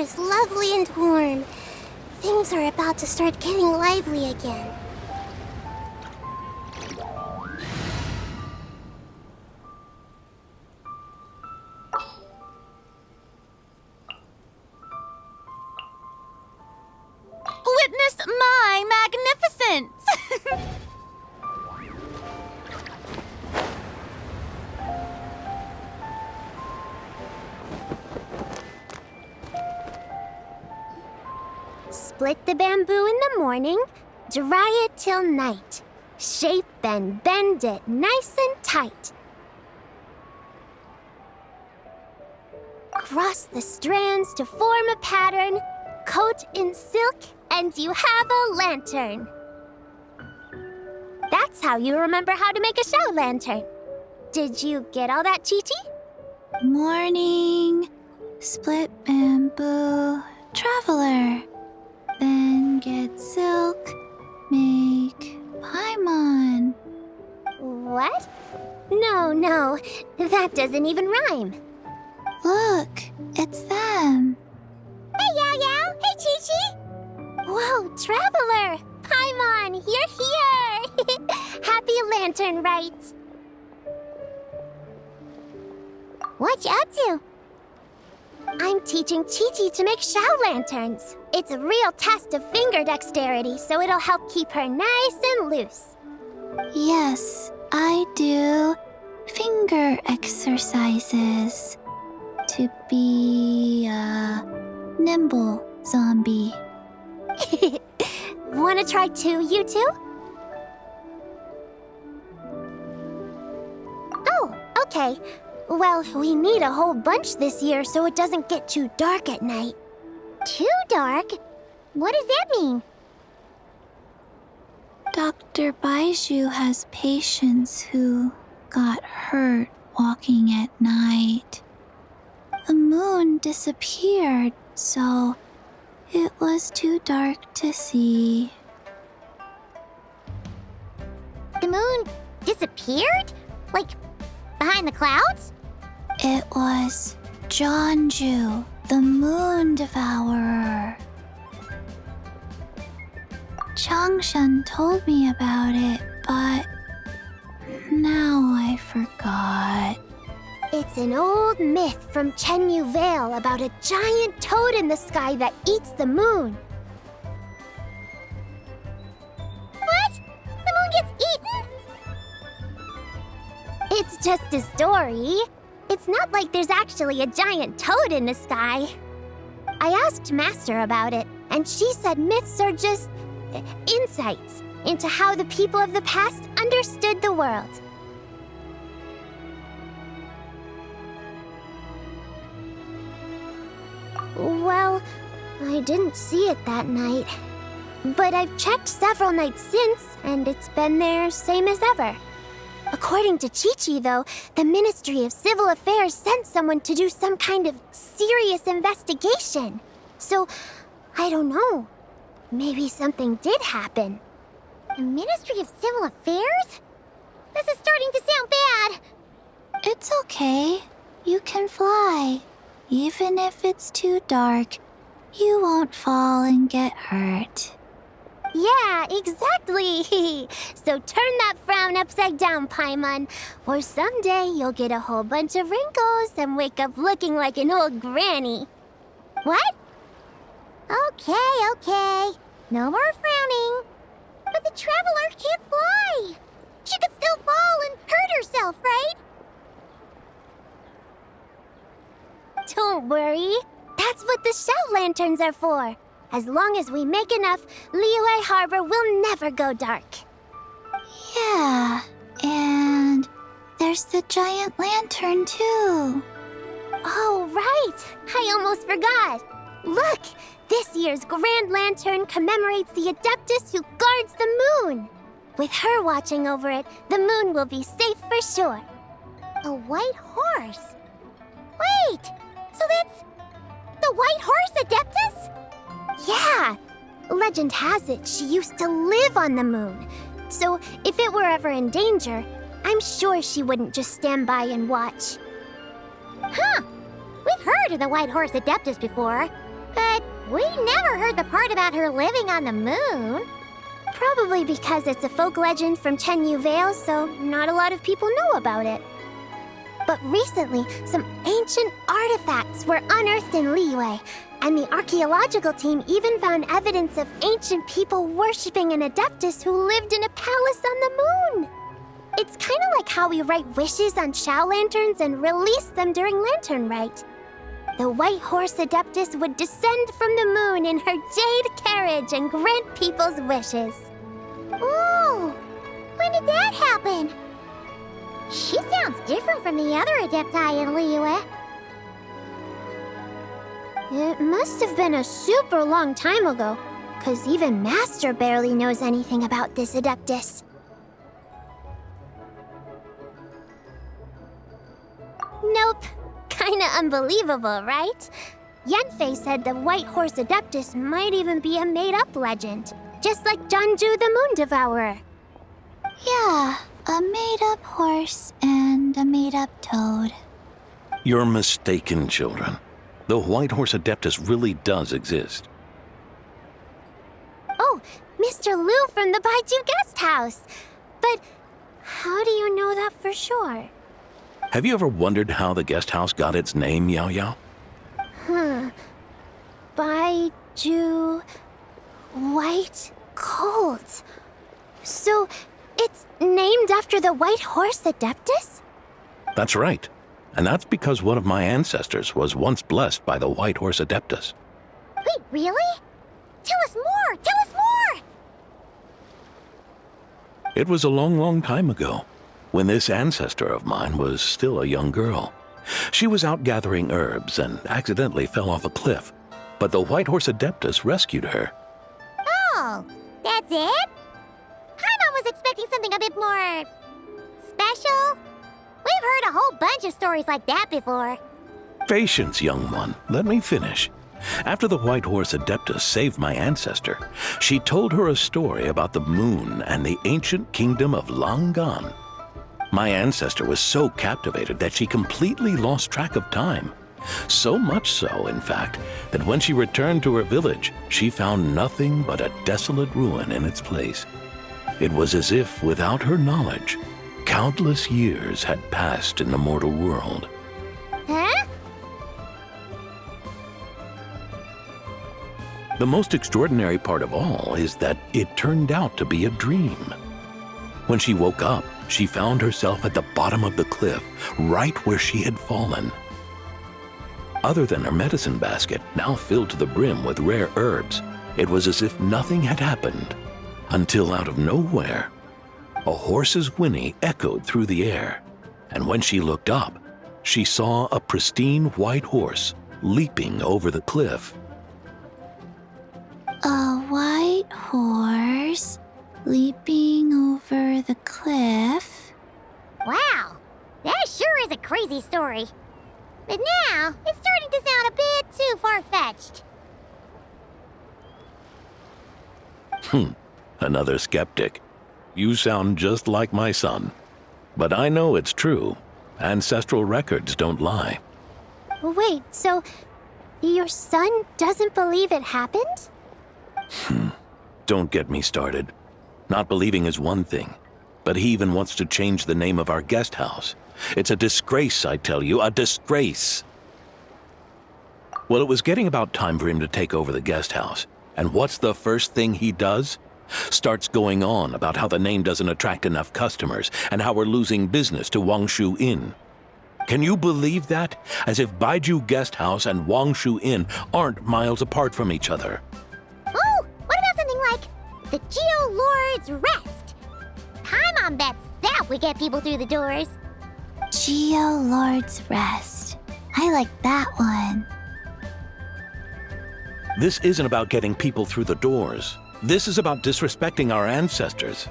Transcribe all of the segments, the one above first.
is lovely and warm. Things are about to start getting lively again. Witness my magnificence! Split the bamboo in the morning, dry it till night. Shape and bend it nice and tight. Cross the strands to form a pattern, coat in silk, and you have a lantern. That's how you remember how to make a show lantern. Did you get all that, Chi-Chi? Morning, split bamboo, traveler. Then get silk, make paimon. What? No, that doesn't even rhyme. Look, it's them. Hey, Yao Yao! Hey, Chi-Chi! Whoa, Traveler! Paimon, you're here! Happy lantern rites! What you up to? I'm teaching Chi-Chi to make show lanterns. It's a real test of finger dexterity, so it'll help keep her nice and loose. Yes, I do finger exercises to be a nimble zombie. Wanna try too, you two? Oh, okay. Well, we need a whole bunch this year so it doesn't get too dark at night. Too dark? What does that mean? Dr. Baiju has patients who got hurt walking at night. The moon disappeared, so it was too dark to see. The moon disappeared? Like, behind the clouds? It was Jeonju, the moon devourer. Changshan told me about it, but now I forgot. It's an old myth from Chenyu Vale about a giant toad in the sky that eats the moon. What? The moon gets eaten? It's just a story. It's not like there's actually a giant toad in the sky. I asked Master about it, and she said myths are just insights into how the people of the past understood the world. Well, I didn't see it that night. But I've checked several nights since, and it's been there same as ever. According to Chi-Chi, though, the Ministry of Civil Affairs sent someone to do some kind of serious investigation. So, I don't know. Maybe something did happen. The Ministry of Civil Affairs? This is starting to sound bad. It's okay. You can fly. Even if it's too dark, you won't fall and get hurt. Yeah, exactly. So turn that frown upside down, Paimon, or someday you'll get a whole bunch of wrinkles and wake up looking like an old granny. What? Okay. No more frowning. But the Traveler can't fly. She could still fall and hurt herself, right? Don't worry. That's what the show lanterns are for. As long as we make enough, Liyue Harbor will never go dark. Yeah, and there's the giant lantern too. Oh, right! I almost forgot. Look! This year's Grand Lantern commemorates the Adeptus who guards the moon. With her watching over it, the moon will be safe for sure. A white horse? Wait! So that's the White Horse Adeptus? Yeah! Legend has it she used to live on the moon. So if it were ever in danger, I'm sure she wouldn't just stand by and watch. Huh! We've heard of the White Horse Adeptus before. But we never heard the part about her living on the moon. Probably because it's a folk legend from Tenyu Vale, so not a lot of people know about it. But recently, some ancient artifacts were unearthed in Liyue, and the archaeological team even found evidence of ancient people worshipping an adeptus who lived in a palace on the moon. It's kind of like how we write wishes on Shao lanterns and release them during Lantern Rite. The White Horse Adeptus would descend from the moon in her jade carriage and grant people's wishes. Ooh, when did that happen? She sounds different from the other Adepti in Liyue. It must have been a super long time ago, because even Master barely knows anything about this Adeptus. Nope. Kinda unbelievable, right? Yanfei said the White Horse Adeptus might even be a made-up legend, just like Janju the Moon Devourer. Yeah, a made-up horse and a made-up toad. You're mistaken, children. The White Horse Adeptus really does exist. Oh, Mr. Liu from the Baiju Guest House. But how do you know that for sure? Have you ever wondered how the guest house got its name, Yao Yao? Baiju... White Colt. So, it's named after the White Horse Adeptus? That's right. And that's because one of my ancestors was once blessed by the White Horse Adeptus. Wait, really? Tell us more! Tell us more! It was a long, long time ago, when this ancestor of mine was still a young girl. She was out gathering herbs and accidentally fell off a cliff, but the White Horse Adeptus rescued her. Oh, that's it? Paimon was expecting something a bit more... special? We've heard a whole bunch of stories like that before. Patience, young one. Let me finish. After the White Horse Adeptus saved my ancestor, she told her a story about the moon and the ancient kingdom of Langan. My ancestor was so captivated that she completely lost track of time. So much so, in fact, that when she returned to her village, she found nothing but a desolate ruin in its place. It was as if, without her knowledge, countless years had passed in the mortal world. Huh? The most extraordinary part of all is that it turned out to be a dream. When she woke up, she found herself at the bottom of the cliff, right where she had fallen. Other than her medicine basket, now filled to the brim with rare herbs, it was as if nothing had happened, until out of nowhere, a horse's whinny echoed through the air, and when she looked up, she saw a pristine white horse leaping over the cliff. A white horse leaping over the cliff? Wow, that sure is a crazy story. But now, it's starting to sound a bit too far-fetched. Another skeptic. You sound just like my son. But I know it's true. Ancestral records don't lie. Wait, so your son doesn't believe it happened? Don't get me started. Not believing is one thing, but he even wants to change the name of our guest house. It's a disgrace, I tell you, a disgrace. Well, it was getting about time for him to take over the guest house. And what's the first thing he does? Starts going on about how the name doesn't attract enough customers and how we're losing business to Wangshu Inn. Can you believe that? As if Baiju Guest House and Wangshu Inn aren't miles apart from each other. Oh, what about something like the Geo Lord's Rest? Paimon bets that we get people through the doors. Geo Lord's Rest. I like that one. This isn't about getting people through the doors. This is about disrespecting our ancestors.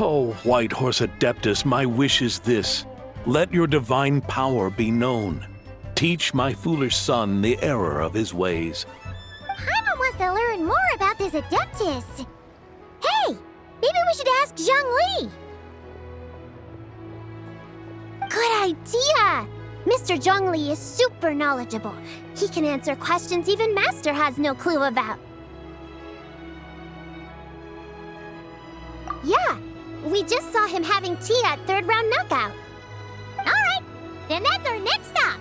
Oh, White Horse Adeptus, my wish is this. Let your divine power be known. Teach my foolish son the error of his ways. Paimon wants to learn more about this Adeptus. Hey, maybe we should ask Zhang Li. Good idea! Mr. Zhongli is super knowledgeable. He can answer questions even Master has no clue about. Yeah, we just saw him having tea at third round knockout. Alright, then that's our next stop.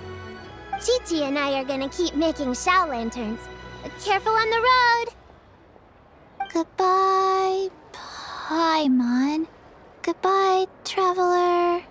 Chi-Chi and I are gonna keep making Shao lanterns. Careful on the road. Goodbye, Paimon. Goodbye, traveler.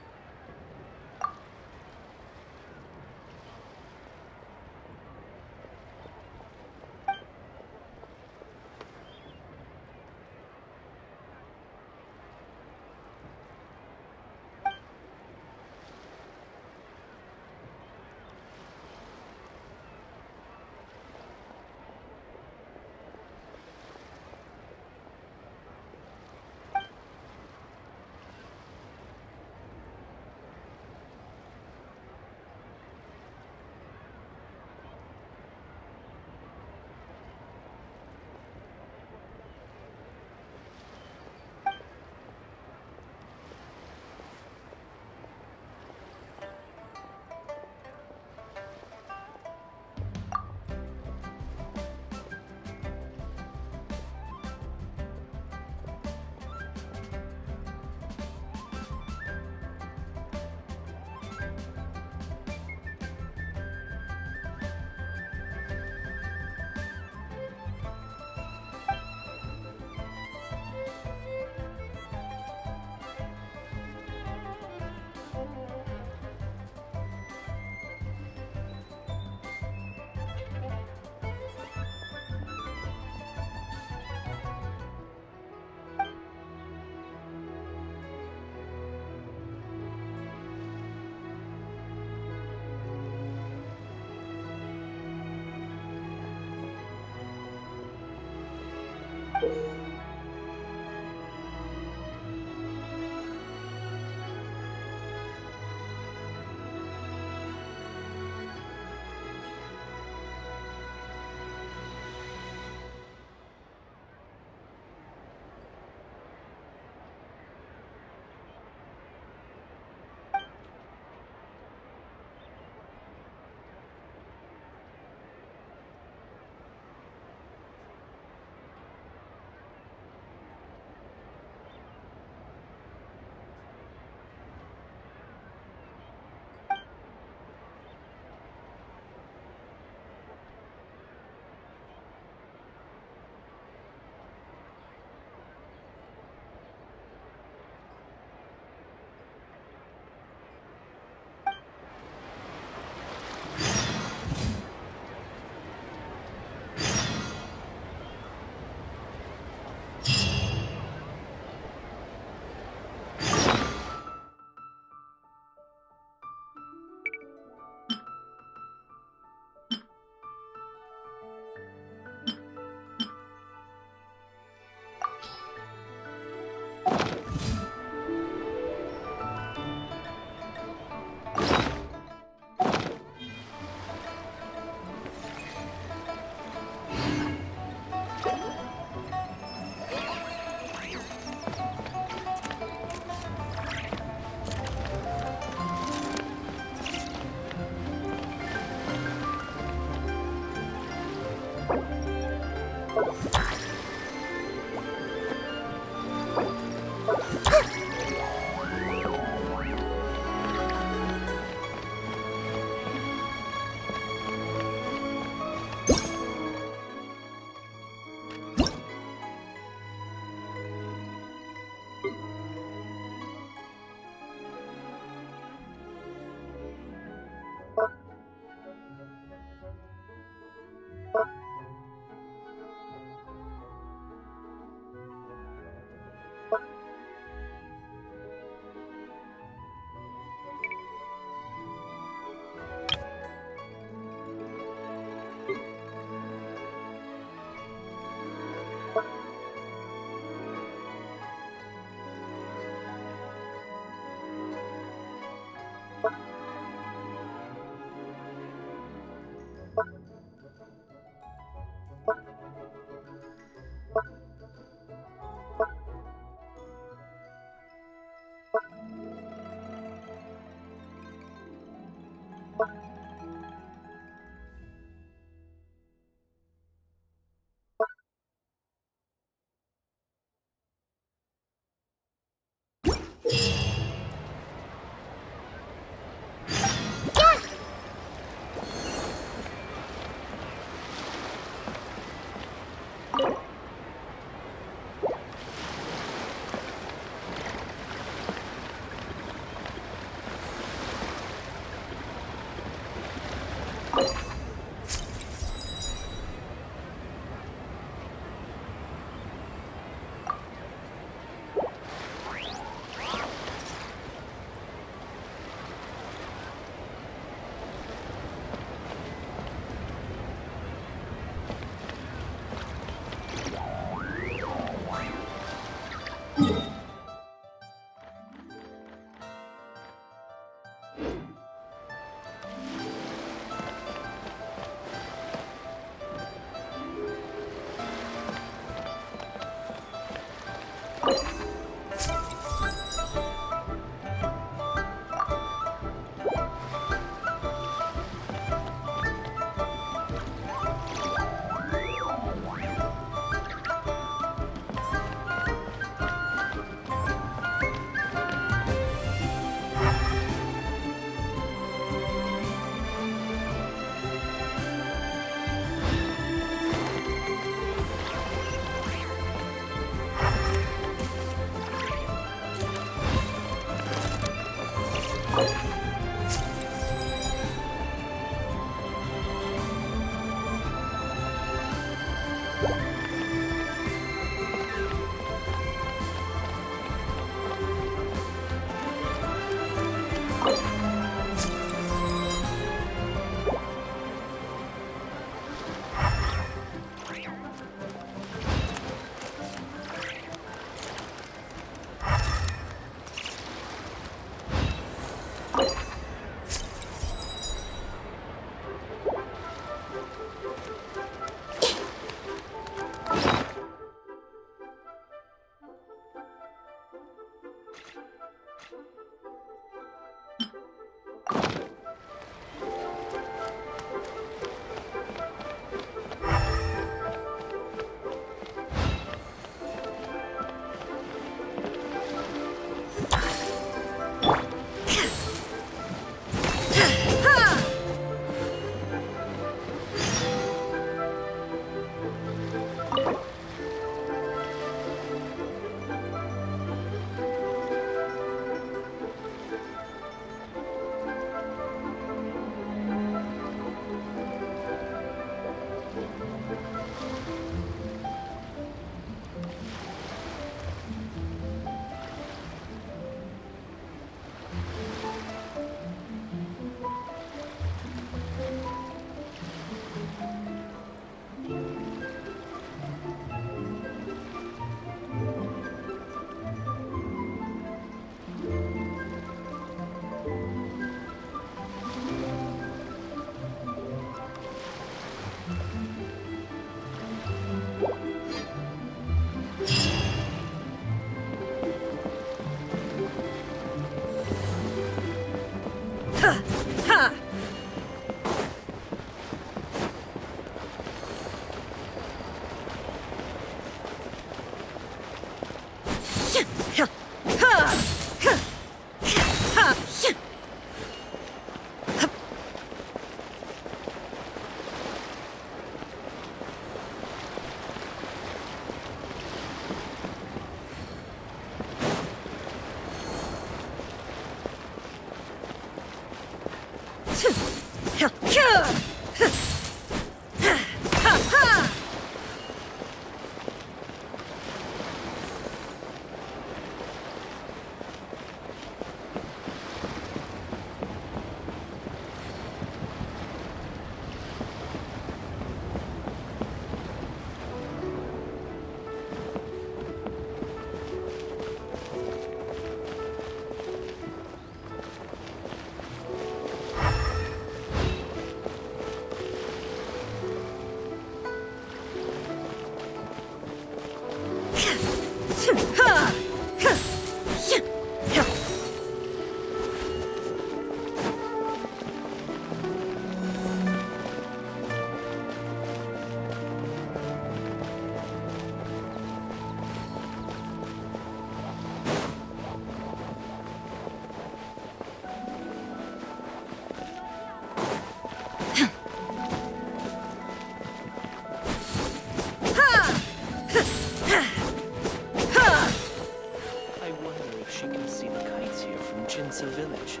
Village.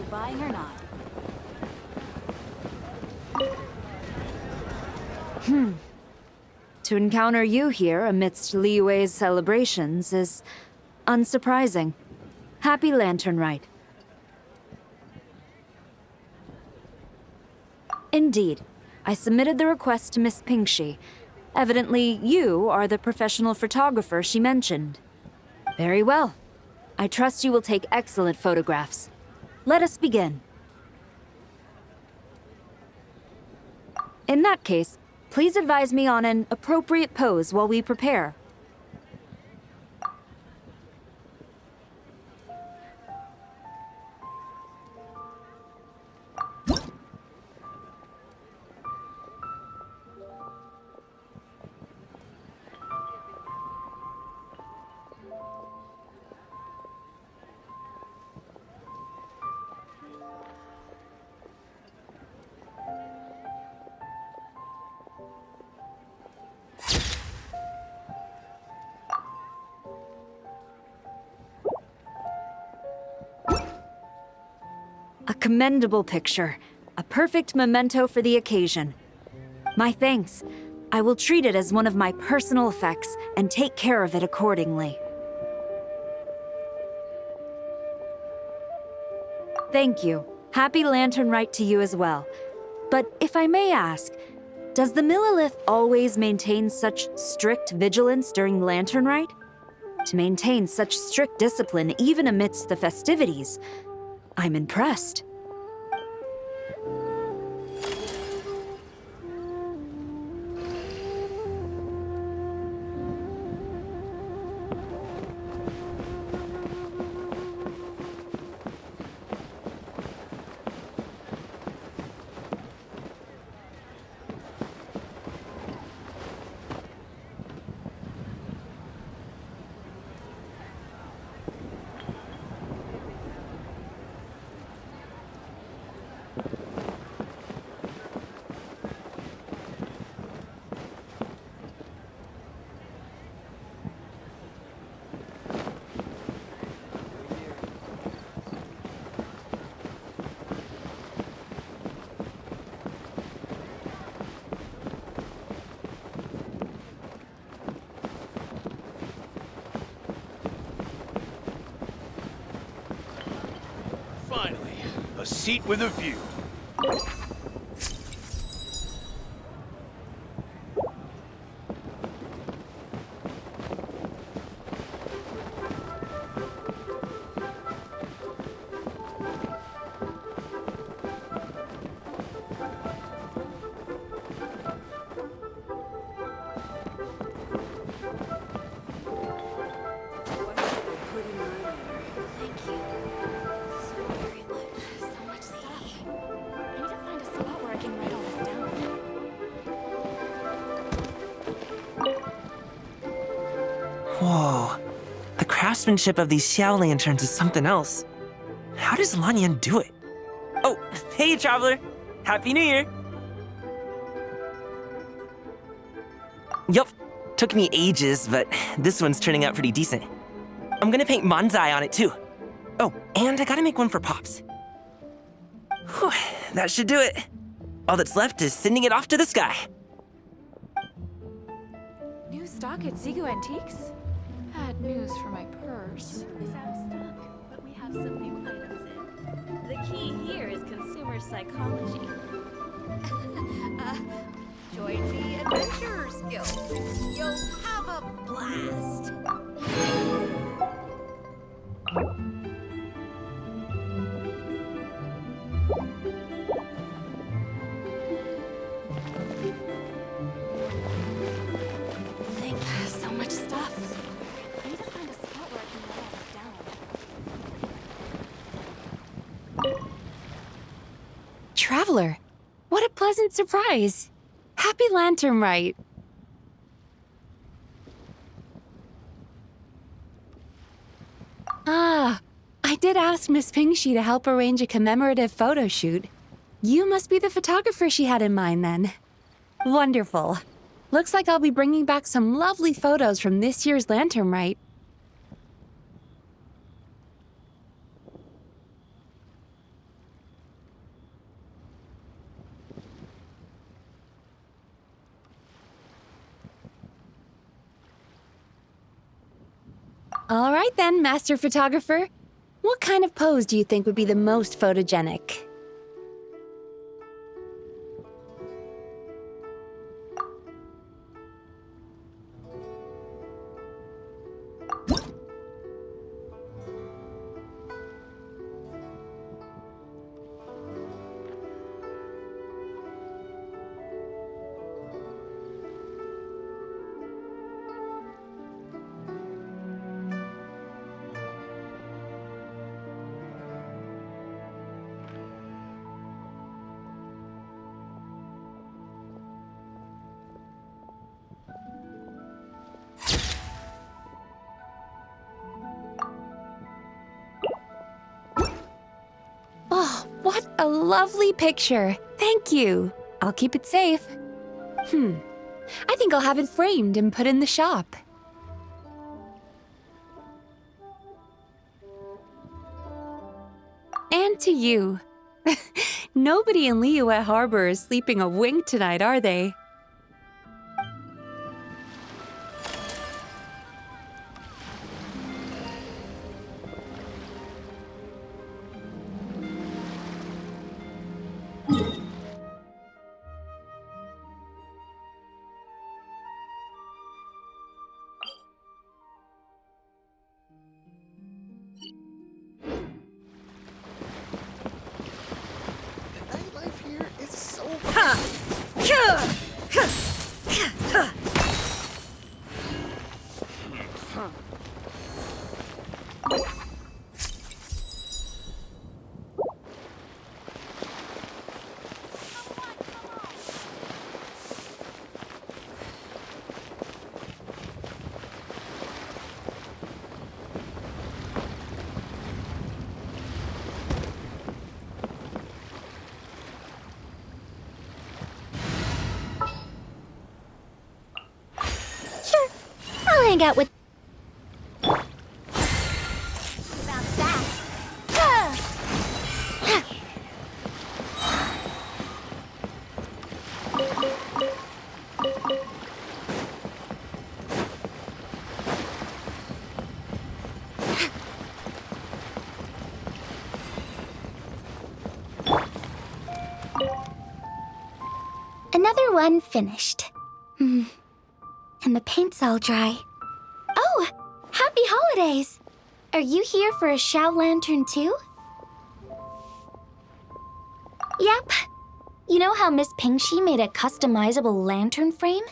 Buying or not? To encounter you here amidst Liyue's celebrations is unsurprising. Happy Lantern Rite. Indeed. I submitted the request to Miss Pingxi. Evidently, you are the professional photographer she mentioned. Very well. I trust you will take excellent photographs. Let us begin. In that case, please advise me on an appropriate pose while we prepare. A commendable picture. A perfect memento for the occasion. My thanks. I will treat it as one of my personal effects and take care of it accordingly. Thank you. Happy Lantern Rite to you as well. But if I may ask, does the Millilith always maintain such strict vigilance during Lantern Rite? To maintain such strict discipline even amidst the festivities, I'm impressed. Finally, a seat with a view. craftsmanship of these Xiao lanterns is something else. How does Lanyan do it? Oh, hey, Traveler! Happy New Year! Yup, took me ages, but this one's turning out pretty decent. I'm gonna paint Manzai on it too. Oh, and I gotta make one for Pops. Whew, that should do it. All that's left is sending it off to the sky. New stock at Zigo Antiques? Bad news for my purse. Is out of stock, but we have some new items in. The key here is consumer psychology. Join the Adventurers Guild. You'll have a blast. Thank you. So much stuff. I need to find a spot where I can lay all this down. Traveler, what a pleasant surprise. Happy Lantern Rite. Ah, I did ask Miss Pingshi to help arrange a commemorative photo shoot. You must be the photographer she had in mind then. Wonderful. Looks like I'll be bringing back some lovely photos from this year's Lantern Rite. All right then, Master Photographer. What kind of pose do you think would be the most photogenic? Oh, what a lovely picture. Thank you. I'll keep it safe. I think I'll have it framed and put in the shop. And to you. Nobody in Liyue Harbor is sleeping a wink tonight, are they? Hang out with another one finished. And the paint's all dry. Oh, happy holidays! Are you here for a Xiao lantern too? Yep. You know how Miss Pingshi made a customizable lantern frame?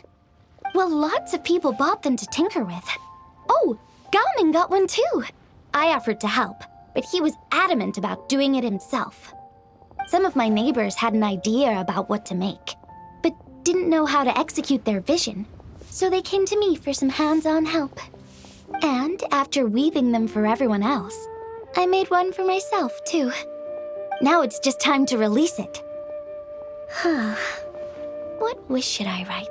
Well, lots of people bought them to tinker with. Oh, Gaoming got one too. I offered to help, but he was adamant about doing it himself. Some of my neighbors had an idea about what to make, but didn't know how to execute their vision, so they came to me for some hands-on help. And after weaving them for everyone else, I made one for myself, too. Now it's just time to release it. Huh. What wish should I write?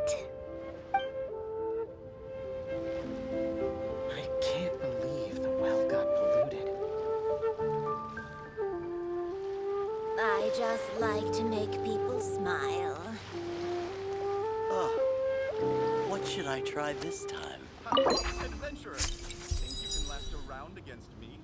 I can't believe the well got polluted. I just like to make people smile. Oh, what should I try this time? Adventurer, think you can last a round against me?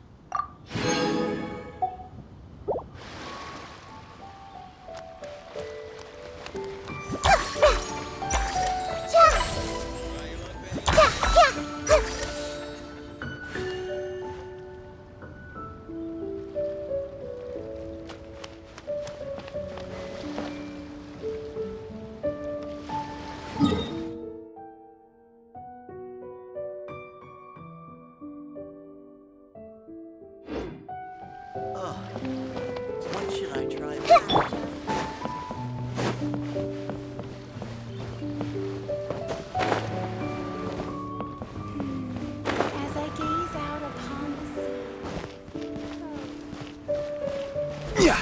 Oh, what should I try this time? As I gaze out upon the sea. Yeah.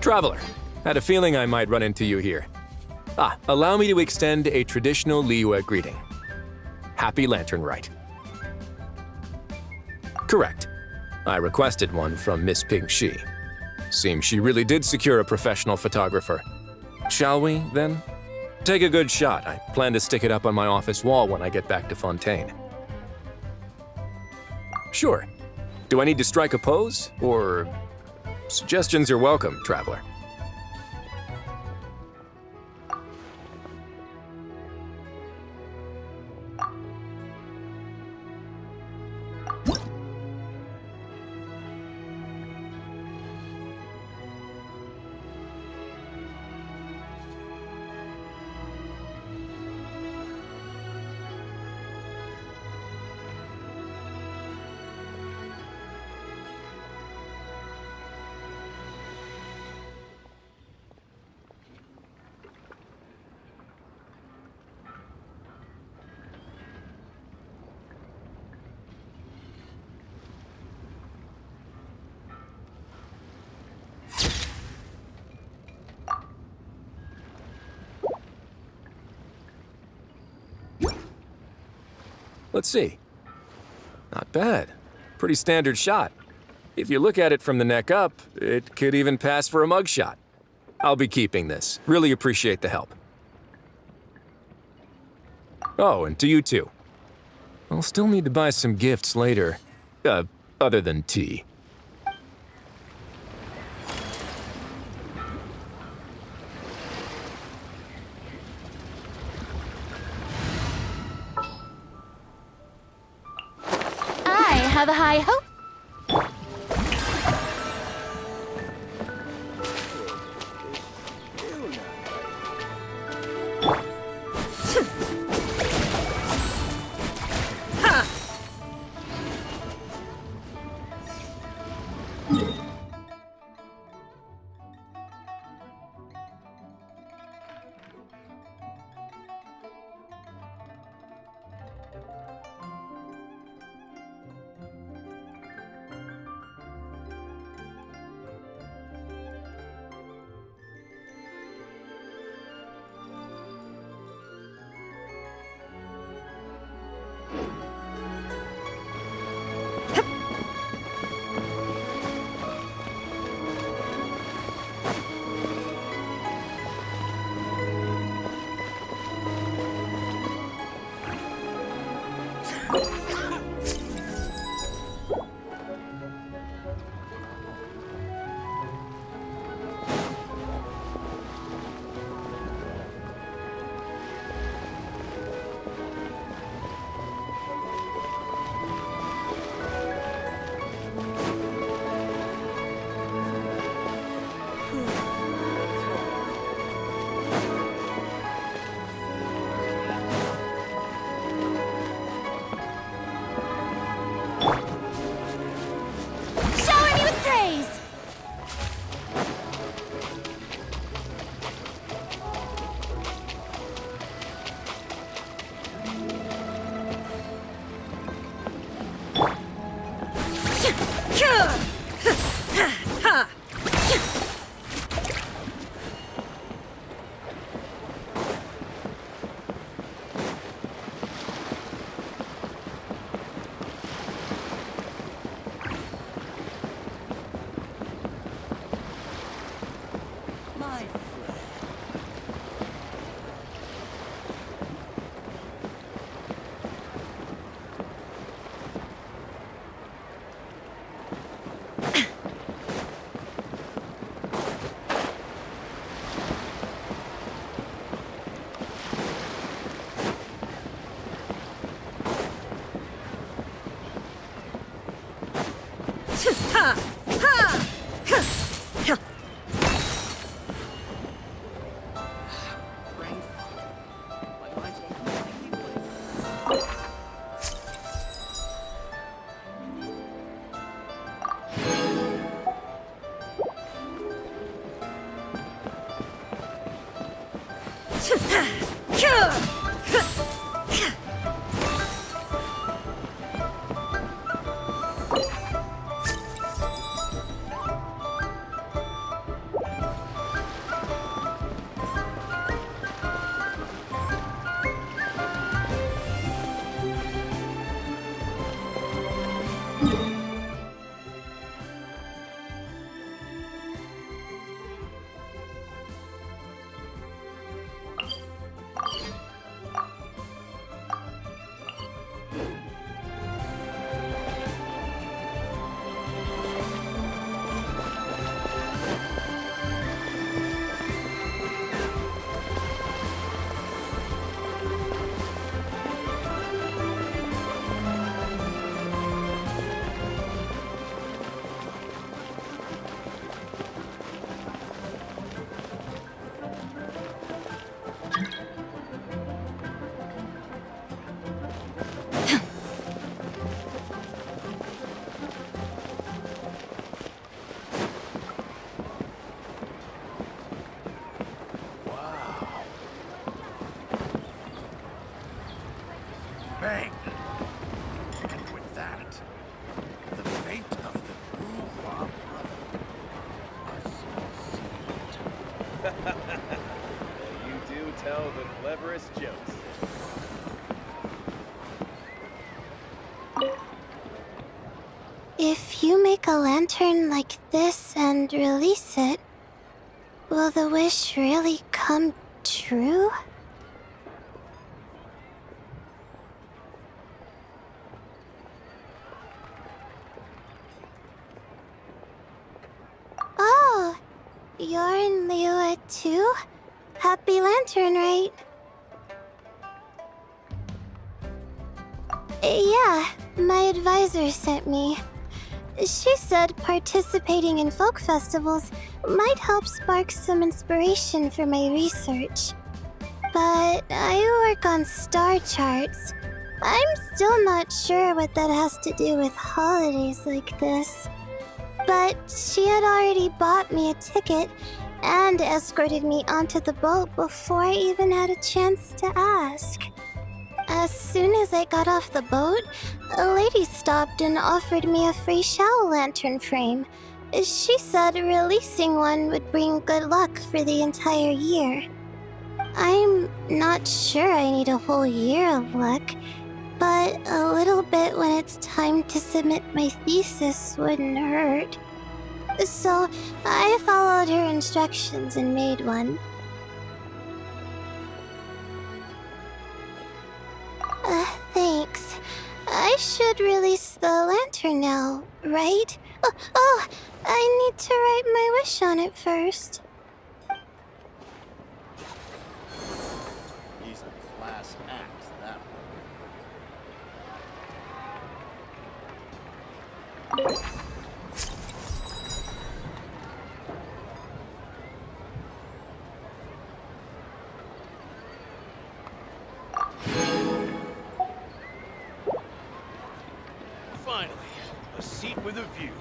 Traveler, had a feeling I might run into you here. Allow me to extend a traditional Liyue greeting. Happy Lantern Rite. Correct. I requested one from Miss Ping Shi. Seems she really did secure a professional photographer. Shall we, then? Take a good shot. I plan to stick it up on my office wall when I get back to Fontaine. Sure. Do I need to strike a pose, or... Suggestions are welcome, traveler. Let's see. Not bad. Pretty standard shot. If you look at it from the neck up, it could even pass for a mugshot. I'll be keeping this. Really appreciate the help. Oh, and to you too. I'll still need to buy some gifts later. Other than tea. Have a high hope. Shower me with praise! My friend. Brain fog. My mind's gone completely blank. Bang! And with that, the fate of the Wu-Wah brother was sealed. You do tell the cleverest jokes. If you make a lantern like this and release it, will the wish really come true? Oh, you're in Liyue too? Happy Lantern, right? Yeah, my advisor sent me. She said participating in folk festivals might help spark some inspiration for my research. But I work on star charts. I'm still not sure what that has to do with holidays like this. But she had already bought me a ticket and escorted me onto the boat before I even had a chance to ask. As soon as I got off the boat, a lady stopped and offered me a free Shao lantern frame. She said releasing one would bring good luck for the entire year. I'm not sure I need a whole year of luck, but a little bit when it's time to submit my thesis wouldn't hurt. So I followed her instructions and made one. Thanks. I should release the lantern now, right? Oh, I need to write my wish on it first. He's a class act, that one. Finally, a seat with a view.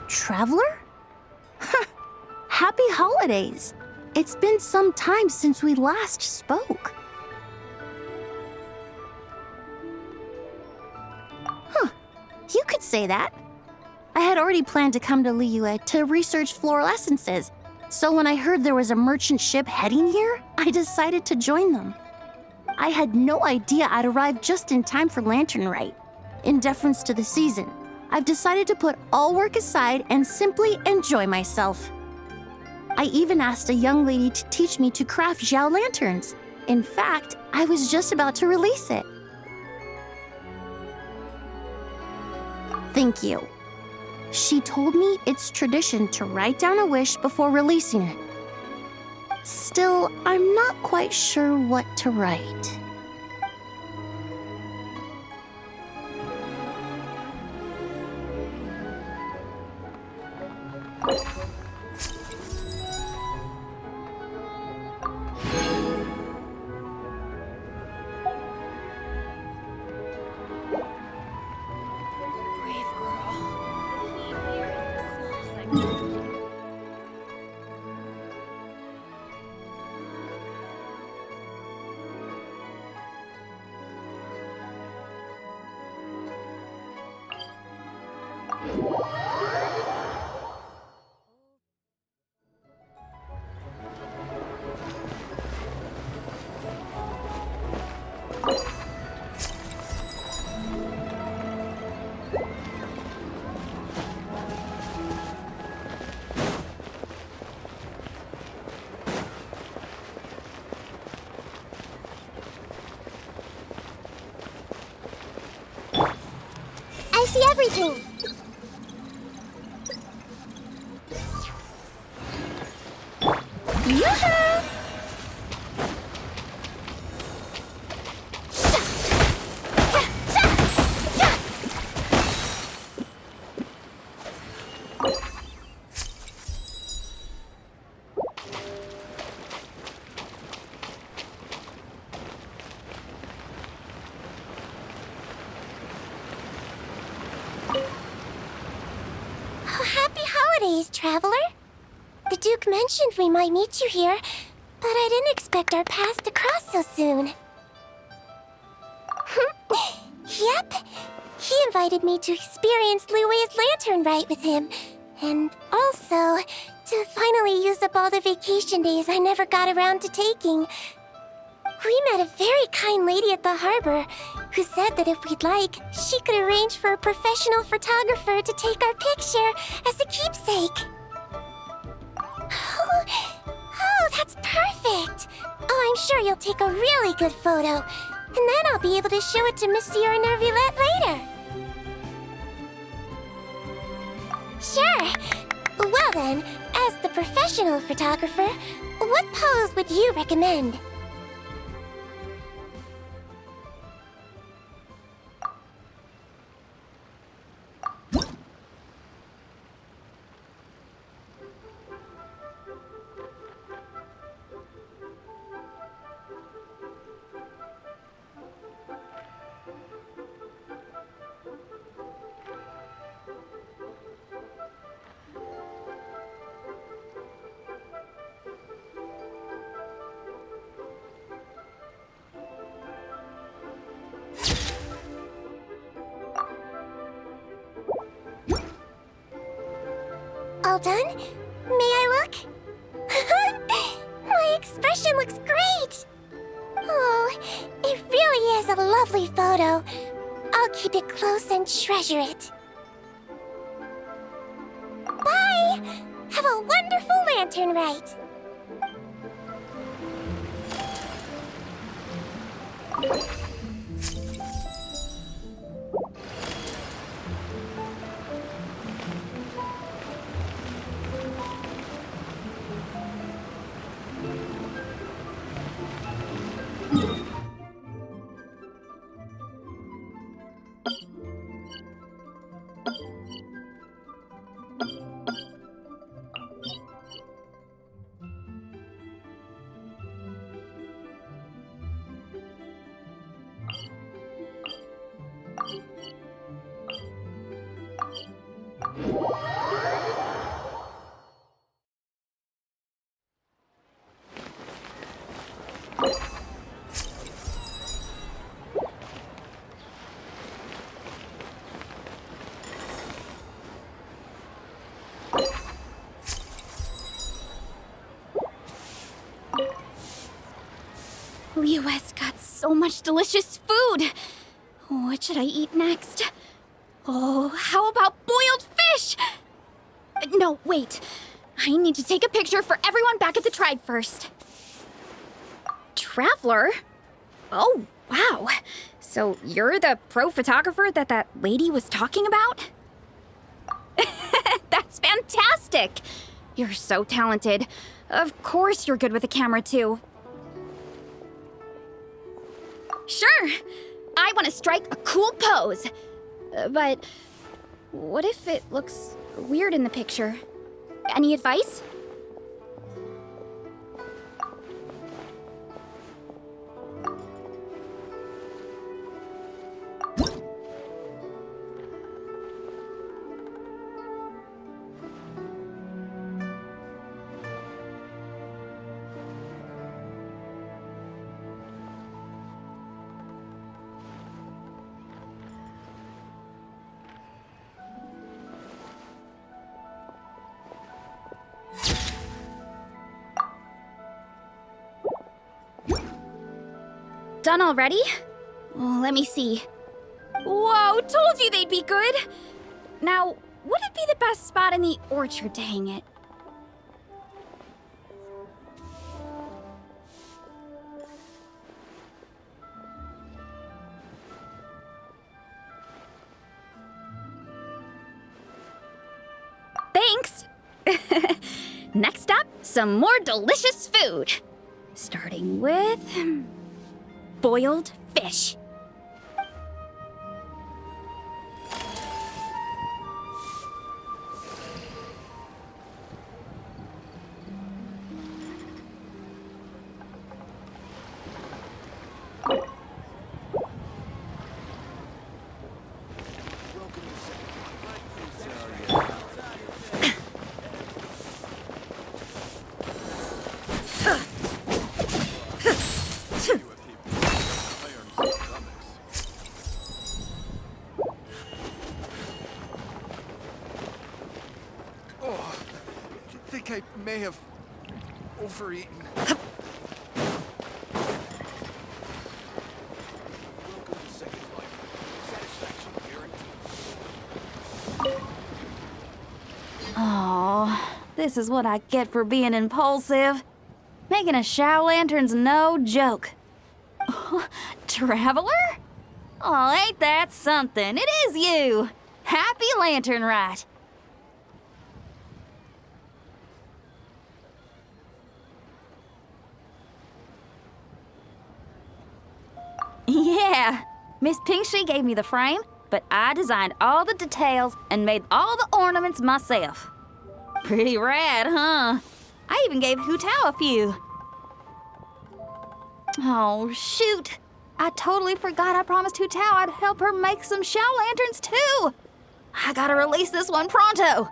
Traveler? Happy holidays! It's been some time since we last spoke. You could say that. I had already planned to come to Liyue to research floral essences, so when I heard there was a merchant ship heading here, I decided to join them. I had no idea I'd arrive just in time for Lantern Rite. In deference to the season, I've decided to put all work aside and simply enjoy myself. I even asked a young lady to teach me to craft Xiao lanterns. In fact, I was just about to release it. Thank you. She told me it's tradition to write down a wish before releasing it. Still, I'm not quite sure what to write. I see everything! Yoo-hoo! Traveler? The Duke mentioned we might meet you here, but I didn't expect our paths to cross so soon. Yep. He invited me to experience Liyue's lantern rite with him, and also to finally use up all the vacation days I never got around to taking. We met a very kind lady at the harbor who said that if we'd like, she could arrange for a professional photographer to take our picture as a keepsake. Oh, that's perfect! Oh, I'm sure you'll take a really good photo, and then I'll be able to show it to Monsieur Nervillette later. Sure. Well then, as the professional photographer, what pose would you recommend? All done? May I look? My expression looks great! Oh, it really is a lovely photo. I'll keep it close and treasure it. Bye! Have a wonderful lantern rite! Liyue's got so much delicious food. What should I eat next? Oh, how about boiled fish? No, wait. I need to take a picture for everyone back at the tribe first. Traveler? Oh, wow. So you're the pro photographer that lady was talking about? That's fantastic! You're so talented. Of course you're good with a camera, too. Sure! I want to strike a cool pose. But what if it looks weird in the picture? Any advice? Done already? Oh, let me see. Whoa, told you they'd be good! Now, would it be the best spot in the orchard to hang it? Thanks! Next up, some more delicious food. Starting with boiled fish. I may have overeaten. Welcome to Second Life. Satisfaction guaranteed. Oh, this is what I get for being impulsive. Making a shower lantern's no joke. Traveler? Oh, ain't that something? It is you! Happy Lantern Rite! Yeah, Miss Pinkshi gave me the frame, but I designed all the details and made all the ornaments myself. Pretty rad, huh? I even gave Hu Tao a few. Oh, shoot. I totally forgot I promised Hu Tao I'd help her make some shower lanterns, too. I gotta release this one pronto.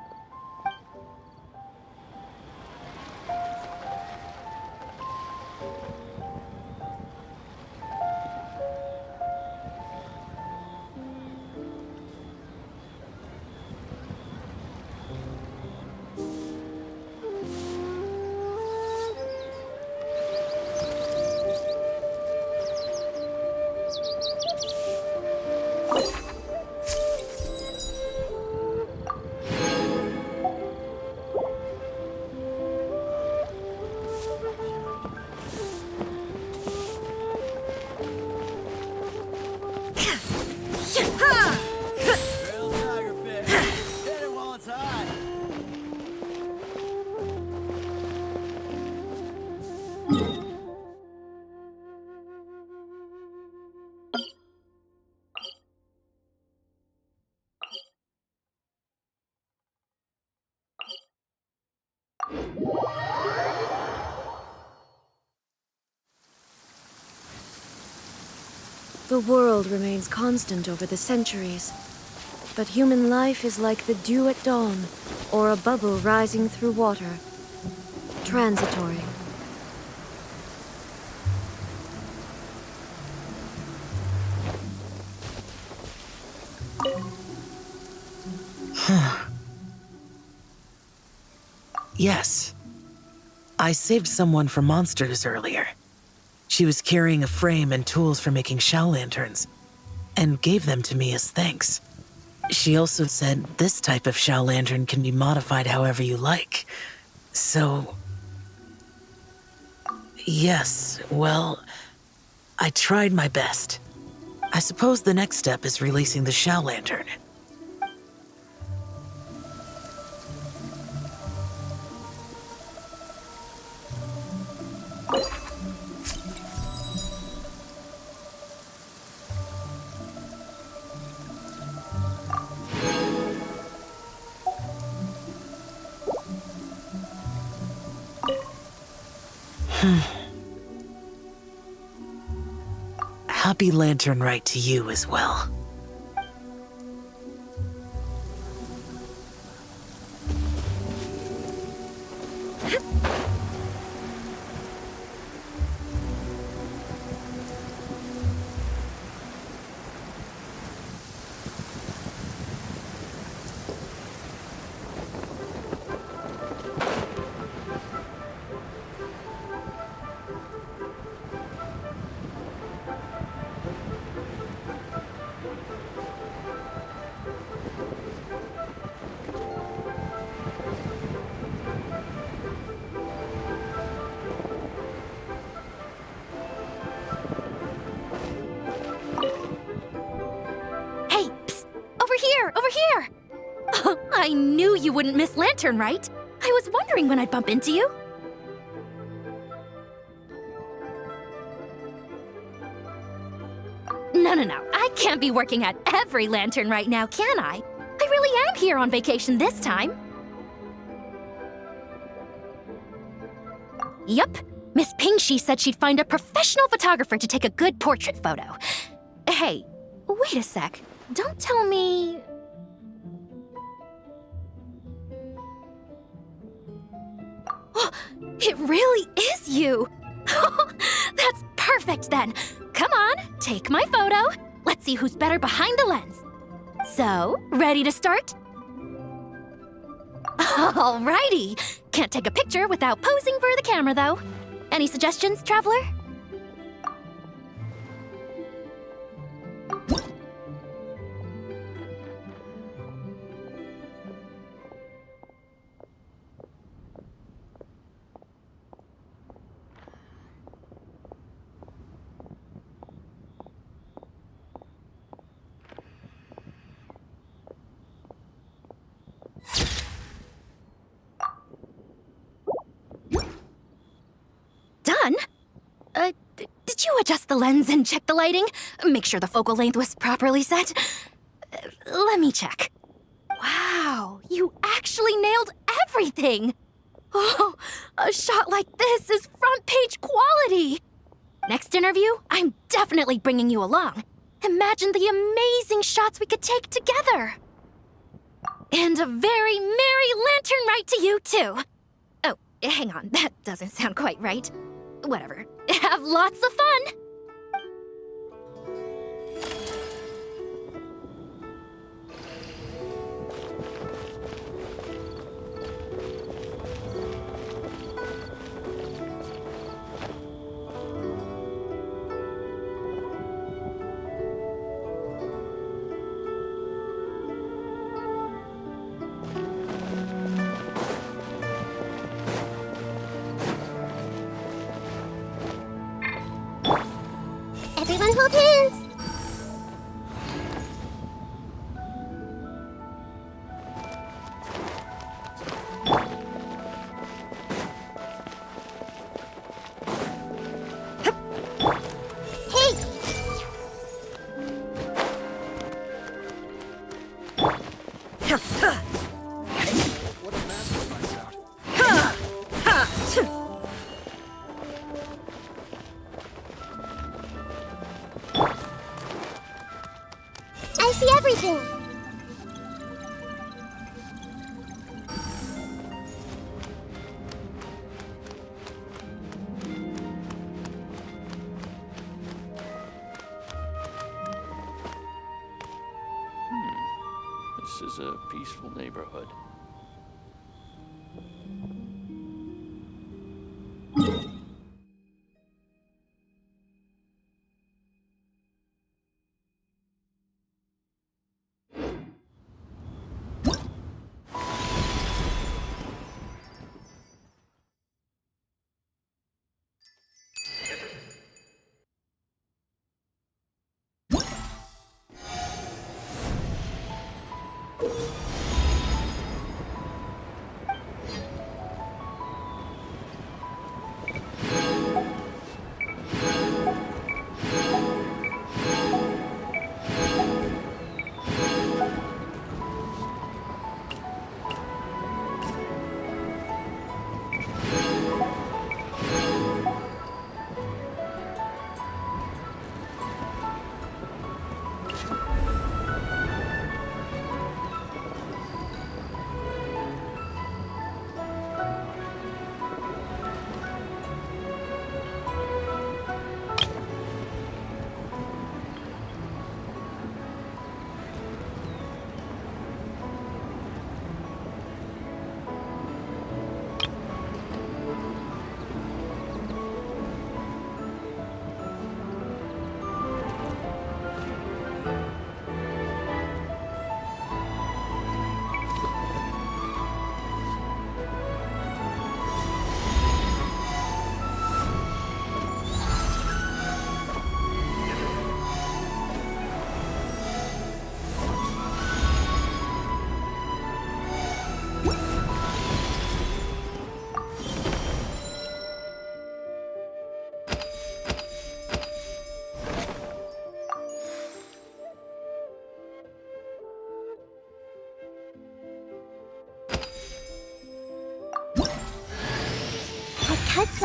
The world remains constant over the centuries, but human life is like the dew at dawn, or a bubble rising through water. Transitory. Yes. I saved someone from monsters earlier. She was carrying a frame and tools for making shell lanterns, and gave them to me as thanks. She also said this type of shell lantern can be modified however you like. So... yes, well, I tried my best. I suppose the next step is releasing the shell lantern. Happy Lantern Rite to you as well. Over here! I knew you wouldn't miss Lantern Rite. I was wondering when I'd bump into you. No. I can't be working at every Lantern right now, can I? I really am here on vacation this time. Yup. Miss Pingshi said she'd find a professional photographer to take a good portrait photo. Hey, wait a sec. Don't tell me... It really is you! That's perfect then! Come on, take my photo. Let's see who's better behind the lens. So, ready to start? Alrighty! Can't take a picture without posing for the camera though. Any suggestions, traveler? Done? Did you adjust the lens and check the lighting? Make sure the focal length was properly set? Let me check. Wow, you actually nailed everything! Oh, a shot like this is front page quality! Next interview, I'm definitely bringing you along. Imagine the amazing shots we could take together! And a very merry Lantern Rite to you, too! Oh, hang on, that doesn't sound quite right. Whatever. Have lots of fun! Everyone hold hands! I see everything! This is a peaceful neighborhood.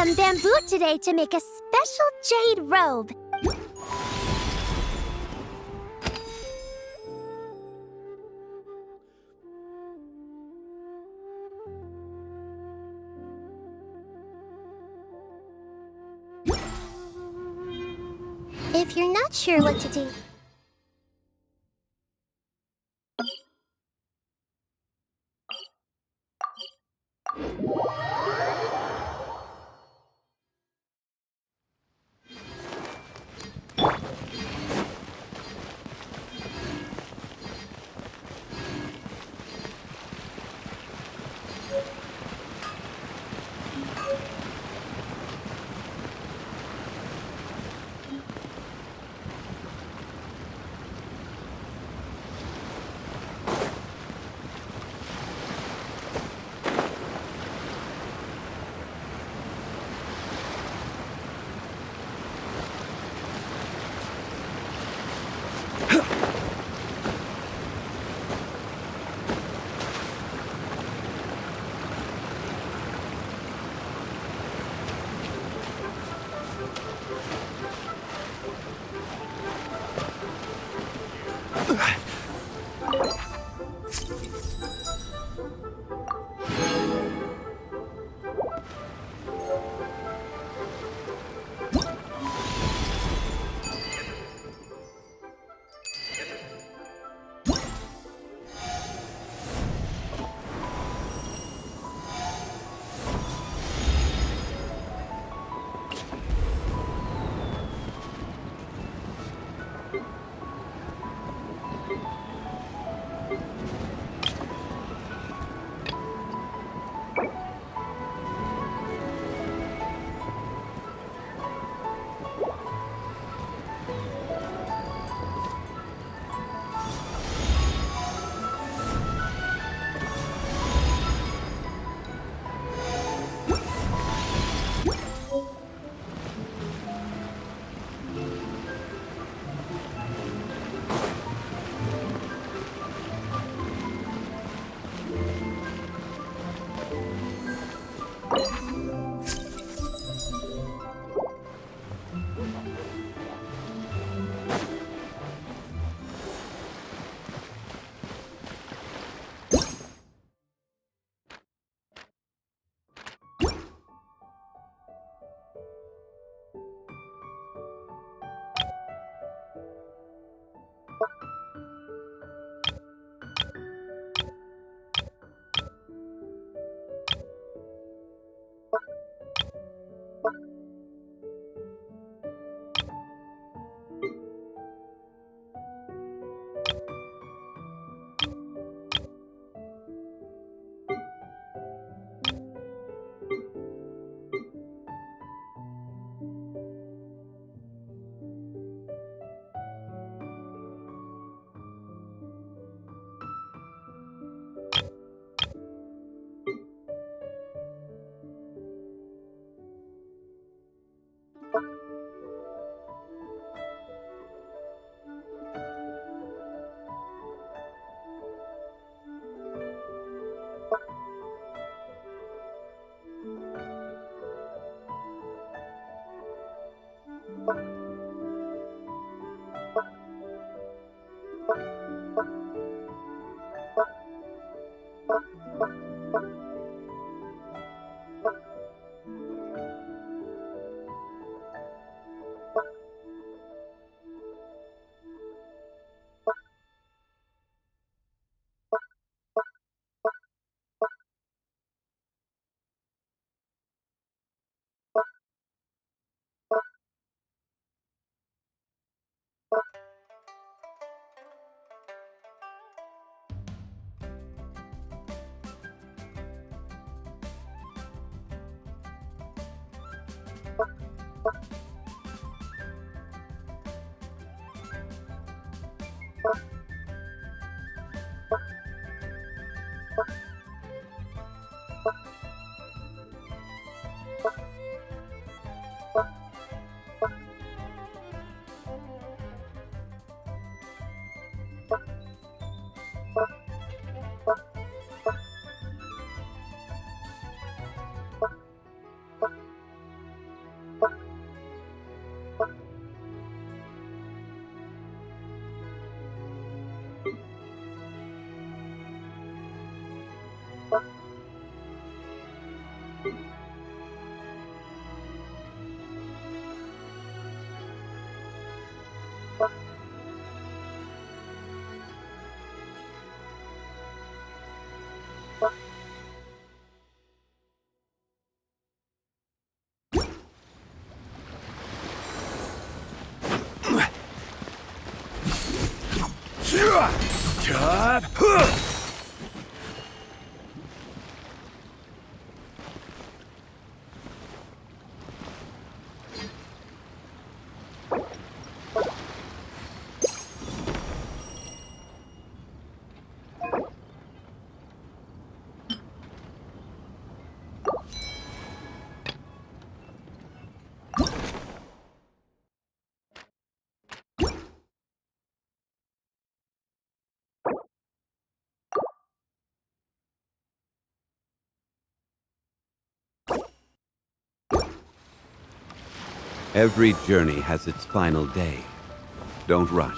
some bamboo today to make a special jade robe. If you're not sure what to do... Every journey has its final day. Don't rush.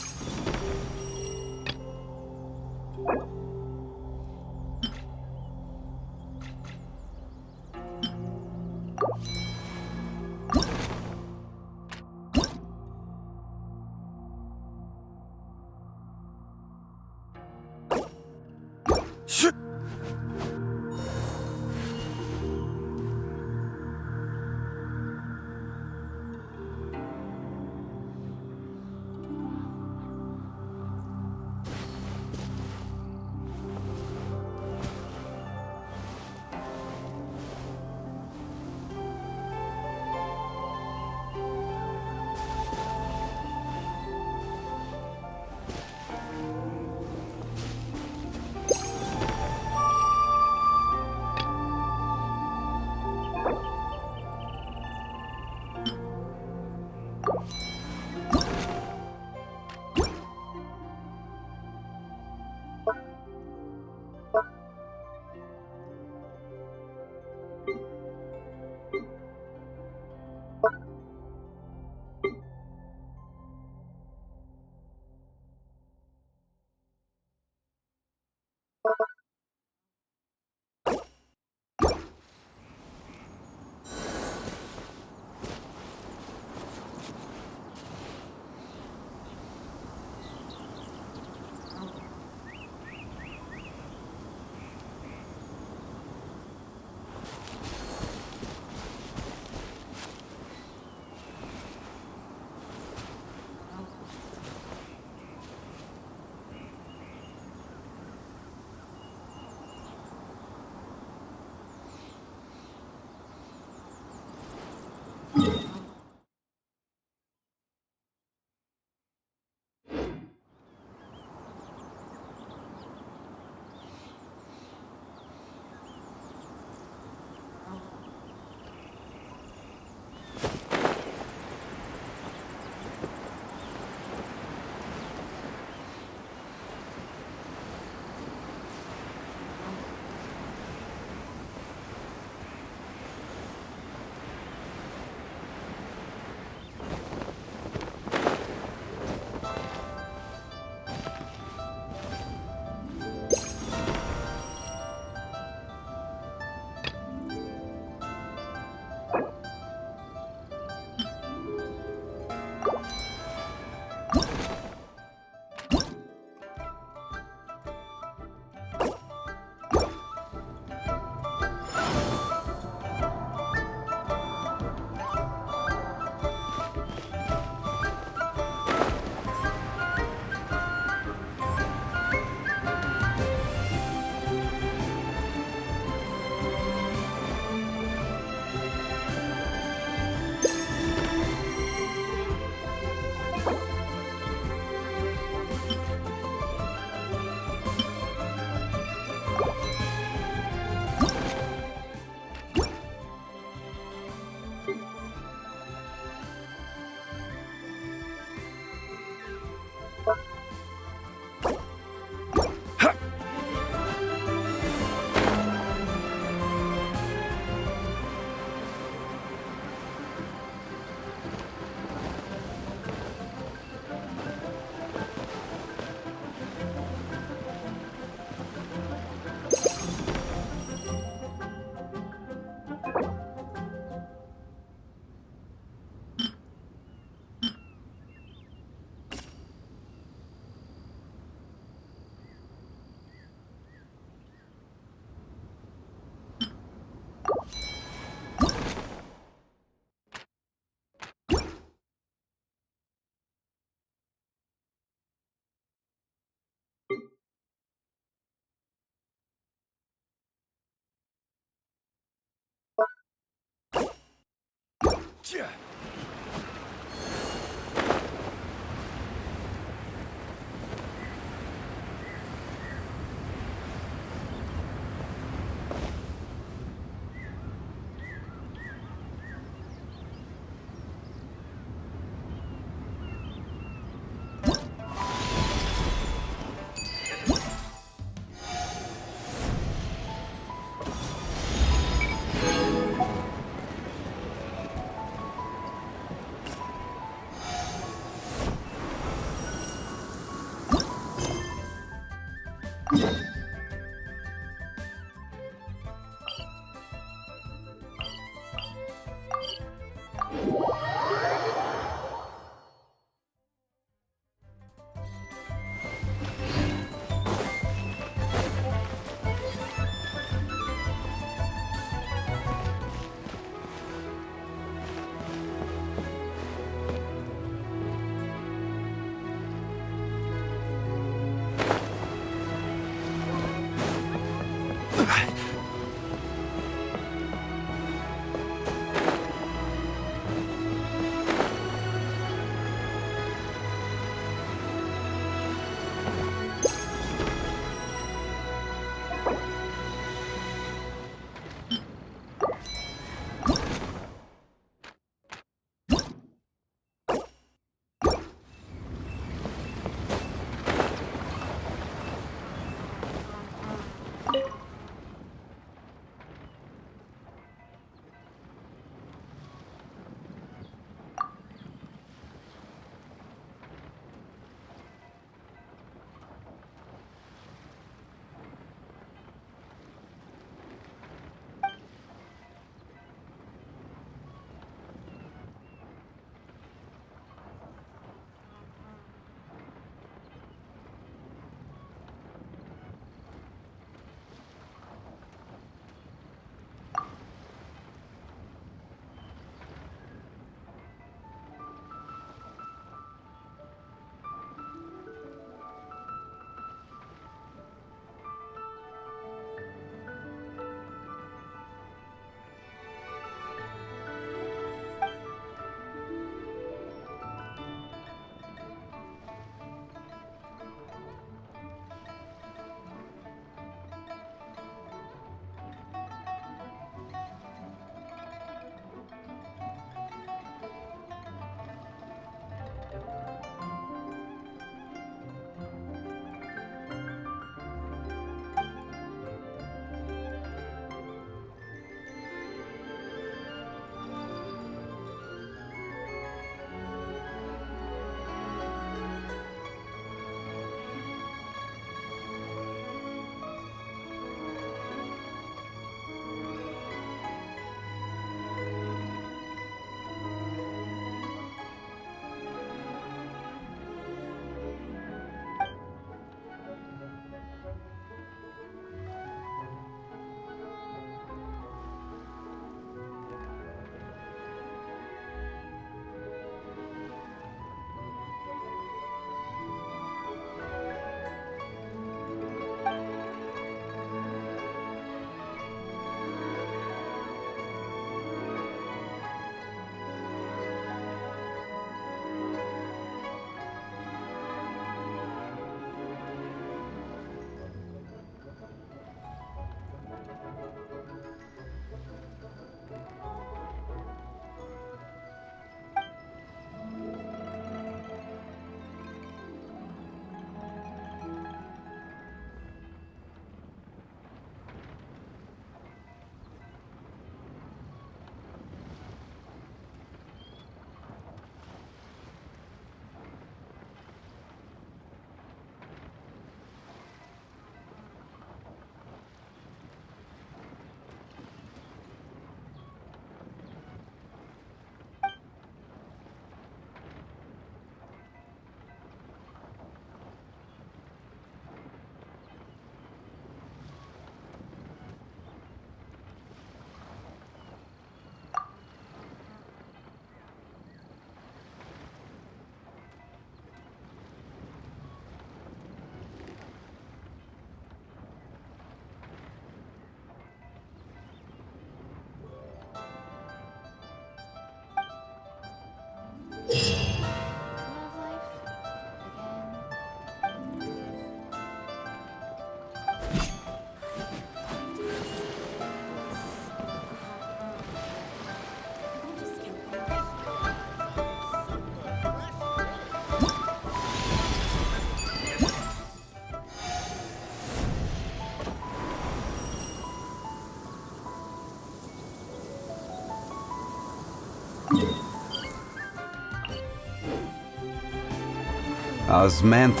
Osmanth.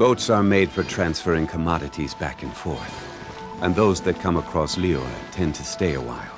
Boats are made for transferring commodities back and forth, and those that come across Liyue tend to stay a while.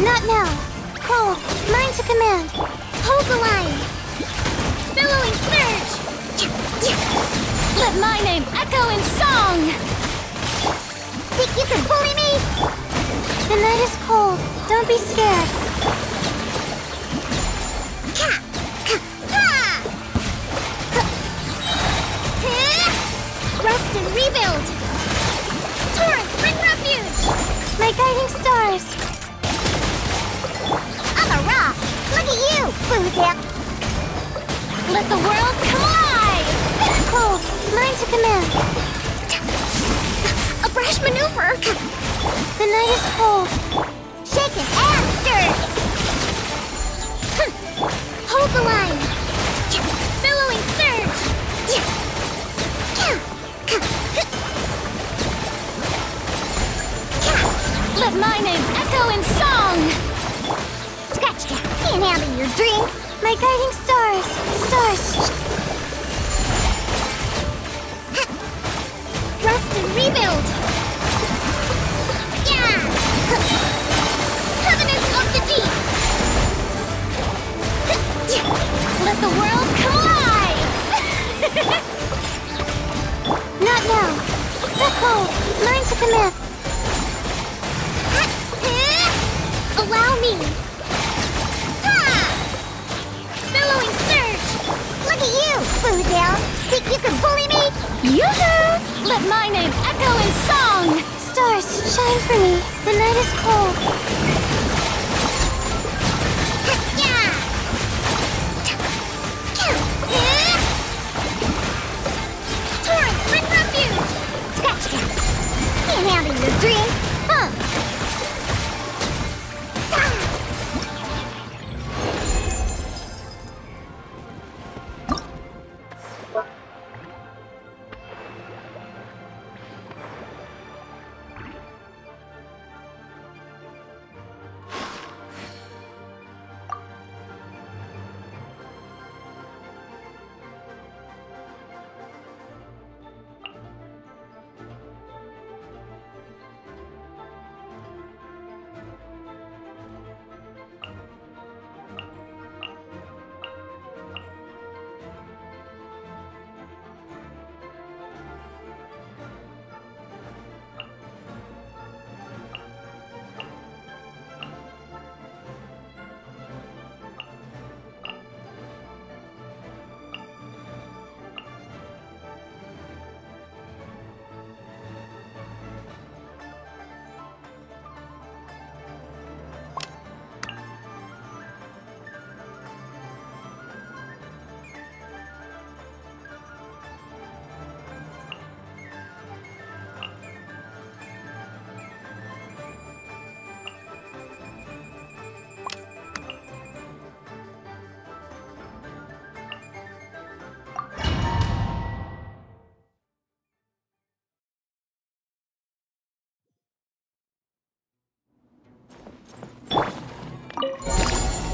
Not now. Cold. Mind to command. Hold the line. Billowing surge. Let my name echo in song! Think you can bully me? The night is cold. Don't be scared. Rest and rebuild. Torrent, bring refuge. My guiding stars. I'm a rock. Look at you, Boozip. Let the world collide! Cold, mind to command. A brash maneuver. The night is cold. Shaken and stirred. Hold the line. Billowing surge. Let my name echo in song! Scratch that. Can't handle your drink. My guiding stars. Stars. Rest and rebuild. Yeah. Covenant of the deep. Let the world collide! Not now. Not cold. Mind to command. Allow me. Billowing surge. Look at you, Boozle. Think you can bully me? Yoo-hoo! Let my name echo in song! Stars, shine for me. The night is cold. Torrent, bring refuge. Scratch that. Can't handle your drink, huh?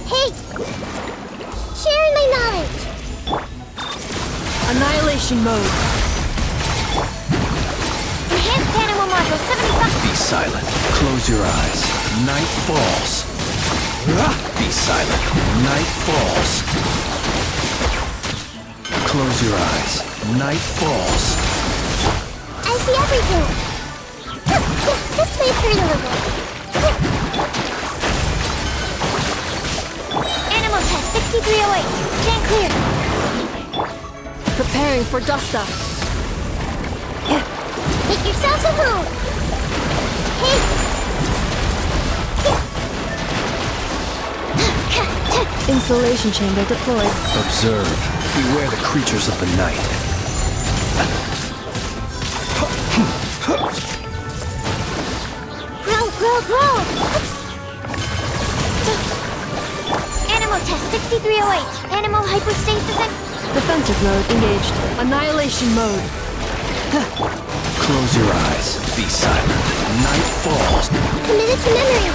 Hey! Sharing my knowledge! Annihilation mode. Enhanced animal module 75. Be silent. Close your eyes. Night falls. Be silent. Night falls. Close your eyes. Night falls. I see everything. This way through a little. Animal test 6308. Stand clear. Preparing for dust up. Make yourselves a move. Hey. Insulation chamber deployed. Observe. Beware the creatures of the night. Grow! Animal test 6308. Animal hypostasis and... Defensive mode engaged. Annihilation mode. Close your eyes. Be silent. Night falls. Committed to memory.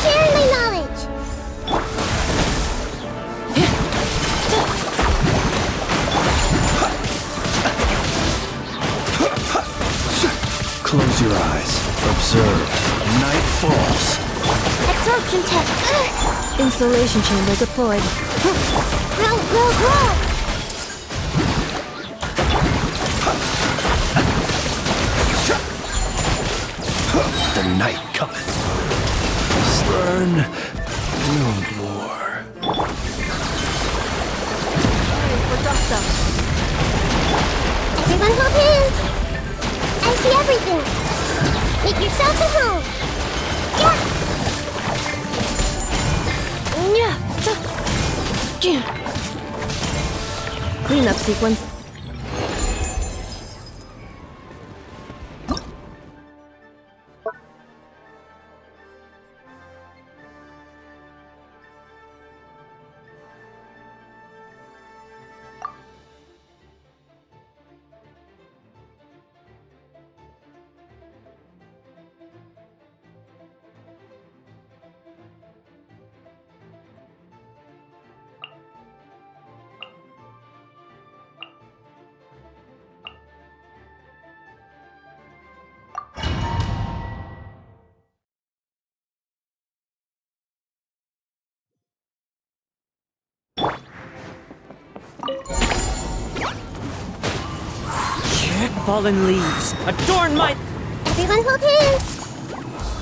Sharing my knowledge. Close your eyes. Observe. Night falls. That's absorption test. Installation chamber deployed. Grow, grow, grow. The night cometh. Must learn no more. For dust up. Everyone hold hands. I see everything. Make yourselves at home. Cleanup sequence. Fallen leaves, adorn my... Everyone hold hands.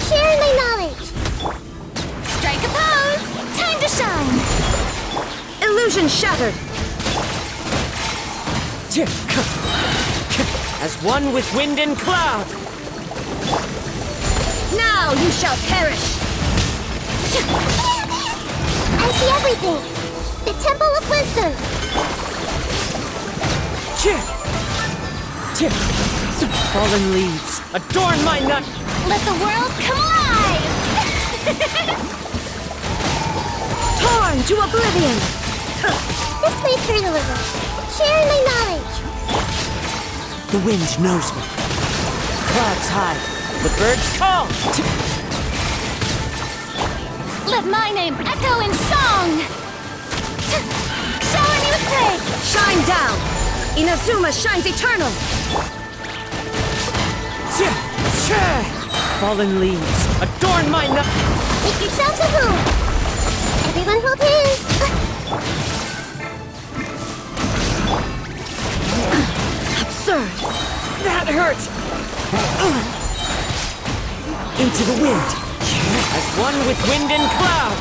Share my knowledge. Strike a pose! Time to shine! Illusion shattered! As one with wind and cloud! Now you shall perish! I see everything. The Temple of Wisdom. Fallen leaves, adorn my nut! Let the world come alive! Torn to oblivion! This way through the river. Share my knowledge. The wind knows me. Clouds high, the birds call! Let my name echo in song! Shower me with praise! Shine down! Inazuma shines eternal! Fallen leaves, adorn my nut! Make yourselves at home. Everyone hold hands. Absurd! That hurt! Into the wind, as one with wind and cloud!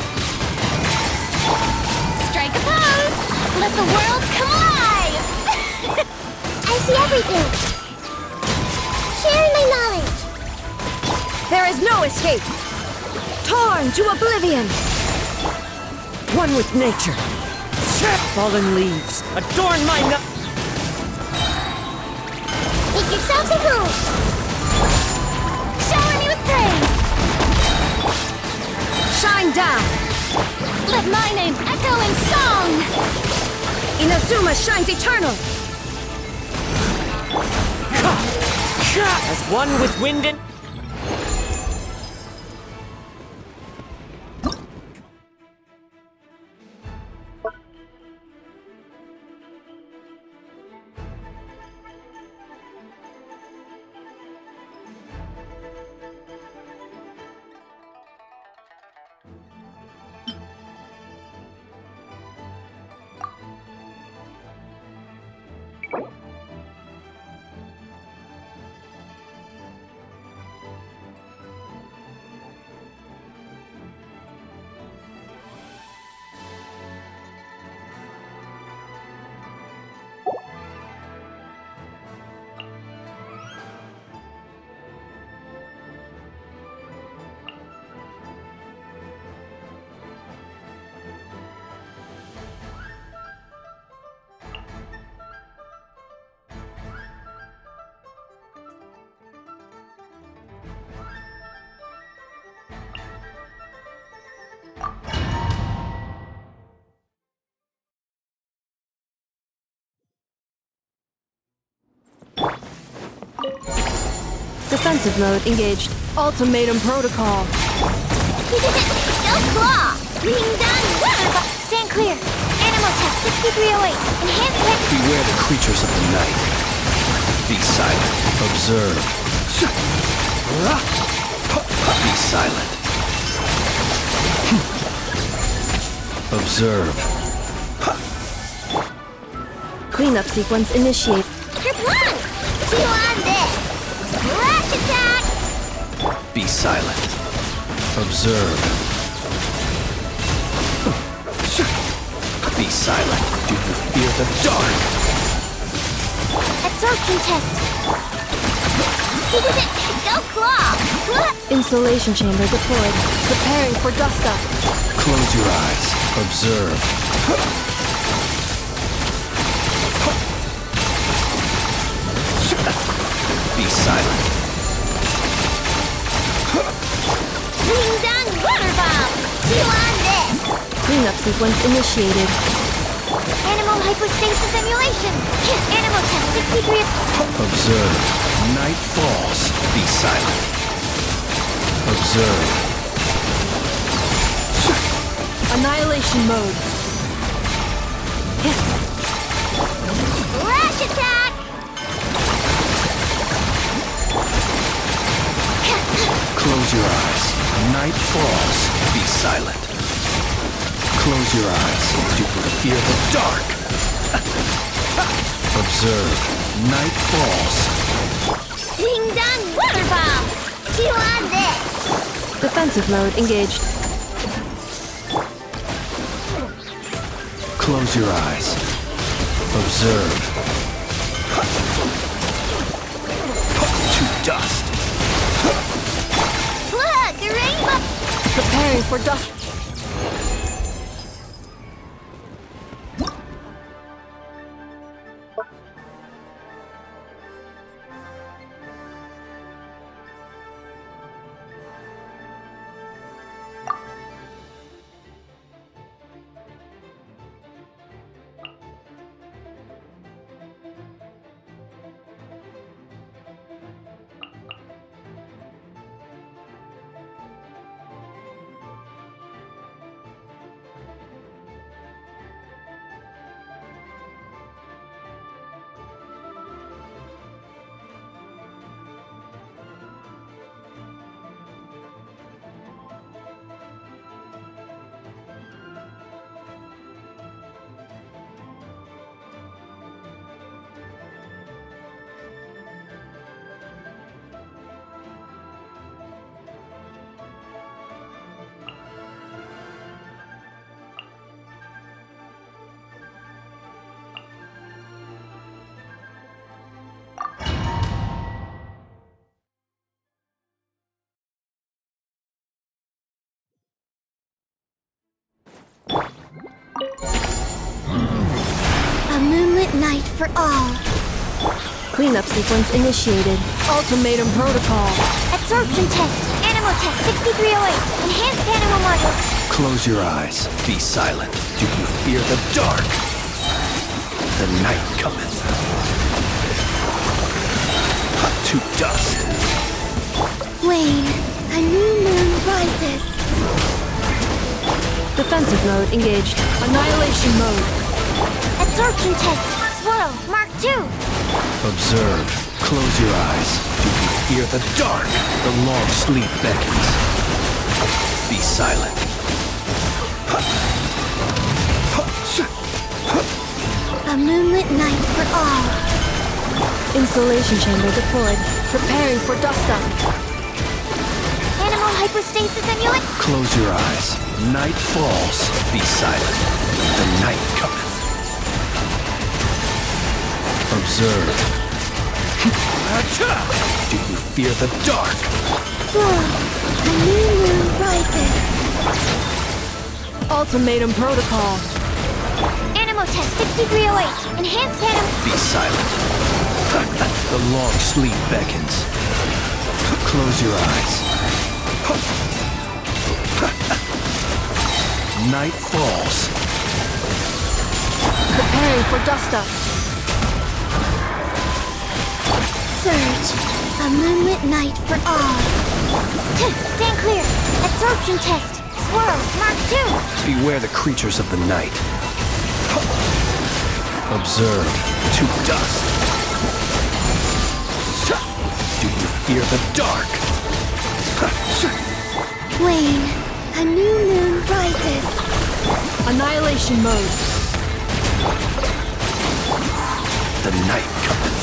Strike a pose! Let the world come alive! I see everything. Share my knowledge. There is no escape! Torn to oblivion! One with nature! Fallen leaves, adorn my nut! Make yourselves at home. Shower me with praise! Shine down! Let my name echo in song! Inazuma shines eternal! As one with wind and... Defensive mode engaged. Ultimatum protocol. Stealth claw! Wing done! Stand clear. Animal test 6308. Enhanced tech. Beware the creatures of the night. Be silent. Observe. Be silent. Observe. Cleanup sequence initiate. Kerplunk! Chew on this! Rush attack! Be silent. Observe. Be silent. Do you fear the dark? Absorption test! He did it! Go claw! Installation chamber deployed. Preparing for dust up. Close your eyes. Observe. Be silent. Wing down water bomb! Chew on this! Cleanup sequence initiated. Animal hypostasis emulation! Animal test 63 Observe. Night falls. Be silent. Observe. Annihilation mode. Rush attack! Close your eyes. Night falls. Be silent. Close your eyes. Do you fear the dark? Observe. Night falls. Wing down water bomb! Chew on this! Defensive mode engaged. Close your eyes. Observe. To dust. Look! The rainbow! Preparing for dust. A moonlit night for all. Cleanup sequence initiated. Ultimatum protocol. Absorption test. Animal test 6308. Enhanced animal modules. Close your eyes. Be silent. Do you fear the dark? The night cometh. To dust. Wane, a new moon rises. Defensive mode engaged. Annihilation mode. Absorption test. Swirl. Mark 2. Observe. Close your eyes. Do you fear the dark? The long sleep beckons. Be silent. A moonlit night for all. Installation chamber deployed. Preparing for dust up. Animal hypostasis emulate. Close your eyes. Night falls. Be silent. The night cometh. Observe. Do you fear the dark? A new moon rises. Ultimatum protocol. Animal test 6308. Enhanced animal. Be silent. The long sleep beckons. Close your eyes. Night falls. Preparing for dust up. Surge. A moonlit night for all. Stand clear. Absorption test. Swirl. Mark 2. Beware the creatures of the night. Observe. To dust. Do you fear the dark? Wane, a new moon rises. Annihilation Activation mode. The night cometh.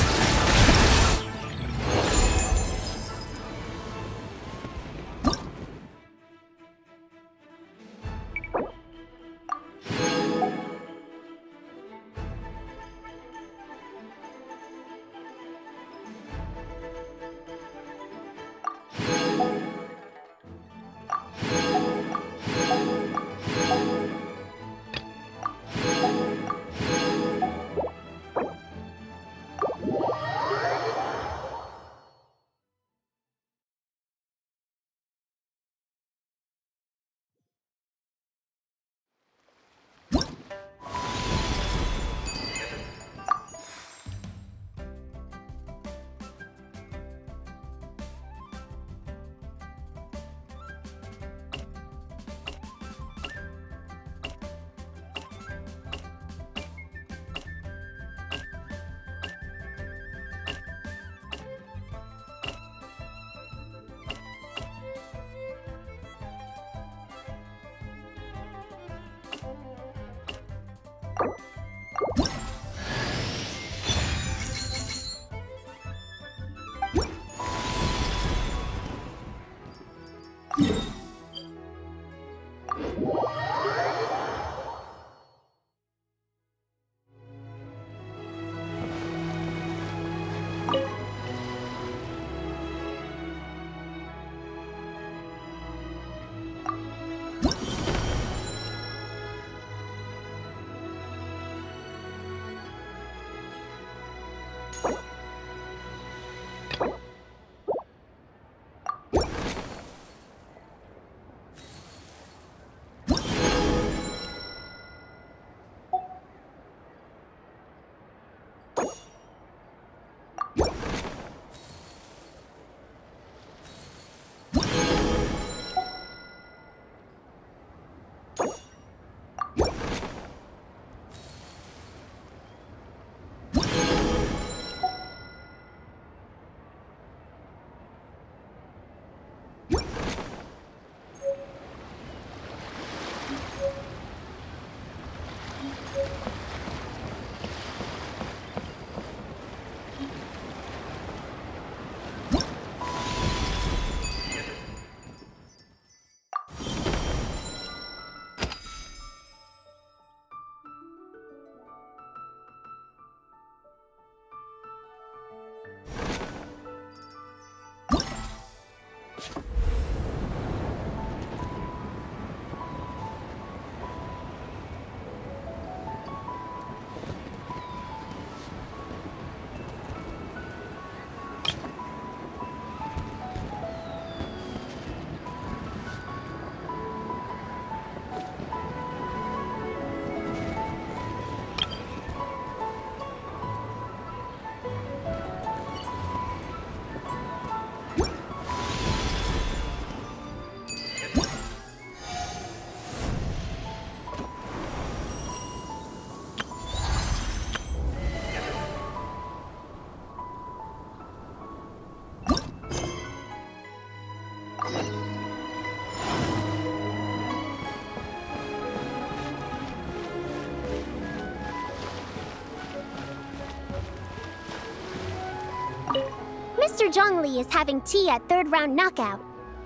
Mr. Zhongli is having tea at third round knockout.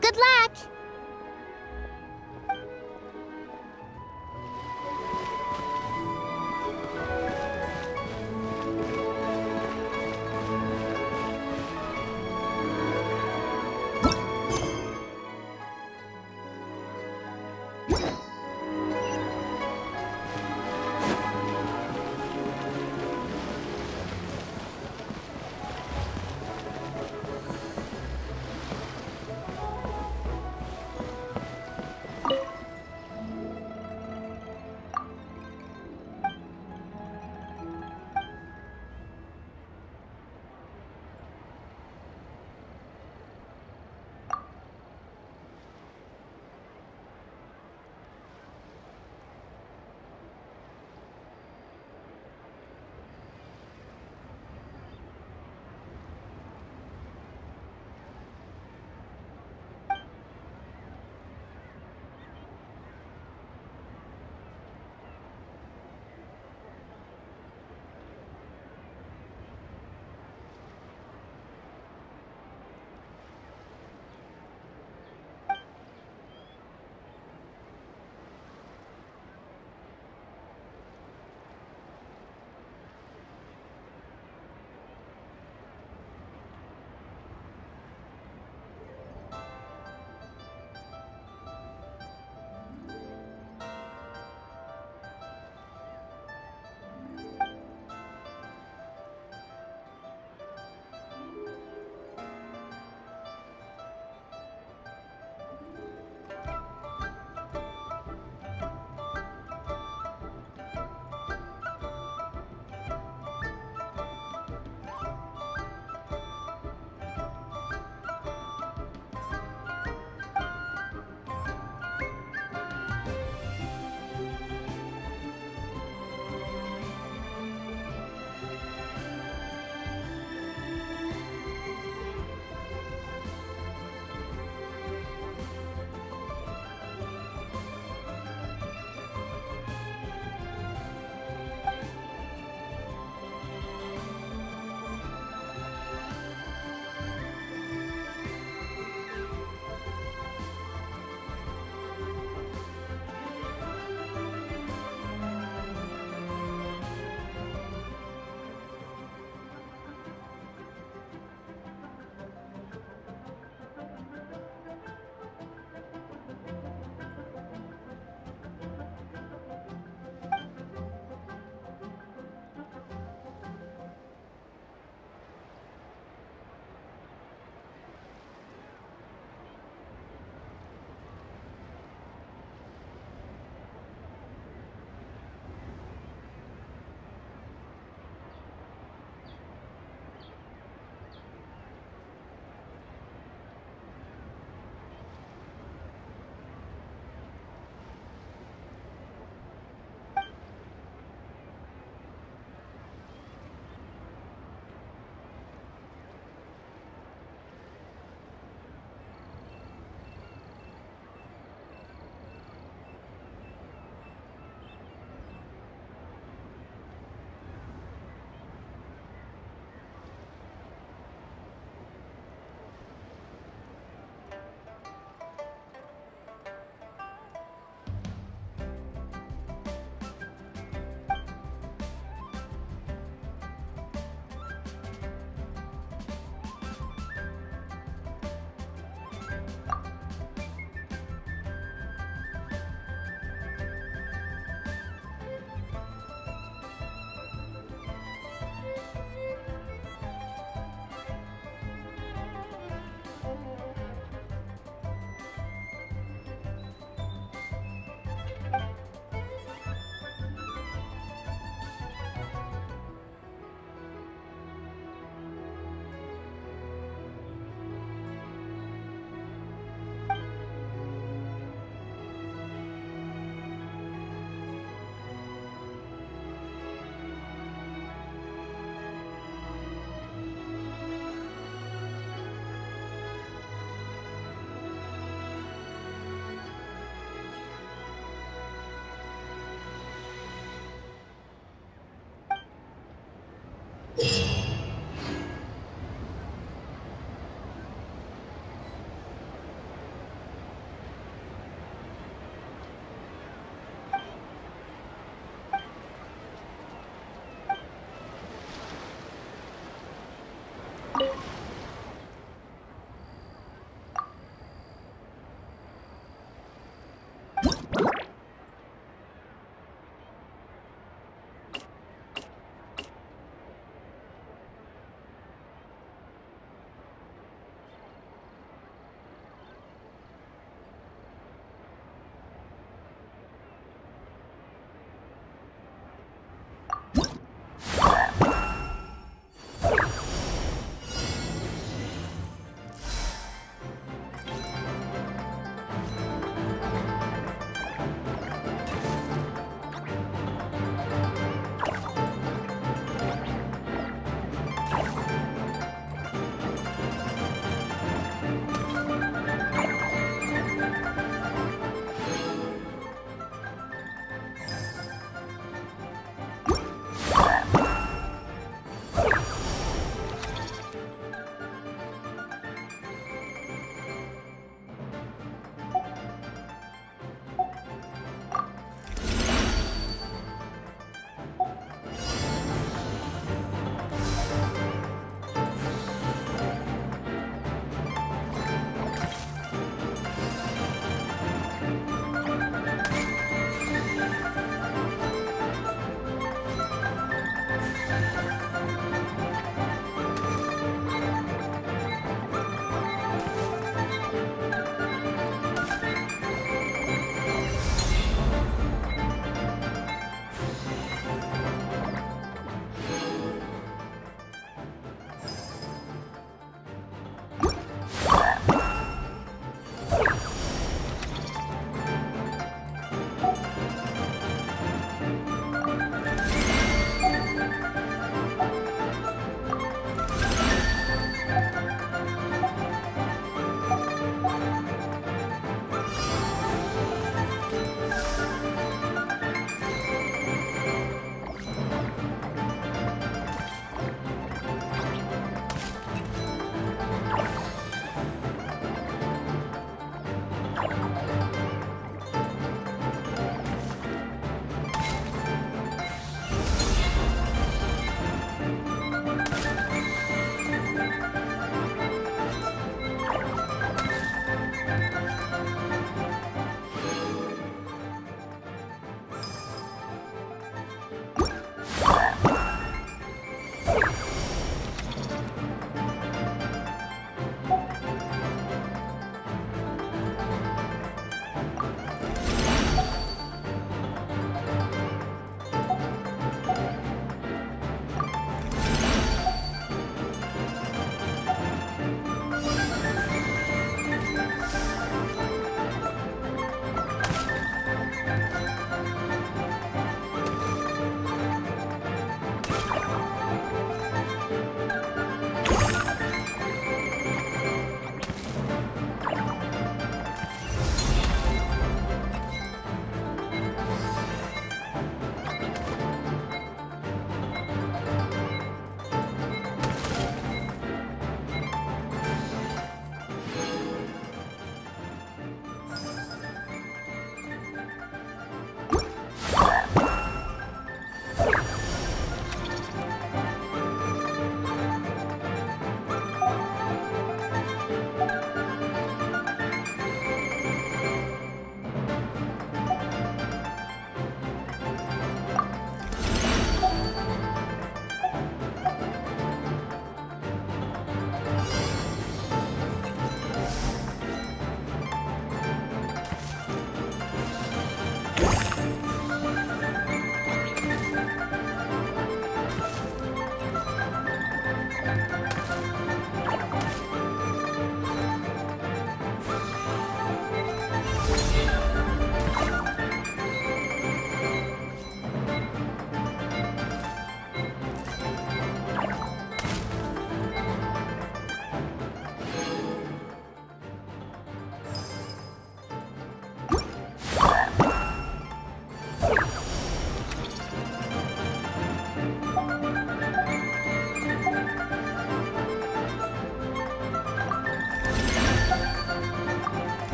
Good luck!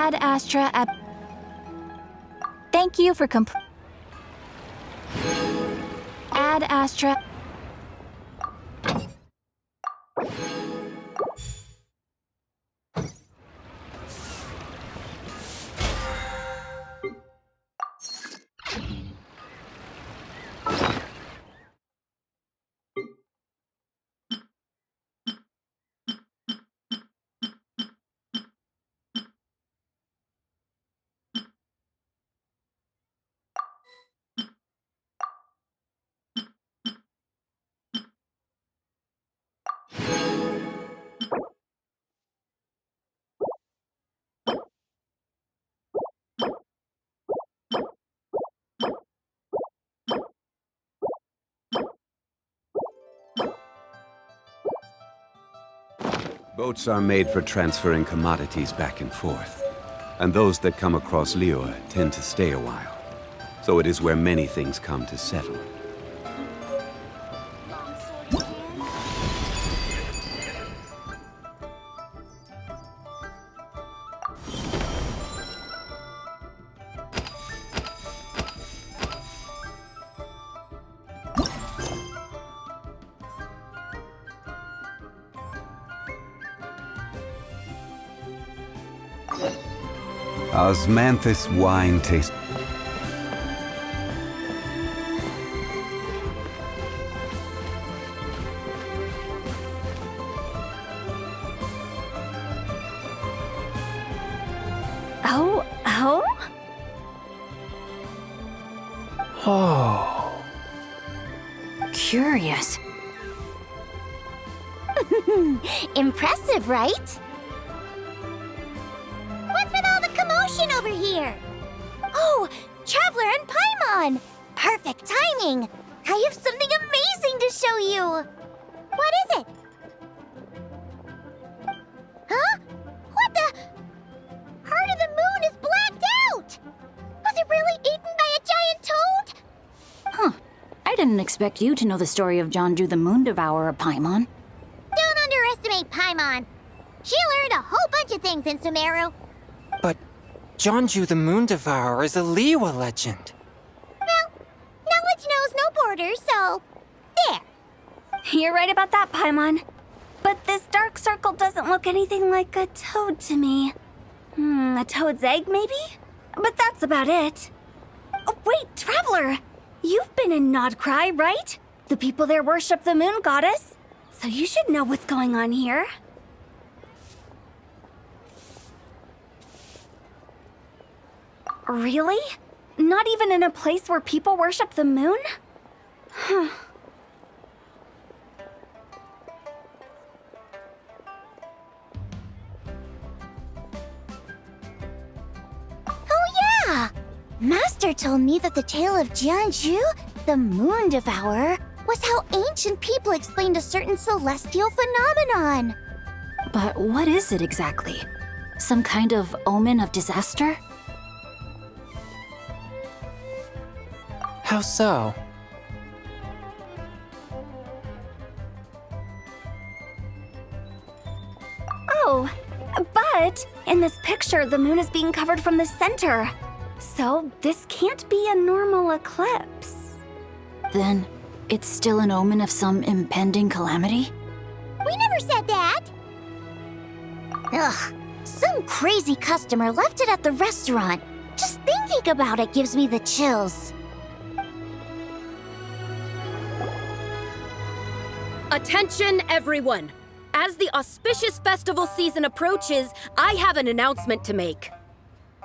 Ad Astra at... Thank you for Ad Astra... Boats are made for transferring commodities back and forth, and those that come across Liyue tend to stay a while. So it is where many things come to settle. Osmanthus wine taste. Oh. Curious. Impressive, right? What's with all the commotion over here? Oh, Traveler and Paimon! Perfect timing! I have something amazing to show you! What is it? Huh? What the? Heart of the Moon is blacked out! Was it really eaten by a giant toad? Huh. I didn't expect you to know the story of Jonju the Moon Devourer, Paimon. Don't underestimate Paimon. She learned a whole bunch of things in Sumeru. But Jeonju the Moon Devourer is a Liyue legend. Well, knowledge knows no borders, so there. You're right about that, Paimon. But this dark circle doesn't look anything like a toad to me. A toad's egg, maybe? But that's about it. Oh, wait, Traveler! You've been in Nod-Krai, right? The people there worship the moon goddess. So you should know what's going on here. Really? Not even in a place where people worship the moon? Huh. Oh yeah! Master told me that the tale of Jeonju, the Moon Devourer, was how ancient people explained a certain celestial phenomenon. But what is it exactly? Some kind of omen of disaster? How so? Oh, but in this picture, the moon is being covered from the center. So this can't be a normal eclipse. Then it's still an omen of some impending calamity? We never said that! Ugh, some crazy customer left it at the restaurant. Just thinking about it gives me the chills. Attention, everyone! As the auspicious festival season approaches, I have an announcement to make.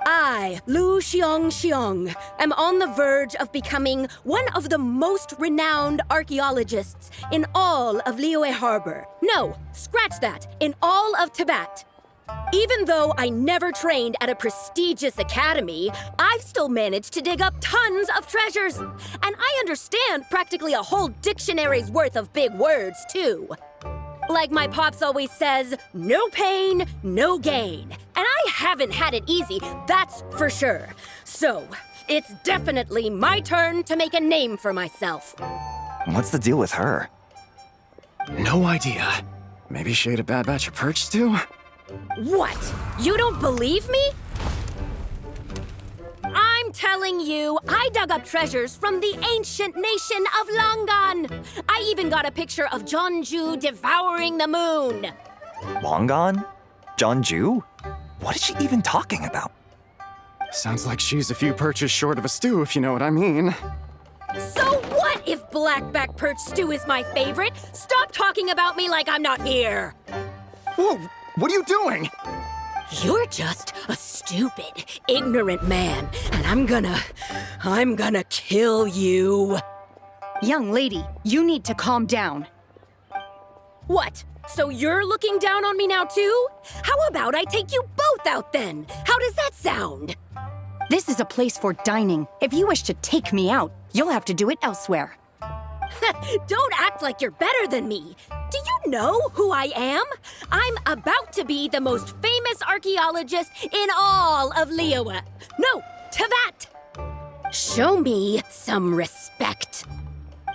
I, Lu Xiong, am on the verge of becoming one of the most renowned archaeologists in all of Liyue Harbor. No, scratch that, in all of Tibet. Even though I never trained at a prestigious academy, I've still managed to dig up tons of treasures. And I understand practically a whole dictionary's worth of big words, too. Like my pops always says, no pain, no gain. And I haven't had it easy, that's for sure. So, it's definitely my turn to make a name for myself. What's the deal with her? No idea. Maybe she ate a bad batch of perch stew? What? You don't believe me? I'm telling you, I dug up treasures from the ancient nation of Longan. I even got a picture of Jeonju devouring the moon. Longan? Jeonju? What is she even talking about? Sounds like she's a few perches short of a stew, if you know what I mean. So what if blackback perch stew is my favorite? Stop talking about me like I'm not here. Whoa, what are you doing? You're just a stupid, ignorant man, and I'm gonna kill you. Young lady, you need to calm down. What? So you're looking down on me now too? How about I take you both out then? How does that sound? This is a place for dining. If you wish to take me out, you'll have to do it elsewhere. Don't act like you're better than me. Do you know who I am? I'm about to be the most famous archaeologist in all of Liyue. No, Tibet. Show me some respect.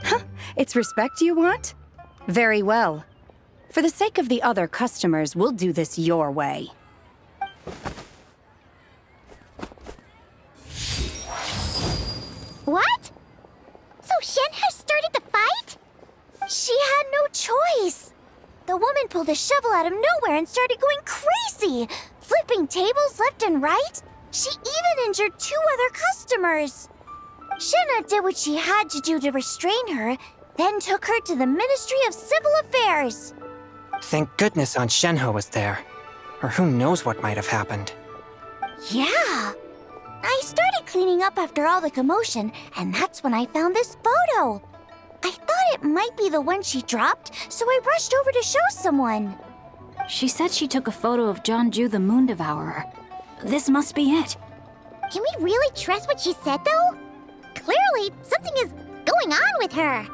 Huh, it's respect you want? Very well. For the sake of the other customers, we'll do this your way. What? So Shen has started the fight? She had no choice. The woman pulled a shovel out of nowhere and started going crazy, flipping tables left and right. She even injured 2 other customers. Shenna did what she had to do to restrain her, then took her to the Ministry of Civil Affairs. Thank goodness Aunt Shenhe was there. Or who knows what might have happened. Yeah. I started cleaning up after all the commotion, and that's when I found this photo. I thought it might be the one she dropped, so I rushed over to show someone. She said she took a photo of Jeonju the Moon Devourer. This must be it. Can we really trust what she said, though? Clearly, something is going on with her.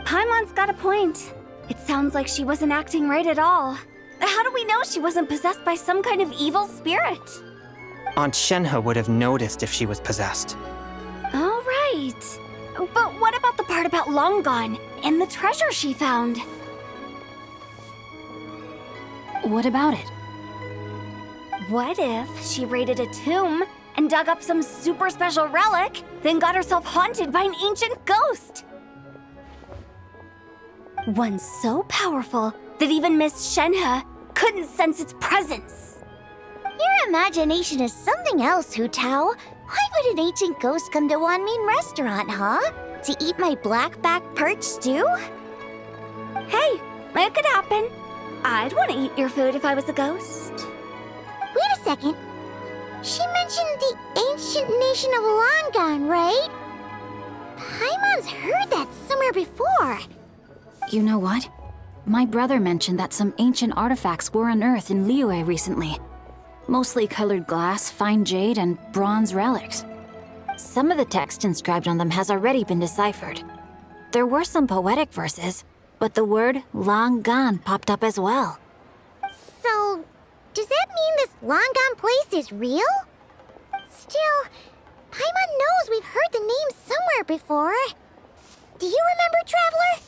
Paimon's got a point. It sounds like she wasn't acting right at all. How do we know she wasn't possessed by some kind of evil spirit? Aunt Shenhe would have noticed if she was possessed. All right. But what about the part about Long Gone and the treasure she found? What about it? What if she raided a tomb and dug up some super special relic, then got herself haunted by an ancient ghost? One so powerful that even Miss Shenhe couldn't sense its presence. Your imagination is something else, Hu Tao. Why would an ancient ghost come to Wanmin Restaurant, huh? To eat my blackback perch stew? Hey, it could happen. I'd want to eat your food if I was a ghost. Wait a second. She mentioned the ancient nation of Longan, right? Paimon's heard that somewhere before. You know what? My brother mentioned that some ancient artifacts were unearthed in Liyue recently. Mostly colored glass, fine jade, and bronze relics. Some of the text inscribed on them has already been deciphered. There were some poetic verses, but the word Longan popped up as well. So, does that mean this Longan place is real? Still, Paimon knows we've heard the name somewhere before. Do you remember, Traveler?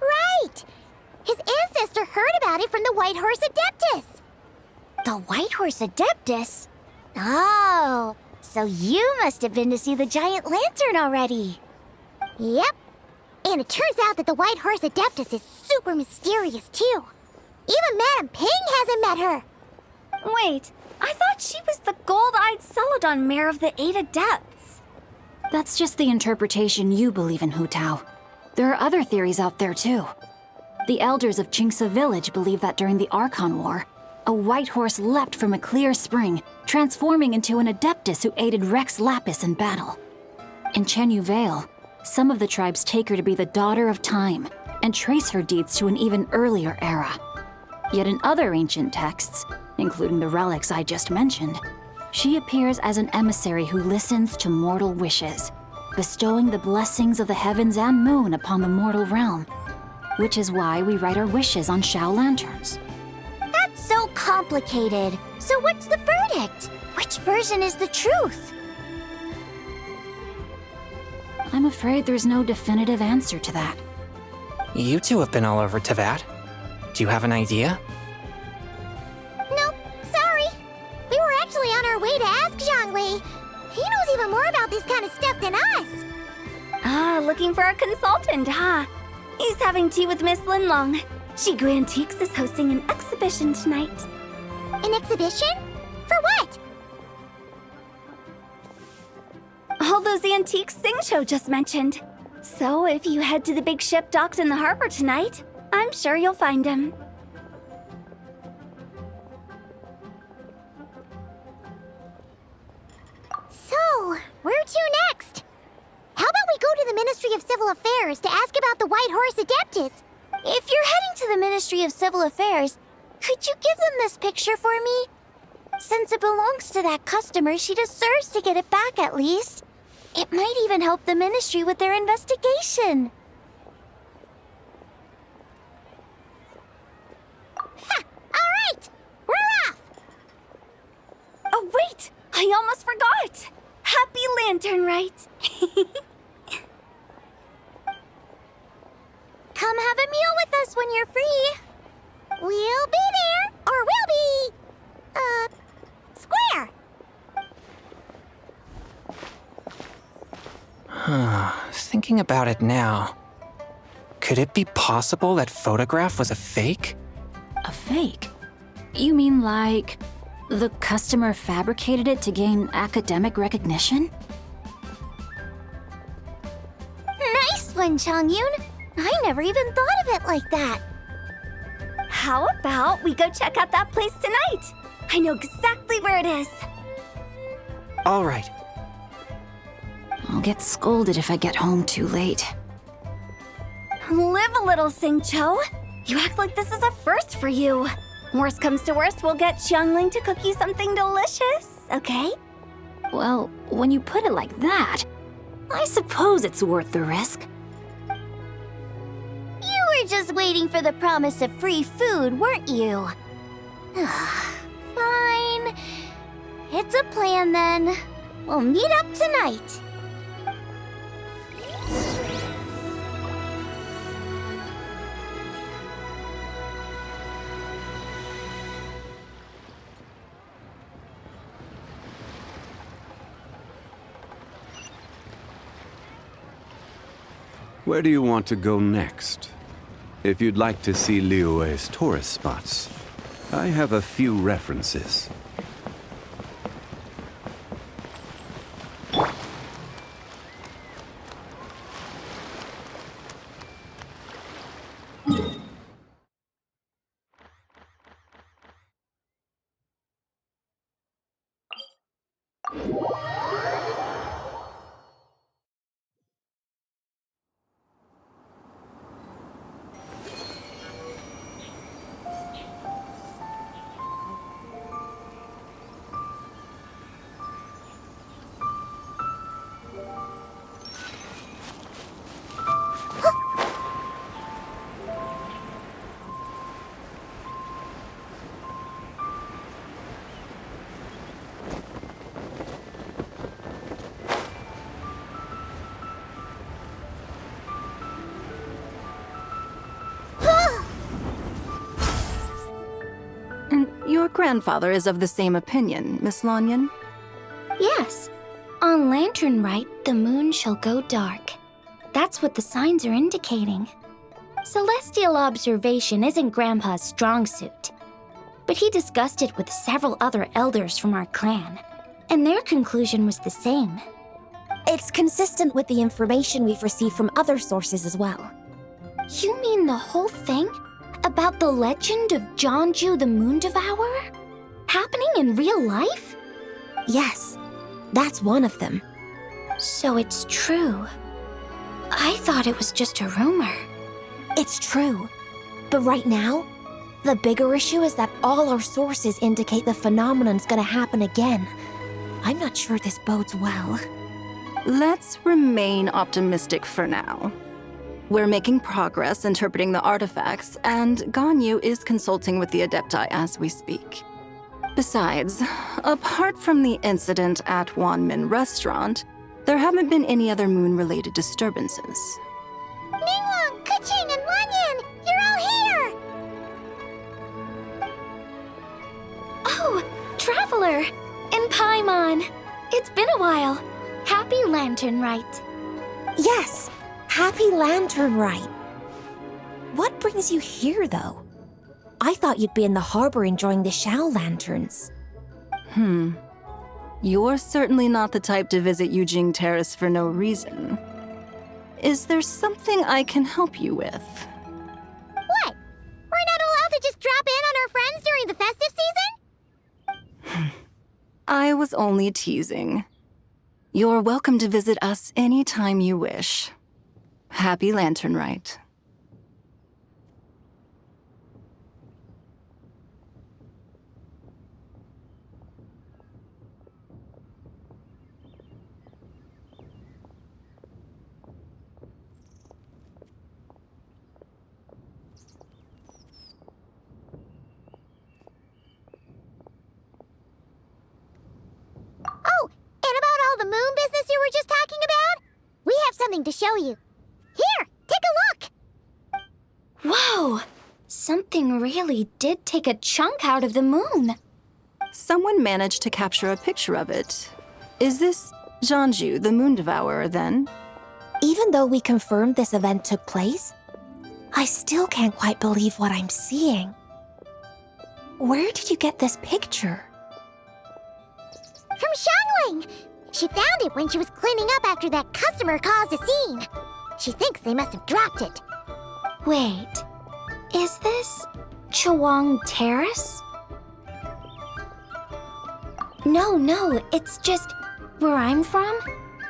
Right! His ancestor heard about it from the White Horse Adeptus. The White Horse Adeptus? Oh, so you must have been to see the giant lantern already. Yep. And it turns out that the White Horse Adeptus is super mysterious, too. Even Madame Ping hasn't met her. Wait, I thought she was the gold-eyed Celadon mare of the 8 Adepts. That's just the interpretation you believe in, Hu Tao. There are other theories out there, too. The elders of Qingce Village believe that during the Archon War, a white horse leapt from a clear spring, transforming into an Adeptus who aided Rex Lapis in battle. In Chenyu Vale, some of the tribes take her to be the daughter of time and trace her deeds to an even earlier era. Yet in other ancient texts, including the relics I just mentioned, she appears as an emissary who listens to mortal wishes, bestowing the blessings of the heavens and moon upon the mortal realm, which is why we write our wishes on Shao lanterns. That's so complicated. So what's the verdict? Which version is the truth? I'm afraid there's no definitive answer to that. You two have been all over Tevat. Do you have an idea? Nope, sorry. We were actually on our way to ask Zhongli. He knows even more about this kind of stuff than us. Ah, looking for a consultant, huh? He's having tea with Miss Linlong. Shigu Antiques is hosting an exhibition tonight. An exhibition? For what? All those antiques Xingqiu just mentioned. So if you head to the big ship docked in the harbor tonight, I'm sure you'll find him. So, where to next? How about we go to the Ministry of Civil Affairs to ask about the White Horse Adeptus? If you're heading to the Ministry of Civil Affairs, could you give them this picture for me? Since it belongs to that customer, she deserves to get it back at least. It might even help the Ministry with their investigation. Ha! All right! We're off! Oh, wait! I almost forgot! Happy Lantern Rite! Come have a meal with us when you're free. We'll be there, or we'll be... square. Thinking about it now, could it be possible that photograph was a fake? A fake? You mean like the customer fabricated it to gain academic recognition? Nice one, Chongyun. I never even thought of it like that. How about we go check out that place tonight? I know exactly where it is. All right. I'll get scolded if I get home too late. Live a little, Xingqiu. You act like this is a first for you. Worst comes to worst, we'll get Xiangling to cook you something delicious, okay? Well, when you put it like that, I suppose it's worth the risk. You were just waiting for the promise of free food, weren't you? Fine. It's a plan then. We'll meet up tonight. Where do you want to go next? If you'd like to see Liyue's tourist spots, I have a few references. Your grandfather is of the same opinion, Miss Lanyan? Yes. On Lantern Rite, the moon shall go dark. That's what the signs are indicating. Celestial observation isn't Grandpa's strong suit. But he discussed it with several other elders from our clan, and their conclusion was the same. It's consistent with the information we've received from other sources as well. You mean the whole thing? About the legend of Jeonju the Moon Devourer? Happening in real life? Yes, that's one of them. So it's true. I thought it was just a rumor. It's true. But right now, the bigger issue is that all our sources indicate the phenomenon's gonna happen again. I'm not sure this bodes well. Let's remain optimistic for now. We're making progress interpreting the artifacts, and Ganyu is consulting with the Adepti as we speak. Besides, apart from the incident at Wanmin Restaurant, there haven't been any other moon-related disturbances. Ningguang, Keqing, and Lanyan! You're all here! Oh, Traveler! And Paimon! It's been a while. Happy Lantern Rite. Yes! Happy Lantern Rite. What brings you here, though? I thought you'd be in the harbor enjoying the Shao Lanterns. You're certainly not the type to visit Yujing Terrace for no reason. Is there something I can help you with? What? We're not allowed to just drop in on our friends during the festive season? I was only teasing. You're welcome to visit us anytime you wish. Happy Lantern Rite. Oh, and about all the moon business you were just talking about? We have something to show you. Here, take a look! Whoa! Something really did take a chunk out of the moon. Someone managed to capture a picture of it. Is this Jeonju, the Moon Devourer, then? Even though we confirmed this event took place, I still can't quite believe what I'm seeing. Where did you get this picture? From Xiangling! She found it when she was cleaning up after that customer caused a scene. She thinks they must have dropped it. Wait, is this Chawang Terrace? No, it's just where I'm from.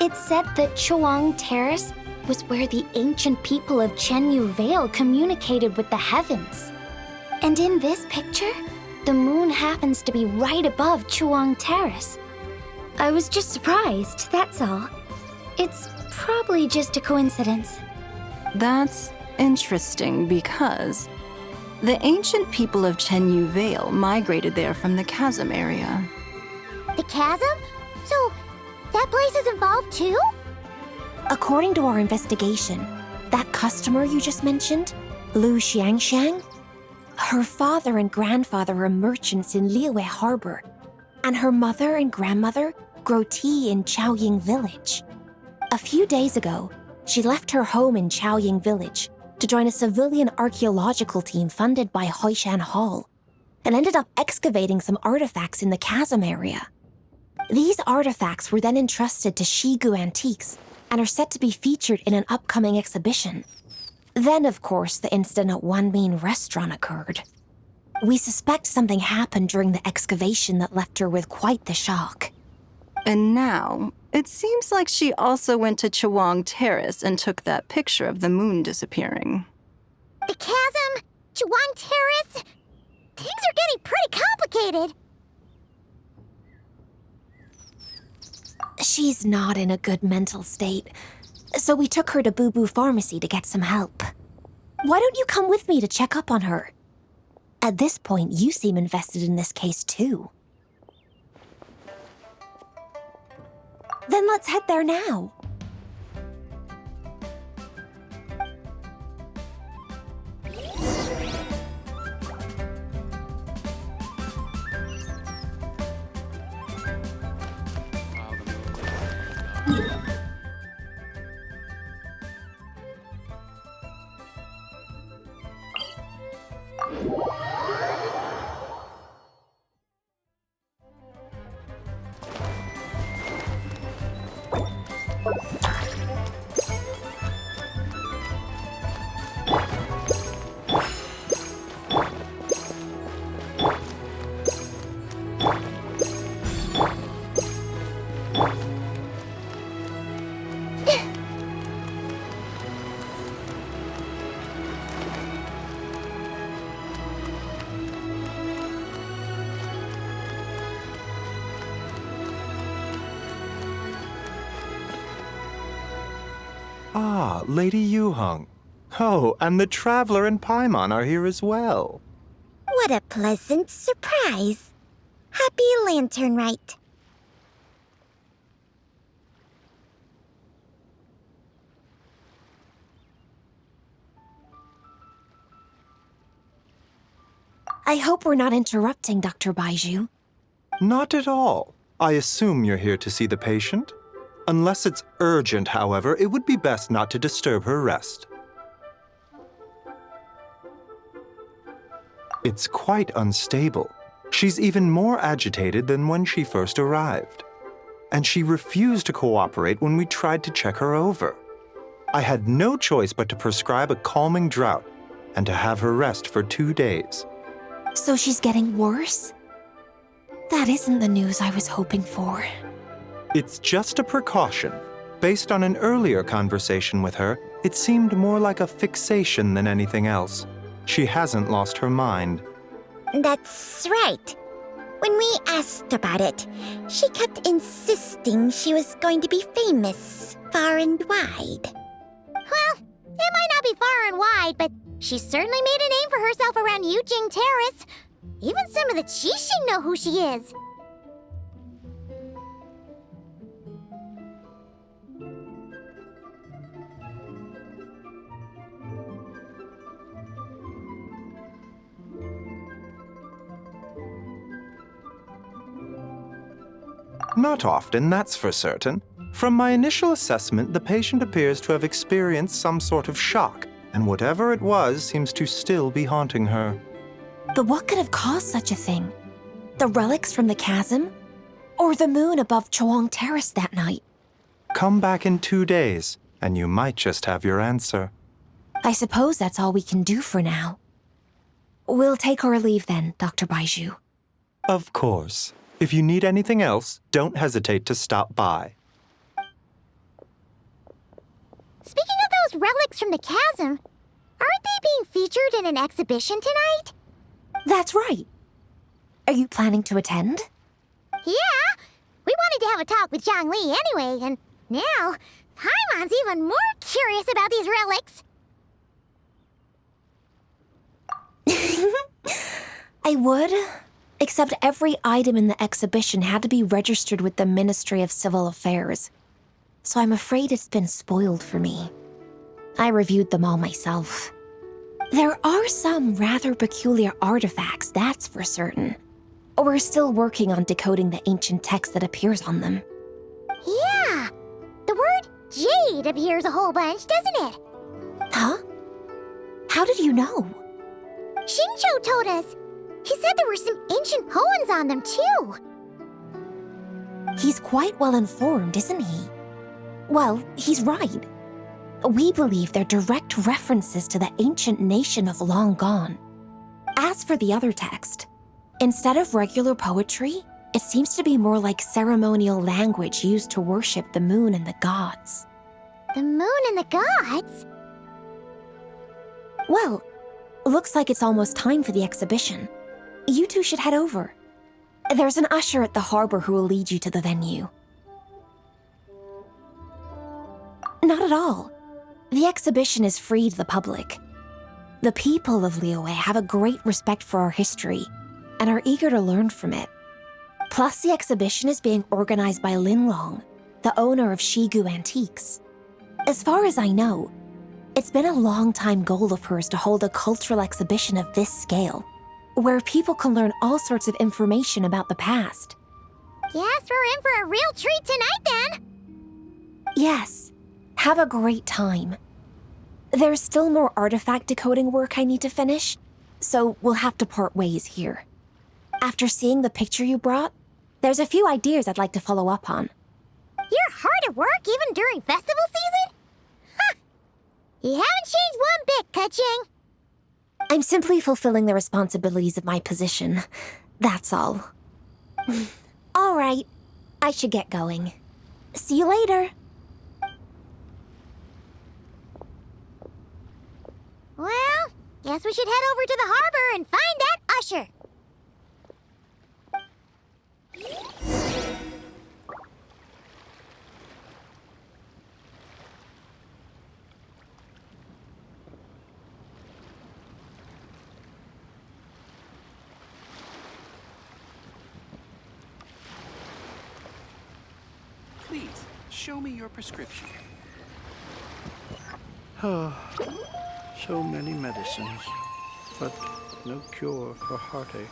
It said that Chawang Terrace was where the ancient people of Chenyu Vale communicated with the heavens. And in this picture, the moon happens to be right above Chawang Terrace. I was just surprised, that's all. It's probably just a coincidence. That's interesting because the ancient people of Chenyu Vale migrated there from the chasm area. The chasm? So, that place is involved too? According to our investigation, that customer you just mentioned, Lu Xiangxiang, her father and grandfather are merchants in Liyue Harbor, and her mother and grandmother grow tea in Chaoying Village. A few days ago, She left her home in Chaoying Village to join a civilian archaeological team funded by Hoishan Hall, and ended up excavating some artifacts in the chasm area. These artifacts were then entrusted to Shigu Antiques and are set to be featured in an upcoming exhibition. Then, of course, the incident at Wanmin Restaurant occurred. We suspect something happened during the excavation that left her with quite the shock. And now, it seems like she also went to Chawang Terrace and took that picture of the moon disappearing. The chasm? Chawang Terrace? Things are getting pretty complicated. She's not in a good mental state, so we took her to Boo Boo Pharmacy to get some help. Why don't you come with me to check up on her? At this point, you seem invested in this case too. Then let's head there now. Ah, Lady Yuheng. Oh, and the Traveler and Paimon are here as well. What a pleasant surprise. Happy Lantern Rite. I hope we're not interrupting, Dr. Baiju. Not at all. I assume you're here to see the patient? Unless it's urgent, however, it would be best not to disturb her rest. It's quite unstable. She's even more agitated than when she first arrived. And she refused to cooperate when we tried to check her over. I had no choice but to prescribe a calming draught and to have her rest for 2 days. So she's getting worse? That isn't the news I was hoping for. It's just a precaution. Based on an earlier conversation with her, it seemed more like a fixation than anything else. She hasn't lost her mind. That's right. When we asked about it, she kept insisting she was going to be famous far and wide. Well, it might not be far and wide, but she certainly made a name for herself around Yujing Terrace. Even some of the Qixing know who she is. Not often, that's for certain. From my initial assessment, the patient appears to have experienced some sort of shock, and whatever it was seems to still be haunting her. But what could have caused such a thing? The relics from the chasm? Or the moon above Chawang Terrace that night? Come back in 2 days, and you might just have your answer. I suppose that's all we can do for now. We'll take our leave then, Dr. Baiju. Of course. If you need anything else, don't hesitate to stop by. Speaking of those relics from the chasm, aren't they being featured in an exhibition tonight? That's right. Are you planning to attend? Yeah! We wanted to have a talk with Zhang Li anyway, and now Paimon's even more curious about these relics. I would, except every item in the exhibition had to be registered with the Ministry of Civil Affairs. So I'm afraid it's been spoiled for me. I reviewed them all myself. There are some rather peculiar artifacts, that's for certain. We're still working on decoding the ancient text that appears on them. Yeah! The word jade appears a whole bunch, doesn't it? Huh? How did you know? Shincho told us. He said there were some ancient poems on them, too. He's quite well informed, isn't he? Well, he's right. We believe they're direct references to the ancient nation of long gone. As for the other text, instead of regular poetry, it seems to be more like ceremonial language used to worship the moon and the gods. The moon and the gods? Well, looks like it's almost time for the exhibition. You two should head over. There's an usher at the harbor who will lead you to the venue. Not at all. The exhibition is free to the public. The people of Liyue have a great respect for our history and are eager to learn from it. Plus, the exhibition is being organized by Linlong, the owner of Shigu Antiques. As far as I know, it's been a long-time goal of hers to hold a cultural exhibition of this scale, where people can learn all sorts of information about the past. Guess we're in for a real treat tonight, then. Yes, have a great time. There's still more artifact decoding work I need to finish, so we'll have to part ways here. After seeing the picture you brought, there's a few ideas I'd like to follow up on. You're hard at work even during festival season? Huh! You haven't changed one bit, Kaching. I'm simply fulfilling the responsibilities of my position. That's all. All right, I should get going. See you later. Well, guess we should head over to the harbor and find that usher. Please, show me your prescription. Oh, so many medicines, but no cure for heartache.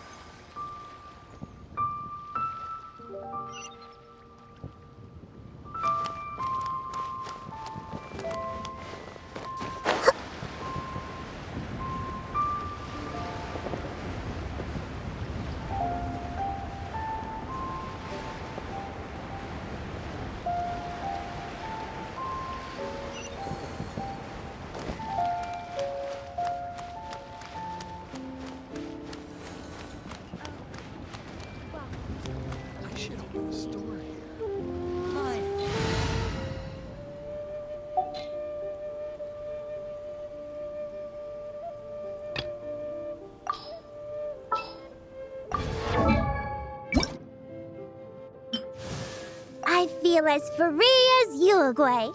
I feel as free as Uruguay.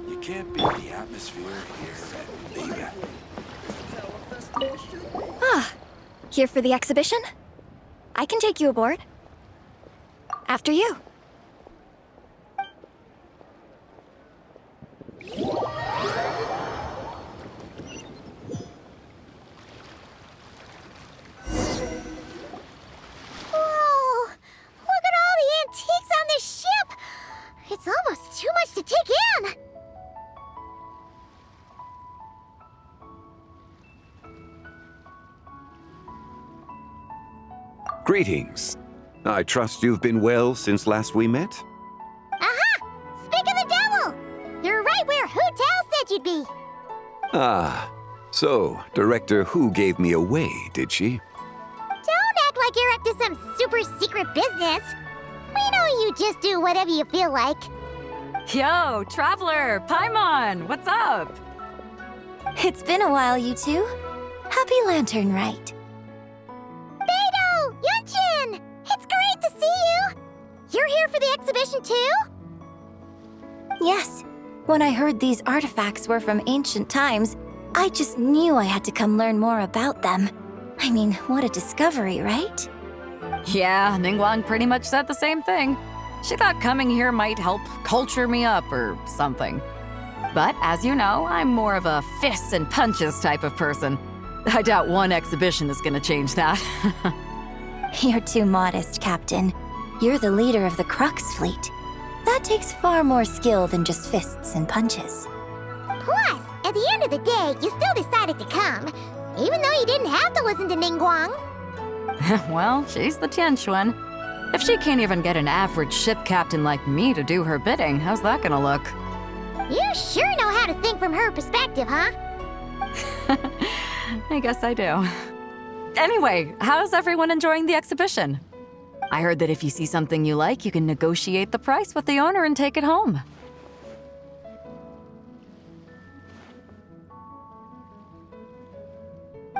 You can't beat the atmosphere here at Liga. Ah, here for the exhibition? I can take you aboard. After you. Whoa! Look at all the antiques on this ship! It's almost too much to take in! Greetings. I trust you've been well since last we met? Aha! Speak of the devil! You're right where Hu Tao said you'd be. Ah, so Director Hu gave me away, did she? Don't act like you're up to some super secret business. We know you just do whatever you feel like. Yo, Traveler, Paimon, what's up? It's been a while, you two. Happy Lantern Rite. Beidou! Yunchin! It's great to see you! You're here for the exhibition too? Yes. When I heard these artifacts were from ancient times, I just knew I had to come learn more about them. I mean, what a discovery, right? Yeah, Ningguang pretty much said the same thing. She thought coming here might help culture me up or something. But as you know, I'm more of a fists and punches type of person. I doubt one exhibition is gonna change that. You're too modest, Captain. You're the leader of the Crux fleet. That takes far more skill than just fists and punches. Plus, at the end of the day, you still decided to come, even though you didn't have to listen to Ningguang. Well, she's the Tianquan. If she can't even get an average ship captain like me to do her bidding, how's that gonna look? You sure know how to think from her perspective, huh? I guess I do. Anyway, how's everyone enjoying the exhibition? I heard that if you see something you like, you can negotiate the price with the owner and take it home.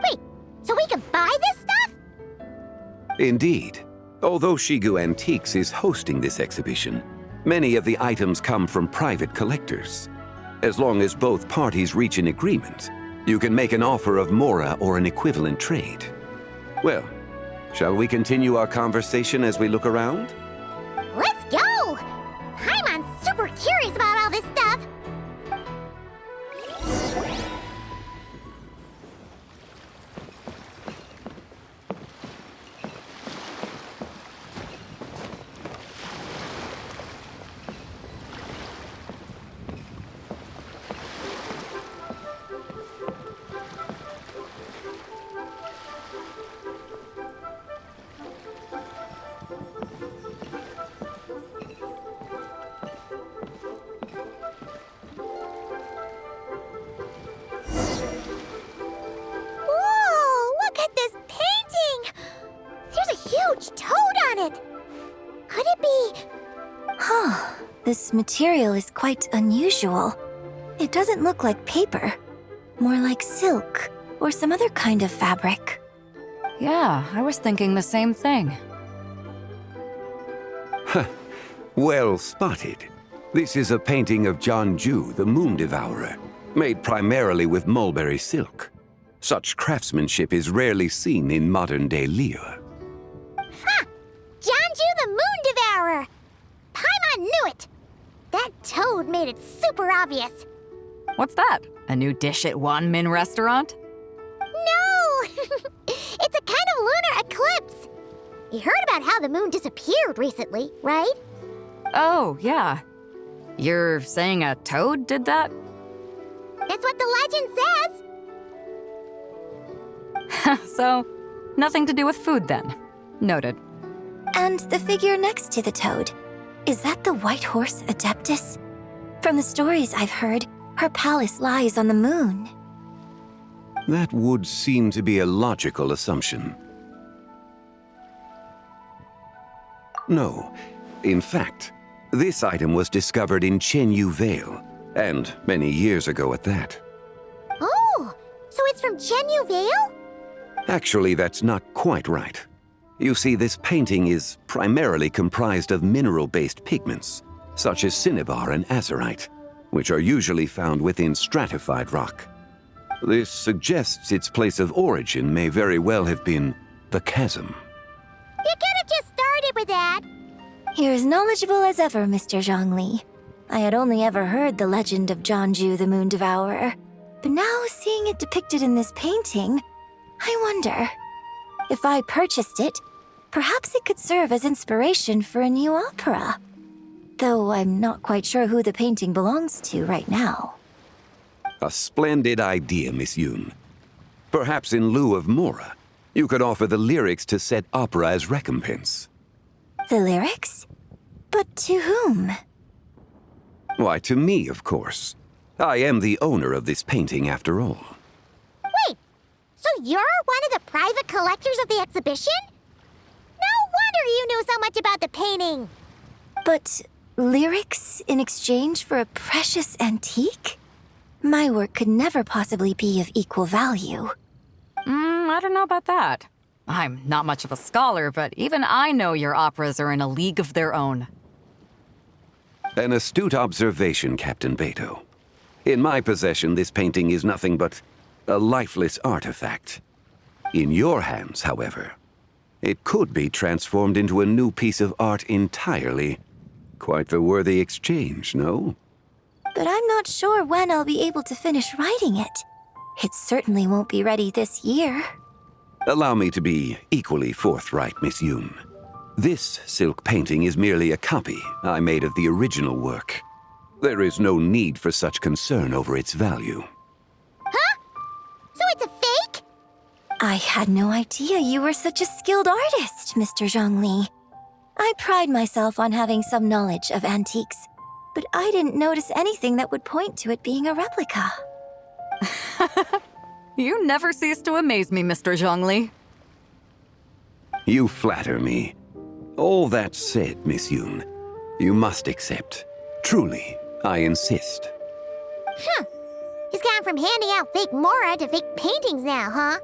Wait, so we can buy this stuff? Indeed. Although Shigu Antiques is hosting this exhibition, many of the items come from private collectors. As long as both parties reach an agreement, you can make an offer of mora or an equivalent trade. Well, shall we continue our conversation as we look around? Let's go! Paimon's super curious about all this stuff. This material is quite unusual. It doesn't look like paper, more like silk or some other kind of fabric. Yeah, I was thinking the same thing. Well spotted. This is a painting of Jianju, the Moon Devourer, made primarily with mulberry silk. Such craftsmanship is rarely seen in modern-day Liyue. Ha! Jianju the Moon Devourer! Paimon knew it! That toad made it super obvious. What's that? A new dish at Wanmin restaurant? No! It's a kind of lunar eclipse. You heard about how the moon disappeared recently, right? Oh, yeah. You're saying a toad did that? That's what the legend says. So, nothing to do with food then. Noted. And the figure next to the toad. Is that the White Horse Adeptus? From the stories I've heard, her palace lies on the moon. That would seem to be a logical assumption. No. In fact, this item was discovered in Chenyu Vale, and many years ago at that. Oh, so it's from Chenyu Vale? Actually, that's not quite right. You see, this painting is primarily comprised of mineral-based pigments, such as cinnabar and azurite, which are usually found within stratified rock. This suggests its place of origin may very well have been the chasm. You could have just started with that. You're as knowledgeable as ever, Mr. Zhongli. I had only ever heard the legend of Jianju the Moon Devourer, but now seeing it depicted in this painting, I wonder, if I purchased it, perhaps it could serve as inspiration for a new opera. Though I'm not quite sure who the painting belongs to right now. A splendid idea, Miss Yoon. Perhaps in lieu of mora, you could offer the lyrics to said opera as recompense. The lyrics? But to whom? Why, to me, of course. I am the owner of this painting, after all. Wait, so you're one of the private collectors of the exhibition? No wonder you knew so much about the painting. But lyrics in exchange for a precious antique? My work could never possibly be of equal value. I don't know about that. I'm not much of a scholar, but even I know your operas are in a league of their own. An astute observation, Captain Beto. In my possession, this painting is nothing but a lifeless artifact. In your hands, however, it could be transformed into a new piece of art entirely, Quite the worthy exchange, no? But I'm not sure when I'll be able to finish writing it. It certainly won't be ready this year. Allow me to be equally forthright, Miss Yoon. This silk painting is merely a copy I made of the original work. There is no need for such concern over its value. Huh? So it's a fake? I had no idea you were such a skilled artist, Mr. Zhongli. I pride myself on having some knowledge of antiques, but I didn't notice anything that would point to it being a replica. You never cease to amaze me, Mr. Zhongli. You flatter me. All that said, Miss Yoon, you must accept. Truly, I insist. Huh. He's gone from handing out fake Mora to fake paintings now, huh?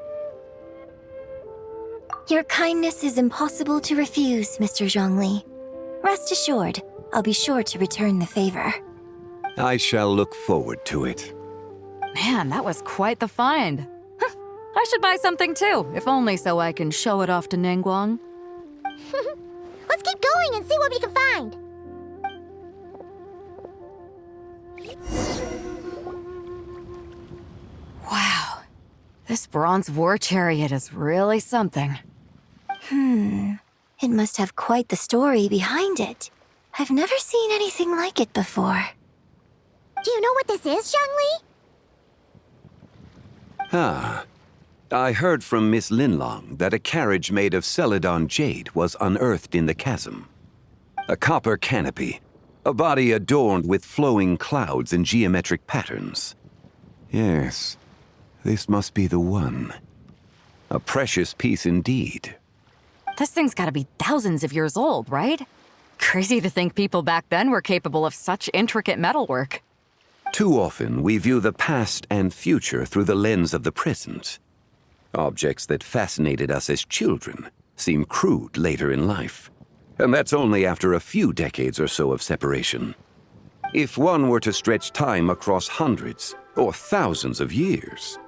Your kindness is impossible to refuse, Mr. Zhongli. Rest assured, I'll be sure to return the favor. I shall look forward to it. Man, that was quite the find. Huh. I should buy something too, if only so I can show it off to Nangguang. Let's keep going and see what we can find. Wow. This bronze war chariot is really something. It must have quite the story behind it. I've never seen anything like it before. Do you know what this is, Zhongli? Ah. I heard from Miss Linlong that a carriage made of Celadon jade was unearthed in the chasm. A copper canopy, a body adorned with flowing clouds and geometric patterns. Yes, this must be the one. A precious piece indeed. This thing's gotta be thousands of years old, right? Crazy to think people back then were capable of such intricate metalwork. Too often, we view the past and future through the lens of the present. Objects that fascinated us as children seem crude later in life. And that's only after a few decades or so of separation. If one were to stretch time across hundreds or thousands of years,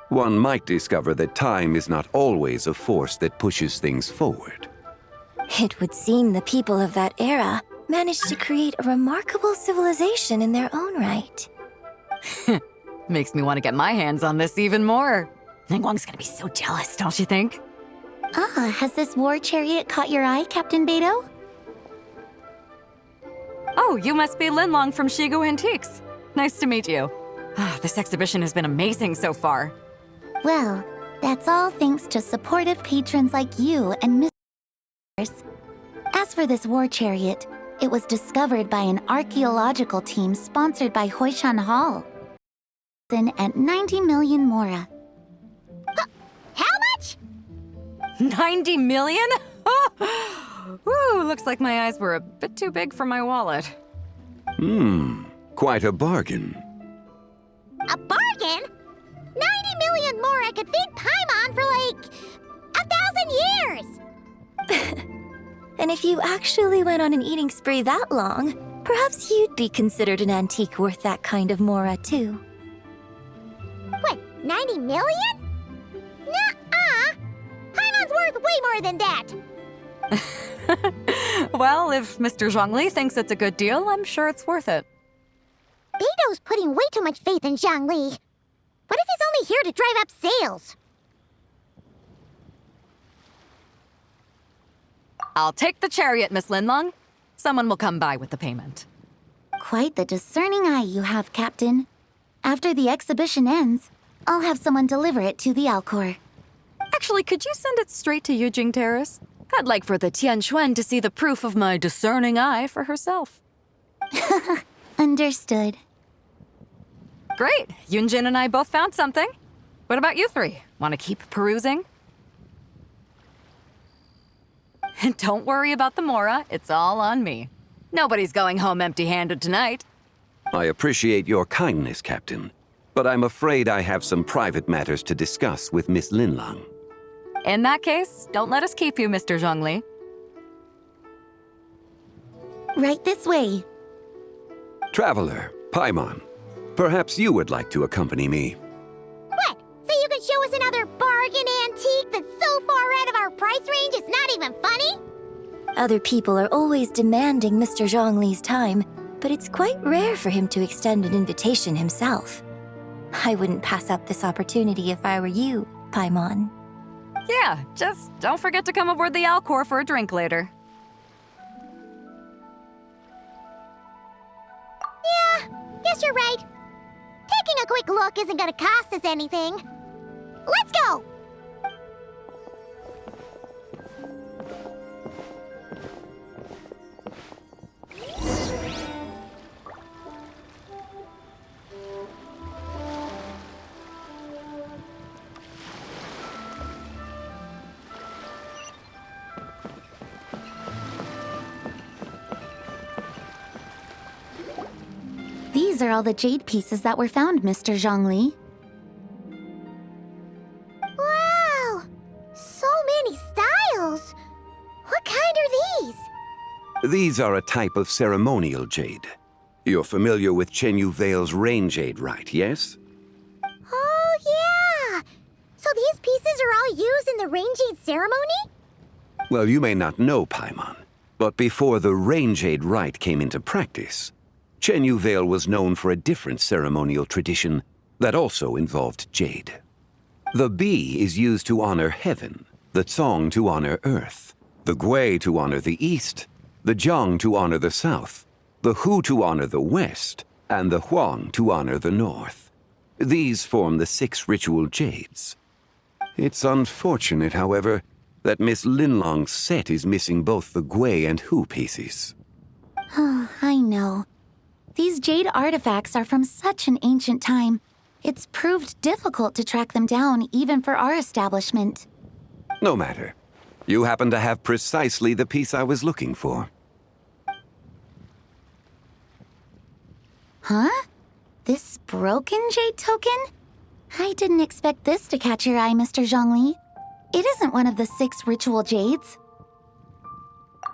one might discover that time is not always a force that pushes things forward. It would seem the people of that era managed to create a remarkable civilization in their own right. Makes me want to get my hands on this even more. Ningguang's gonna be so jealous, don't you think? Has this war chariot caught your eye, Captain Beidou? Oh, you must be Linlong from Shigu Antiques. Nice to meet you. This exhibition has been amazing so far. Well, that's all thanks to supportive patrons like you and Mr. As for this war chariot, it was discovered by an archaeological team sponsored by Hoishan Hall. At 90 million Mora. How much? 90 million? Woo, looks like my eyes were a bit too big for my wallet. Quite a bargain. A bargain? 90 million Mora could feed Paimon for like 1,000 years! And if you actually went on an eating spree that long, perhaps you'd be considered an antique worth that kind of Mora too. What, 90 million? Nuh-uh! Paimon's worth way more than that! Well, if Mr. Zhongli thinks it's a good deal, I'm sure it's worth it. Beidou's putting way too much faith in Zhongli. What if he's only here to drive up sales? I'll take the chariot, Miss Linlong. Someone will come by with the payment. Quite the discerning eye you have, Captain. After the exhibition ends, I'll have someone deliver it to the Alcor. Actually, could you send it straight to Yujing Terrace? I'd like for the Tianquan to see the proof of my discerning eye for herself. Understood. Great. Yunjin and I both found something. What about you three? Want to keep perusing? And don't worry about the Mora. It's all on me. Nobody's going home empty-handed tonight. I appreciate your kindness, Captain, but I'm afraid I have some private matters to discuss with Miss Linlong. In that case, don't let us keep you, Mr. Zhongli. Right this way. Traveler, Paimon, perhaps you would like to accompany me. What? So you can show us another bargain antique that's so far out of our price range it's not even funny? Other people are always demanding Mr. Zhongli's time, but it's quite rare for him to extend an invitation himself. I wouldn't pass up this opportunity if I were you, Paimon. Yeah, just don't forget to come aboard the Alcor for a drink later. Yeah, guess you're right. Taking a quick look isn't gonna cost us anything. Let's go! These are all the jade pieces that were found, Mr. Zhongli. Wow! So many styles! What kind are these? These are a type of ceremonial jade. You're familiar with Chenyu Vale's rain jade, right, yes? Oh, yeah! So these pieces are all used in the rain jade ceremony? Well, you may not know, Paimon, but before the rain jade rite came into practice, Chenyu Vale was known for a different ceremonial tradition that also involved jade. The bee is used to honor heaven, the Tsong to honor earth, the Gui to honor the east, the Jiang to honor the south, the Hu to honor the west, and the Huang to honor the north. These form the 6 ritual jades. It's unfortunate, however, that Miss Linlong's set is missing both the Gui and Hu pieces. Oh, I know. These jade artifacts are from such an ancient time. It's proved difficult to track them down, even for our establishment. No matter. You happen to have precisely the piece I was looking for. Huh? This broken jade token? I didn't expect this to catch your eye, Mr. Zhongli. It isn't one of the 6 ritual jades.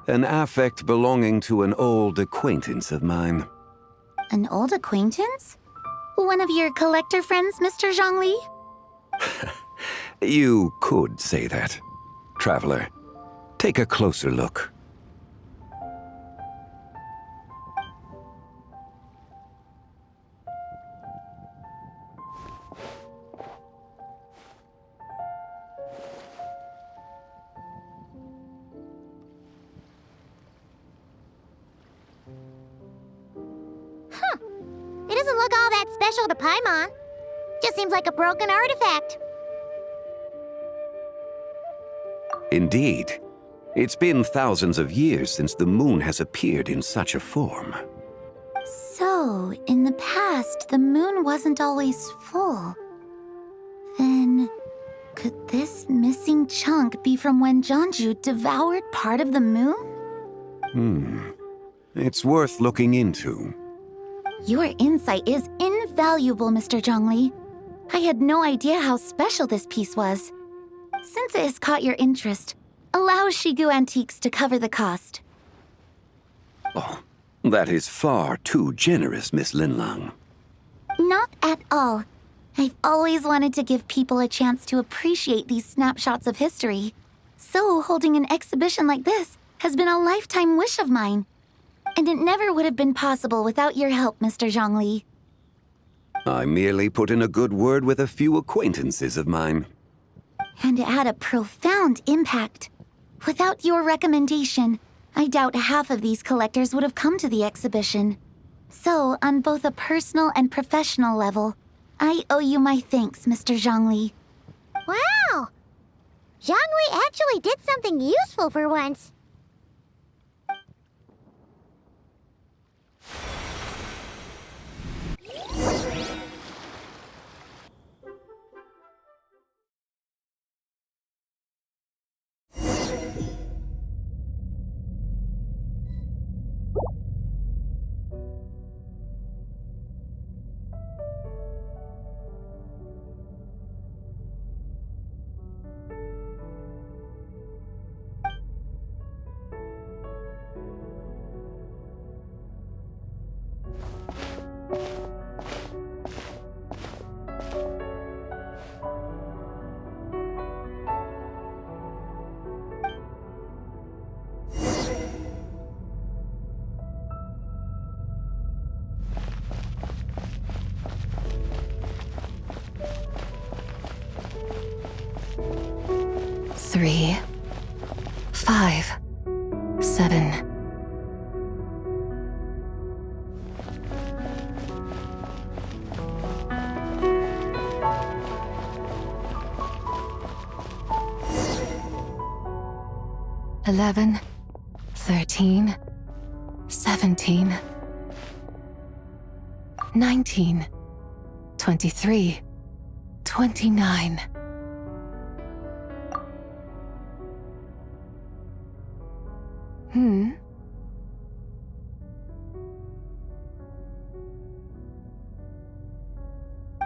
An affect belonging to an old acquaintance of mine. An old acquaintance? One of your collector friends, Mr. Zhongli? You could say that. Traveler, take a closer look. It doesn't look all that special to Paimon. Just seems like a broken artifact. Indeed. It's been thousands of years since the moon has appeared in such a form. So, in the past, the moon wasn't always full. Then, could this missing chunk be from when Jeonju devoured part of the moon? It's worth looking into. Your insight is invaluable, Mr. Zhongli. I had no idea how special this piece was. Since it has caught your interest, allow Shigu Antiques to cover the cost. Oh, that is far too generous, Miss Linlang. Not at all. I've always wanted to give people a chance to appreciate these snapshots of history. So holding an exhibition like this has been a lifetime wish of mine. And it never would have been possible without your help, Mr. Zhongli. I merely put in a good word with a few acquaintances of mine. And it had a profound impact. Without your recommendation, I doubt half of these collectors would have come to the exhibition. So, on both a personal and professional level, I owe you my thanks, Mr. Zhongli. Wow! Zhongli actually did something useful for once. 3, 5, 7. Eleven, 13, 17, 19, 23, 29.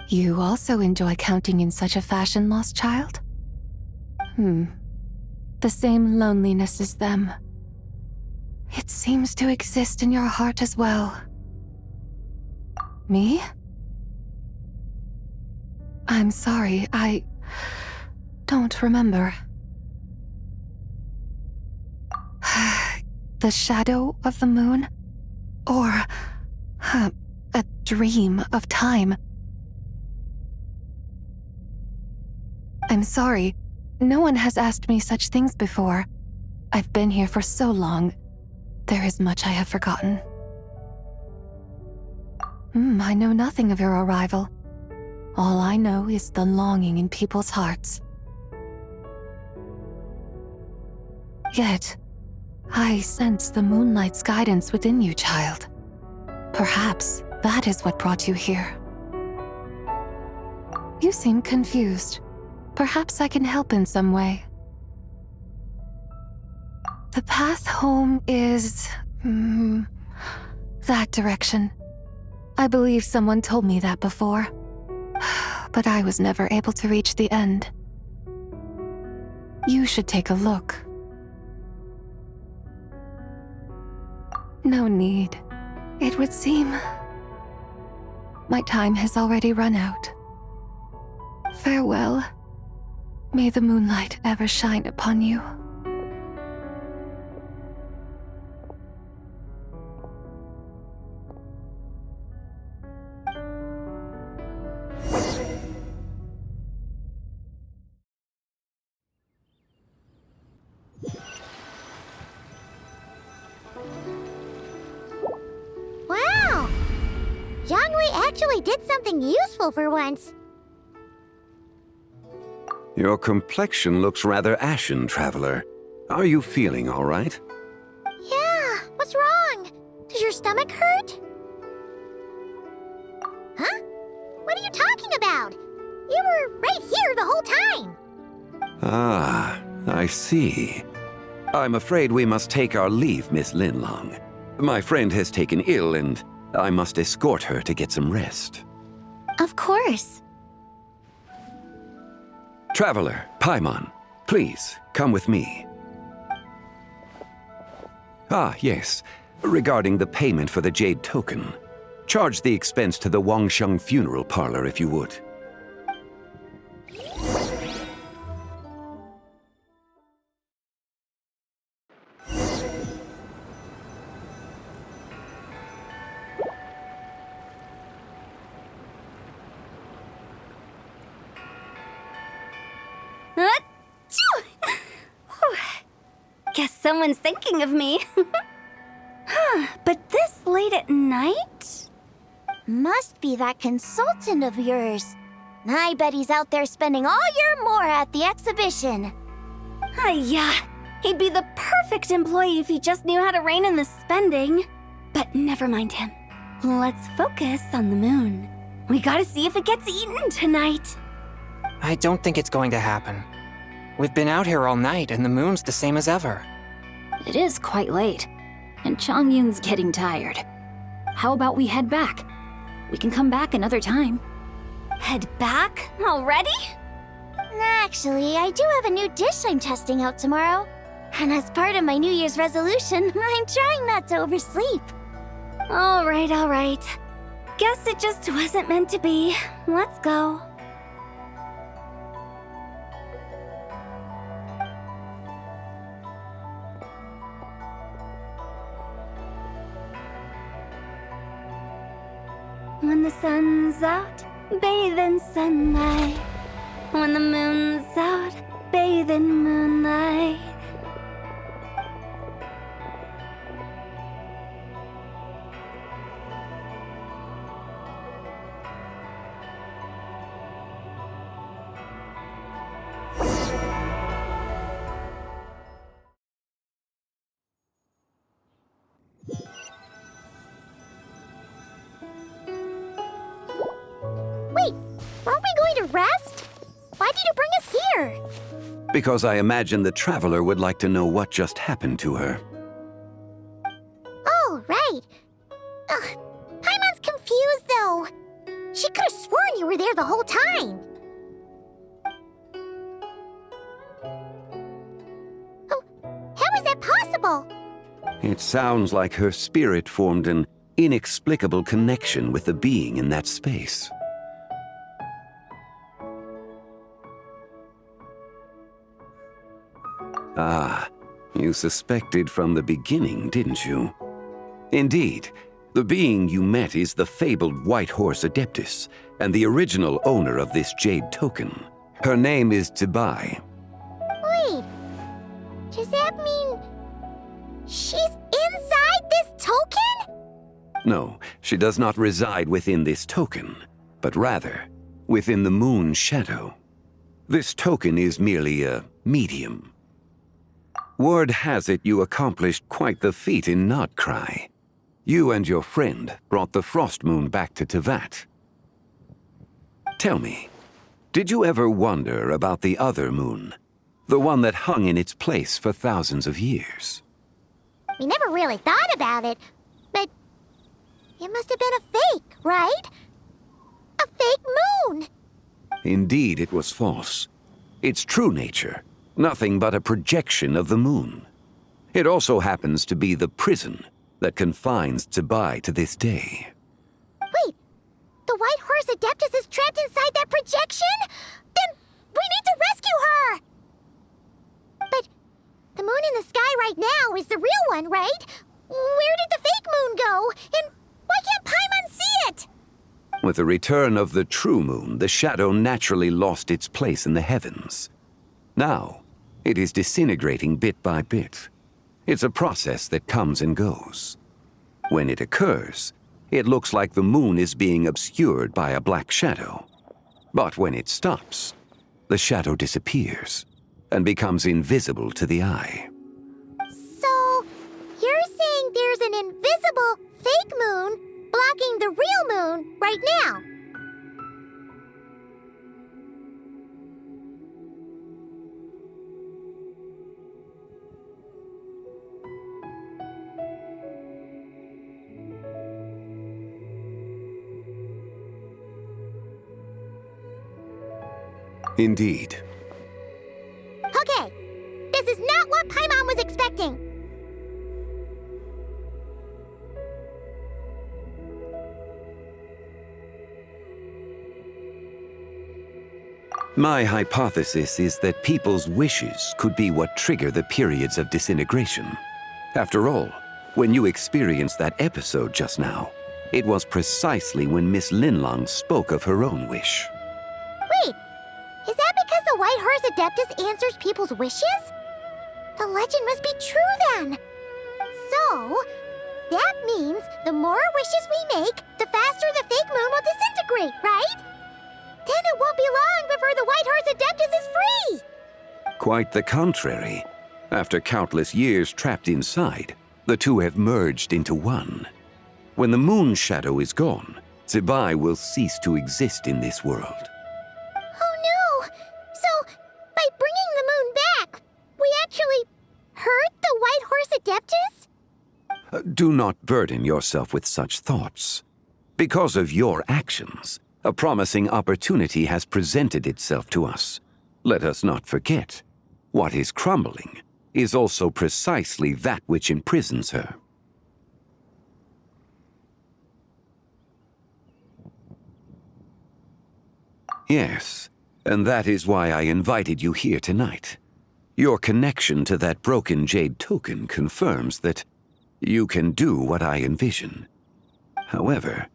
You also enjoy counting in such a fashion, lost child? The same loneliness as them. It seems to exist in your heart as well. Me? I'm sorry, I don't remember. The shadow of the moon? Or a dream of time? I'm sorry. No one has asked me such things before. I've been here for so long. There is much I have forgotten. I know nothing of your arrival. All I know is the longing in people's hearts. Yet, I sense the moonlight's guidance within you, child. Perhaps that is what brought you here. You seem confused. Perhaps I can help in some way. The path home is... that direction. I believe someone told me that before. But I was never able to reach the end. You should take a look. No need. It would seem... my time has already run out. Farewell. May the moonlight ever shine upon you. Wow! Jiangwei actually did something useful for once. Your complexion looks rather ashen, traveler. Are you feeling all right? Yeah, what's wrong? Does your stomach hurt? Huh? What are you talking about? You were right here the whole time. Ah, I see. I'm afraid we must take our leave, Miss Linlong. My friend has taken ill and I must escort her to get some rest. Of course. Traveler, Paimon, please, come with me. Ah, yes. Regarding the payment for the Jade Token. Charge the expense to the Wangsheng Funeral Parlor if you would. Guess someone's thinking of me. But this late at night? Must be that consultant of yours. I bet he's out there spending all year more at the exhibition. Yeah, he'd be the perfect employee if he just knew how to rein in the spending. But never mind him. Let's focus on the moon. We gotta see if it gets eaten tonight. I don't think it's going to happen. We've been out here all night, and the moon's the same as ever. It is quite late, and Chongyun's getting tired. How about we head back? We can come back another time. Head back? Already? Actually, I do have a new dish I'm testing out tomorrow. And as part of my New Year's resolution, I'm trying not to oversleep. All right. Guess it just wasn't meant to be. Let's go. When the sun's out, bathe in sunlight. When the moon's out, bathe in moonlight. Wait, aren't we going to rest? Why did you bring us here? Because I imagine the traveler would like to know what just happened to her. Oh, right. Ugh, Paimon's confused, though. She could have sworn you were there the whole time. Oh, how is that possible? It sounds like her spirit formed an inexplicable connection with the being in that space. Ah, you suspected from the beginning, didn't you? Indeed, the being you met is the fabled White Horse Adeptus, and the original owner of this jade token. Her name is Tibai. Wait, does that mean she's inside this token? No, she does not reside within this token, but rather within the moon's shadow. This token is merely a medium. Word has it you accomplished quite the feat in Nod-Krai. You and your friend brought the Frost Moon back to Tevat. Tell me, did you ever wonder about the other moon? The one that hung in its place for thousands of years? We never really thought about it, but it must have been a fake, right? A fake moon! Indeed, it was false. Its true nature, nothing but a projection of the moon. It also happens to be the prison that confines Tibai to this day. Wait, the White Horse Adeptus is trapped inside that projection? Then we need to rescue her! But the moon in the sky right now is the real one, right? Where did the fake moon go? And why can't Paimon see it? With the return of the true moon, the shadow naturally lost its place in the heavens. Now, it is disintegrating bit by bit. It's a process that comes and goes. When it occurs, it looks like the moon is being obscured by a black shadow. But when it stops, the shadow disappears and becomes invisible to the eye. So, you're saying there's an invisible fake moon blocking the real moon right now? Indeed. Okay, this is not what Paimon was expecting. My hypothesis is that people's wishes could be what trigger the periods of disintegration. After all, when you experienced that episode just now, it was precisely when Miss Linlong spoke of her own wish. Wait, is that because the White Horse Adeptus answers people's wishes? The legend must be true then. So, that means the more wishes we make, the faster the fake moon will disintegrate, right? Then it won't be long before the White Horse Adeptus is free! Quite the contrary. After countless years trapped inside, the two have merged into one. When the moon shadow is gone, Tibai will cease to exist in this world. Oh no! So, by bringing the moon back, we actually hurt the White Horse Adeptus? Do not burden yourself with such thoughts. Because of your actions, a promising opportunity has presented itself to us. Let us not forget, what is crumbling is also precisely that which imprisons her. Yes, and that is why I invited you here tonight. Your connection to that broken jade token confirms that you can do what I envision. However,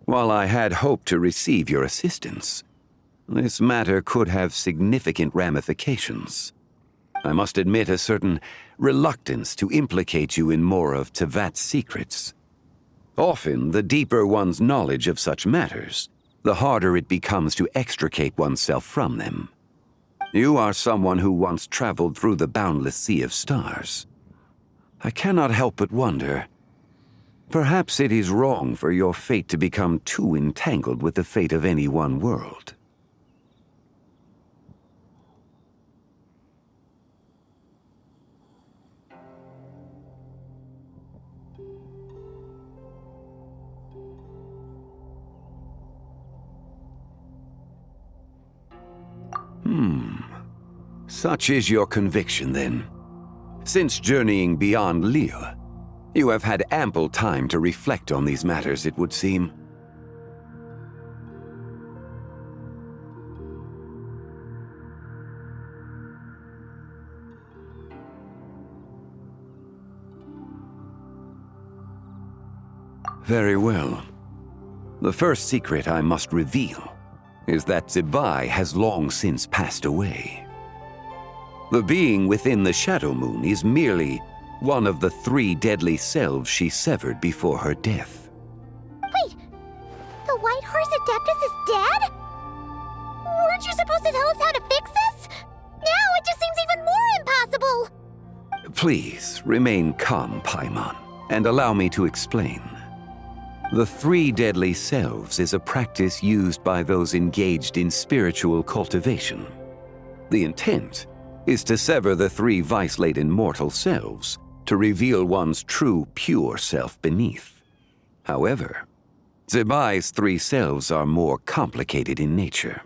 while I had hoped to receive your assistance, this matter could have significant ramifications. I must admit a certain reluctance to implicate you in more of Tevat's secrets. Often, the deeper one's knowledge of such matters, the harder it becomes to extricate oneself from them. You are someone who once traveled through the boundless sea of stars. I cannot help but wonder, perhaps it is wrong for your fate to become too entangled with the fate of any one world. Such is your conviction, then. Since journeying beyond Liyue, you have had ample time to reflect on these matters, it would seem. Very well. The first secret I must reveal is that Zebai has long since passed away. The being within the Shadow Moon is merely one of the 3 deadly selves she severed before her death. Wait, the White Horse Adeptus is dead? Weren't you supposed to tell us how to fix this? Now it just seems even more impossible! Please, remain calm, Paimon, and allow me to explain. The 3 deadly selves is a practice used by those engaged in spiritual cultivation. The intent is to sever the 3 vice-laden mortal selves to reveal one's true, pure self beneath. However, Zebai's 3 selves are more complicated in nature.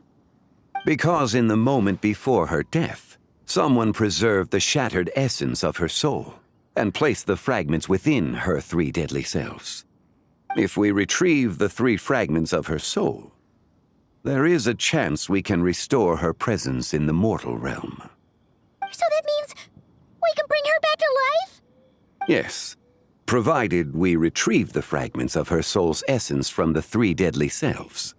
Because in the moment before her death, someone preserved the shattered essence of her soul and placed the fragments within her 3 deadly selves. If we retrieve the 3 fragments of her soul, there is a chance we can restore her presence in the mortal realm. So that means we can bring her back to life? Yes, provided we retrieve the fragments of her soul's essence from the 3 deadly selves.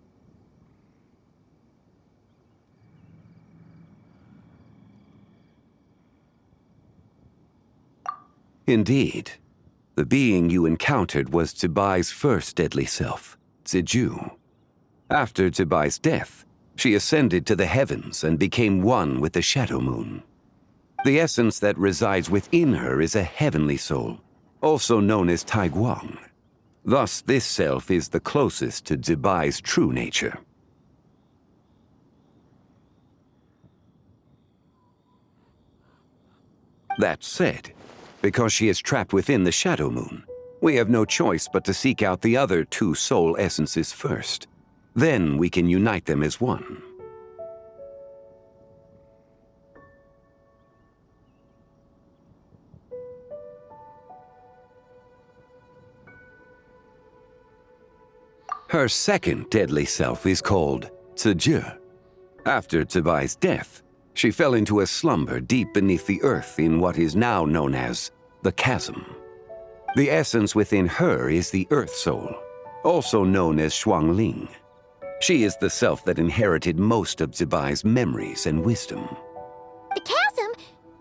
Indeed, the being you encountered was Zebai's first deadly self, Ziju. After Zebai's death, she ascended to the heavens and became one with the Shadow Moon. The essence that resides within her is a heavenly soul, also known as Taiguang. Thus, this self is the closest to Zebai's true nature. That said, because she is trapped within the Shadow Moon, we have no choice but to seek out the other 2 soul essences first. Then we can unite them as one. Her second deadly self is called Ziju. After Zebai's death, she fell into a slumber deep beneath the earth in what is now known as the Chasm. The essence within her is the Earth Soul, also known as Shuangling. She is the self that inherited most of Zebai's memories and wisdom. The chasm?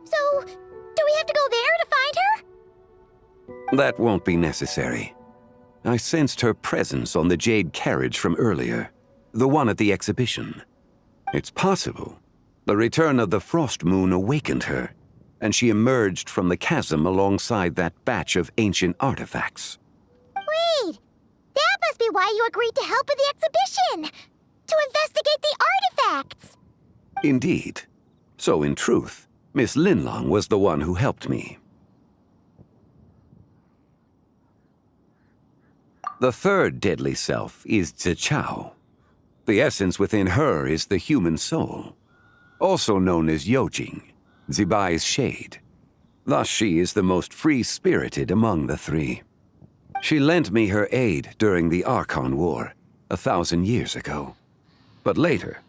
So, do we have to go there to find her? That won't be necessary. I sensed her presence on the jade carriage from earlier, the one at the exhibition. It's possible the return of the Frost Moon awakened her, and she emerged from the chasm alongside that batch of ancient artifacts. Wait! That must be why you agreed to help with the exhibition! To investigate the artifacts! Indeed. So in truth, Miss Linlong was the one who helped me. The third deadly self is Zichao. The essence within her is the human soul, also known as Yojing, Zebai's shade. Thus she is the most free-spirited among the 3. She lent me her aid during the Archon War 1,000 years ago. But later,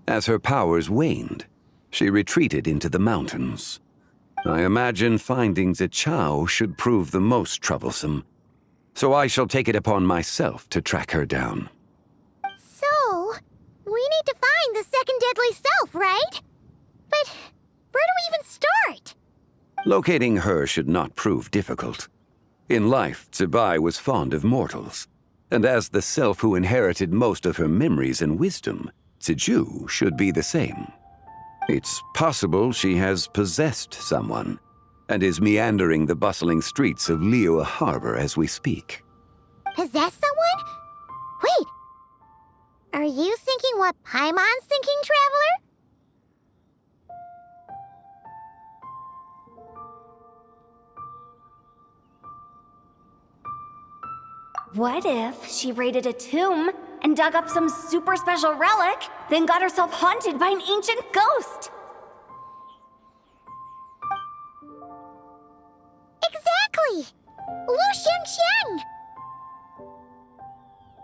as her powers waned, she retreated into the mountains. I imagine finding Zichao should prove the most troublesome, so I shall take it upon myself to track her down. So, we need need to find the second deadly self, right? But where do we even start? Locating her should not prove difficult. In life, Zibai was fond of mortals, and as the self who inherited most of her memories and wisdom, Ziju should be the same. It's possible she has possessed someone, and is meandering the bustling streets of Liyue Harbor as we speak. Possess someone? Wait. Are you thinking what Paimon's thinking, Traveler? What if she raided a tomb and dug up some super special relic, then got herself haunted by an ancient ghost? Exactly! Lu Xiangxiang!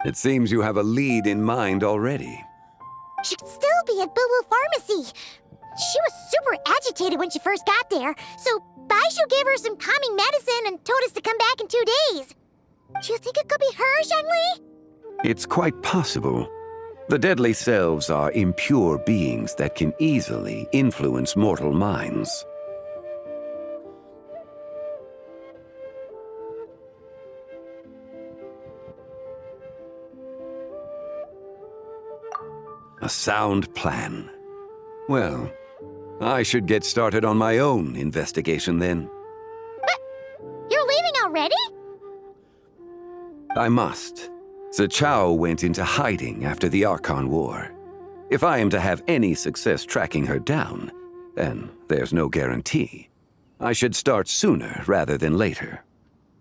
It seems you have a lead in mind already. She'd still be at Boo Boo Pharmacy. She was super agitated when she first got there, so Baishu gave her some calming medicine and told us to come back in 2 days. Do you think it could be her, Zhengli? It's quite possible. The deadly selves are impure beings that can easily influence mortal minds. A sound plan. Well, I should get started on my own investigation then. But you're leaving already? I must. Zichao went into hiding after the Archon War. If I am to have any success tracking her down, and there's no guarantee, I should start sooner rather than later.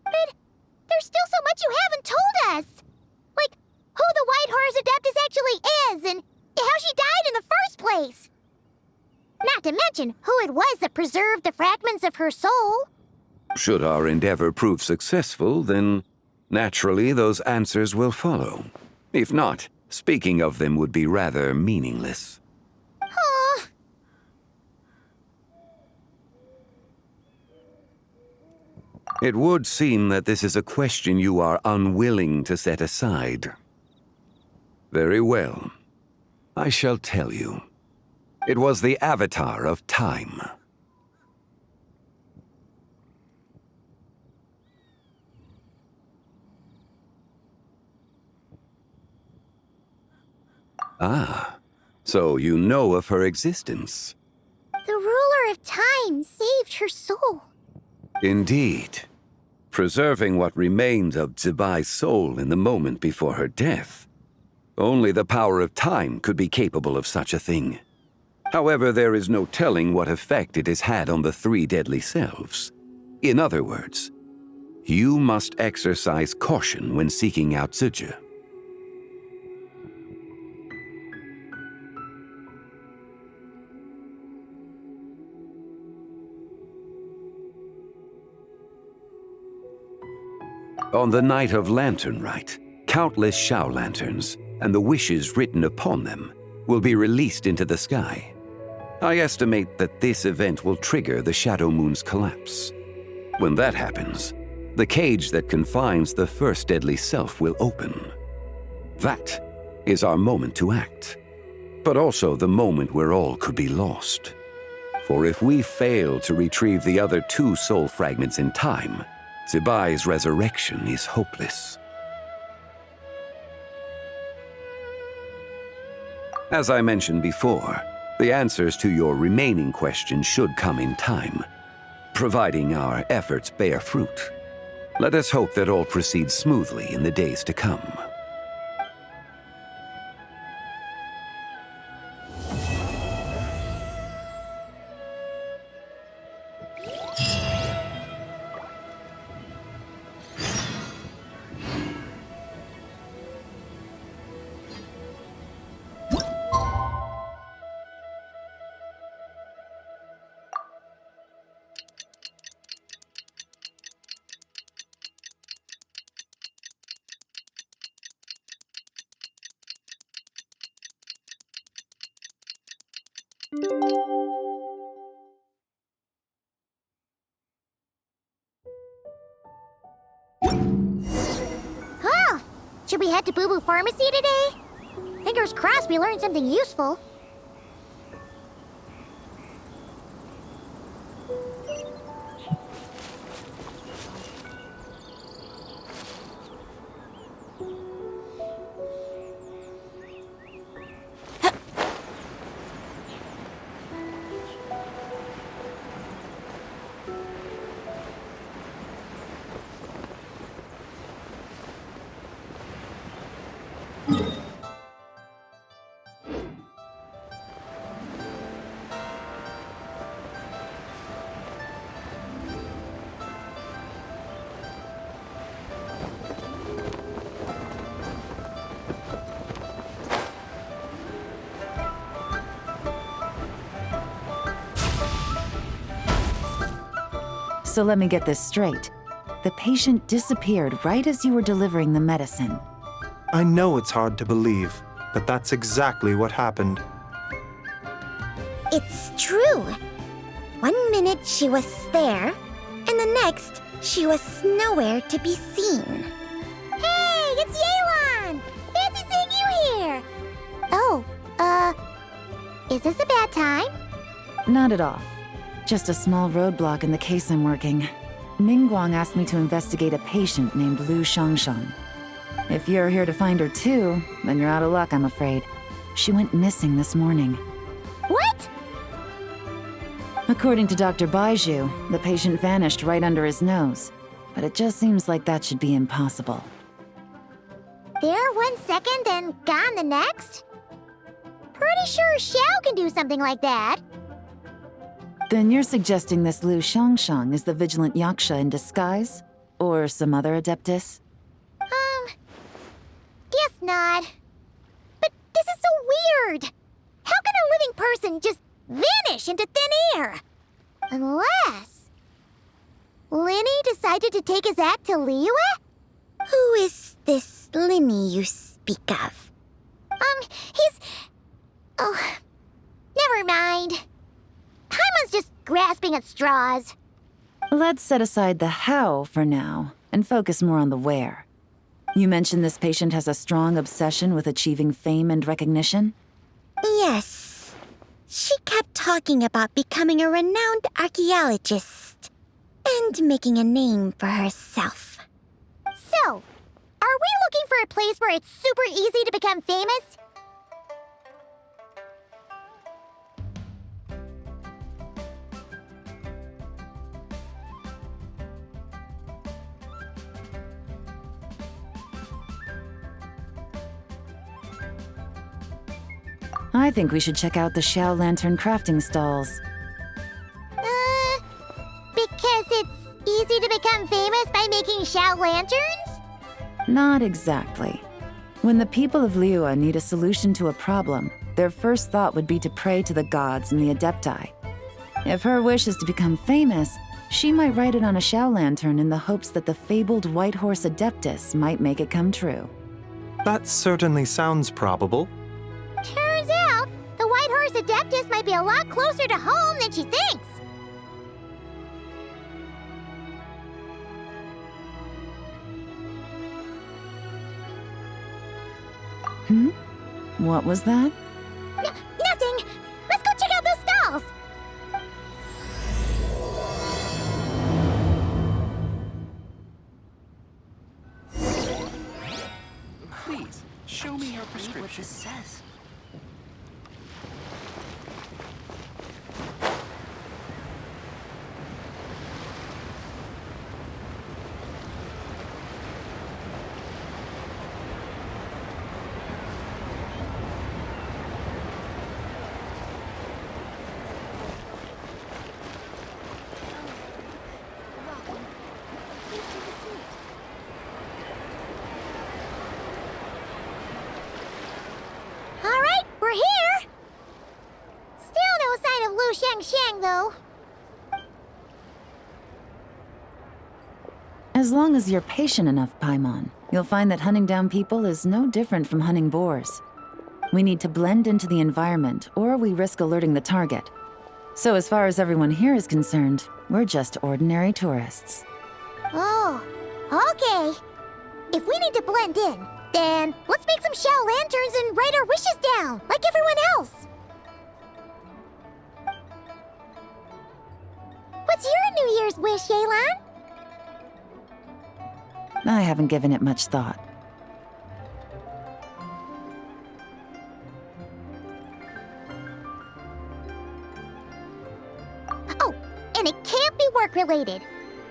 But there's still so much you haven't told us! Like, who the White Horse Adeptus actually is, and how she died in the first place! Not to mention who it was that preserved the fragments of her soul. Should our endeavor prove successful, then naturally those answers will follow. If not, speaking of them would be rather meaningless. Huh. It would seem that this is a question you are unwilling to set aside. Very well. I shall tell you. It was the Avatar of Time. Ah, so you know of her existence. The ruler of time saved her soul. Indeed. Preserving what remained of Zibai's soul in the moment before her death. Only the power of time could be capable of such a thing. However, there is no telling what effect it has had on the 3 deadly selves. In other words, you must exercise caution when seeking out Ziju. On the night of Lantern Rite, countless Shao lanterns and the wishes written upon them will be released into the sky. I estimate that this event will trigger the Shadow Moon's collapse. When that happens, the cage that confines the first deadly self will open. That is our moment to act, but also the moment where all could be lost. For if we fail to retrieve the other 2 soul fragments in time, Zibai's resurrection is hopeless. As I mentioned before, the answers to your remaining questions should come in time, providing our efforts bear fruit. Let us hope that all proceeds smoothly in the days to come. Oh, should we head to Boo Boo Pharmacy today? Fingers crossed we learned something useful. So let me get this straight. The patient disappeared right as you were delivering the medicine. I know it's hard to believe, but that's exactly what happened. It's true. 1 minute she was there, and the next she was nowhere to be seen. Hey, it's Yelan! Fancy seeing you here! Oh, is this a bad time? Not at all. Just a small roadblock in the case I'm working. Mingguang asked me to investigate a patient named Lu Xiangshan. If you're here to find her too, then you're out of luck, I'm afraid. She went missing this morning. What? According to Dr. Baiju, the patient vanished right under his nose. But it just seems like that should be impossible. There 1 second and gone the next? Pretty sure Xiao can do something like that. Then you're suggesting this Lu Xiangshan is the vigilant Yaksha in disguise? Or some other adeptus? Guess not. But this is so weird! How can a living person just vanish into thin air? Unless... Linny decided to take his act to Liyue? Who is this Linny you speak of? He's... Oh, never mind. Paimon's just grasping at straws. Let's set aside the how for now, and focus more on the where. You mentioned this patient has a strong obsession with achieving fame and recognition? Yes. She kept talking about becoming a renowned archaeologist and making a name for herself. So, are we looking for a place where it's super easy to become famous? I think we should check out the Xiao Lantern crafting stalls. Because it's easy to become famous by making Xiao lanterns? Not exactly. When the people of Liyue need a solution to a problem, their first thought would be to pray to the gods and the Adepti. If her wish is to become famous, she might write it on a Xiao lantern in the hopes that the fabled White Horse Adeptus might make it come true. That certainly sounds probable. Turns out, the White Horse Adeptus might be a lot closer to home than she thinks. What was that? Nothing! Let's go check out those stalls! Please, show me your prescription. What this says. Alright, we're here! Still no sign of Lu Xiangxiang, though. As long as you're patient enough, Paimon, you'll find that hunting down people is no different from hunting boars. We need to blend into the environment, or we risk alerting the target. So as far as everyone here is concerned, we're just ordinary tourists. Oh, okay. If we need to blend in, Then let's make some shell lanterns and write our wishes down, like everyone else. What's your New Year's wish, Yelan? I haven't given it much thought. Oh, and it can't be work-related.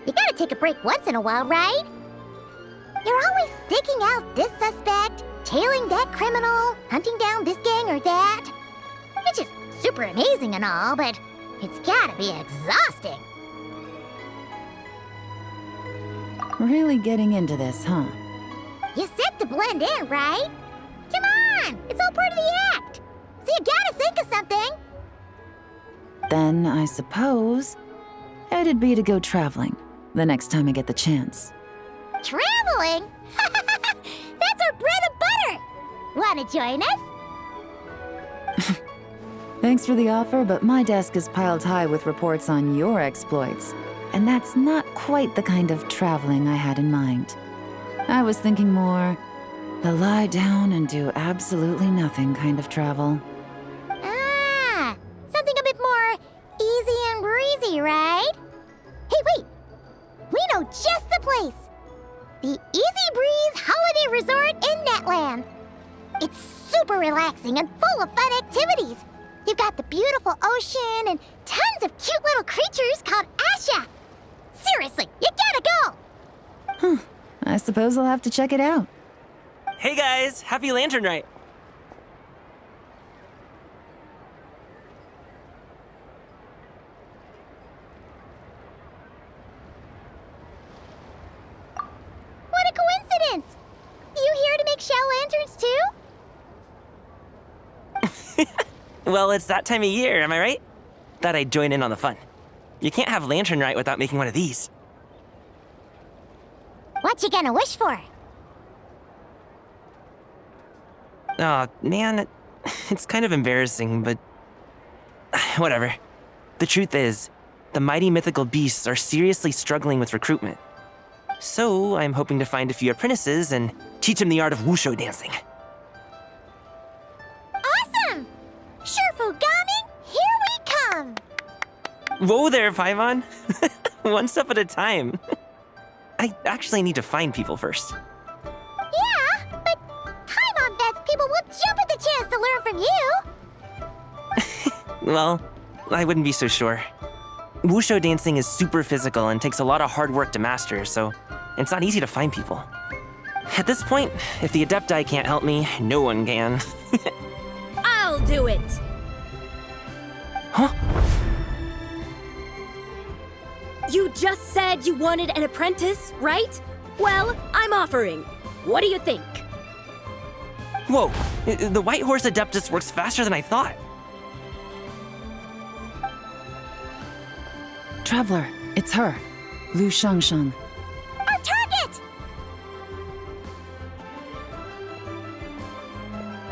You gotta take a break once in a while, right? You're always staking out this suspect, tailing that criminal, hunting down this gang or that. Which is super amazing and all, but it's gotta be exhausting. Really getting into this, huh? You set to blend in, right? Come on, it's all part of the act. So you gotta think of something. Then I suppose it'd be to go traveling the next time I get the chance. Traveling? That's our bread and butter! Wanna join us? Thanks for the offer, but my desk is piled high with reports on your exploits. And that's not quite the kind of traveling I had in mind. I was thinking more the lie down and do absolutely nothing kind of travel. Ah, something a bit more easy and breezy, right? Hey, wait! We know just the place! The Easy Breeze Holiday Resort in Netland. It's super relaxing and full of fun activities. You've got the beautiful ocean and tons of cute little creatures called Asha. Seriously, you gotta go! Huh. I suppose I'll have to check it out. Hey guys, happy Lantern Night! What a coincidence! You here to make shell lanterns too? Well, it's that time of year, am I right? Thought I'd join in on the fun. You can't have Lantern Night without making one of these. What you gonna wish for? Aw, man, it's kind of embarrassing, but whatever. The truth is, the mighty mythical beasts are seriously struggling with recruitment. So I'm hoping to find a few apprentices and teach them the art of wushu dancing. Awesome! Sherfu Gaming, here we come! Whoa there, Paimon. One step at a time. I actually need to find people first. Yeah, but Paimon bets people will jump at the chance to learn from you! Well, I wouldn't be so sure. Wushu dancing is super physical and takes a lot of hard work to master, so it's not easy to find people. At this point, if the Adepti can't help me, no one can. I'll do it! Huh? You just said you wanted an apprentice, right? Well, I'm offering. What do you think? Whoa, the White Horse Adeptus works faster than I thought. Traveler, it's her. Lu Shangshang. Our target!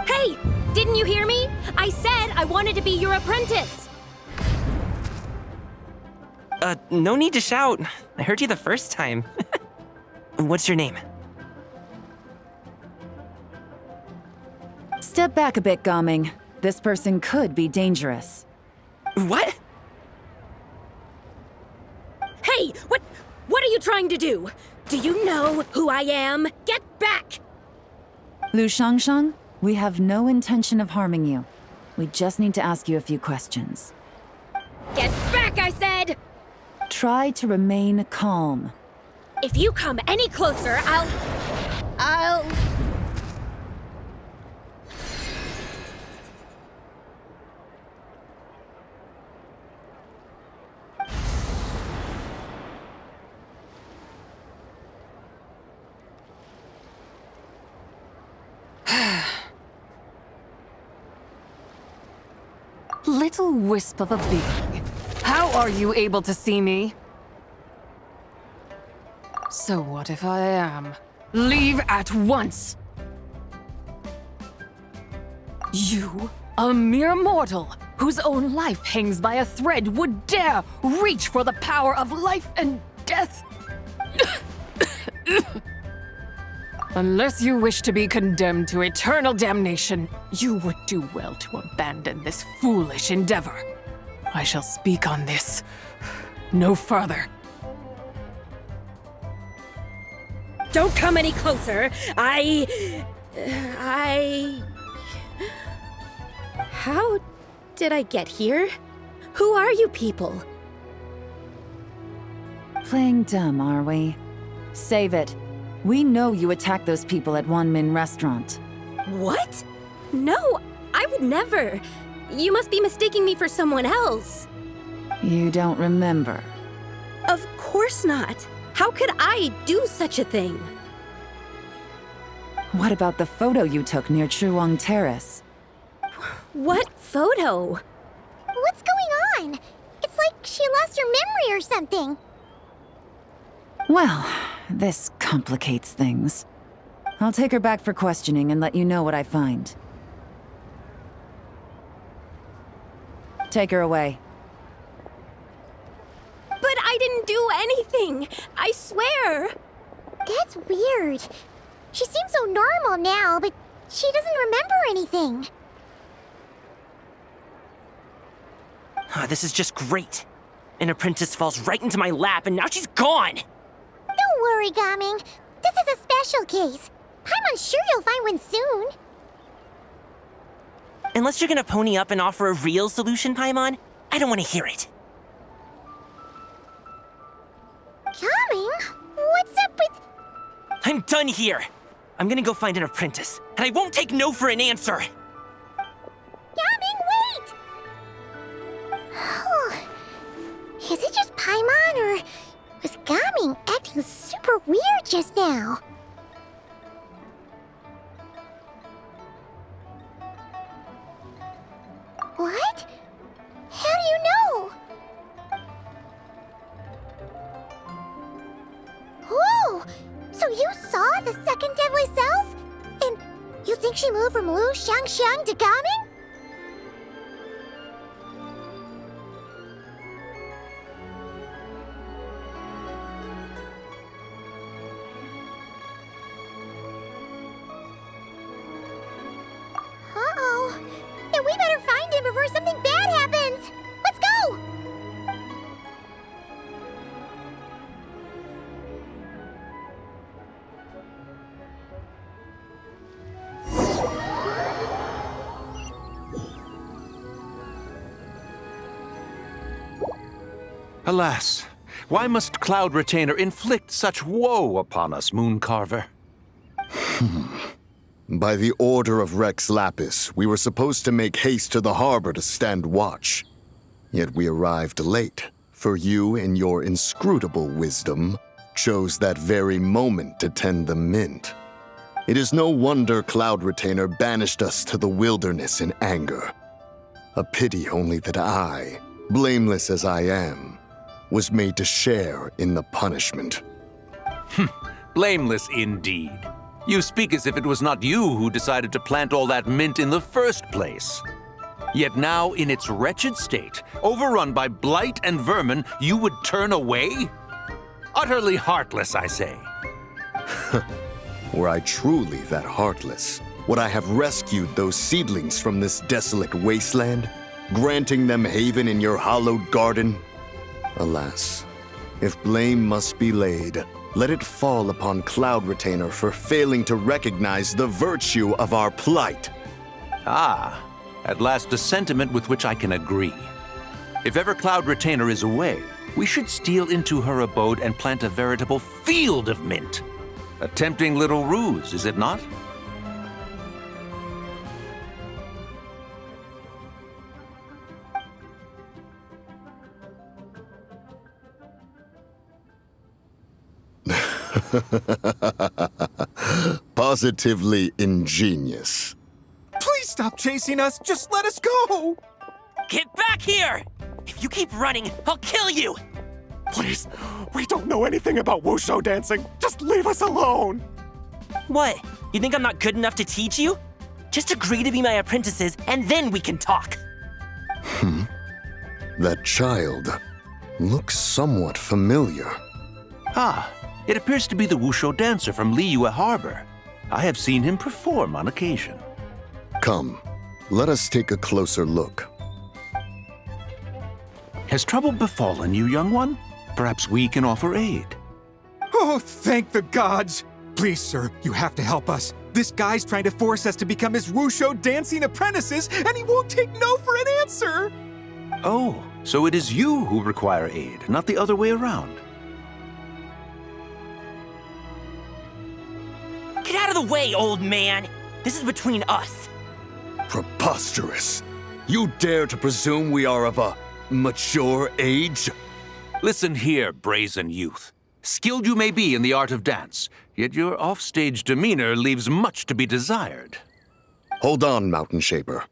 Hey, didn't you hear me? I said I wanted to be your apprentice. No need to shout. I heard you the first time. What's your name? Step back a bit, Gaming. This person could be dangerous. What? Hey, what are you trying to do? Do you know who I am? Get back! Lu Shangshang, we have no intention of harming you. We just need to ask you a few questions. Get back, I said! Try to remain calm. If you come any closer, I'll... Little wisp of a being. How are you able to see me? So what if I am? Leave at once! You, a mere mortal, whose own life hangs by a thread, would dare reach for the power of life and death? Unless you wish to be condemned to eternal damnation, you would do well to abandon this foolish endeavor. I shall speak on this no further. Don't come any closer. How did I get here? Who are you people? Playing dumb, are we? Save it. We know you attacked those people at One Min Restaurant. What? No, I would never. You must be mistaking me for someone else. You don't remember? Of course not. How could I do such a thing? What about the photo you took near Chuang Terrace? What photo? What's going on? It's like she lost her memory or something. Well, this complicates things. I'll take her back for questioning and let you know what I find. Take her away. But I didn't do anything! I swear! That's weird. She seems so normal now, but she doesn't remember anything. This is just great. An apprentice falls right into my lap and now she's gone! Don't worry, Gaming. This is a special case. I'm sure you'll find one soon. Unless you're gonna pony up and offer a real solution, Paimon, I don't want to hear it. Gaming? What's up with... I'm done here! I'm gonna go find an apprentice, and I won't take no for an answer! Gaming, wait! Is it just Paimon, or was Gaming acting super weird just now? What? How do you know? Whoa! So you saw the second deadly self? And you think she moved from Lu Xiangxiang to Gaming? Uh-oh. Then we better find him before something bad happens! Let's go! Alas, why must Cloud Retainer inflict such woe upon us, Mooncarver? By the order of Rex Lapis, we were supposed to make haste to the harbor to stand watch. Yet we arrived late, for you, in your inscrutable wisdom, chose that very moment to tend the mint. It is no wonder Cloud Retainer banished us to the wilderness in anger. A pity only that I, blameless as I am, was made to share in the punishment. Blameless indeed. You speak as if it was not you who decided to plant all that mint in the first place. Yet now, in its wretched state, overrun by blight and vermin, you would turn away? Utterly heartless, I say. Were I truly that heartless, would I have rescued those seedlings from this desolate wasteland, granting them haven in your hallowed garden? Alas, if blame must be laid, let it fall upon Cloud Retainer for failing to recognize the virtue of our plight. Ah, at last a sentiment with which I can agree. If ever Cloud Retainer is away, we should steal into her abode and plant a veritable field of mint. A tempting little ruse, is it not? Positively ingenious. Please stop chasing us. Just let us go. Get back here! If you keep running, I'll kill you! Please, we don't know anything about wushu dancing. Just leave us alone. What? You think I'm not good enough to teach you? Just agree to be my apprentices, and then we can talk. That child looks somewhat familiar. Ah, it appears to be the wushu dancer from Liyue Harbor. I have seen him perform on occasion. Come, let us take a closer look. Has trouble befallen you, young one? Perhaps we can offer aid. Oh, thank the gods! Please, sir, you have to help us. This guy's trying to force us to become his wushu dancing apprentices, and he won't take no for an answer! Oh, so it is you who require aid, not the other way around. Get out of the way, old man! This is between us. Preposterous! You dare to presume we are of a mature age? Listen here, brazen youth. Skilled you may be in the art of dance, yet your offstage demeanor leaves much to be desired. Hold on, Mountain Shaper.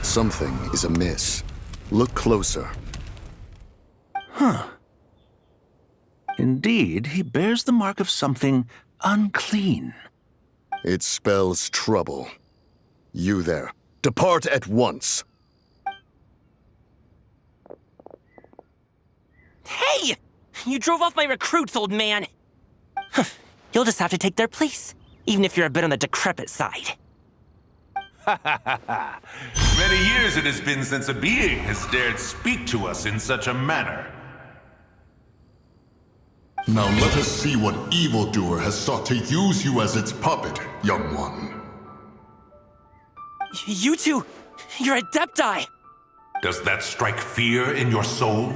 Something is amiss. Look closer. Huh. Indeed, he bears the mark of something unclean. It spells trouble. You there, depart at once. Hey! You drove off my recruits, old man! You'll just have to take their place, even if you're a bit on the decrepit side. Many years it has been since a being has dared speak to us in such a manner. Now let us see what evildoer has sought to use you as its puppet, young one. You two, you're Adepti! Does that strike fear in your soul?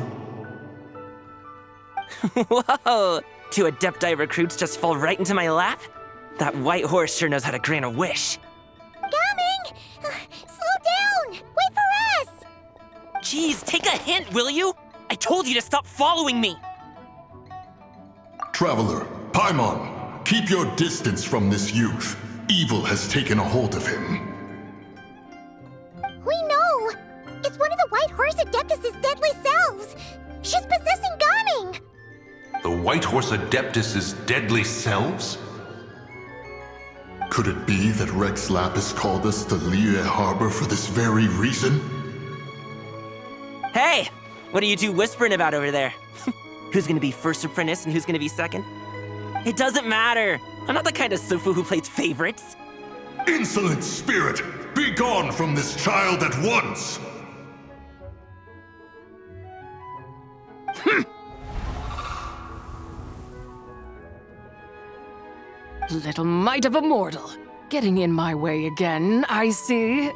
Whoa! 2 Adepti recruits just fall right into my lap? That white horse sure knows how to grant a wish. Coming! Slow down! Wait for us! Jeez, take a hint, will you? I told you to stop following me! Traveler, Paimon, keep your distance from this youth. Evil has taken a hold of him. We know! It's one of the White Horse Adeptus' deadly selves! She's possessing Gaming! The White Horse Adeptus' deadly selves? Could it be that Rex Lapis called us to Liyue Harbor for this very reason? Hey! What are you two whispering about over there? Who's gonna be first apprentice and who's gonna be second? It doesn't matter! I'm not the kind of Sufu who plays favorites. Insolent spirit! Be gone from this child at once! Little mite of a mortal. Getting in my way again, I see.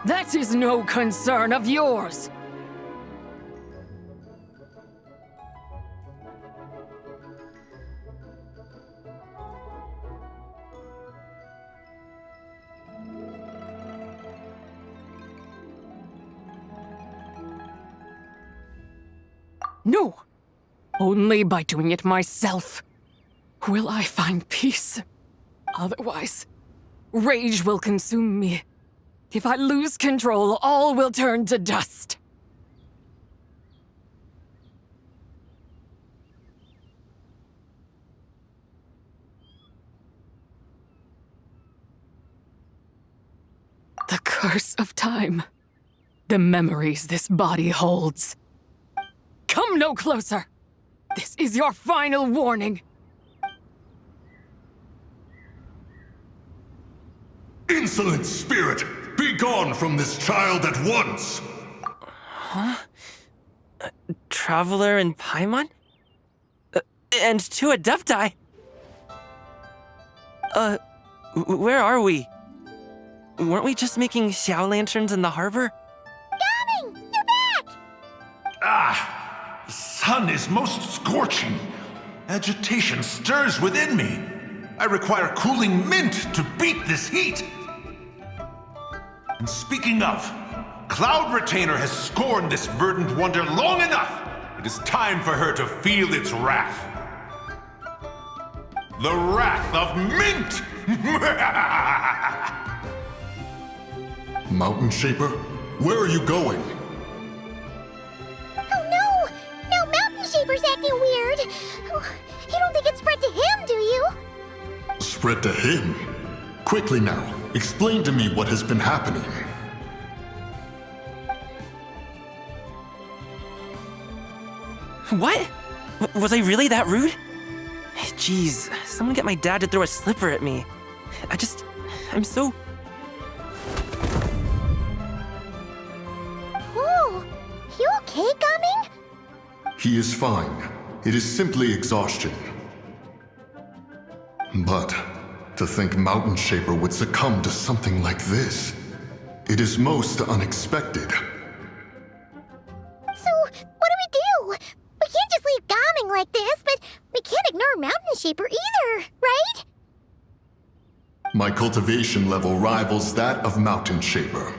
That is no concern of yours. No! Only by doing it myself will I find peace. Otherwise, rage will consume me. If I lose control, all will turn to dust. The curse of time. The memories this body holds. Come no closer! This is your final warning! Insolent spirit! Be gone from this child at once! Huh? Traveler and Paimon? And 2 Adepti? Where are we? Weren't we just making Xiao lanterns in the harbor? Gaming! You're back! Ah! The sun is most scorching. Agitation stirs within me. I require cooling mint to beat this heat. And speaking of, Cloud Retainer has scorned this verdant wonder long enough. It is time for her to feel its wrath. The wrath of mint! Mountain Shaper, where are you going? Oh no! Now Mountain Shaper's acting weird! You don't think it spread to him, do you? Spread to him? Quickly now, explain to me what has been happening. What? Was I really that rude? Jeez, someone get my dad to throw a slipper at me. I'm so... Ooh, you okay, Gaming? He is fine. It is simply exhaustion. But to think Mountain Shaper would succumb to something like this, it is most unexpected. So, what do we do? We can't just leave Gaming like this, but we can't ignore Mountain Shaper either, right? My cultivation level rivals that of Mountain Shaper.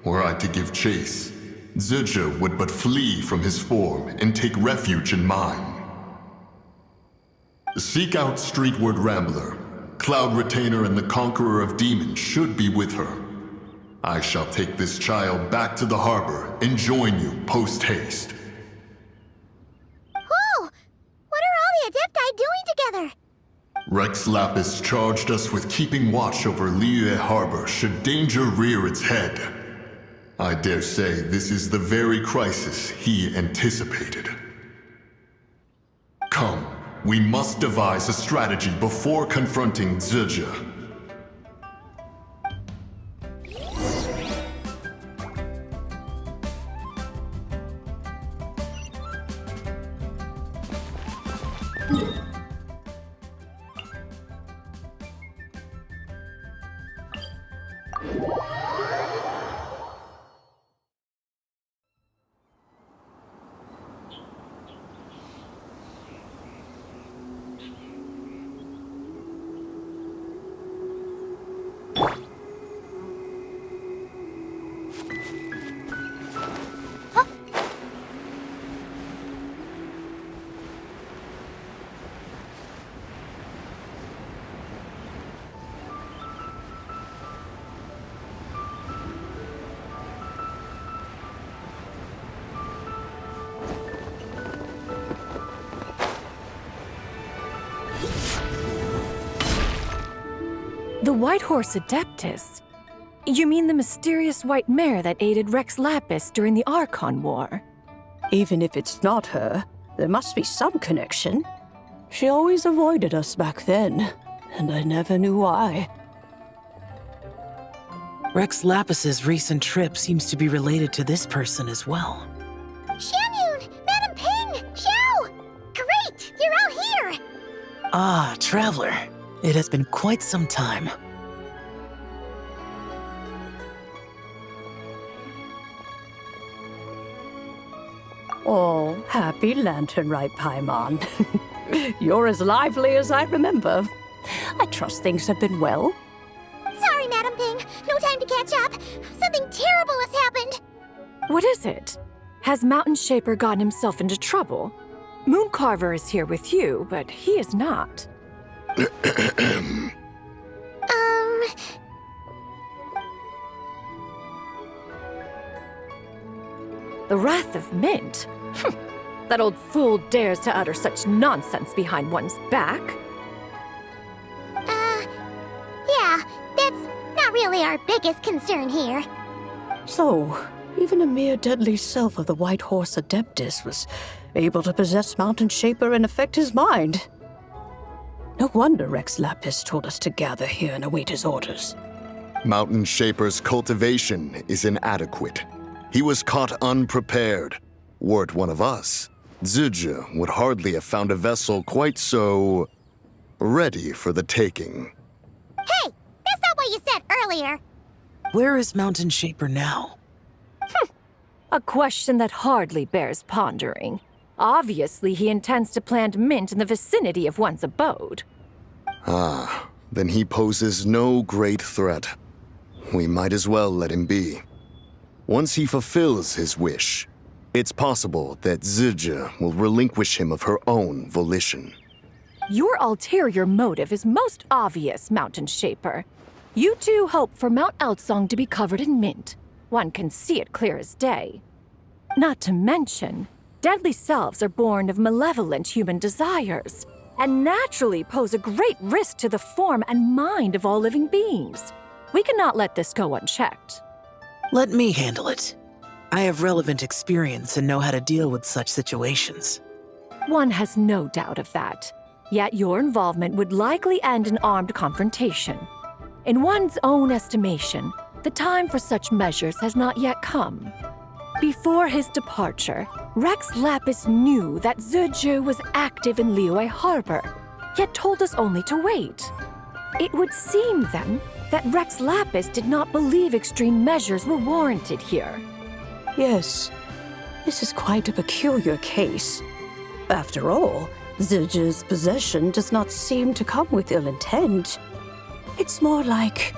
Were I to give chase, Zizha would but flee from his form and take refuge in mine. Seek out Streetward Rambler. Cloud Retainer and the Conqueror of Demons should be with her. I shall take this child back to the harbor and join you post-haste. Whoa! What are all the Adepti doing together? Rex Lapis charged us with keeping watch over Liyue Harbor should danger rear its head. I dare say this is the very crisis he anticipated. Come, we must devise a strategy before confronting Zizha. The White Horse Adeptus? You mean the mysterious white mare that aided Rex Lapis during the Archon War? Even if it's not her, there must be some connection. She always avoided us back then, and I never knew why. Rex Lapis's recent trip seems to be related to this person as well. Shanyun! Madam Ping! Xiao! Great! You're out here! Ah, Traveler. It has been quite some time. Oh, happy lantern right, Paimon. You're as lively as I remember. I trust things have been well. Sorry, Madam Ping. No time to catch up. Something terrible has happened. What is it? Has Mountain Shaper gotten himself into trouble? Mooncarver is here with you, but he is not. The Wrath of Mint? That old fool dares to utter such nonsense behind one's back. Yeah, that's not really our biggest concern here. So, even a mere deadly self of the White Horse Adeptus was able to possess Mountain Shaper and affect his mind. No wonder Rex Lapis told us to gather here and await his orders. Mountain Shaper's cultivation is inadequate. He was caught unprepared. Were it one of us, Zizha would hardly have found a vessel quite so ready for the taking. Hey, that's not what you said earlier. Where is Mountain Shaper now? A question that hardly bears pondering. Obviously, he intends to plant mint in the vicinity of one's abode. Ah, then he poses no great threat. We might as well let him be. Once he fulfills his wish, it's possible that Zizha will relinquish him of her own volition. Your ulterior motive is most obvious, Mountain Shaper. You two hope for Mount Outsong to be covered in mint. One can see it clear as day. Not to mention, deadly selves are born of malevolent human desires, and naturally pose a great risk to the form and mind of all living beings. We cannot let this go unchecked. Let me handle it. I have relevant experience and know how to deal with such situations. One has no doubt of that. Yet your involvement would likely end in armed confrontation. In one's own estimation, the time for such measures has not yet come. Before his departure, Rex Lapis knew that Zhuju was active in Liyue Harbor, yet told us only to wait. It would seem, then, that Rex Lapis did not believe extreme measures were warranted here. Yes, this is quite a peculiar case. After all, Zhuju's possession does not seem to come with ill intent. It's more like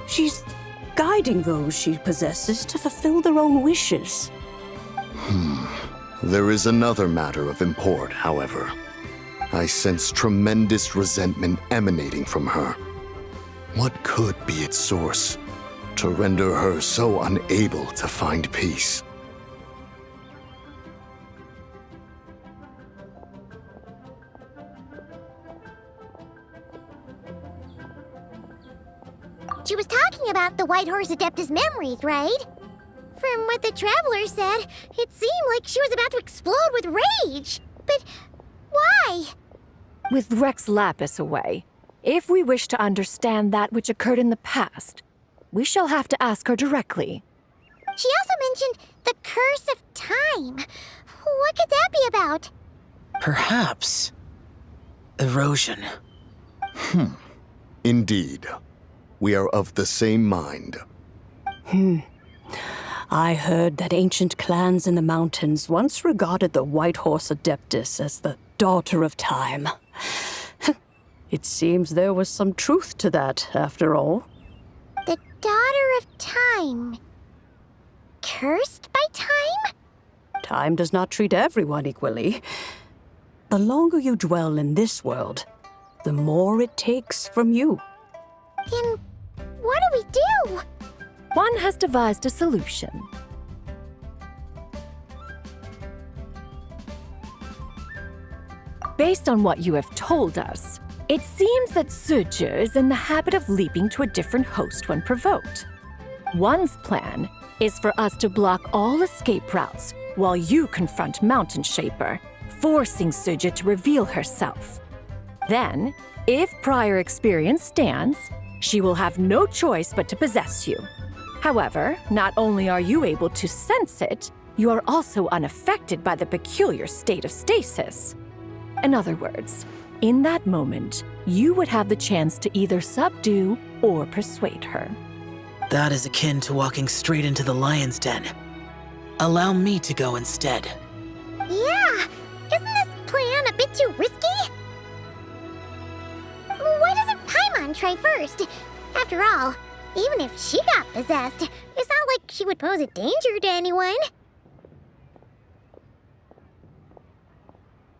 she's guiding those she possesses to fulfill their own wishes. There is another matter of import, however. I sense tremendous resentment emanating from her. What could be its source to render her so unable to find peace? She was talking about the White Horse Adeptus memories, right? From what the Traveler said, it seemed like she was about to explode with rage. But why? With Rex Lapis away, if we wish to understand that which occurred in the past, we shall have to ask her directly. She also mentioned the Curse of Time. What could that be about? Perhaps erosion. Indeed. We are of the same mind. I heard that ancient clans in the mountains once regarded the White Horse Adeptus as the daughter of time. It seems there was some truth to that, after all. The Daughter of Time. Cursed by time? Time does not treat everyone equally. The longer you dwell in this world, the more it takes from you. Then what do we do? One has devised a solution. Based on what you have told us, it seems that Zhuju is in the habit of leaping to a different host when provoked. One's plan is for us to block all escape routes while you confront Mountain Shaper, forcing Zhuju to reveal herself. Then, if prior experience stands, she will have no choice but to possess you. However, not only are you able to sense it, you are also unaffected by the peculiar state of stasis. In other words, in that moment, you would have the chance to either subdue or persuade her. That is akin to walking straight into the lion's den. Allow me to go instead. Yeah, isn't this plan a bit too risky? Why doesn't Paimon try first? After all, even if she got possessed, it's not like she would pose a danger to anyone.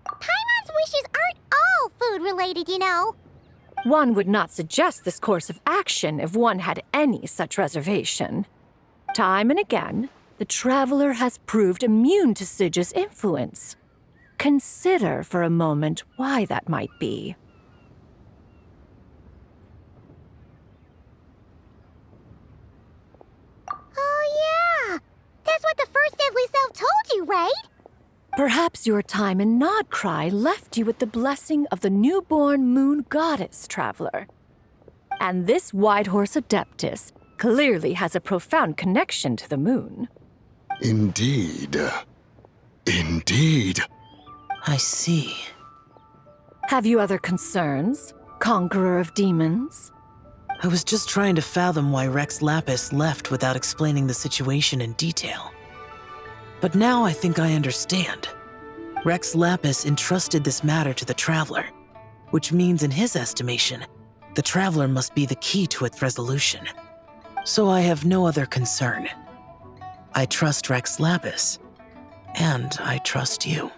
Paimon's wishes aren't all food-related, you know. One would not suggest this course of action if one had any such reservation. Time and again, the Traveler has proved immune to Zhuju's influence. Consider for a moment why that might be. Oh yeah! That's what the First Deadly Self told you, right? Perhaps your time in Nod-Krai left you with the blessing of the newborn moon goddess, Traveler. And this White Horse Adeptus clearly has a profound connection to the moon. Indeed. Indeed. I see. Have you other concerns, Conqueror of Demons? I was just trying to fathom why Rex Lapis left without explaining the situation in detail. But now I think I understand. Rex Lapis entrusted this matter to the Traveler, which means in his estimation, the Traveler must be the key to its resolution. So I have no other concern. I trust Rex Lapis, and I trust you.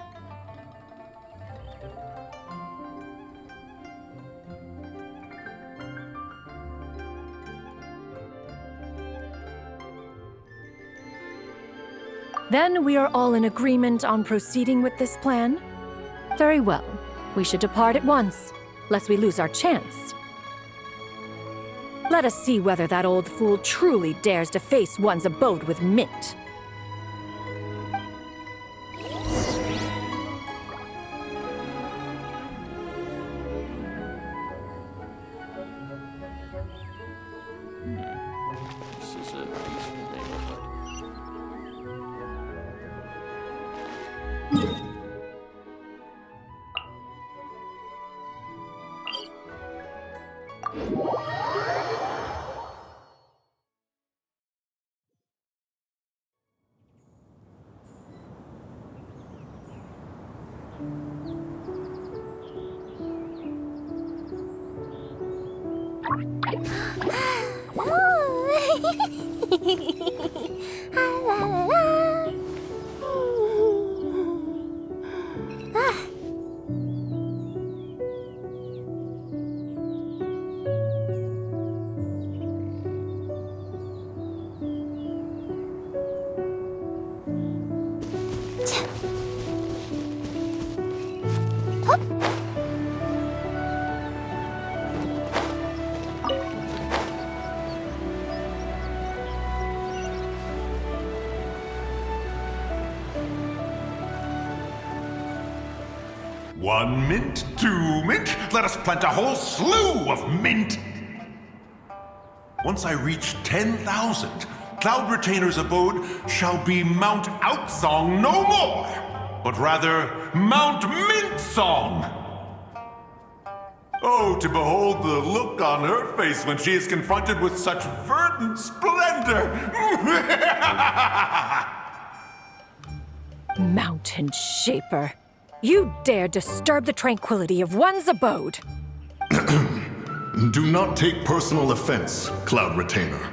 Then we are all in agreement on proceeding with this plan? Very well. We should depart at once, lest we lose our chance. Let us see whether that old fool truly dares to face one's abode with mint. This is a peaceful neighborhood. One mint, 2 mint, let us plant a whole slew of mint! Once I reach 10,000, Cloud Retainer's abode shall be Mount Outsong no more, but rather Mount Mintsong! Oh, to behold the look on her face when she is confronted with such verdant splendor! Mountain Shaper. You dare disturb the tranquility of one's abode. Do not take personal offense, Cloud Retainer.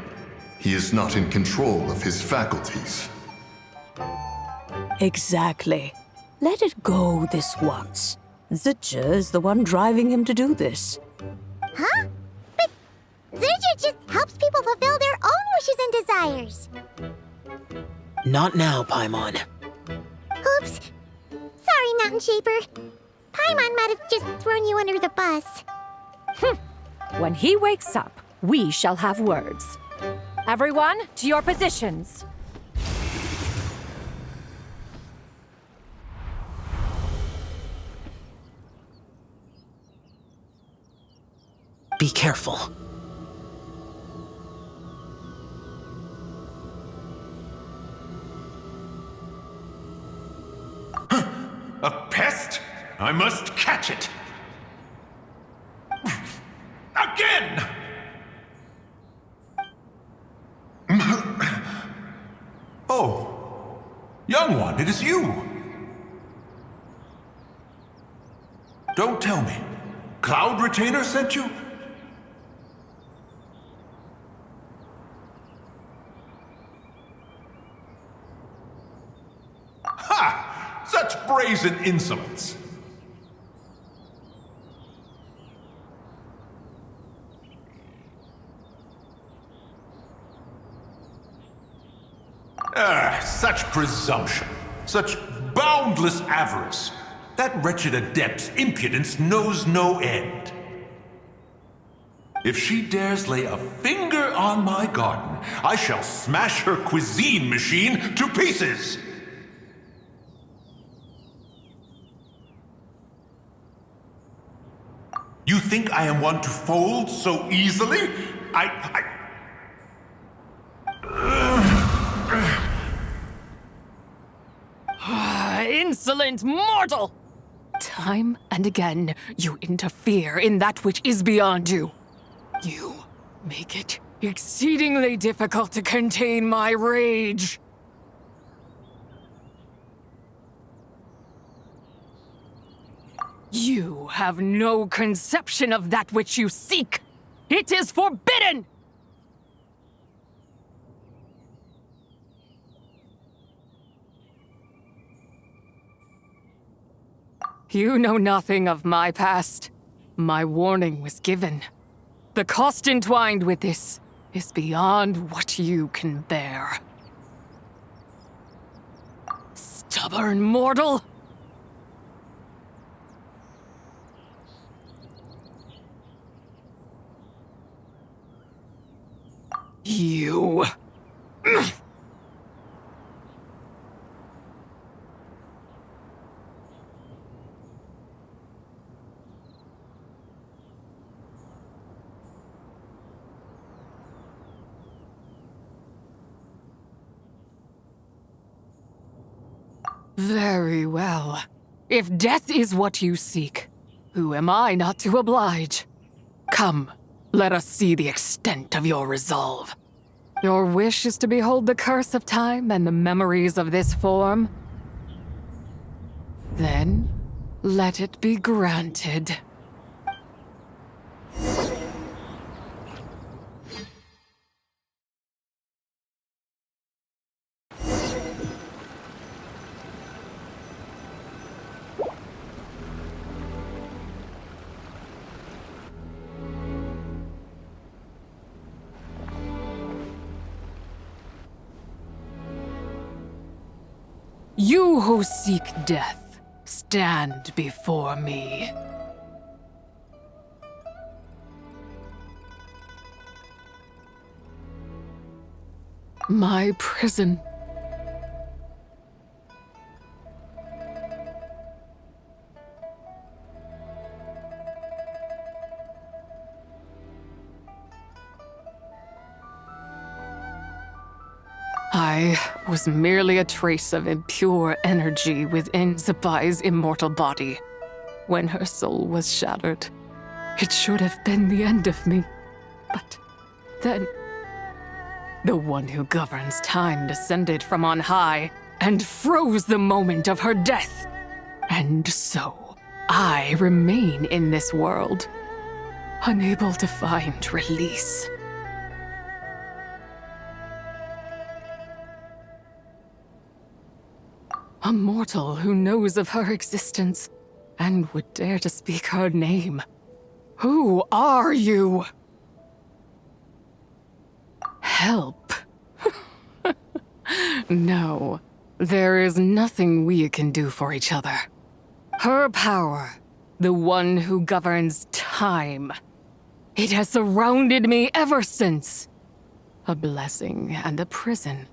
He is not in control of his faculties. Exactly. Let it go this once. Zidja is the one driving him to do this. Huh? But Zidja just helps people fulfill their own wishes and desires. Not now, Paimon. Oops. Sorry, Mountain Shaper. Paimon might have just thrown you under the bus. When he wakes up, we shall have words. Everyone, to your positions. Be careful. A pest? I must catch it! Again! Oh, young one, it is you! Don't tell me. Cloud Retainer sent you? Ha! Such brazen insolence! Such presumption, such boundless avarice. That wretched adept's impudence knows no end. If she dares lay a finger on my garden, I shall smash her cuisine machine to pieces! You think I am one to fold so easily? Insolent mortal! Time and again, you interfere in that which is beyond you. You make it exceedingly difficult to contain my rage. You have no conception of that which you seek. It is forbidden! You know nothing of my past. My warning was given. The cost entwined with this is beyond what you can bear. Stubborn mortal! You... Very well. If death is what you seek, who am I not to oblige? Come, let us see the extent of your resolve. Your wish is to behold the curse of time and the memories of this form? Then, let it be granted. You who seek death, stand before me. My prison. I was merely a trace of impure energy within Zapai's immortal body. When her soul was shattered, it should have been the end of me. But then, the one who governs time descended from on high and froze the moment of her death. And so, I remain in this world, unable to find release. A mortal who knows of her existence and would dare to speak her name. Who are you? Help. No, there is nothing we can do for each other. Her power, the one who governs time, it has surrounded me ever since. A blessing and a prison,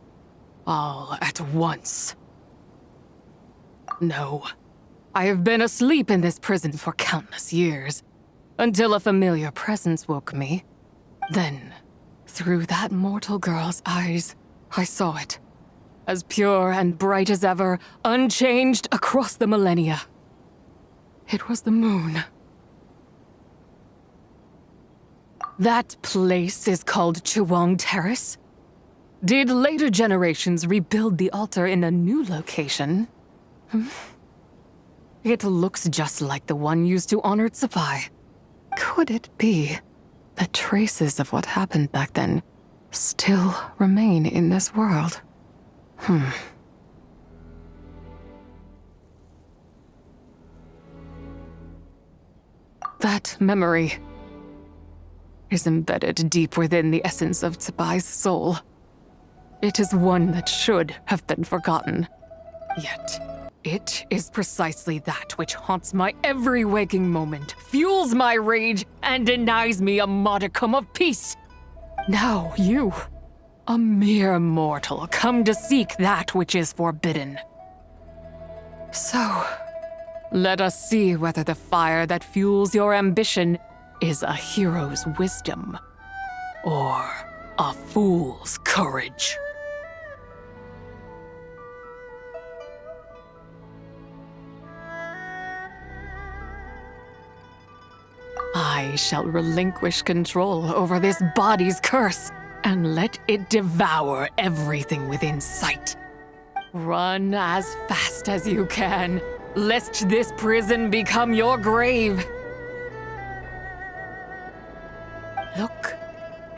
all at once. No, I have been asleep in this prison for countless years, until a familiar presence woke me. Then, through that mortal girl's eyes, I saw it, as pure and bright as ever, unchanged across the millennia. It was the moon. That place is called Chuang Terrace. Did later generations rebuild the altar in a new location? It looks just like the one used to honor Zapai. Could it be that traces of what happened back then still remain in this world? That memory is embedded deep within the essence of Zapai's soul. It is one that should have been forgotten. Yet, it is precisely that which haunts my every waking moment, fuels my rage, and denies me a modicum of peace. Now you, a mere mortal, come to seek that which is forbidden. So, let us see whether the fire that fuels your ambition is a hero's wisdom or a fool's courage. I shall relinquish control over this body's curse and let it devour everything within sight. Run as fast as you can, lest this prison become your grave. Look,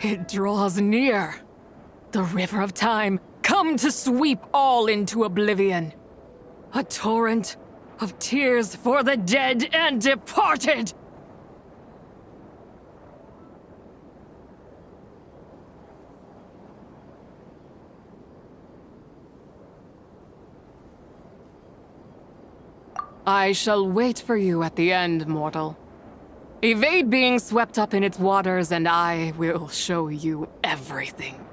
it draws near. The river of time, come to sweep all into oblivion. A torrent of tears for the dead and departed. I shall wait for you at the end, mortal. Evade being swept up in its waters, and I will show you everything.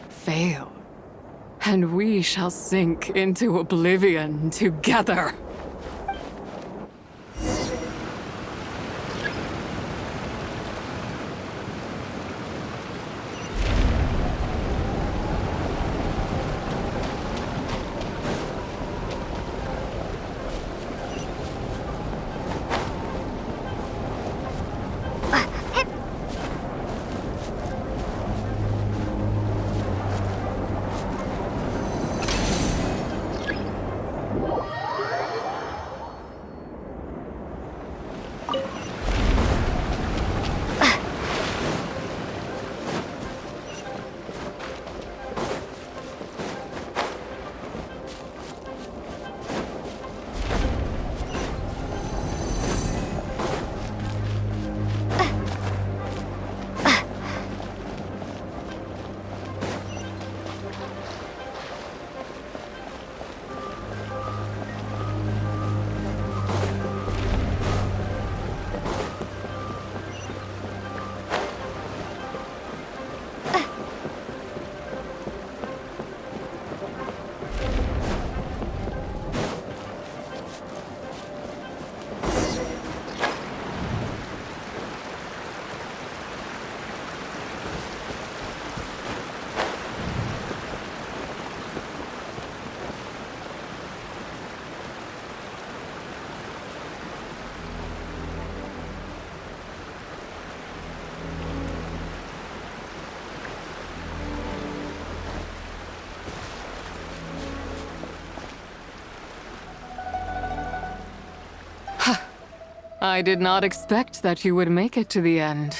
Fail, and we shall sink into oblivion together. I did not expect that you would make it to the end.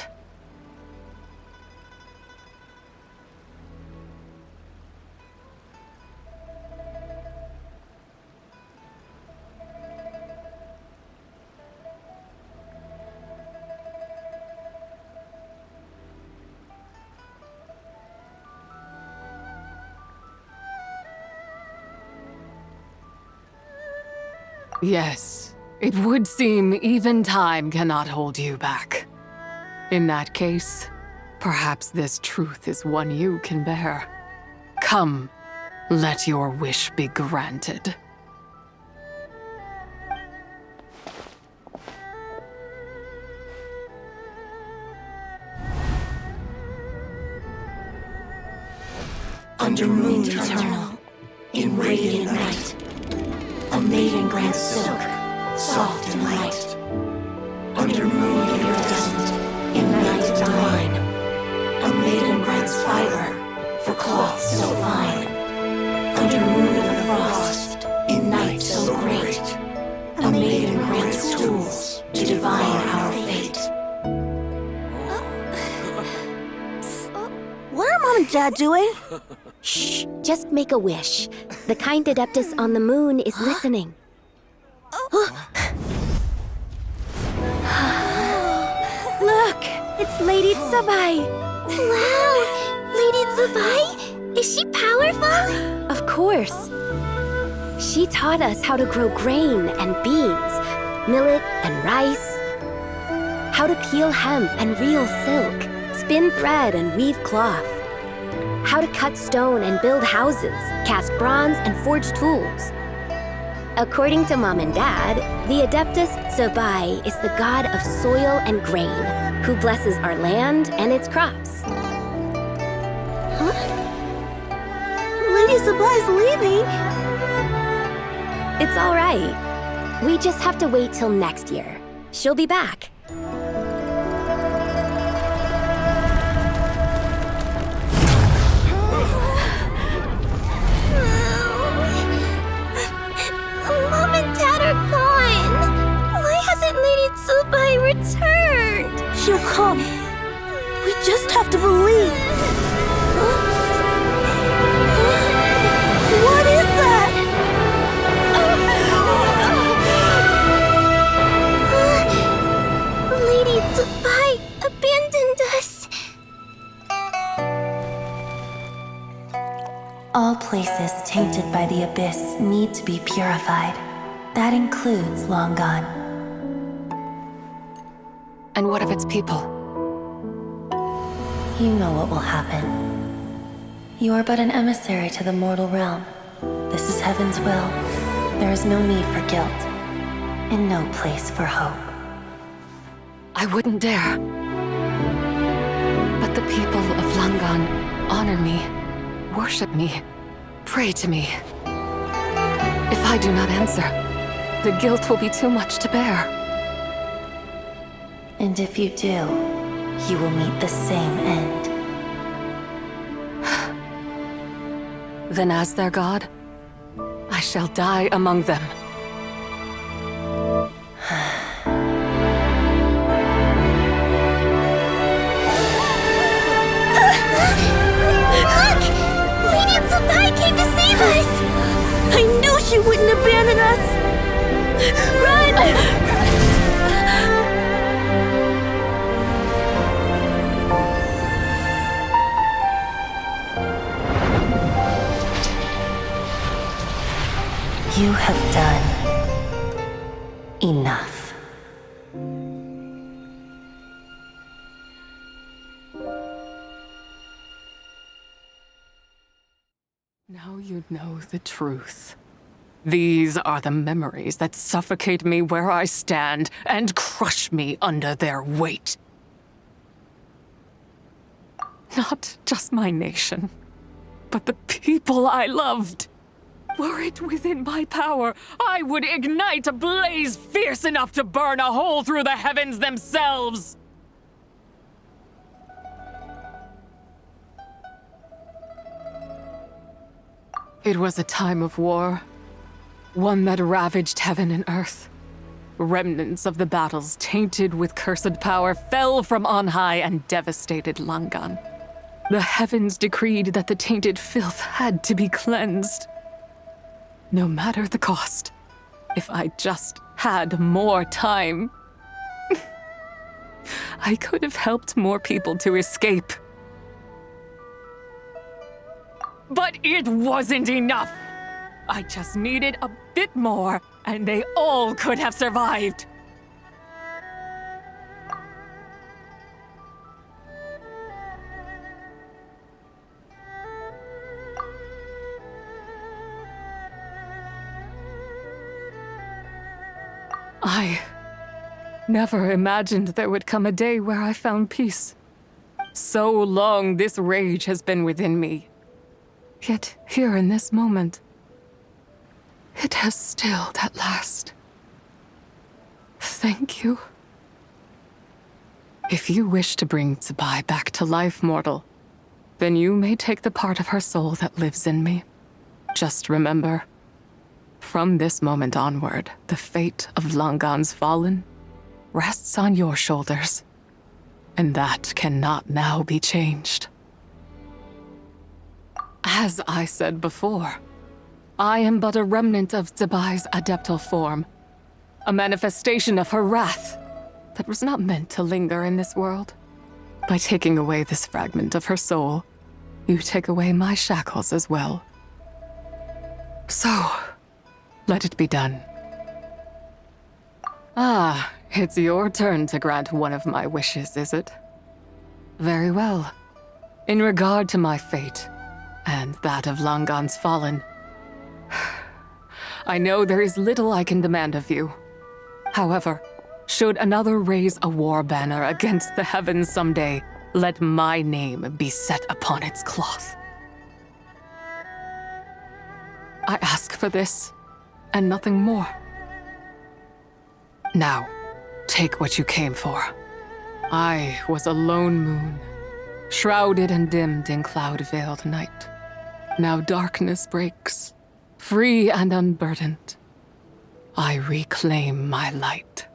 Yes. It would seem even time cannot hold you back. In that case, perhaps this truth is one you can bear. Come, let your wish be granted. Under moon eternal, in radiant night, a maiden grants silk, soft and light. Under moon iridescent, in night divine, a maiden grants fiber for cloth so fine. Under moon of frost, in night so great, a maiden grants tools to divine our fate. What are Mom and Dad doing? Shh, just make a wish. The kind Adeptus on the moon is listening. Look, it's Lady Tsubai. Wow, Lady Tsubai? Is she powerful? Of course. She taught us how to grow grain and beans, millet and rice, how to peel hemp and reel silk, spin thread and weave cloth, how to cut stone and build houses, cast bronze and forge tools. According to Mom and Dad, the Adeptus Tsubai is the god of soil and grain, who blesses our land and its crops. Huh? Lady Tsubai's leaving! It's all right. We just have to wait till next year. She'll be back. Mom and Dad are gone! Why hasn't Lady Tsubai returned? She'll come. We just have to believe. What is that? Lady Tsubai abandoned us. All places tainted by the abyss need to be purified. That includes Long Gone. And what of its people? You know what will happen. You are but an emissary to the mortal realm. This is heaven's will. There is no need for guilt, and no place for hope. I wouldn't dare. But the people of Langan honor me, worship me, pray to me. If I do not answer, the guilt will be too much to bear. And if you do, you will meet the same end. Then as their god, I shall die among them. Look! Lady Senpai came to save us! I knew she wouldn't abandon us! Run! You have done enough. Now you know the truth. These are the memories that suffocate me where I stand and crush me under their weight. Not just my nation, but the people I loved. Were it within my power, I would ignite a blaze fierce enough to burn a hole through the heavens themselves! It was a time of war, one that ravaged heaven and earth. Remnants of the battles tainted with cursed power fell from on high and devastated Langan. The heavens decreed that the tainted filth had to be cleansed. No matter the cost, if I just had more time, I could have helped more people to escape. But it wasn't enough! I just needed a bit more, and they all could have survived. I never imagined there would come a day where I found peace. So long this rage has been within me. Yet here in this moment, it has stilled at last. Thank you. If you wish to bring Tsubai back to life, mortal, then you may take the part of her soul that lives in me. Just remember, from this moment onward, the fate of Langan's fallen rests on your shoulders, and that cannot now be changed. As I said before, I am but a remnant of Tsubai's adeptal form, a manifestation of her wrath that was not meant to linger in this world. By taking away this fragment of her soul, you take away my shackles as well. So, let it be done. Ah, it's your turn to grant one of my wishes, is it? Very well. In regard to my fate, and that of Langan's fallen, I know there is little I can demand of you. However, should another raise a war banner against the heavens someday, let my name be set upon its cloth. I ask for this, and nothing more. Now, take what you came for. I was a lone moon, shrouded and dimmed in cloud-veiled night. Now darkness breaks, free and unburdened. I reclaim my light.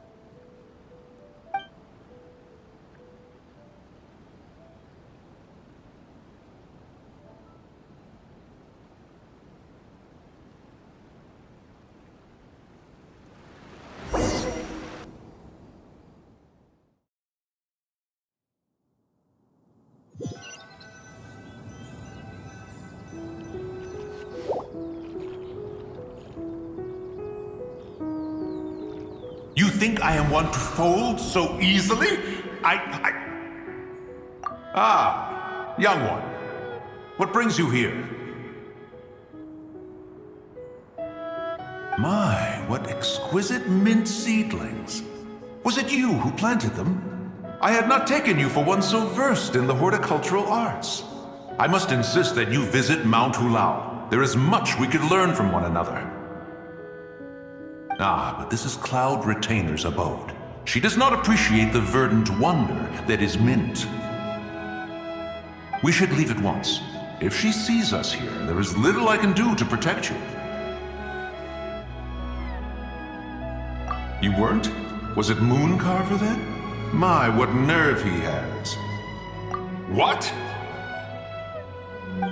You think I am one to fold so easily? Ah, young one. What brings you here? My, what exquisite mint seedlings. Was it you who planted them? I had not taken you for one so versed in the horticultural arts. I must insist that you visit Mount Hulao. There is much we could learn from one another. Ah, but this is Cloud Retainer's abode. She does not appreciate the verdant wonder that is mint. We should leave at once. If she sees us here, there is little I can do to protect you. You weren't? Was it Mooncarver then? My, what nerve he has. What?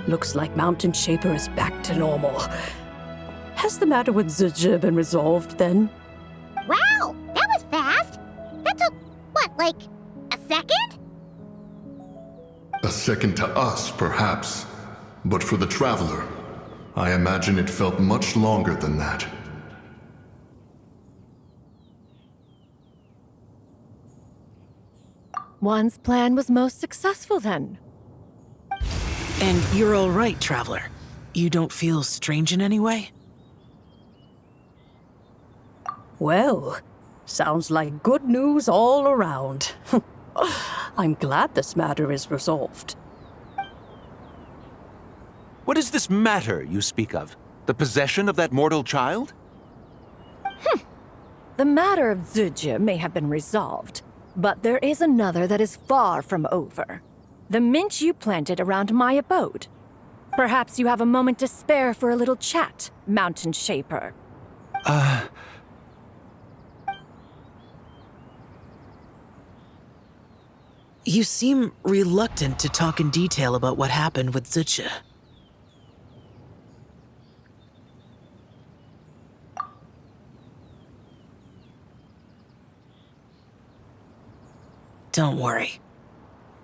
Looks like Mountain Shaper is back to normal. Has the matter with Zizha been resolved then? Wow, that was fast. That took, what, like a second? A second to us, perhaps. But for the Traveler, I imagine it felt much longer than that. One's plan was most successful then. And you're all right, Traveler. You don't feel strange in any way? Well, sounds like good news all around. I'm glad this matter is resolved. What is this matter you speak of? The possession of that mortal child? The matter of Zizha may have been resolved, but there is another that is far from over. The mint you planted around my abode. Perhaps you have a moment to spare for a little chat, Mountain Shaper. You seem reluctant to talk in detail about what happened with Zizha. Don't worry.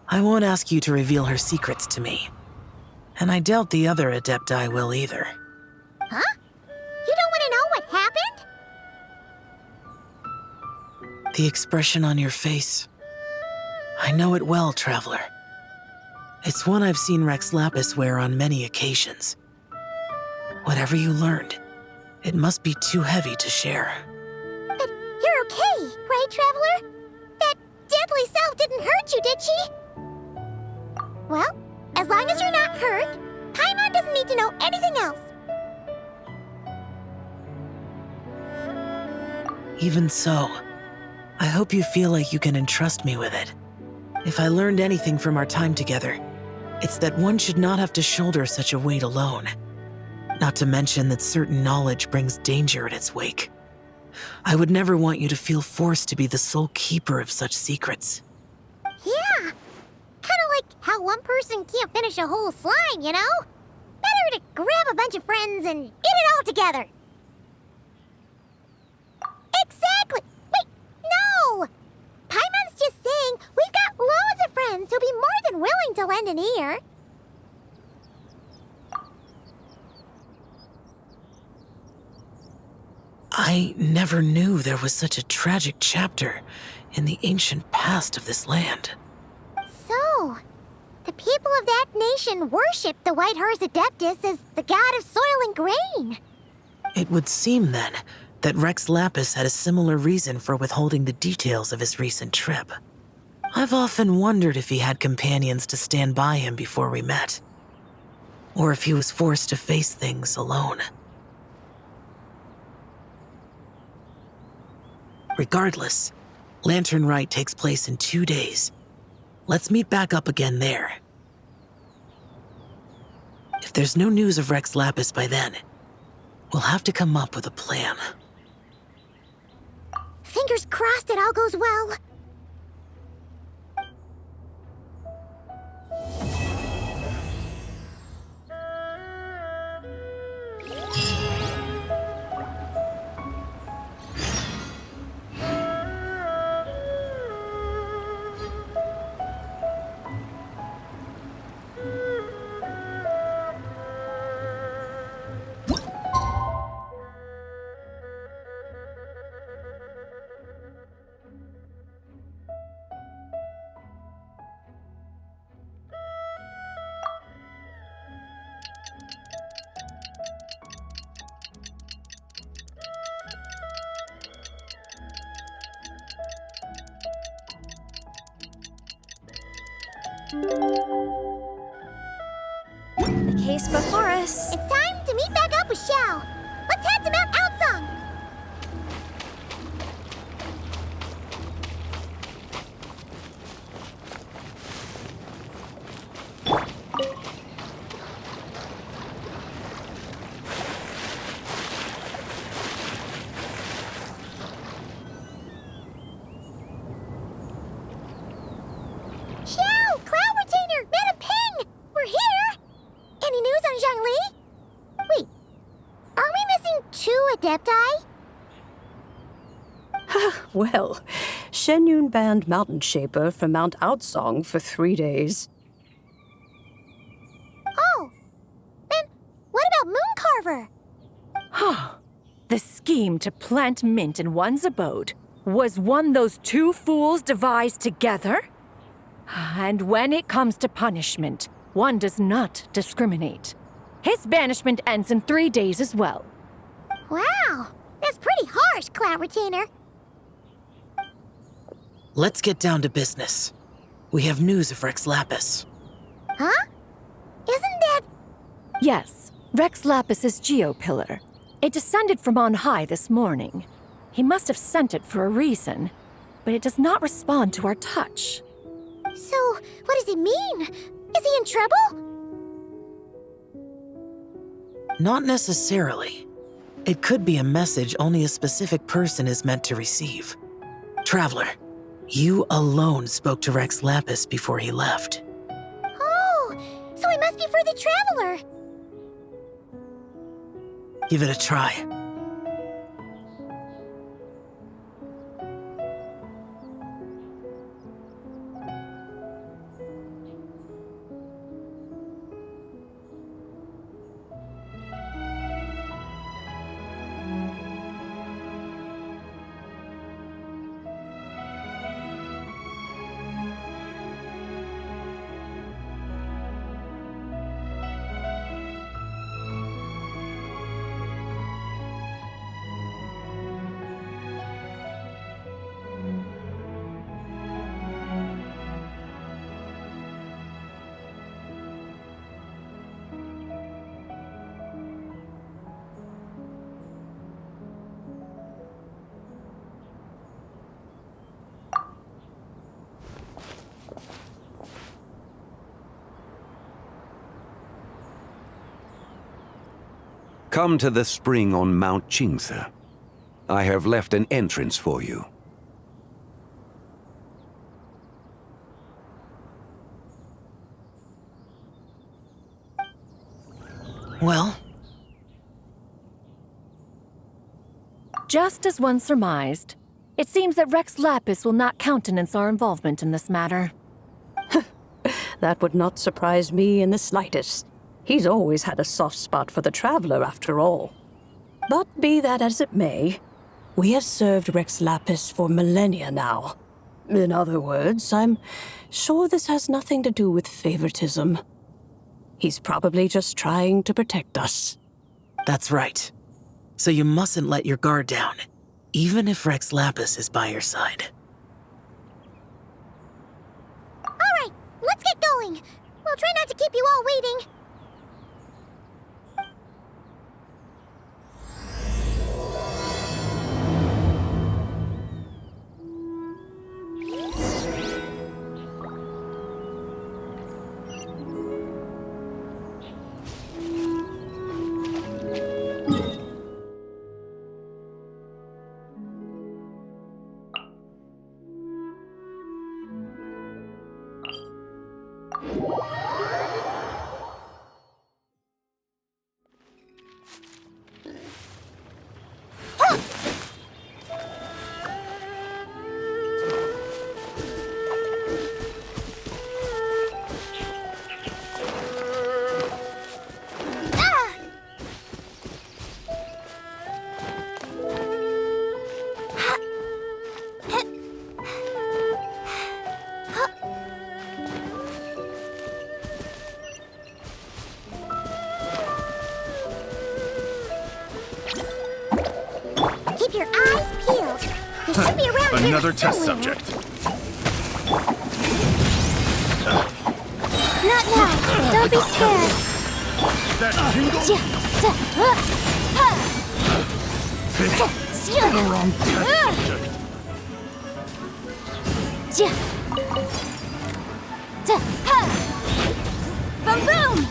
I won't ask you to reveal her secrets to me. And I doubt the other Adepti will either. Huh? You don't want to know what happened? The expression on your face. I know it well, Traveler. It's one I've seen Rex Lapis wear on many occasions. Whatever you learned, it must be too heavy to share. But you're okay, right, Traveler? That deadly self didn't hurt you, did she? Well, as long as you're not hurt, Paimon doesn't need to know anything else. Even so, I hope you feel like you can entrust me with it. If I learned anything from our time together, it's that one should not have to shoulder such a weight alone. Not to mention that certain knowledge brings danger in its wake. I would never want you to feel forced to be the sole keeper of such secrets. Yeah, kind of like how one person can't finish a whole slime, you know? Better to grab a bunch of friends and eat it all together. Exactly! Wait, no! Paimon's just saying we've got loads of friends who'll be more than willing to lend an ear. I never knew there was such a tragic chapter in the ancient past of this land. So, the people of that nation worship the White Horse Adeptus as the god of soil and grain. It would seem, then, that Rex Lapis had a similar reason for withholding the details of his recent trip. I've often wondered if he had companions to stand by him before we met. Or if he was forced to face things alone. Regardless, Lantern Rite takes place in 2 days. Let's meet back up again there. If there's no news of Rex Lapis by then, we'll have to come up with a plan. Fingers crossed it all goes well. The case before us. It's time to meet back up with Xiao. Let's head to Mount Outsong. Xiao! Cloud Retainer! Madam Ping! We're here! Any news on Zhongli? Wait, are we missing 2 Adepti? Well, Shenyun banned Mountain Shaper from Mount Outsong for 3 days. Oh, then what about Mooncarver? The scheme to plant mint in one's abode was one those 2 fools devised together? And when it comes to punishment, one does not discriminate. His banishment ends in 3 days as well. Wow, that's pretty harsh, Cloud Retainer. Let's get down to business. We have news of Rex Lapis. Huh? Isn't that... Yes, Rex Lapis's Geopillar. It descended from on high this morning. He must have sent it for a reason, but it does not respond to our touch. So, what does it mean? Is he in trouble? Not necessarily. It could be a message only a specific person is meant to receive. Traveler, you alone spoke to Rex Lapis before he left. Oh, so it must be for the Traveler. Give it a try. Come to the spring on Mount Qingse. I have left an entrance for you. Well? Just as one surmised, it seems that Rex Lapis will not countenance our involvement in this matter. That would not surprise me in the slightest. He's always had a soft spot for the Traveler, after all. But be that as it may, we have served Rex Lapis for millennia now. In other words, I'm sure this has nothing to do with favoritism. He's probably just trying to protect us. That's right. So you mustn't let your guard down, even if Rex Lapis is by your side. All right, let's get going. We'll try not to keep you all waiting. Keep your eyes peeled. He should be around here Another test somewhere. subject. Now, don't be scared. Boom boom!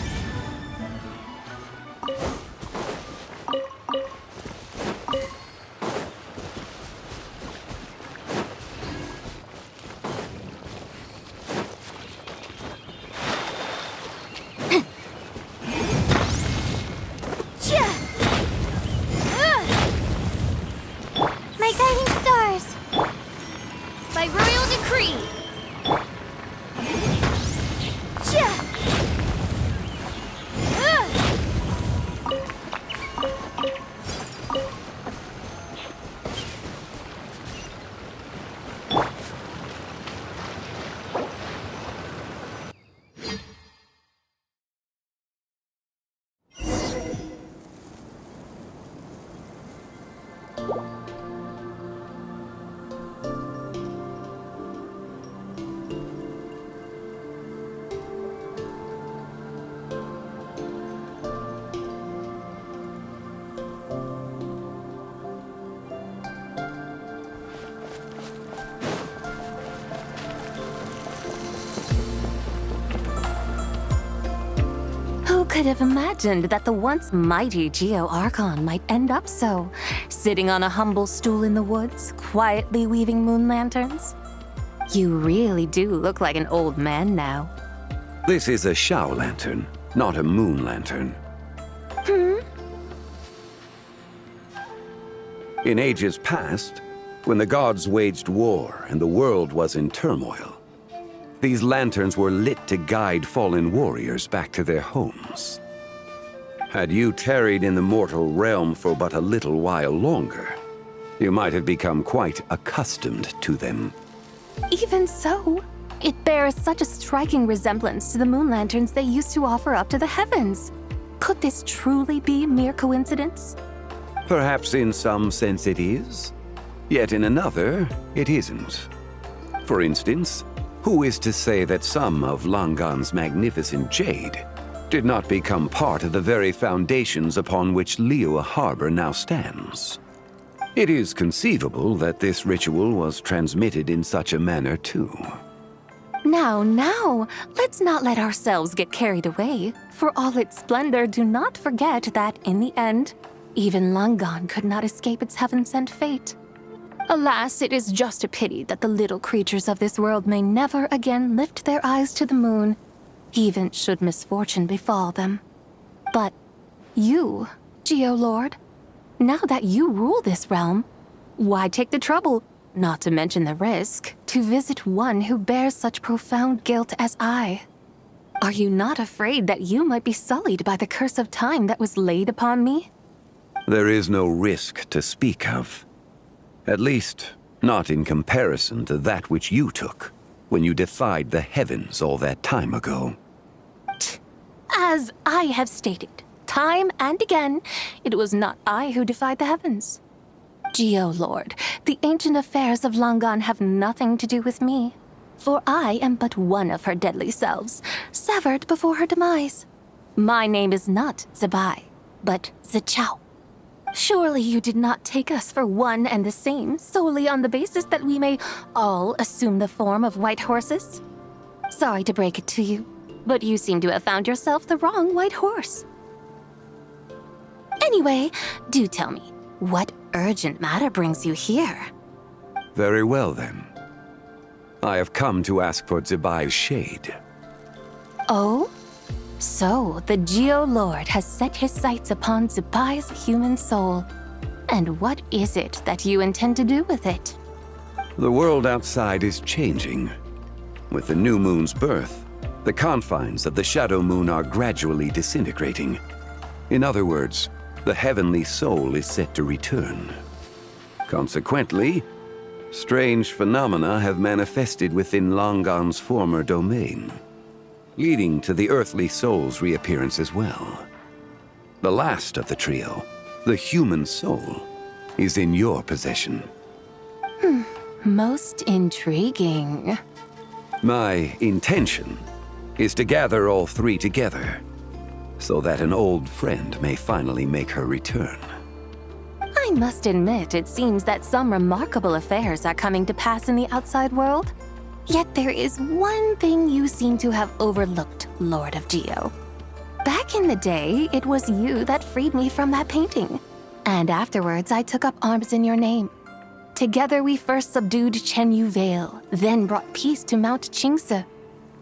My guiding stars. By royal decree. Who could have imagined that the once mighty Geo-Archon might end up so, sitting on a humble stool in the woods, quietly weaving moon lanterns? You really do look like an old man now. This is a Shao lantern, not a moon lantern. In ages past, when the gods waged war and the world was in turmoil, these lanterns were lit to guide fallen warriors back to their homes. Had you tarried in the mortal realm for but a little while longer, you might have become quite accustomed to them. Even so, it bears such a striking resemblance to the moon lanterns they used to offer up to the heavens. Could this truly be mere coincidence? Perhaps in some sense it is, yet in another, it isn't. For instance, who is to say that some of Langan's magnificent jade did not become part of the very foundations upon which Liyue Harbor now stands? It is conceivable that this ritual was transmitted in such a manner too. Now, let's not let ourselves get carried away. For all its splendor, do not forget that, in the end, even Langan could not escape its heaven-sent fate. Alas, it is just a pity that the little creatures of this world may never again lift their eyes to the moon, even should misfortune befall them. But you, Geo-Lord, now that you rule this realm, why take the trouble, not to mention the risk, to visit one who bears such profound guilt as I? Are you not afraid that you might be sullied by the curse of time that was laid upon me? There is no risk to speak of. At least, not in comparison to that which you took when you defied the heavens all that time ago. As I have stated, time and again, it was not I who defied the heavens. Geo-Lord, the ancient affairs of Langan have nothing to do with me, for I am but one of her deadly selves, severed before her demise. My name is not Zebai, but Zichao. Surely you did not take us for one and the same solely on the basis that we may all assume the form of white horses? Sorry to break it to you, but you seem to have found yourself the wrong white horse. Anyway, do tell me, what urgent matter brings you here? Very well then. I have come to ask for Zebai's shade. Oh? So, the Geo-Lord has set his sights upon Zebai's human soul. And what is it that you intend to do with it? The world outside is changing. With the new moon's birth, the confines of the shadow moon are gradually disintegrating. In other words, the heavenly soul is set to return. Consequently, strange phenomena have manifested within Langan's former domain, leading to the earthly soul's reappearance as well. The last of the trio, the human soul, is in your possession. Most intriguing. My intention is to gather all three together, so that an old friend may finally make her return. I must admit, it seems that some remarkable affairs are coming to pass in the outside world. Yet there is one thing you seem to have overlooked, Lord of Geo. Back in the day, it was you that freed me from that painting. And afterwards, I took up arms in your name. Together we first subdued Chenyu Vale, then brought peace to Mount Qingse.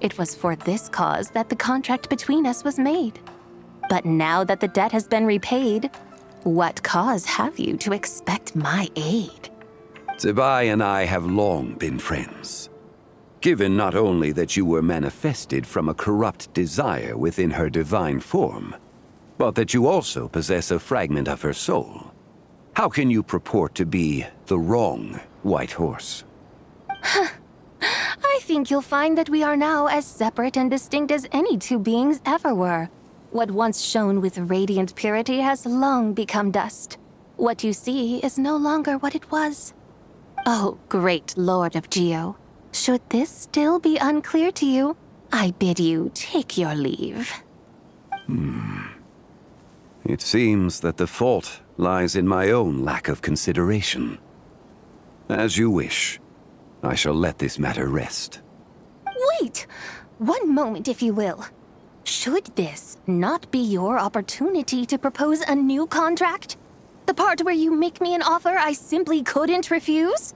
It was for this cause that the contract between us was made. But now that the debt has been repaid, what cause have you to expect my aid? Zibai and I have long been friends. Given not only that you were manifested from a corrupt desire within her divine form, but that you also possess a fragment of her soul, how can you purport to be the wrong White Horse? I think you'll find that we are now as separate and distinct as any two beings ever were. What once shone with radiant purity has long become dust. What you see is no longer what it was. Oh, great Lord of Geo. Should this still be unclear to you, I bid you take your leave. It seems that the fault lies in my own lack of consideration. As you wish. I shall let this matter rest. Wait! One moment, if you will. Should this not be your opportunity to propose a new contract? The part where you make me an offer I simply couldn't refuse?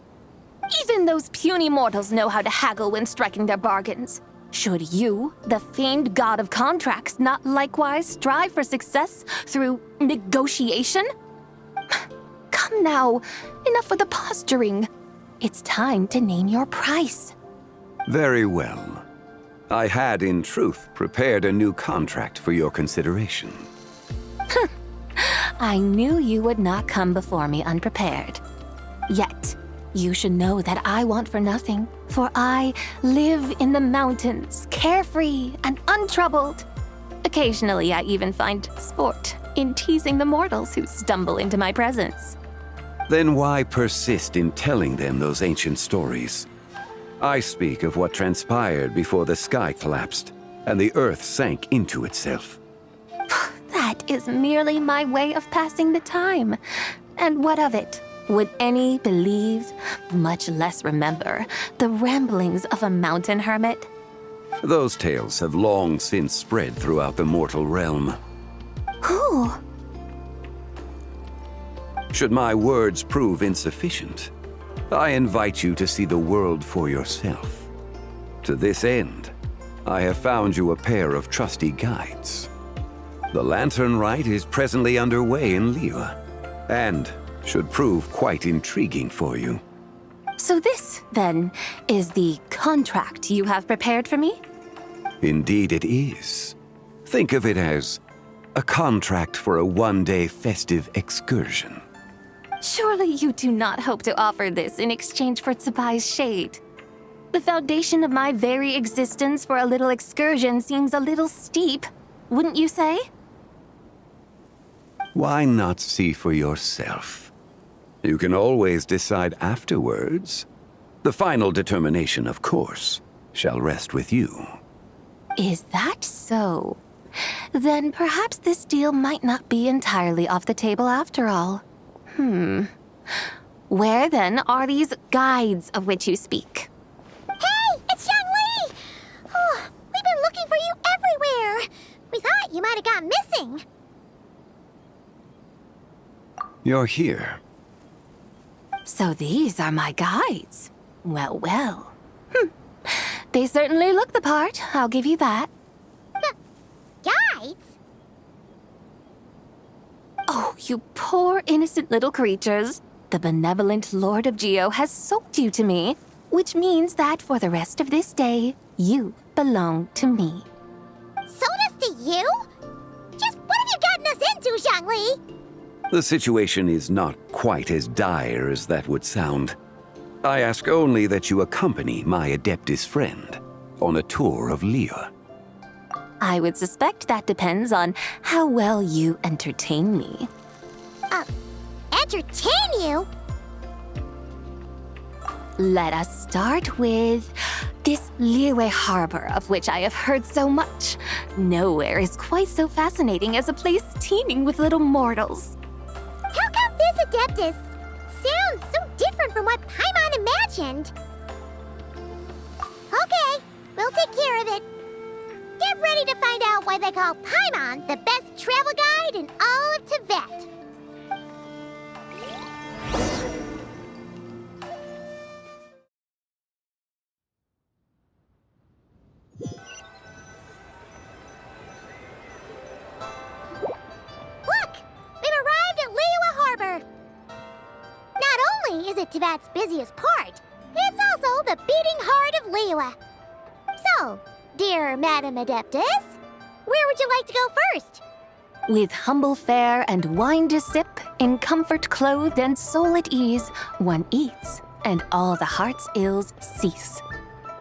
Even those puny mortals know how to haggle when striking their bargains. Should you, the famed god of contracts, not likewise strive for success through negotiation? Come now, enough with the posturing. It's time to name your price. Very well. I had, in truth, prepared a new contract for your consideration. I knew you would not come before me unprepared. Yet, you should know that I want for nothing, for I live in the mountains, carefree and untroubled. Occasionally, I even find sport in teasing the mortals who stumble into my presence. Then why persist in telling them those ancient stories? I speak of what transpired before the sky collapsed and the earth sank into itself. That is merely my way of passing the time. And what of it? Would any believe, much less remember, the ramblings of a mountain hermit? Those tales have long since spread throughout the mortal realm. Who? Should my words prove insufficient, I invite you to see the world for yourself. To this end, I have found you a pair of trusty guides. The lantern rite is presently underway in Liyue, and should prove quite intriguing for you. So this, then, is the contract you have prepared for me? Indeed it is. Think of it as a contract for a one-day festive excursion. Surely you do not hope to offer this in exchange for Tsubai's shade. The foundation of my very existence for a little excursion seems a little steep, wouldn't you say? Why not see for yourself? You can always decide afterwards. The final determination, of course, shall rest with you. Is that so? Then perhaps this deal might not be entirely off the table after all. Where then are these guides of which you speak? Hey, it's Xiangli! Oh, we've been looking for you everywhere. We thought you might have gone missing. You're here. So these are my guides. Well, well. They certainly look the part, I'll give you that. Guides? Oh, you poor innocent little creatures. The benevolent Lord of Geo has sold you to me, which means that for the rest of this day, you belong to me. Sold us to you? Just what have you gotten us into, Xiangli? The situation is not quite as dire as that would sound. I ask only that you accompany my Adeptus friend on a tour of Liyue. I would suspect that depends on how well you entertain me. Entertain you? Let us start with This Liyue harbor of which I have heard so much. Nowhere is quite so fascinating as a place teeming with little mortals. How come this Adeptus sounds so different from what Paimon imagined? Okay, we'll take care of it. Get ready to find out why they call Paimon the best travel guide in all of Tibet. Look! We've arrived at Liyue Harbor. Not only is it Tibet's busiest port, it's also the beating heart of Liyue. So, dear Madam Adeptus, where would you like to go first? With humble fare and wine to sip, in comfort clothed and soul at ease, one eats, and all the heart's ills cease.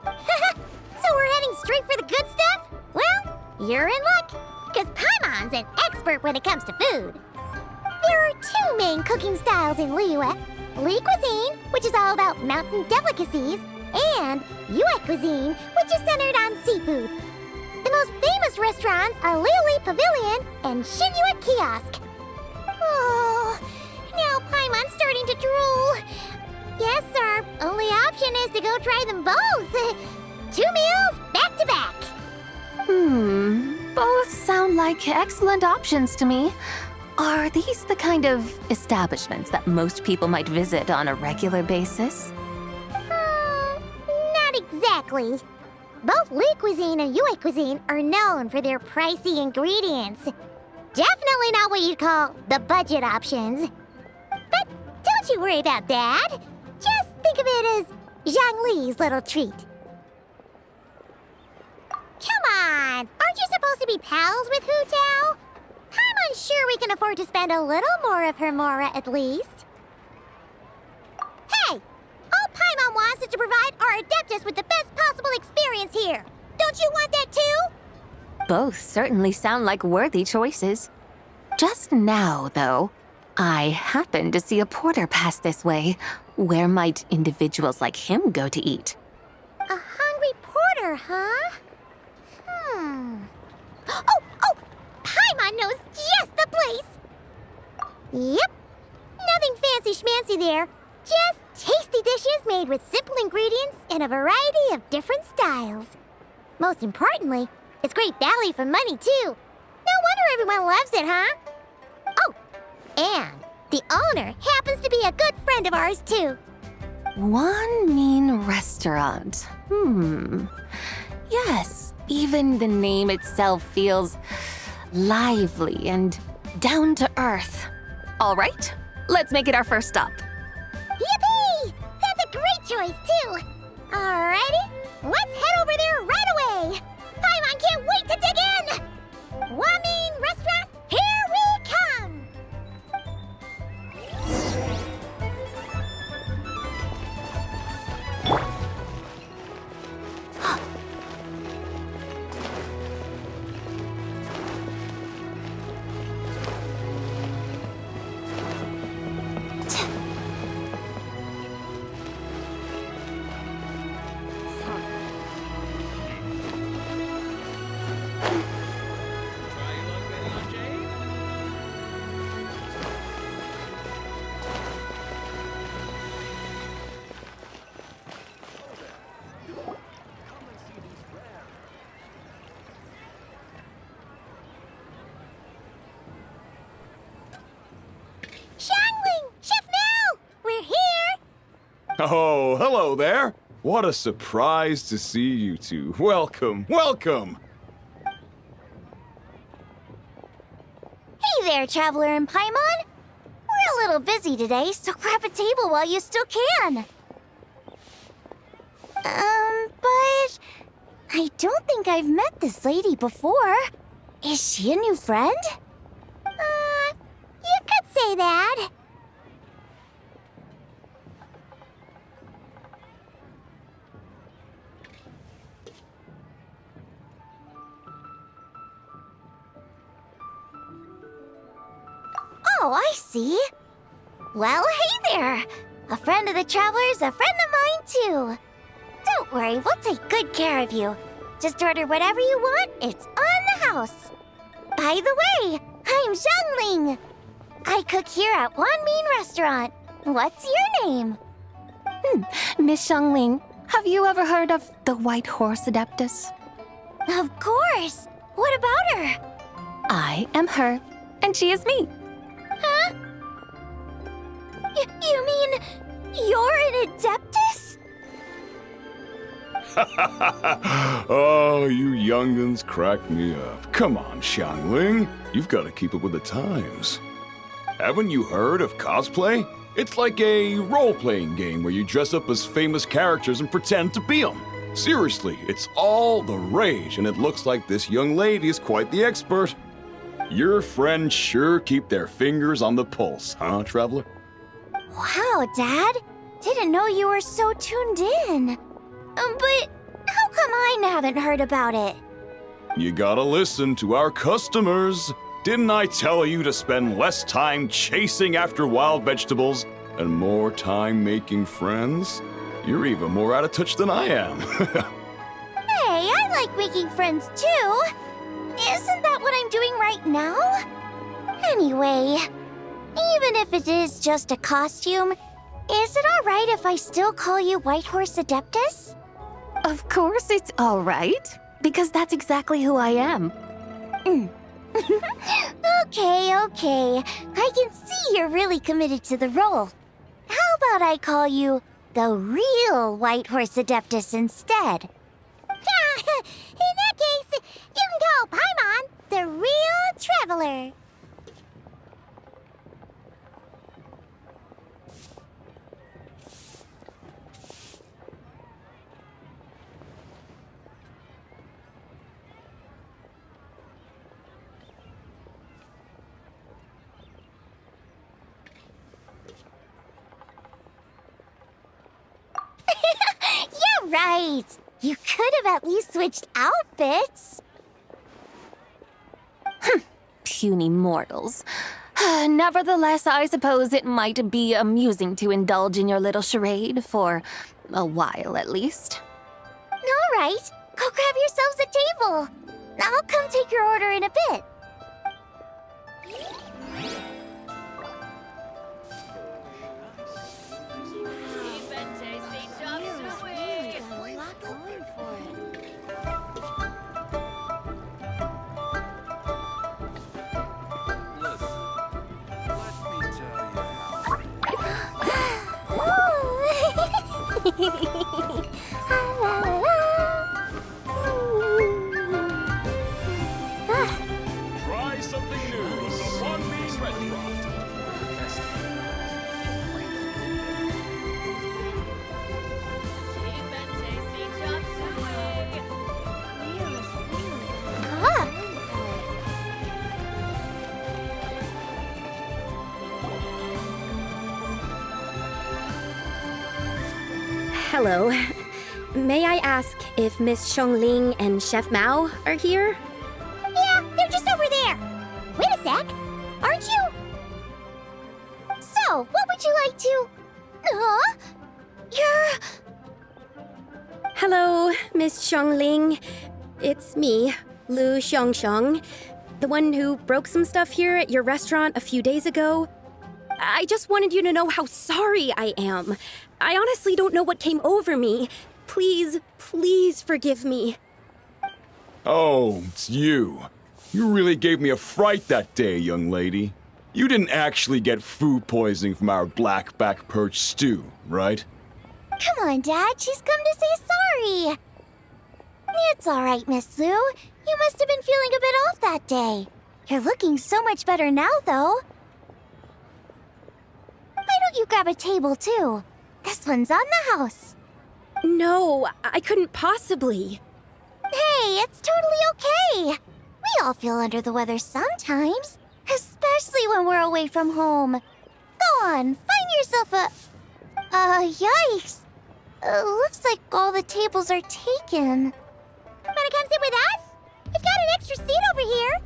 So we're heading straight for the good stuff? Well, you're in luck, because Paimon's an expert when it comes to food. There are two main cooking styles in Liyue. Li cuisine, which is all about mountain delicacies, and Yue cuisine, which is centered on seafood. The most famous restaurants are Liuli Pavilion and Shinyue Kiosk. Oh, now Paimon's starting to drool. Yes, our only option is to go try them both. 2 meals, back to back. Both sound like excellent options to me. Are these the kind of establishments that most people might visit on a regular basis? Not exactly. Both Li cuisine and Yue cuisine are known for their pricey ingredients. Definitely not what you'd call the budget options. But don't you worry about that. Just think of it as Zhang Li's little treat. Come on! Aren't you supposed to be pals with Hu Tao? I'm unsure we can afford to spend a little more of her mora at least. Hey! All Paimon wants is to provide our Adeptus with the best possible experience here. Don't you want that too? Both certainly sound like worthy choices. Just now, though, I happened to see a porter pass this way. Where might individuals like him go to eat? A hungry porter, huh? Oh! Paimon knows just the place! Yep. Nothing fancy schmancy there. Just tasty dishes made with simple ingredients in a variety of different styles. Most importantly, it's great value for money, too. No wonder everyone loves it, huh? Oh, and the owner happens to be a good friend of ours, too. One mean restaurant. Yes, even the name itself feels lively and down to earth. All right, let's make it our first stop. Yippee! That's a great choice, too. Alrighty, let's head over there right away. Paimon can't wait to dig in. Wamin Restaurant, here we come. Oh, hello there. What a surprise to see you two. Welcome, welcome. Hey there, Traveler and Paimon. We're a little busy today, so grab a table while you still can. But I don't think I've met this lady before. Is she a new friend? You could say that. Oh, I see. Well, hey there. A friend of the Traveler's a friend of mine, too. So, Don't worry, we'll take good care of you. Just order whatever you want, it's on the house. By the way, I'm Zhangling. I cook here at Wanmin Restaurant. What's your name? Miss Xiangling, have you ever heard of the White Horse Adeptus? Of course. What about her? I am her, and she is me. Huh? You mean you're an Adeptus? Oh, you young'uns crack me up. Come on, Xiangling. You've got to keep up with the times. Haven't you heard of cosplay? It's like a role-playing game where you dress up as famous characters and pretend to be them. Seriously, it's all the rage, and it looks like this young lady is quite the expert. Your friends sure keep their fingers on the pulse, huh, Traveler? Wow, Dad. Didn't know you were so tuned in. But how come I haven't heard about it? You gotta listen to our customers. Didn't I tell you to spend less time chasing after wild vegetables and more time making friends? You're even more out of touch than I am. Hey, I like making friends too. Isn't that what I'm doing right now? Anyway, even if it is just a costume, is it alright if I still call you White Horse Adeptus? Of course it's all right, because that's exactly who I am. Okay. I can see you're really committed to the role. How about I call you the real White Horse Adeptus instead? In that case, you can call Paimon the real traveler. Yeah, right. You could have at least switched outfits. Puny mortals. Nevertheless, I suppose it might be amusing to indulge in your little charade for a while at least. All right, go grab yourselves a table. I'll come take your order in a bit. Try something new at the Wanmin Restaurant. Hello. May I ask if Miss Xiangling and Chef Mao are here? Yeah, they're just over there. Wait a sec. Aren't you? So, what would you like to... Huh? You're... Hello, Miss Xiangling. It's me, Lu Xiangxiang, the one who broke some stuff here at your restaurant a few days ago. I just wanted you to know how sorry I am. I honestly don't know what came over me. Please, please forgive me. Oh, it's you. You really gave me a fright that day, young lady. You didn't actually get food poisoning from our black back perch stew, right? Come on, Dad. She's come to say sorry. It's all right, Miss Lu. You must have been feeling a bit off that day. You're looking so much better now, though. Why don't you grab a table, too? This one's on the house. No, I couldn't possibly. Hey, it's totally okay. We all feel under the weather sometimes, especially when we're away from home. Go on, find yourself a... yikes. Looks like all the tables are taken. Wanna come sit with us? We've got an extra seat over here.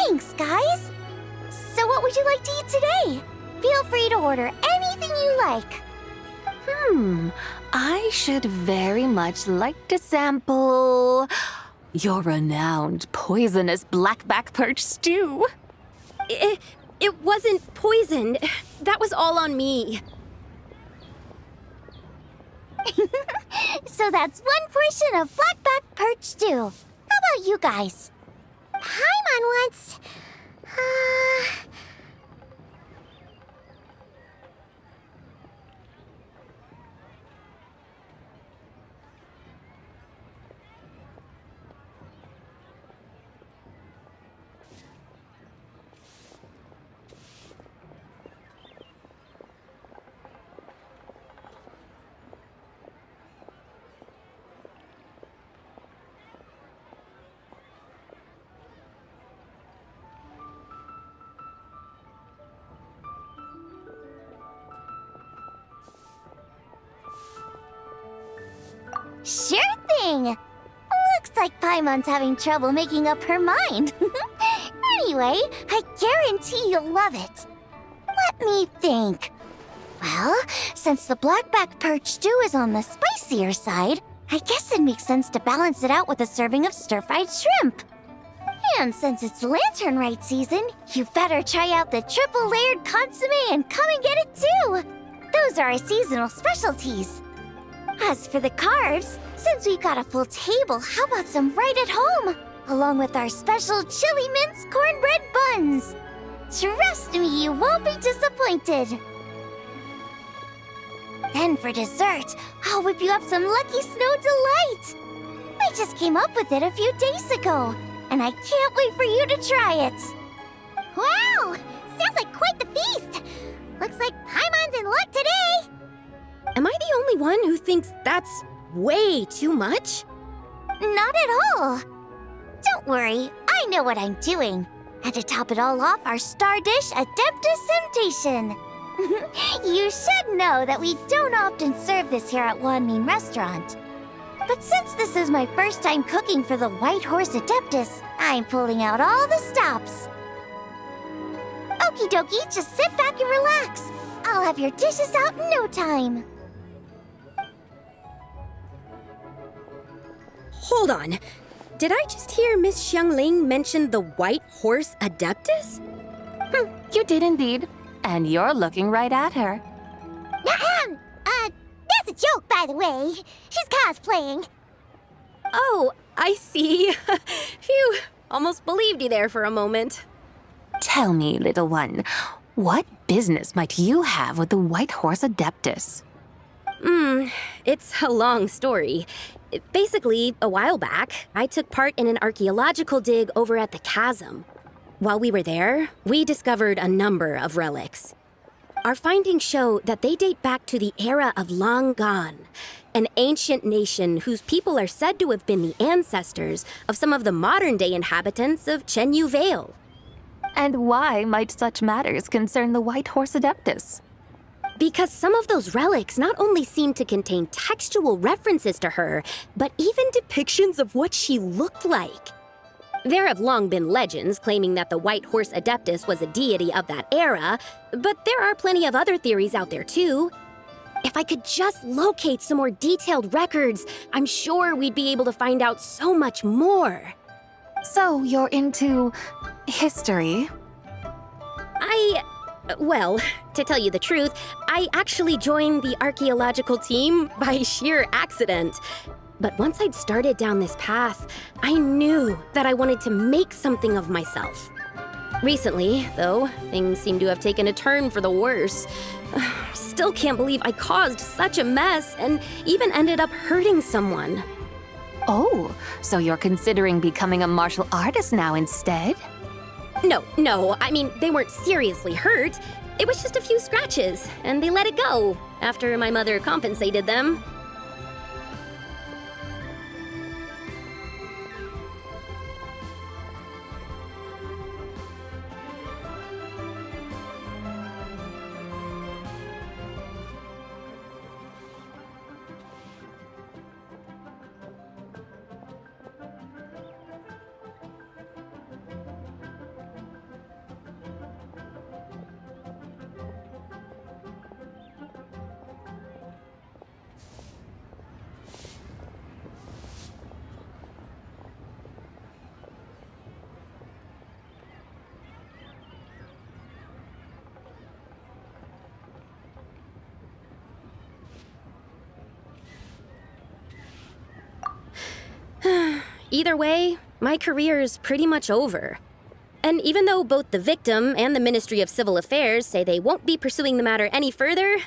Thanks, guys! So what would you like to eat today? Feel free to order anything you like. I should very much like to sample your renowned poisonous blackback perch stew. It wasn't poisoned. That was all on me. So that's one portion of blackback perch stew. How about you guys? Paimon wants... Sure thing! Looks like Paimon's having trouble making up her mind. Anyway, I guarantee you'll love it. Let me think. Well, since the blackback perch stew is on the spicier side, I guess it makes sense to balance it out with a serving of stir-fried shrimp. And since it's lantern rite season, you better try out the triple-layered consomme and come and get it too! Those are our seasonal specialties. As for the carbs, since we've got a full table, how about some right at home? Along with our special chili mince cornbread buns. Trust me, you won't be disappointed. Then for dessert, I'll whip you up some Lucky Snow Delight. I just came up with it a few days ago, and I can't wait for you to try it. Wow! Sounds like quite the feast! Looks like Paimon's in luck today! Am I the only one who thinks that's way too much? Not at all. Don't worry, I know what I'm doing. And to top it all off, our star dish, Adeptus Temptation. You should know that we don't often serve this here at Wanmin Restaurant. But since this is my first time cooking for the White Horse Adeptus, I'm pulling out all the stops. Okie dokie, just sit back and relax. I'll have your dishes out in no time. Hold on. Did I just hear Miss Xiangling mention the White Horse Adeptus? You did indeed. And you're looking right at her. That's a joke, by the way. She's cosplaying. Oh, I see. Phew, almost believed you there for a moment. Tell me, little one, what business might you have with the White Horse Adeptus? It's a long story. Basically, a while back, I took part in an archaeological dig over at the chasm. While we were there, we discovered a number of relics. Our findings show that they date back to the era of Long Gone, an ancient nation whose people are said to have been the ancestors of some of the modern-day inhabitants of Chenyu Vale. And why might such matters concern the White Horse Adeptus? Because some of those relics not only seem to contain textual references to her, but even depictions of what she looked like. There have long been legends claiming that the White Horse Adeptus was a deity of that era, but there are plenty of other theories out there too. If I could just locate some more detailed records, I'm sure we'd be able to find out so much more. So you're into history? Well, to tell you the truth, I actually joined the archaeological team by sheer accident. But once I'd started down this path, I knew that I wanted to make something of myself. Recently, though, things seem to have taken a turn for the worse. Still can't believe I caused such a mess and even ended up hurting someone. Oh, so you're considering becoming a martial artist now instead? No, I mean, they weren't seriously hurt. It was just a few scratches, and they let it go after my mother compensated them. Either way, my career's pretty much over. And even though both the victim and the Ministry of Civil Affairs say they won't be pursuing the matter any further,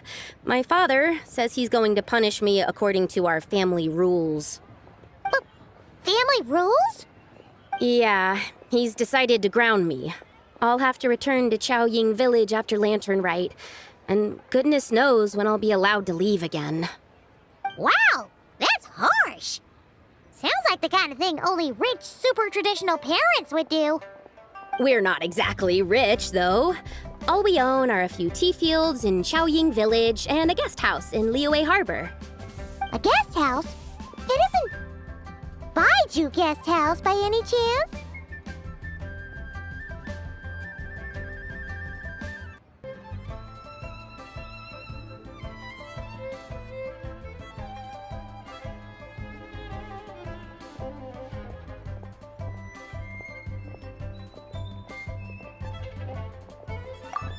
my father says he's going to punish me according to our family rules. Family rules? Yeah, he's decided to ground me. I'll have to return to Chaoying Village after Lantern Rite, and goodness knows when I'll be allowed to leave again. Wow, that's harsh. Sounds like the kind of thing only rich, super traditional parents would do. We're not exactly rich, though. All we own are a few tea fields in Chaoying Village and a guest house in Liyue Harbor. A guest house? It isn't Baiju Guest House by any chance?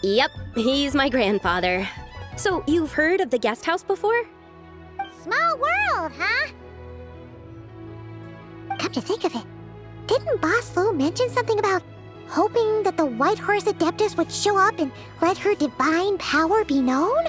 Yep, he's my grandfather. So, you've heard of the guest house before? Small world, huh? Come to think of it, didn't Boss Lu mention something about hoping that the White Horse Adeptus would show up and let her divine power be known?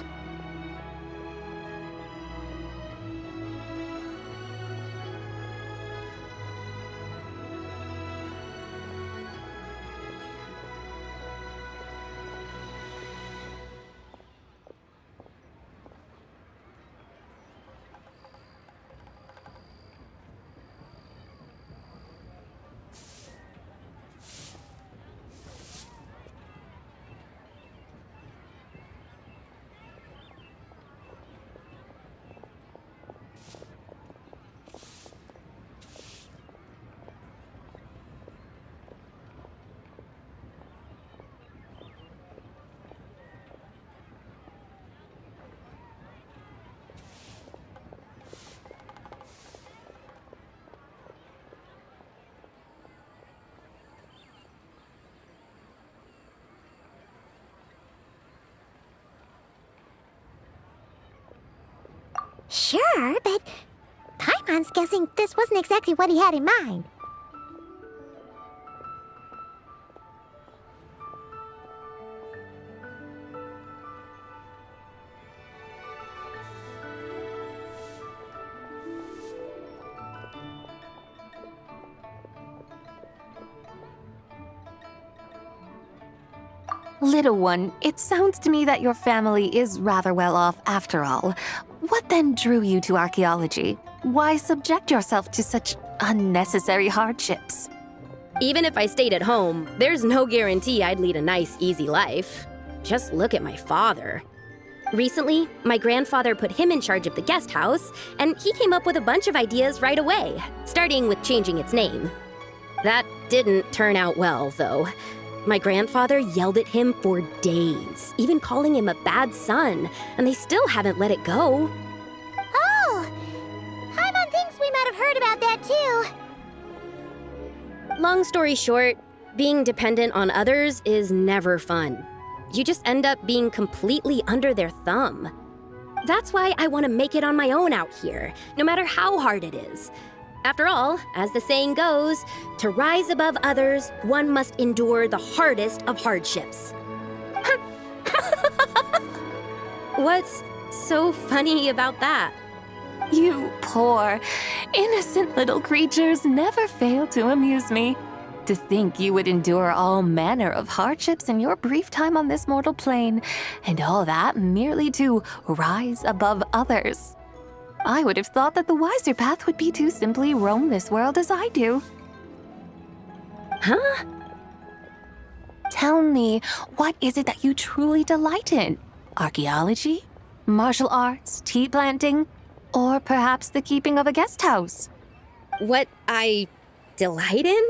Sure, but Paimon's guessing this wasn't exactly what he had in mind. Little one, it sounds to me that your family is rather well off after all. What then drew you to archaeology? Why subject yourself to such unnecessary hardships? Even if I stayed at home, there's no guarantee I'd lead a nice, easy life. Just look at my father. Recently, my grandfather put him in charge of the guest house, and he came up with a bunch of ideas right away, starting with changing its name. That didn't turn out well, though. My grandfather yelled at him for days, even calling him a bad son, and they still haven't let it go. Oh! Paimon thinks we might have heard about that too. Long story short, being dependent on others is never fun. You just end up being completely under their thumb. That's why I want to make it on my own out here, no matter how hard it is. After all, as the saying goes, to rise above others, one must endure the hardest of hardships. What's so funny about that? You poor, innocent little creatures never fail to amuse me. To think you would endure all manner of hardships in your brief time on this mortal plane, and all that merely to rise above others. I would have thought that the wiser path would be to simply roam this world as I do. Huh? Tell me, what is it that you truly delight in? Archaeology? Martial arts? Tea planting? Or perhaps the keeping of a guest house? What I delight in?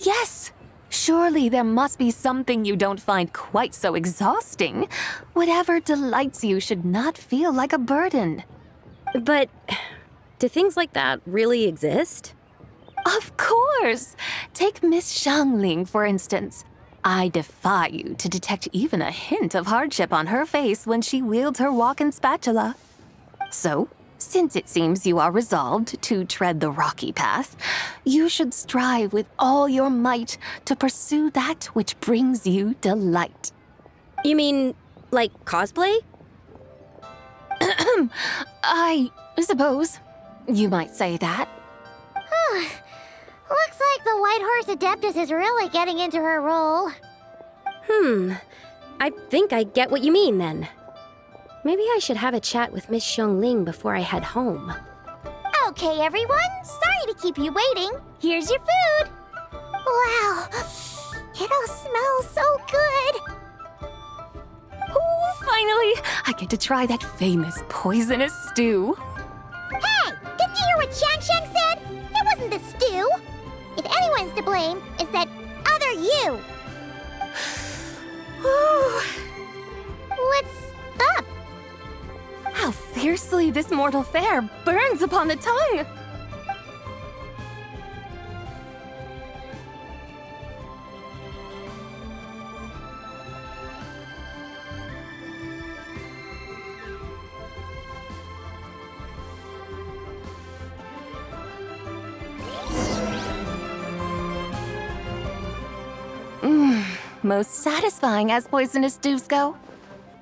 Yes. Surely there must be something you don't find quite so exhausting. Whatever delights you should not feel like a burden. But do things like that really exist? Of course! Take Miss Xiangling, for instance. I defy you to detect even a hint of hardship on her face when she wields her walking spatula. So, Since it seems you are resolved to tread the rocky path, you should strive with all your might to pursue that which brings you delight. You mean, like cosplay? I suppose you might say that. Looks like the White Horse Adeptus is really getting into her role. I think I get what you mean then. Maybe I should have a chat with Miss Xiongling before I head home. Okay, everyone. Sorry to keep you waiting. Here's your food. Wow. It all smells so good. Oh, finally! I get to try that famous poisonous stew. Hey! Didn't you hear what Shang Shang said? It wasn't the stew. If anyone's to blame, it's that other you. What's up? How fiercely this mortal fare burns upon the tongue! Most satisfying as poisonous stews go.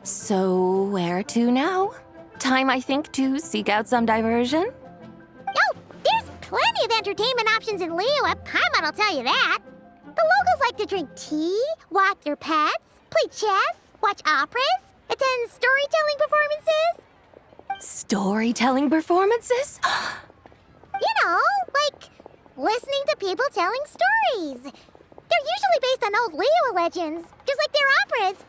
So, where to now? Time, I think, to seek out some diversion? Oh, there's plenty of entertainment options in Liyue. Paimon will tell you that. The locals like to drink tea, walk their pets, play chess, watch operas, attend storytelling performances. Storytelling performances? You know, like listening to people telling stories. They're usually based on old Liyue legends, just like their operas.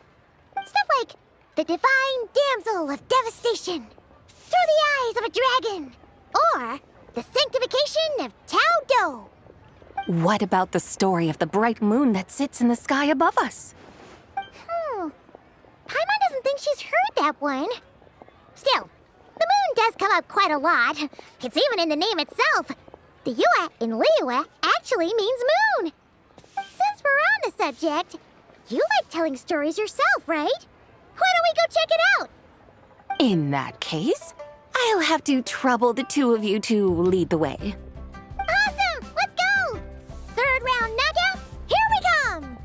Stuff like the Divine Damsel of Devastation, Through the Eyes of a Dragon, or the Sanctification of Tao Do. What about the story of the bright moon that sits in the sky above us? Paimon doesn't think she's heard that one. Still, the moon does come up quite a lot. It's even in the name itself. The Yue in Liyue actually means moon. Since we're on the subject, you like telling stories yourself, right? Why don't we go check it out? In that case, I'll have to trouble the two of you to lead the way. Awesome! Let's go! Third round knockout, here we come!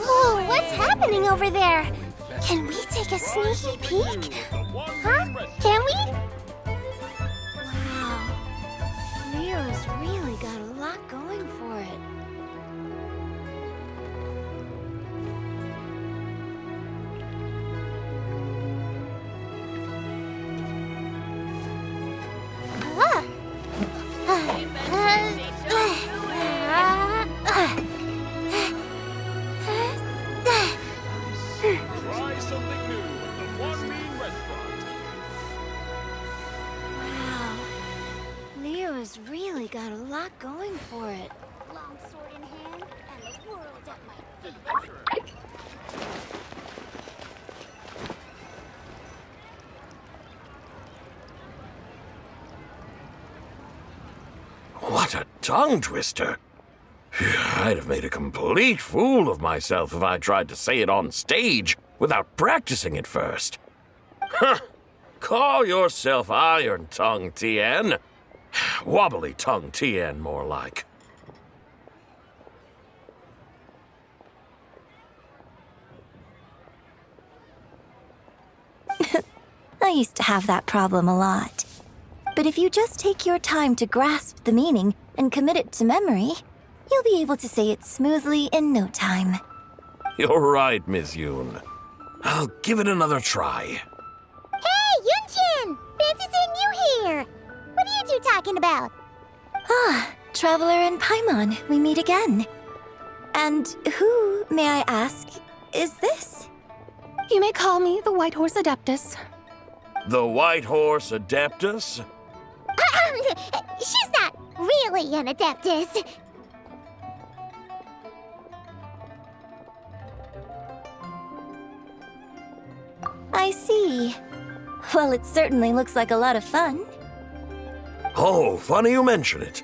Whoa, what's happening over there? Can we take a sneaky peek? Huh? Can we? Wow. Leo's really got a lot going for it. Try something new at the One Bean Restaurant. Wow. Leo's really got a lot going for it. Long sword in hand and the world at my feet. What a tongue twister! I'd have made a complete fool of myself if I tried to say it on stage without practicing it first. Huh! Call yourself Iron Tongue, Tien. Wobbly Tongue, Tien, more like. I used to have that problem a lot. But if you just take your time to grasp the meaning and commit it to memory, you'll be able to say it smoothly in no time. You're right, Miss Yoon. I'll give it another try. Hey, Yunchin! Fancy seeing you here! What are you two talking about? Ah, Traveler and Paimon, we meet again. And who, may I ask, is this? You may call me the White Horse Adeptus. The White Horse Adeptus? She's not really an Adeptus. I see. Well, it certainly looks like a lot of fun. Oh, funny you mention it.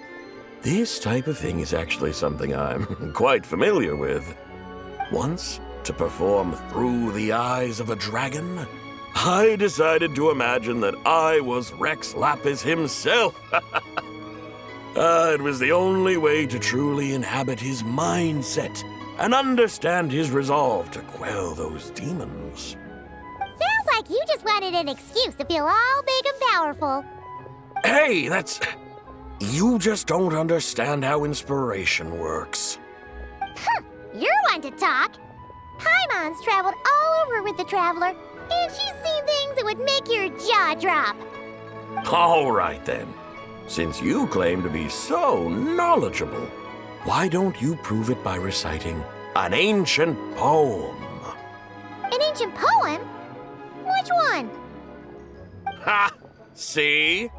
This type of thing is actually something I'm quite familiar with. Once, to perform Through the Eyes of a Dragon, I decided to imagine that I was Rex Lapis himself. It was the only way to truly inhabit his mindset and understand his resolve to quell those demons. Sounds like you just wanted an excuse to feel all big and powerful. Hey, you just don't understand how inspiration works. You're one to talk. Paimon's traveled all over with the Traveler, and she's seen things that would make your jaw drop. All right, then. Since you claim to be so knowledgeable, why don't you prove it by reciting an ancient poem? An ancient poem? Which one? Ha! See?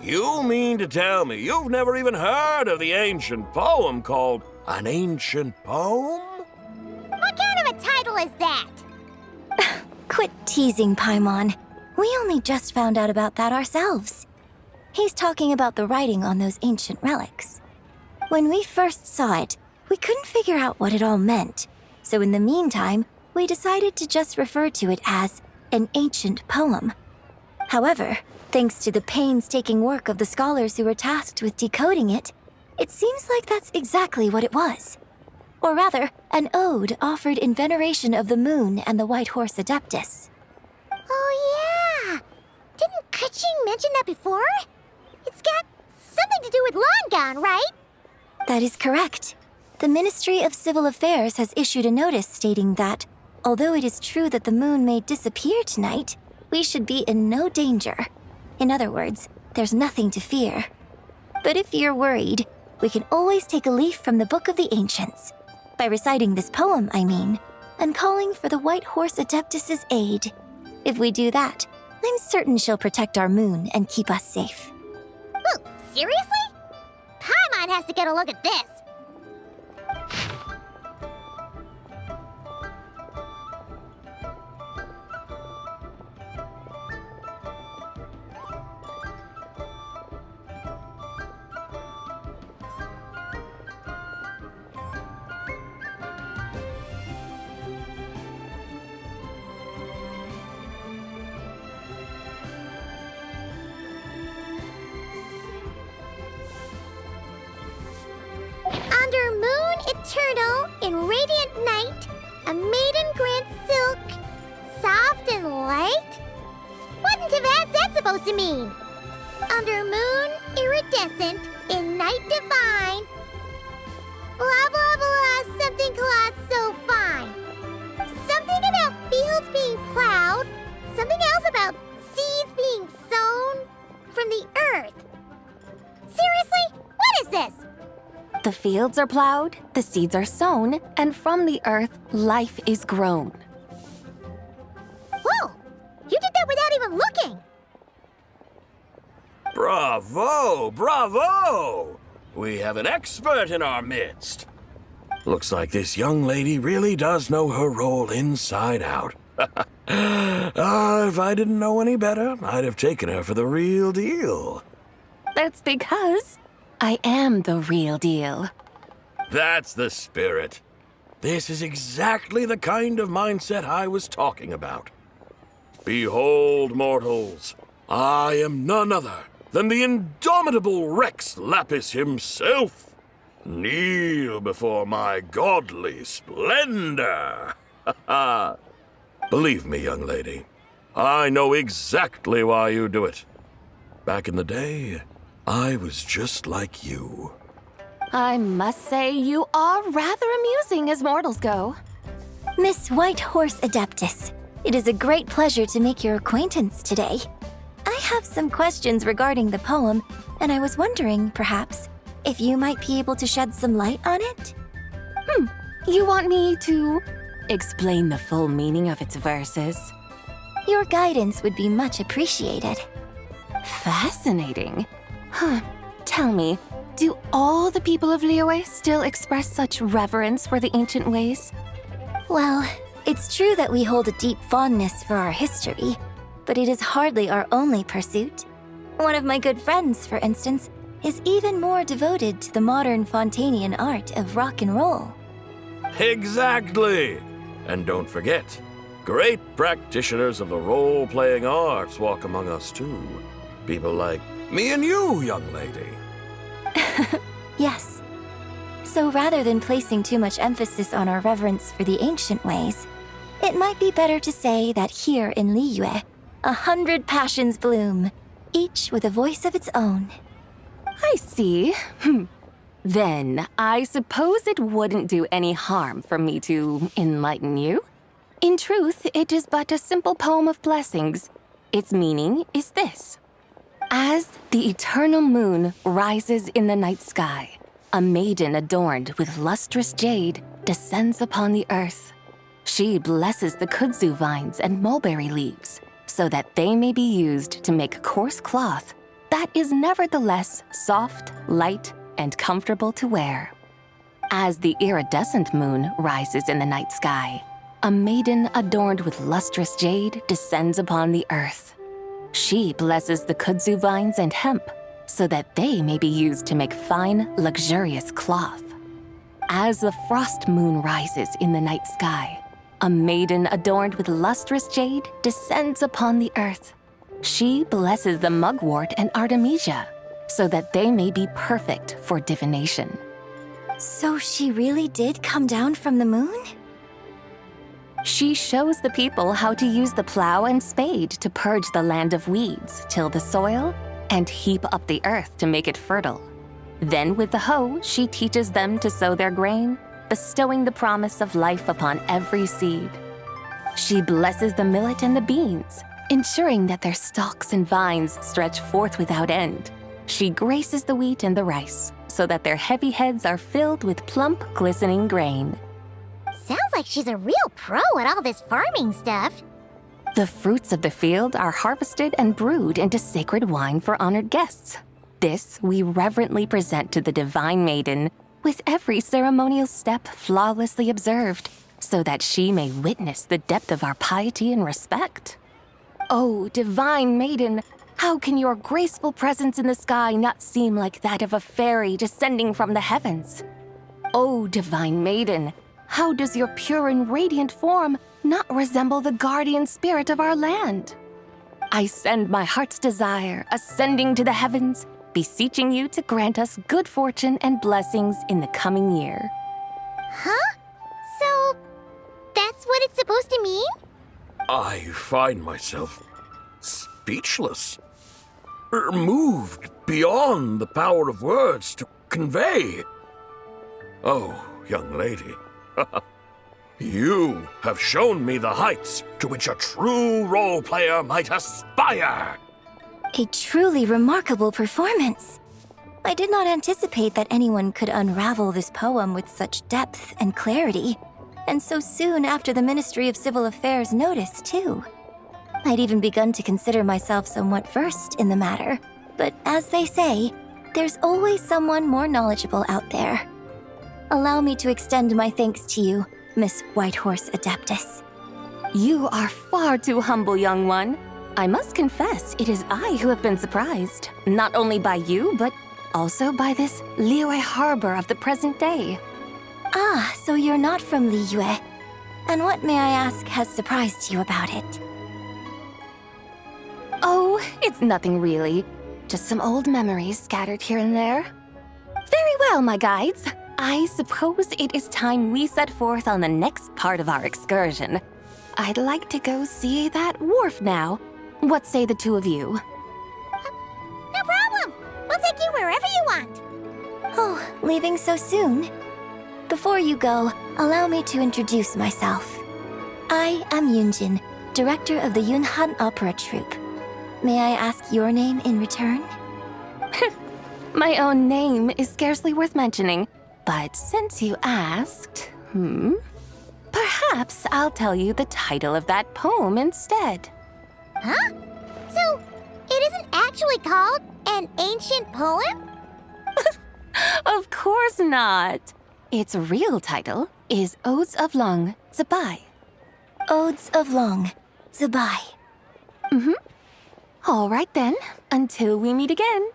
You mean to tell me you've never even heard of the ancient poem called An Ancient Poem? What kind of a title is that? Quit teasing, Paimon. We only just found out about that ourselves. He's talking about the writing on those ancient relics. When we first saw it, we couldn't figure out what it all meant. So in the meantime, we decided to just refer to it as an ancient poem. However, thanks to the painstaking work of the scholars who were tasked with decoding it, it seems like that's exactly what it was. Or rather, an ode offered in veneration of the moon and the White Horse Adeptus. Oh yeah! Didn't Kuching mention that before? It's got something to do with Langan, right? That is correct. The Ministry of Civil Affairs has issued a notice stating that, although it is true that the moon may disappear tonight, we should be in no danger. In other words, there's nothing to fear. But if you're worried, we can always take a leaf from the Book of the Ancients. By reciting this poem, I mean, and calling for the White Horse Adeptus' aid. If we do that, I'm certain she'll protect our moon and keep us safe. Whoa, seriously? Paimon has to get a look at this. Under moon eternal, in radiant night, a maiden grants silk, soft and light? What in Tibet's that supposed to mean? Under moon iridescent, in night divine, blah blah blah, something cloth so fine. Something about fields being plowed, something else about seeds being sown from the earth. Seriously? What is this? The fields are plowed, the seeds are sown, and from the earth, life is grown. Whoa! You did that without even looking! Bravo! Bravo! We have an expert in our midst. Looks like this young lady really does know her role inside out. If I didn't know any better, I'd have taken her for the real deal. That's because I am the real deal. That's the spirit. This is exactly the kind of mindset I was talking about. Behold, mortals, I am none other than the indomitable Rex Lapis himself. Kneel before my godly splendor. Believe me, young lady, I know exactly why you do it. Back in the day, I was just like you. I must say you are rather amusing as mortals go. Miss White Horse Adeptus, it is a great pleasure to make your acquaintance today. I have some questions regarding the poem, and I was wondering, perhaps, if you might be able to shed some light on it? You want me to explain the full meaning of its verses? Your guidance would be much appreciated. Fascinating. Tell me, do all the people of Liyue still express such reverence for the ancient ways? Well, It's true that we hold a deep fondness for our history, but it is hardly our only pursuit. One of my good friends, for instance, is even more devoted to the modern Fontanian art of rock and roll. Exactly! And don't forget, great practitioners of the role-playing arts walk among us too. People like me and you, young lady. Yes. So rather than placing too much emphasis on our reverence for the ancient ways, it might be better to say that here in Liyue, 100 passions bloom, each with a voice of its own. I see. Then, I suppose it wouldn't do any harm for me to enlighten you. In truth, it is but a simple poem of blessings. Its meaning is this. As the eternal moon rises in the night sky, a maiden adorned with lustrous jade descends upon the earth. She blesses the kudzu vines and mulberry leaves so that they may be used to make coarse cloth that is nevertheless soft, light, and comfortable to wear. As the iridescent moon rises in the night sky, a maiden adorned with lustrous jade descends upon the earth. She blesses the kudzu vines and hemp so that they may be used to make fine, luxurious cloth. As the frost moon rises in the night sky, a maiden adorned with lustrous jade descends upon the earth. She blesses the mugwort and artemisia so that they may be perfect for divination. So she really did come down from the moon? She shows the people how to use the plow and spade to purge the land of weeds, till the soil, and heap up the earth to make it fertile. Then with the hoe, she teaches them to sow their grain, bestowing the promise of life upon every seed. She blesses the millet and the beans, ensuring that their stalks and vines stretch forth without end. She graces the wheat and the rice, so that their heavy heads are filled with plump, glistening grain. Sounds like she's a real pro at all this farming stuff. The fruits of the field are harvested and brewed into sacred wine for honored guests. This we reverently present to the divine maiden, with every ceremonial step flawlessly observed, so that she may witness the depth of our piety and respect. Oh, divine maiden, how can your graceful presence in the sky not seem like that of a fairy descending from the heavens? Oh, divine maiden, how does your pure and radiant form not resemble the guardian spirit of our land? I send my heart's desire, ascending to the heavens, beseeching you to grant us good fortune and blessings in the coming year. Huh? So, that's what it's supposed to mean? I find myself speechless, moved beyond the power of words to convey. Oh, young lady, you have shown me the heights to which a true role player might aspire. A truly remarkable performance. I did not anticipate that anyone could unravel this poem with such depth and clarity, and so soon after the Ministry of Civil Affairs noticed, too. I'd even begun to consider myself somewhat versed in the matter, but as they say, there's always someone more knowledgeable out there. Allow me to extend my thanks to you, Miss Whitehorse Adeptus. You are far too humble, young one. I must confess, it is I who have been surprised, not only by you, but also by this Liyue harbor of the present day. Ah, so you're not from Liyue. And what, may I ask, has surprised you about it? Oh, it's nothing really. Just some old memories scattered here and there. Very well, my guides. I suppose it is time we set forth on the next part of our excursion. I'd like to go see that wharf now. What say the two of you? No problem! We'll take you wherever you want. Oh, leaving so soon? Before you go, allow me to introduce myself. I am Yunjin, director of the Yunhan Opera Troupe. May I ask your name in return? My own name is scarcely worth mentioning, but since you asked, perhaps I'll tell you the title of that poem instead. Huh? So, it isn't actually called an ancient poem? Of course not. Its real title is Odes of Lung Zabai. Odes of Long, Zubai. Mm-hmm. All right then, until we meet again.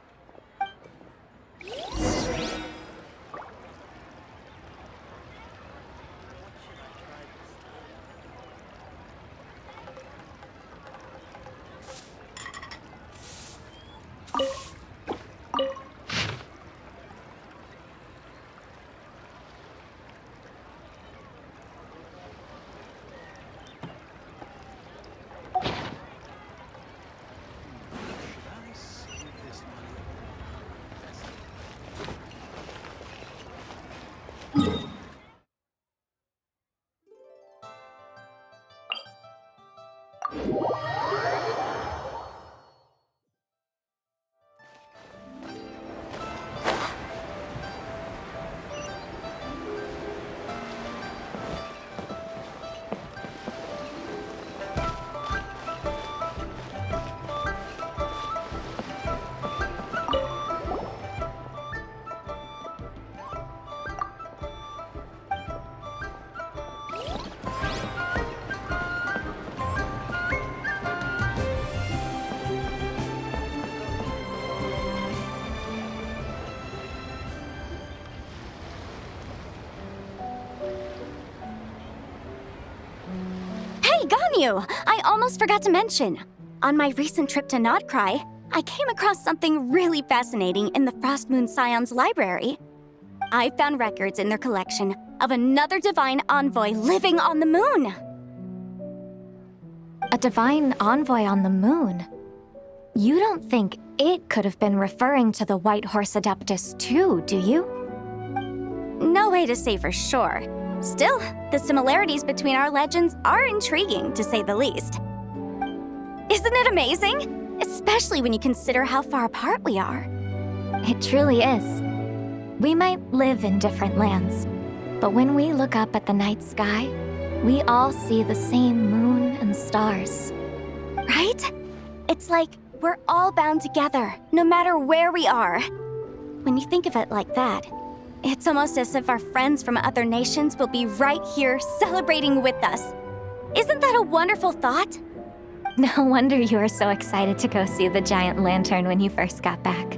I almost forgot to mention. On my recent trip to Nod-Krai, I came across something really fascinating in the Frost Moon Scion's library. I found records in their collection of another divine envoy living on the moon. A divine envoy on the moon? You don't think it could have been referring to the White Horse Adeptus too, do you? No way to say for sure. Still, the similarities between our legends are intriguing, to say the least. Isn't it amazing? Especially when you consider how far apart we are. It truly is. We might live in different lands, but when we look up at the night sky, we all see the same moon and stars. Right? It's like we're all bound together, no matter where we are. When you think of it like that, it's almost as if our friends from other nations will be right here celebrating with us. Isn't that a wonderful thought? No wonder you were so excited to go see the giant lantern when you first got back.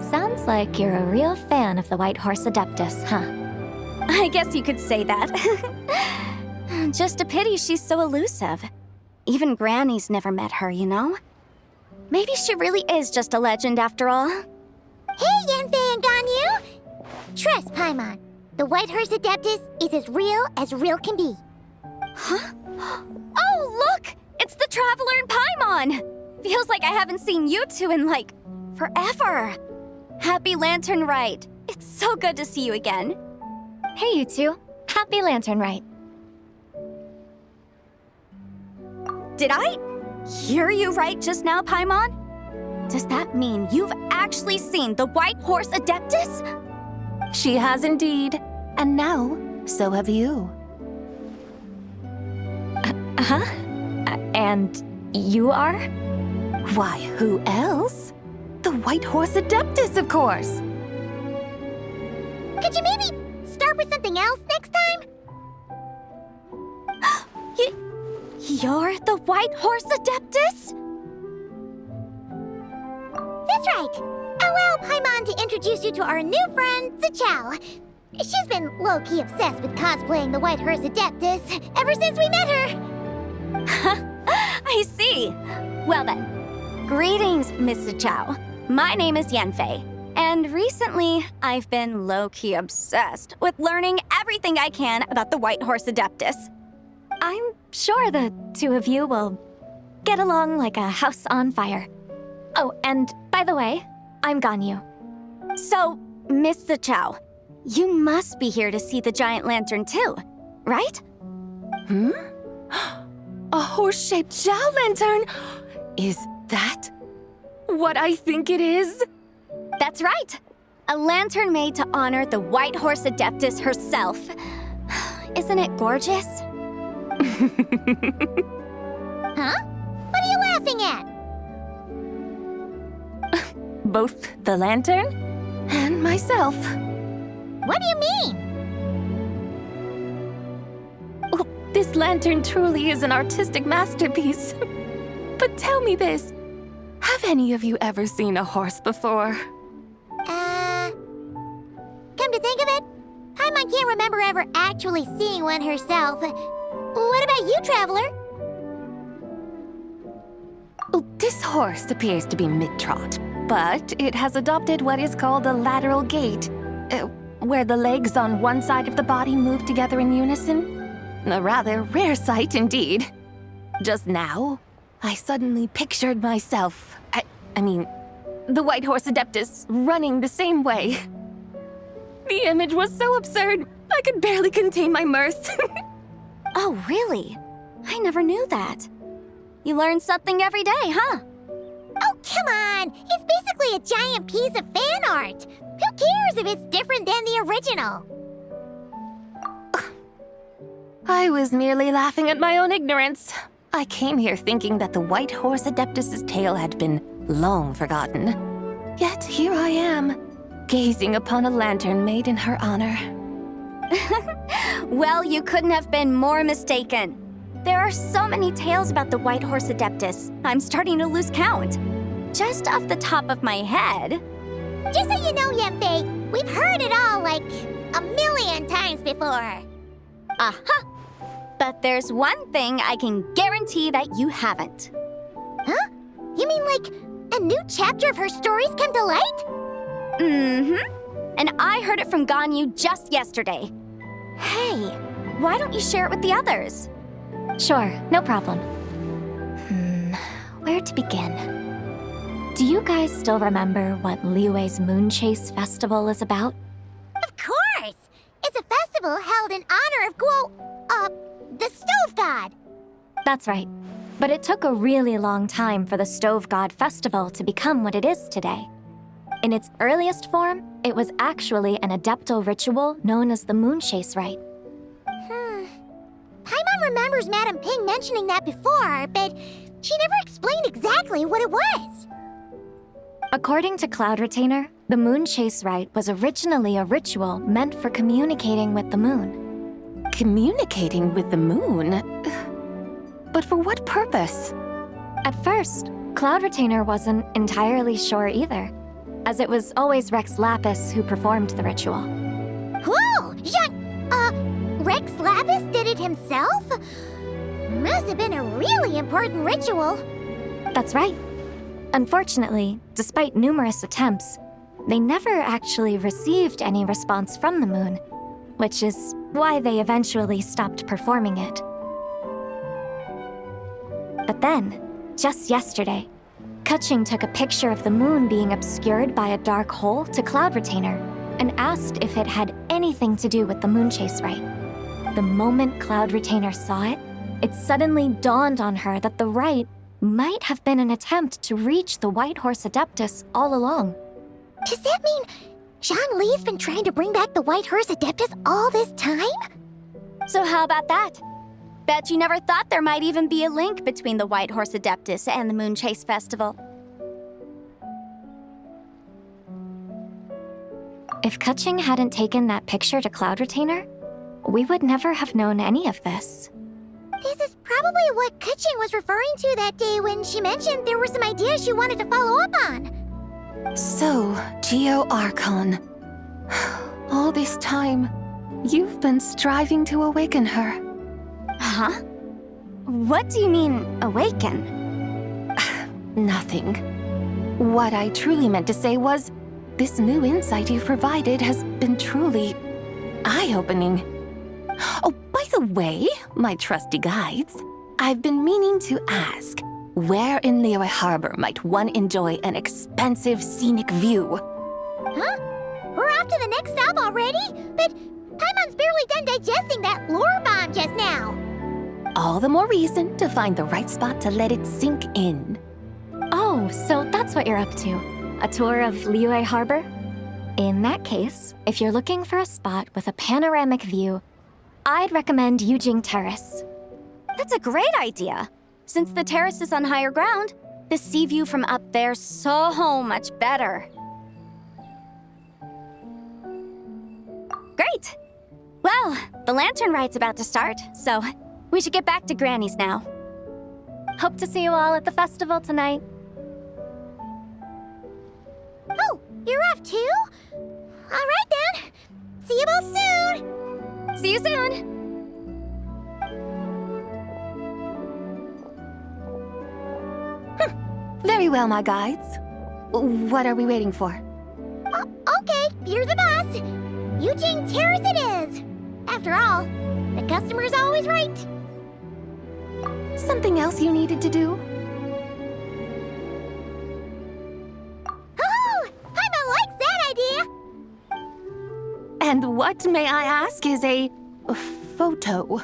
Sounds like you're a real fan of the White Horse Adeptus, huh? I guess you could say that. Just a pity she's so elusive. Even Granny's never met her, you know? Maybe she really is just a legend after all. Hey, Yanfei and Ganyu! Trust, Paimon. The White Horse Adeptus is as real can be. Huh? Oh, look! It's the Traveler and Paimon! Feels like I haven't seen you two in, like, forever. Happy Lantern Rite. It's so good to see you again. Hey, you two. Happy Lantern Rite. Did I hear you right just now, Paimon? Does that mean you've actually seen the White Horse Adeptus? She has indeed. And now, so have you. And you are? Why, who else? The White Horse Adeptus, of course. Could you maybe start with something else next time? You're the White Horse Adeptus? That's right. Allow Paimon to introduce you to our new friend, Zichao. She's been low-key obsessed with cosplaying the White Horse Adeptus ever since we met her. I see. Well then, greetings, Miss Zichao. My name is Yanfei, and recently I've been low-key obsessed with learning everything I can about the White Horse Adeptus. I'm sure the two of you will get along like a house on fire. Oh, and by the way, I'm Ganyu. So, Miss Zichao, you must be here to see the giant lantern too, right? A horse-shaped Zhao lantern? Is that what I think it is? That's right. A lantern made to honor the White Horse Adeptus herself. Isn't it gorgeous? Huh? What are you laughing at? Both the lantern and myself. What do you mean? This lantern truly is an artistic masterpiece. But tell me this, have any of you ever seen a horse before? Come to think of it, Paimon can't remember ever actually seeing one herself. What about you, Traveler? Oh, this horse appears to be mid-trot, but it has adopted what is called a lateral gait, where the legs on one side of the body move together in unison. A rather rare sight indeed. Just now, I suddenly pictured myself, I mean, the White Horse Adeptus running the same way. The image was so absurd, I could barely contain my mirth. Oh, really? I never knew that. You learn something every day, huh? Oh, come on! It's basically a giant piece of fan art! Who cares if it's different than the original? I was merely laughing at my own ignorance. I came here thinking that the White Horse Adeptus's tale had been long forgotten. Yet here I am, gazing upon a lantern made in her honor. Well, you couldn't have been more mistaken. There are so many tales about the White Horse Adeptus, I'm starting to lose count. Just off the top of my head... Just so you know, Yenfei, we've heard it all like a million times before. Aha! But there's one thing I can guarantee that you haven't. Huh? You mean like a new chapter of her stories come to light? Mm-hmm. And I heard it from Ganyu just yesterday. Hey, why don't you share it with the others? Sure, no problem. Where to begin? Do you guys still remember what Liyue's Moon Chase Festival is about? Of course! It's a festival held in honor of the Stove God. That's right. But it took a really long time for the Stove God Festival to become what it is today. In its earliest form, it was actually an adeptal ritual known as the Moon Chase Rite. Paimon remembers Madame Ping mentioning that before, but she never explained exactly what it was. According to Cloud Retainer, the Moon Chase Rite was originally a ritual meant for communicating with the moon. Communicating with the moon? But for what purpose? At first, Cloud Retainer wasn't entirely sure either, as it was always Rex Lapis who performed the ritual. Whoa! Rex Lapis did it himself? Must have been a really important ritual. That's right. Unfortunately, despite numerous attempts, they never actually received any response from the moon, which is why they eventually stopped performing it. But then, just yesterday, Kaching took a picture of the moon being obscured by a dark hole to Cloud Retainer and asked if it had anything to do with the Moon Chase Rite. The moment Cloud Retainer saw it, it suddenly dawned on her that the rite might have been an attempt to reach the White Horse Adeptus all along. Does that mean Zhang Li's been trying to bring back the White Horse Adeptus all this time? So how about that? Bet you never thought there might even be a link between the White Horse Adeptus and the Moon Chase Festival. If Kaching hadn't taken that picture to Cloud Retainer, we would never have known any of this. This is probably what Kaching was referring to that day when she mentioned there were some ideas she wanted to follow up on. So, Geo Archon. All this time, you've been striving to awaken her. Huh? What do you mean, awaken? Nothing. What I truly meant to say was, this new insight you've provided has been truly eye-opening. Oh, by the way, my trusty guides, I've been meaning to ask, where in Liyue Harbor might one enjoy an expansive scenic view? Huh? We're off to the next stop already? But Paimon's barely done digesting that lore bomb just now. All the more reason to find the right spot to let it sink in. Oh, so that's what you're up to. A tour of Liyue Harbor? In that case, if you're looking for a spot with a panoramic view, I'd recommend Yujing Terrace. That's a great idea. Since the terrace is on higher ground, the sea view from up there's so much better. Great! Well, the lantern rite's about to start, so We should get back to Granny's now. Hope to see you all at the festival tonight. Oh, you're off too? All right then. See you both soon. See you soon. Very well, my guides. What are we waiting for? Okay, you're the boss. Eugene Terrace it is. After all, the customer's always right. Something else you needed to do? Oh, Paimon likes that idea. And what, may I ask, is a photo?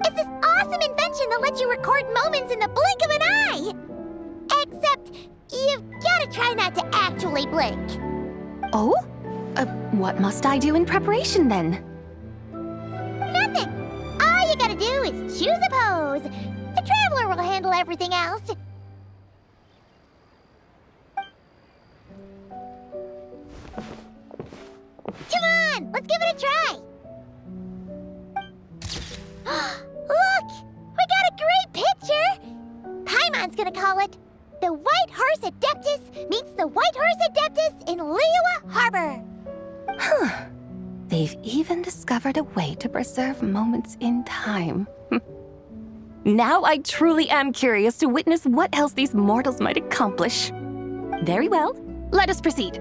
It's this awesome invention that lets you record moments in the blink of an eye. Except, you've gotta try not to actually blink. Oh? What must I do in preparation then? Nothing. All you gotta do is choose a pose. The Traveler will handle everything else. Come on, let's give it a try. Look, we got a great picture. Paimon's gonna call it The White Horse Adeptus Meets the White Horse Adeptus in Liyue Harbor. Huh. They've even discovered a way to preserve moments in time. Now I truly am curious to witness what else these mortals might accomplish. Very well, let us proceed.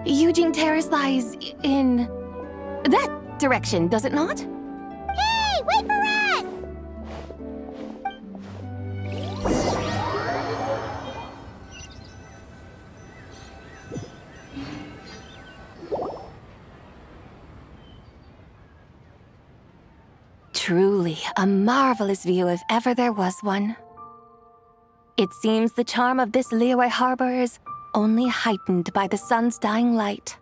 Eugene Terrace lies in that direction, does it not? Hey, wait for us! Truly a marvelous view if ever there was one. It seems the charm of this Liyue Harbor is only heightened by the sun's dying light.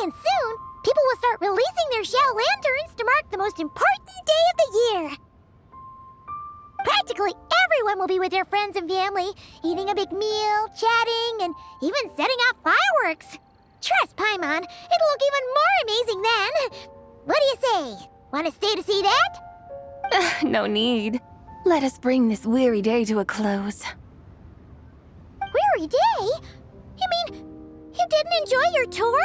And soon, people will start releasing their shell lanterns to mark the most important day of the year. Practically everyone will be with their friends and family, eating a big meal, chatting, and even setting off fireworks. Trust Paimon, it'll look even more amazing then. What do you say? Want to stay to see that? No need. Let us bring this weary day to a close. Weary day? You mean you didn't enjoy your tour?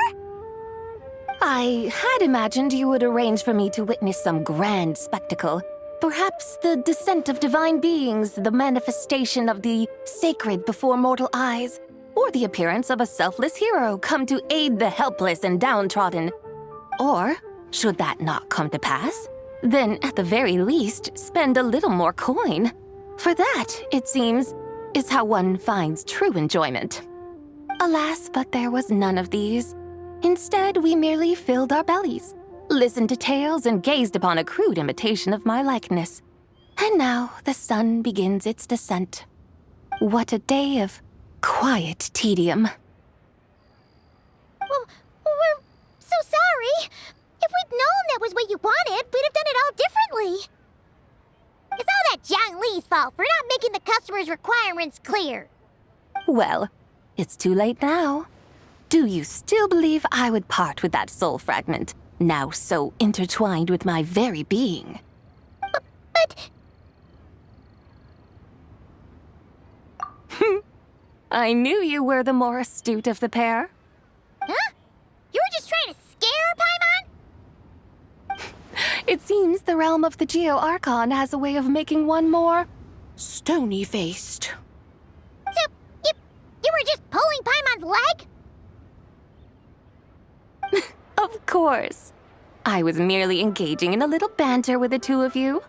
I had imagined you would arrange for me to witness some grand spectacle. Perhaps the descent of divine beings, the manifestation of the sacred before mortal eyes, or the appearance of a selfless hero come to aid the helpless and downtrodden. Or, should that not come to pass, then at the very least spend a little more coin. For that, it seems, is how one finds true enjoyment. Alas, but there was none of these. Instead, we merely filled our bellies, listened to tales, and gazed upon a crude imitation of my likeness. And now the sun begins its descent. What a day of quiet tedium. Well, we're so sorry. If we'd known that was what you wanted, we'd have done it all differently. It's all that Zhang Li's fault for not making the customer's requirements clear. Well, it's too late now. Do you still believe I would part with that soul fragment, now so intertwined with my very being? But... I knew you were the more astute of the pair. Huh? You were just trying to scare Paimon? It seems the realm of the Geo-Archon has a way of making one more stony-faced. So, you were just pulling Paimon's leg? Of course. I was merely engaging in a little banter with the two of you.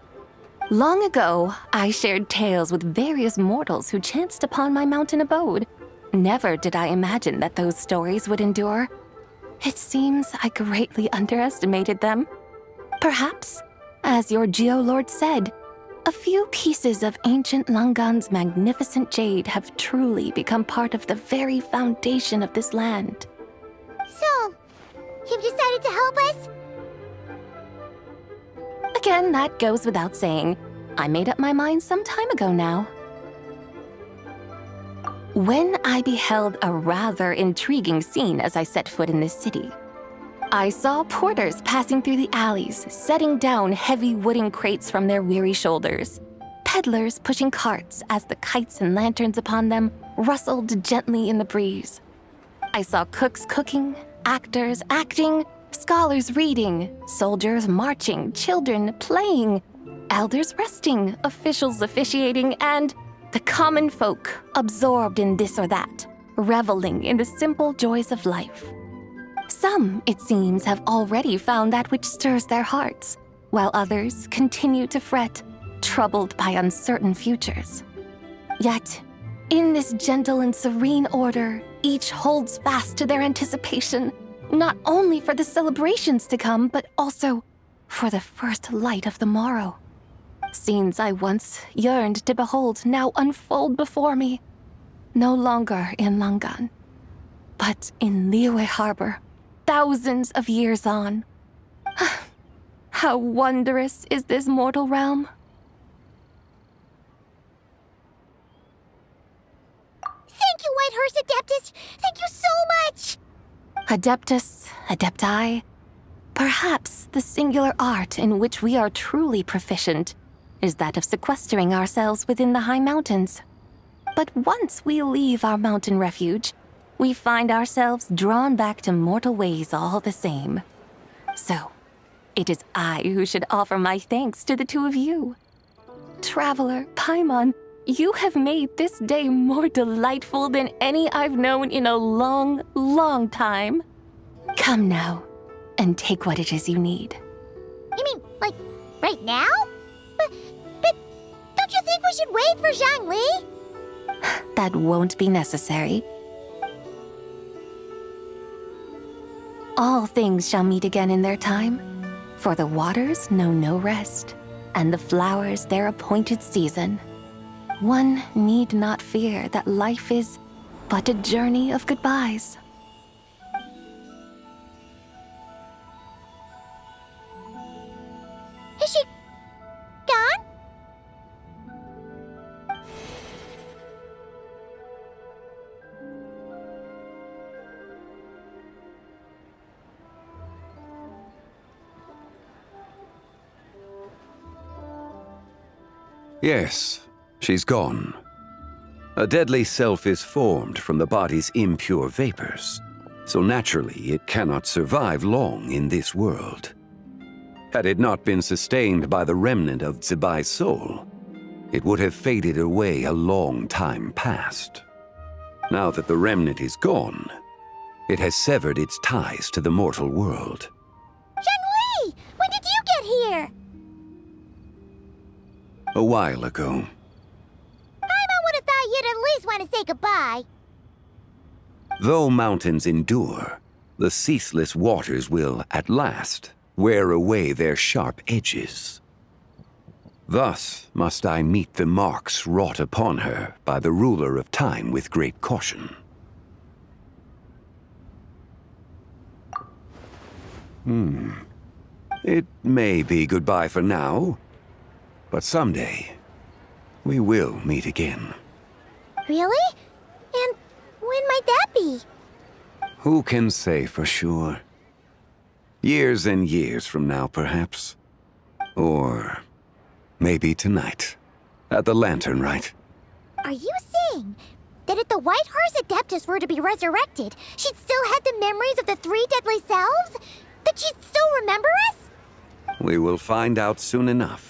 Long ago, I shared tales with various mortals who chanced upon my mountain abode. Never did I imagine that those stories would endure. It seems I greatly underestimated them. Perhaps, as your Geolord said, a few pieces of ancient Langan's magnificent jade have truly become part of the very foundation of this land. So, you've decided to help us? Again, that goes without saying. I made up my mind some time ago now. When I beheld a rather intriguing scene as I set foot in this city. I saw porters passing through the alleys, setting down heavy wooden crates from their weary shoulders. Peddlers pushing carts as the kites and lanterns upon them rustled gently in the breeze. I saw cooks cooking, actors acting, scholars reading, soldiers marching, children playing, elders resting, officials officiating, and the common folk absorbed in this or that, reveling in the simple joys of life. Some, it seems, have already found that which stirs their hearts, while others continue to fret, troubled by uncertain futures. Yet, in this gentle and serene order, each holds fast to their anticipation, not only for the celebrations to come, but also for the first light of the morrow. Scenes I once yearned to behold now unfold before me, no longer in Langan, but in Liyue Harbor, thousands of years on. How wondrous is this mortal realm! Thank you, White Horse Adeptus! Thank you so much! Adeptus, Adepti, perhaps the singular art in which we are truly proficient is that of sequestering ourselves within the high mountains. But once we leave our mountain refuge, we find ourselves drawn back to mortal ways all the same. So, it is I who should offer my thanks to the two of you. Traveler, Paimon, you have made this day more delightful than any I've known in a long, long time. Come now, and take what it is you need. You mean, like, right now? But don't you think we should wait for Zhangli? That won't be necessary. All things shall meet again in their time, for the waters know no rest, and the flowers their appointed season. One need not fear that life is but a journey of goodbyes. Is she gone? Yes, she's gone. A deadly self is formed from the body's impure vapors, so naturally it cannot survive long in this world. Had it not been sustained by the remnant of Zibai's soul, it would have faded away a long time past. Now that the remnant is gone, it has severed its ties to the mortal world. Zhangli! When did you get here? A while ago. Paimon would have thought you'd at least want to say goodbye. Though mountains endure, the ceaseless waters will, at last, wear away their sharp edges. Thus must I meet the marks wrought upon her by the ruler of time with great caution. It may be goodbye for now, but someday, we will meet again. Really? And when might that be? Who can say for sure? Years and years from now, perhaps. Or maybe tonight, at the Lantern Rite. Are you saying that if the White Horse Adeptus were to be resurrected, she'd still have the memories of the three deadly selves? That she'd still remember us? We will find out soon enough.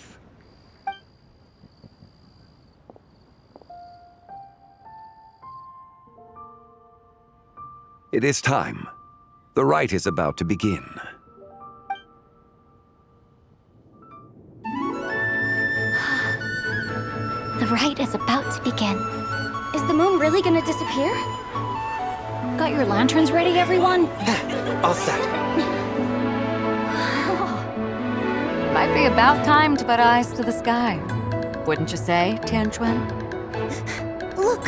It is time. The rite is about to begin. The rite is about to begin. Is the moon really gonna disappear? Got your lanterns ready, everyone? All set. Might be about time to put eyes to the sky. Wouldn't you say, Tianchuan? Look!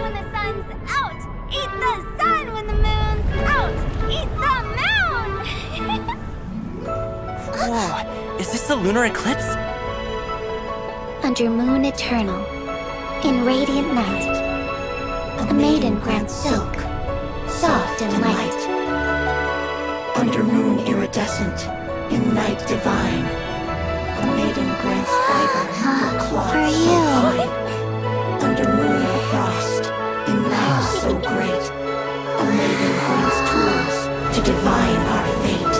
When the sun's out, eat the sun. When the moon's out, eat the moon! Whoa, is this the lunar eclipse? Under moon eternal, in radiant night, a A maiden grants silk, soft and light. Under moon iridescent, in night divine. A maiden grants fiber for cloth so fine. Under moon of frost, in night so great. A maiden grants tools to divine our fate.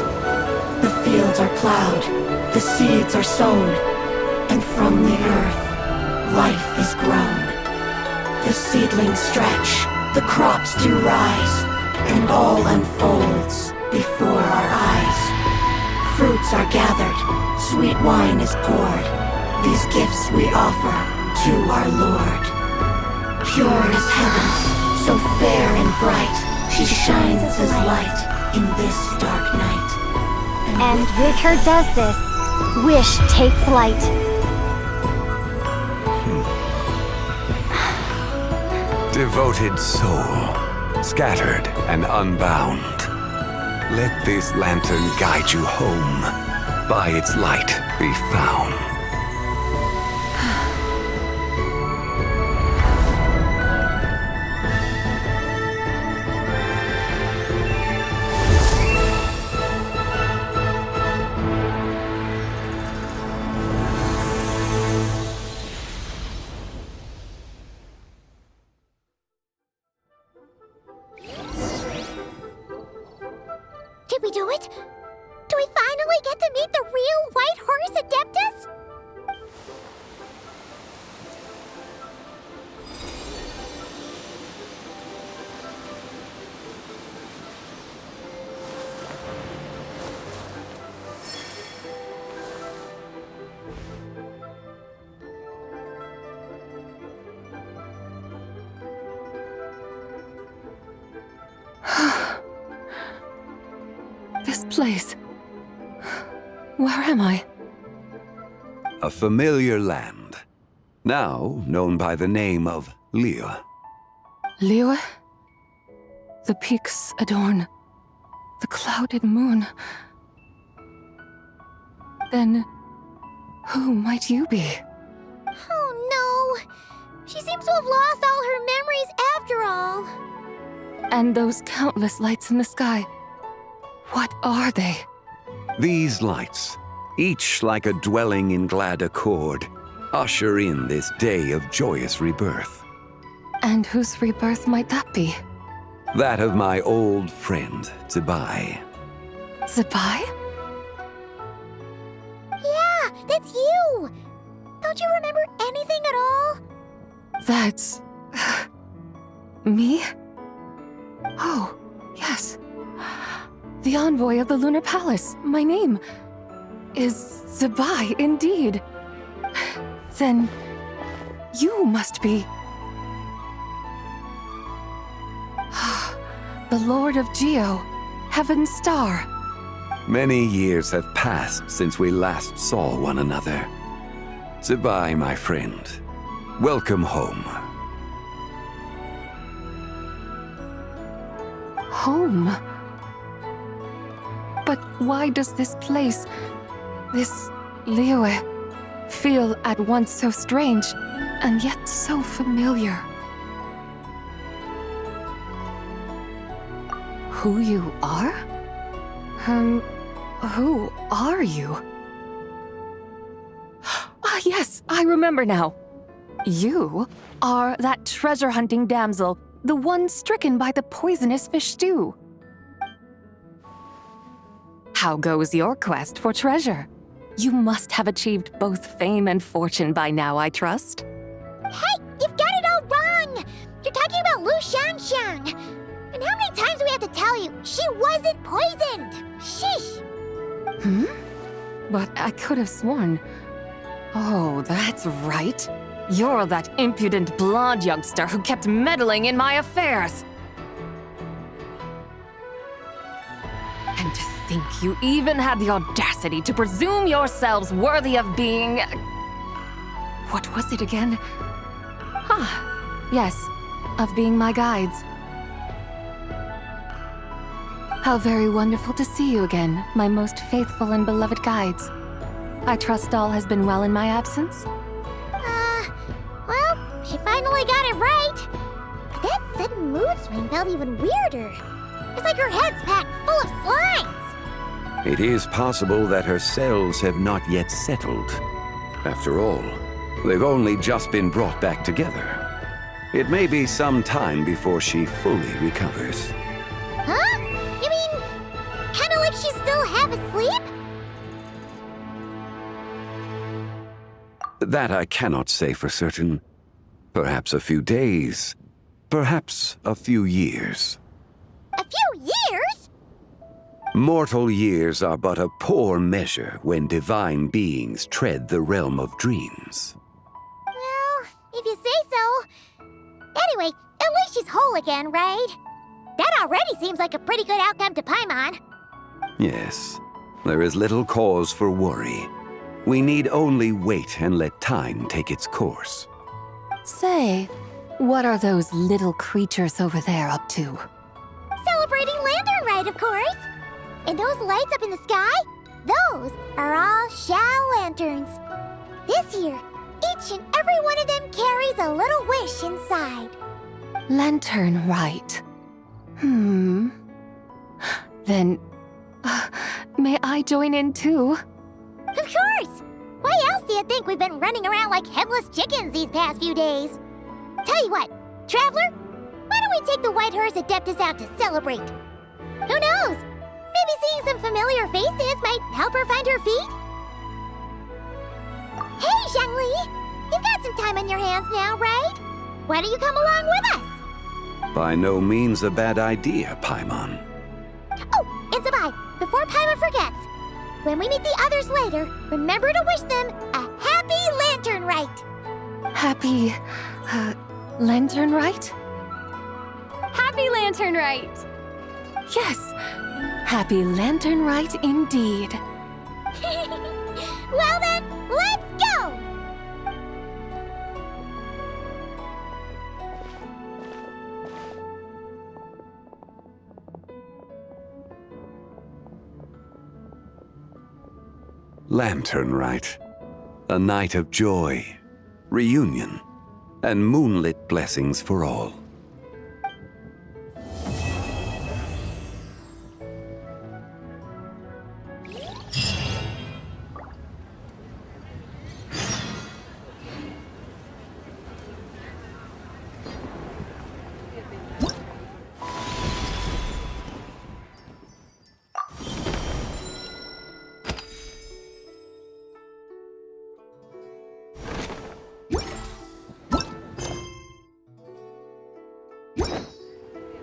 The fields are plowed, the seeds are sown, and from the earth, life is grown. The seedlings stretch, the crops do rise, and all unfolds before our eyes. Fruits are gathered, sweet wine is poured. These gifts we offer to our Lord. Pure is heaven, so fair and bright. She shines as light in this dark night. And with her does this, wish take flight. Devoted soul, scattered and unbound. Let this lantern guide you home, by its light be found. Did we do it? Do we finally get to meet the real White Horse Adeptus? This place. Where am I? A familiar land, now known by the name of Liyue. Liyue? The peaks adorn the clouded moon. Then, who might you be? Oh no! She seems to have lost all her memories after all. And those countless lights in the sky. What are they? These lights, each like a dwelling in glad accord, usher in this day of joyous rebirth. And whose rebirth might that be? That of my old friend, Zebai. Zebai? Yeah, that's you! Don't you remember anything at all? That's... me? Oh, yes. The envoy of the Lunar Palace, my name, is Zebai indeed. Then, you must be... the Lord of Geo, Heaven's Star. Many years have passed since we last saw one another. Zebai, my friend, welcome home. Home? But why does this place, this Liyue, feel at once so strange and yet so familiar? Who you are? Who are you? Ah, yes, I remember now. You are that treasure-hunting damsel, the one stricken by the poisonous fish stew. How goes your quest for treasure? You must have achieved both fame and fortune by now, I trust. Hey, you've got it all wrong! You're talking about Lu Xiangxiang. And how many times do we have to tell you? She wasn't poisoned! Sheesh! But I could have sworn... Oh, that's right. You're that impudent blonde youngster who kept meddling in my affairs. And to think you even had the audacity to presume yourselves worthy of being... What was it again? Ah, yes, of being my guides. How very wonderful to see you again, my most faithful and beloved guides. I trust all has been well in my absence? Well, she finally got it right. But that sudden mood swing felt even weirder. It's like her head's packed full of slimes. It is possible that her cells have not yet settled. After all, they've only just been brought back together. It may be some time before she fully recovers. Huh? You mean, kinda like she's still half asleep? That I cannot say for certain. Perhaps a few days, perhaps a few years. A few years? Mortal years are but a poor measure when divine beings tread the realm of dreams. Well, if you say so. Anyway, at least she's whole again, right? That already seems like a pretty good outcome to Paimon. Yes, there is little cause for worry. We need only wait and let time take its course. Say, what are those little creatures over there up to? Celebrating Lantern Rite, of course. And those lights up in the sky? Those are all Shao lanterns. This year, each and every one of them carries a little wish inside. Lantern Rite. Then, may I join in too? Of course! Why else do you think we've been running around like headless chickens these past few days? Tell you what, Traveler, why don't we take the White Horse Adeptus out to celebrate? Who knows? Maybe seeing some familiar faces might help her find her feet? Hey, Zhangli! You've got some time on your hands now, right? Why don't you come along with us? By no means a bad idea, Paimon. Oh, and Sabai, before Paimon forgets, when we meet the others later, remember to wish them a happy Lantern Rite! Happy... Lantern Rite? Happy Lantern Rite! Yes! Happy Lantern Rite indeed. Well then, let's go! Lantern Rite. A night of joy, reunion, and moonlit blessings for all.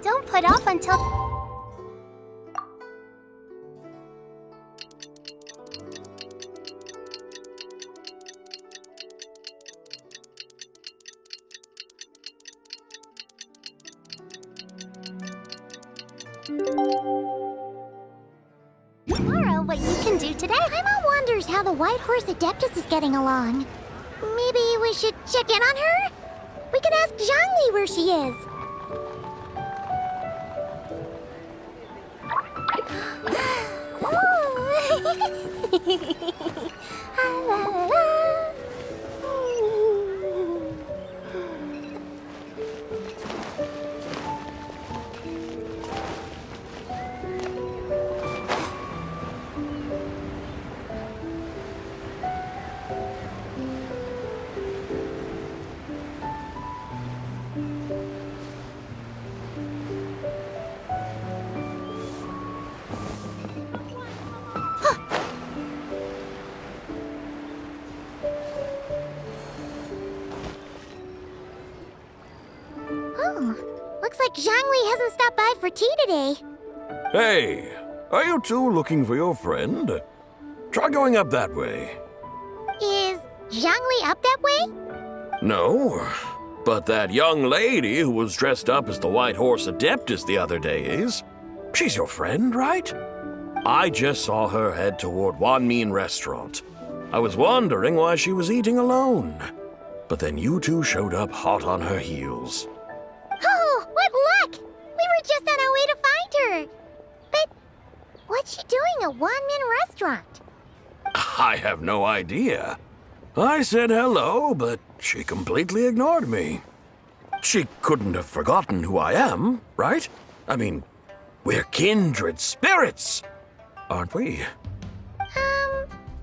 Don't put off until... Tomorrow, what you can do today? Paimon wonders how the White Horse Adeptus is getting along. Maybe we should check in on her? We can ask Zhangli where she is. Looks like Zhangli hasn't stopped by for tea today. Hey, are you two looking for your friend? Try going up that way. Is Zhangli up that way? No, but that young lady who was dressed up as the White Horse Adeptus the other day is. She's your friend, right? I just saw her head toward Wanmin Restaurant. I was wondering why she was eating alone. But then you two showed up hot on her heels. Oh, what luck! We were just on our way to find her. But what's she doing at Wanmin Restaurant? I have no idea. I said hello, but she completely ignored me. She couldn't have forgotten who I am, right? I mean, we're kindred spirits, aren't we?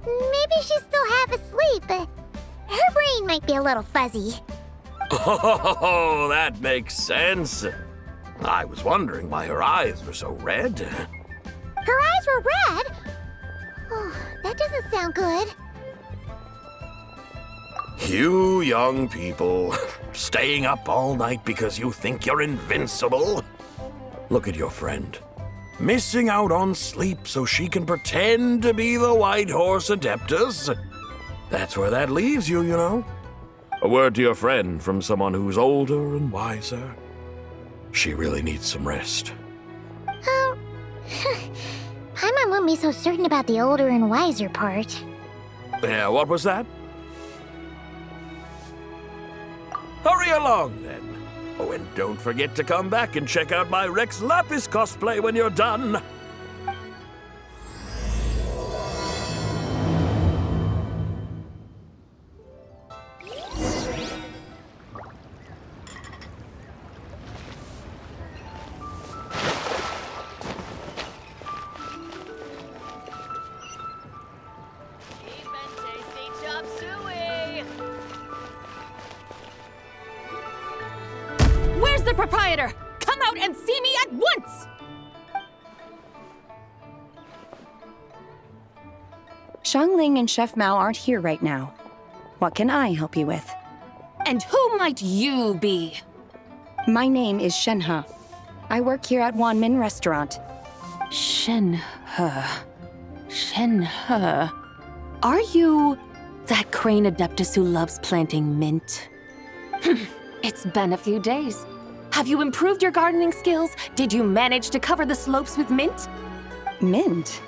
Maybe she's still half asleep. Her brain might be a little fuzzy. Oh, that makes sense. I was wondering why her eyes were so red. Her eyes were red? Oh, that doesn't sound good. You young people, staying up all night because you think you're invincible? Look at your friend. Missing out on sleep so she can pretend to be the White Horse Adeptus. That's where that leaves you, you know. A word to your friend from someone who's older and wiser. She really needs some rest. Paimon won't be so certain about the older and wiser part. Yeah, what was that? Hurry along, then. Oh, and don't forget to come back and check out my Rex Lapis cosplay when you're done. Where's the proprietor? Come out and see me at once! Xiangling and Chef Mao aren't here right now. What can I help you with? And who might you be? My name is Shenhe. I work here at Wanmin Restaurant. Shenhe. Shenhe. Are you that crane adeptus who loves planting mint? It's been a few days. Have you improved your gardening skills? Did you manage to cover the slopes with mint? Mint?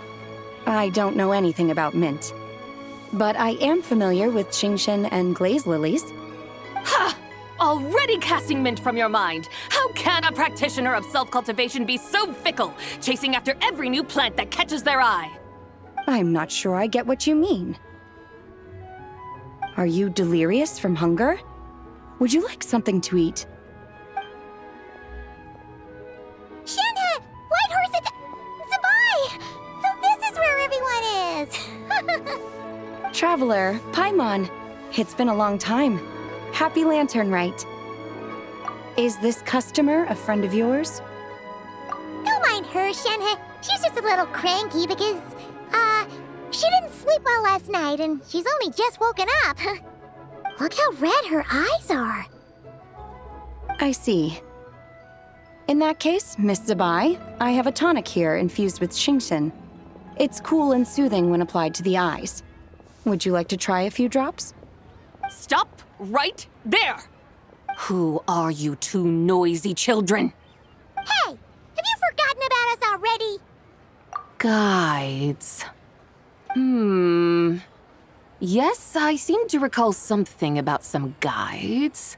I don't know anything about mint. But I am familiar with Qingshen and glaze lilies. Ha! Already casting mint from your mind. How can a practitioner of self-cultivation be so fickle, chasing after every new plant that catches their eye? I'm not sure I get what you mean. Are you delirious from hunger? Would you like something to eat? Shenhe! White Horse Zabai! So this is where everyone is! Traveler, Paimon. It's been a long time. Happy Lantern Rite. Is this customer a friend of yours? Don't mind her, Shenhe. She's just a little cranky because, she didn't sleep well last night and she's only just woken up. Look how red her eyes are. I see. In that case, Miss Zabai, I have a tonic here infused with Qingshen. It's cool and soothing when applied to the eyes. Would you like to try a few drops? Stop right there! Who are you two noisy children? Hey! Have you forgotten about us already? Guides. Yes, I seem to recall something about some guides.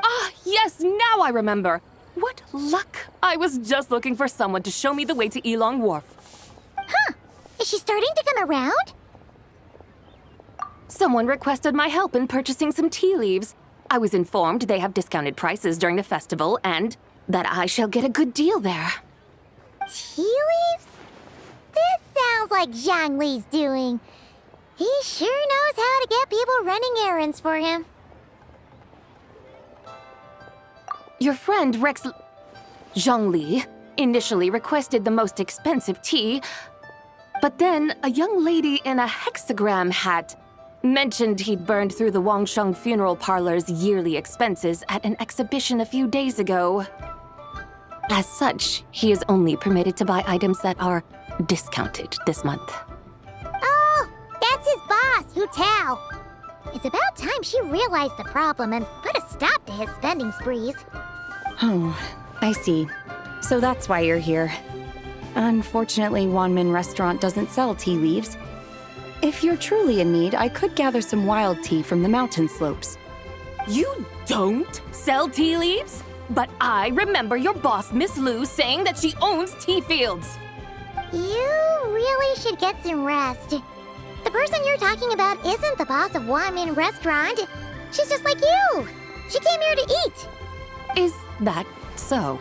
Ah, yes, now I remember. What luck! I was just looking for someone to show me the way to Elong Wharf. Huh. Is she starting to come around? Someone requested my help in purchasing some tea leaves. I was informed they have discounted prices during the festival and that I shall get a good deal there. Tea leaves? This sounds like Zhang Li's doing. He sure knows how to get people running errands for him. Your friend Rex Zhongli initially requested the most expensive tea, but then a young lady in a hexagram hat mentioned he'd burned through the Wangsheng funeral parlor's yearly expenses at an exhibition a few days ago. As such, he is only permitted to buy items that are discounted this month. Oh, that's his boss, Hu Tao. It's about time she realized the problem and put a stop to his spending sprees. Oh, I see. So that's why you're here. Unfortunately, Wanmin Restaurant doesn't sell tea leaves. If you're truly in need, I could gather some wild tea from the mountain slopes. You don't sell tea leaves? But I remember your boss, Miss Lu, saying that she owns tea fields. You really should get some rest. The person you're talking about isn't the boss of Wanmin Restaurant. She's just like you. She came here to eat. Is that so?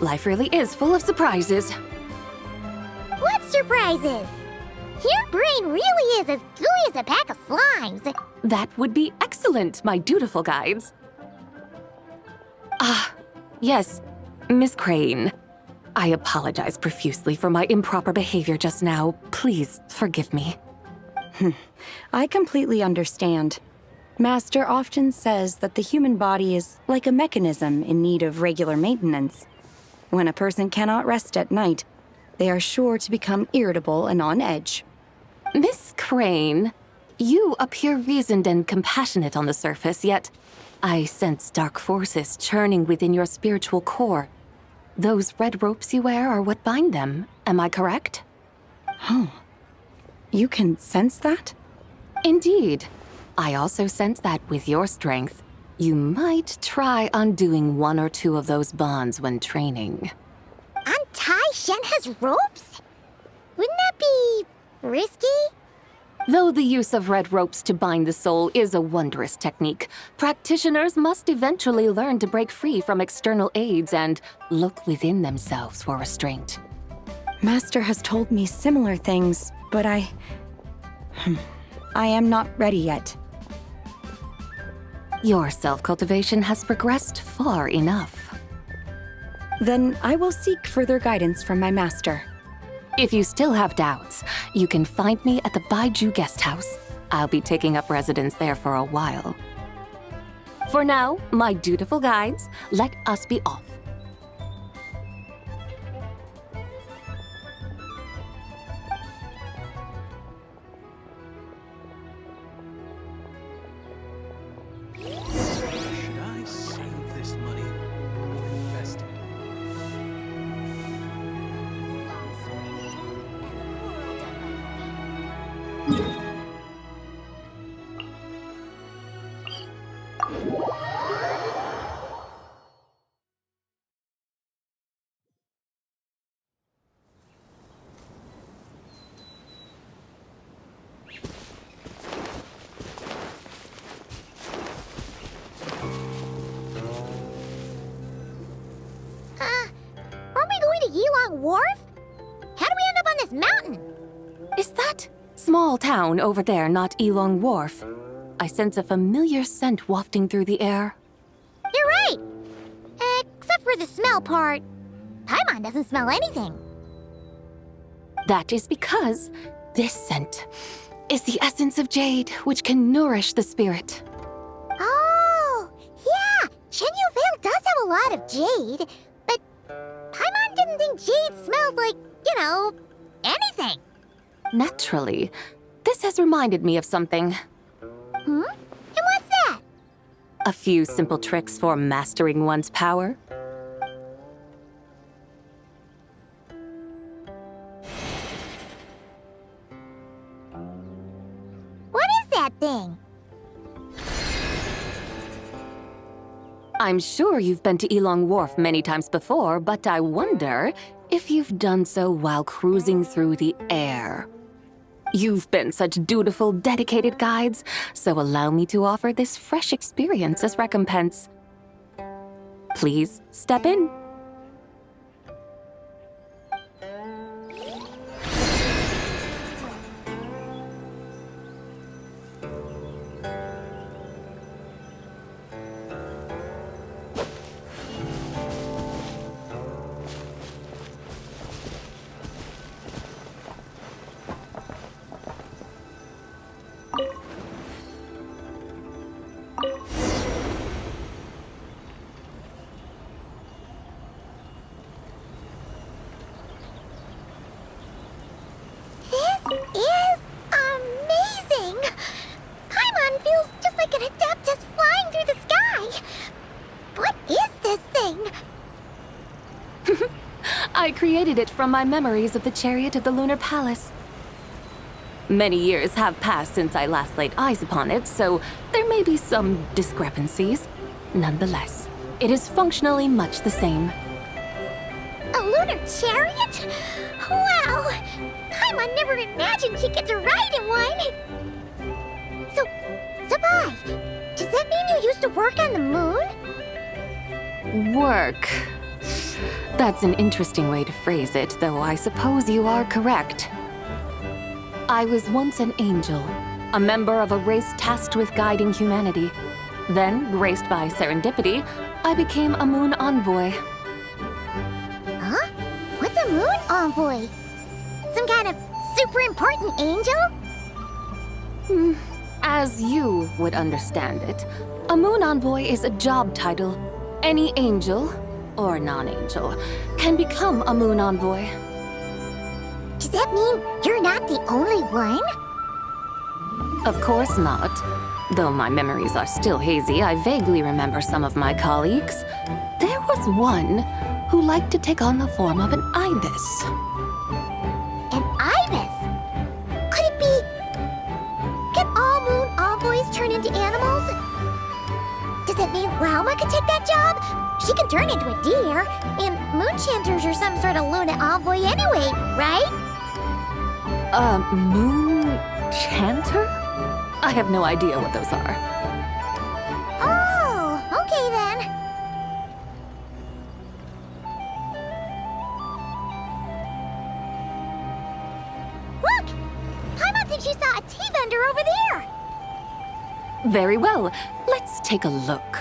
Life really is full of surprises. What surprises? Your brain really is as gooey as a pack of slimes. That would be excellent, my dutiful guides. Ah, yes, Miss Crane. I apologize profusely for my improper behavior just now. Please forgive me. I completely understand. Master often says that the human body is like a mechanism in need of regular maintenance. When a person cannot rest at night, they are sure to become irritable and on edge. Miss Crane, you appear reasoned and compassionate on the surface, yet I sense dark forces churning within your spiritual core. Those red ropes you wear are what bind them, am I correct? Oh, you can sense that? Indeed. I also sense that with your strength, you might try undoing one or two of those bonds when training. Untie Shen has ropes? Wouldn't that be risky? Though the use of red ropes to bind the soul is a wondrous technique, practitioners must eventually learn to break free from external aids and look within themselves for restraint. Master has told me similar things, but I am not ready yet. Your self-cultivation has progressed far enough. Then I will seek further guidance from my master. If you still have doubts, you can find me at the Baiju guest house. I'll be taking up residence there for a while. For now, my dutiful guides, let us be off. Should I save this money or invest it? Aren't we going to Yelan Wharf? How do we end up on this mountain? Is that small town over there not Elong Wharf? I sense a familiar scent wafting through the air. You're right! Except for the smell part. Paimon doesn't smell anything. That is because this scent is the essence of jade, which can nourish the spirit. Oh, yeah! Chenyu Vale does have a lot of jade, but Paimon didn't think jade smelled like, anything. Naturally, this has reminded me of something. Hmm? And what's that? A few simple tricks for mastering one's power. What is that thing? I'm sure you've been to Elong Wharf many times before, but I wonder if you've done so while cruising through the air. You've been such dutiful, dedicated guides, so allow me to offer this fresh experience as recompense. Please step in. This is amazing! Paimon feels just like an Adeptus flying through the sky. What is this thing? I created it from my memories of the chariot of the Lunar Palace. Many years have passed since I last laid eyes upon it, so there may be some discrepancies. Nonetheless, it is functionally much the same. A lunar chariot? Wow! Paimon never imagined she'd get to ride in one! So, Sabai, does that mean you used to work on the moon? work. That's an interesting way to phrase it, though I suppose you are correct. I was once an angel, a member of a race tasked with guiding humanity. Then, graced by serendipity, I became a moon envoy. Huh? What's a moon envoy? Some kind of super important angel? As you would understand it, a moon envoy is a job title. Any angel, or non-angel, can become a moon envoy. Does that mean you're not the only one? Of course not. Though my memories are still hazy, I vaguely remember some of my colleagues. There was one who liked to take on the form of an ibis. An ibis? Could it be... Can all moon envoys turn into animals? Does it mean Lauma could take that job? She can turn into a deer, and moon chanters are some sort of Luna envoy anyway, right? Moon chanter? I have no idea what those are. Oh, okay then. Look! Paimon thinks she saw a tea vendor over there! Very well. Let's take a look.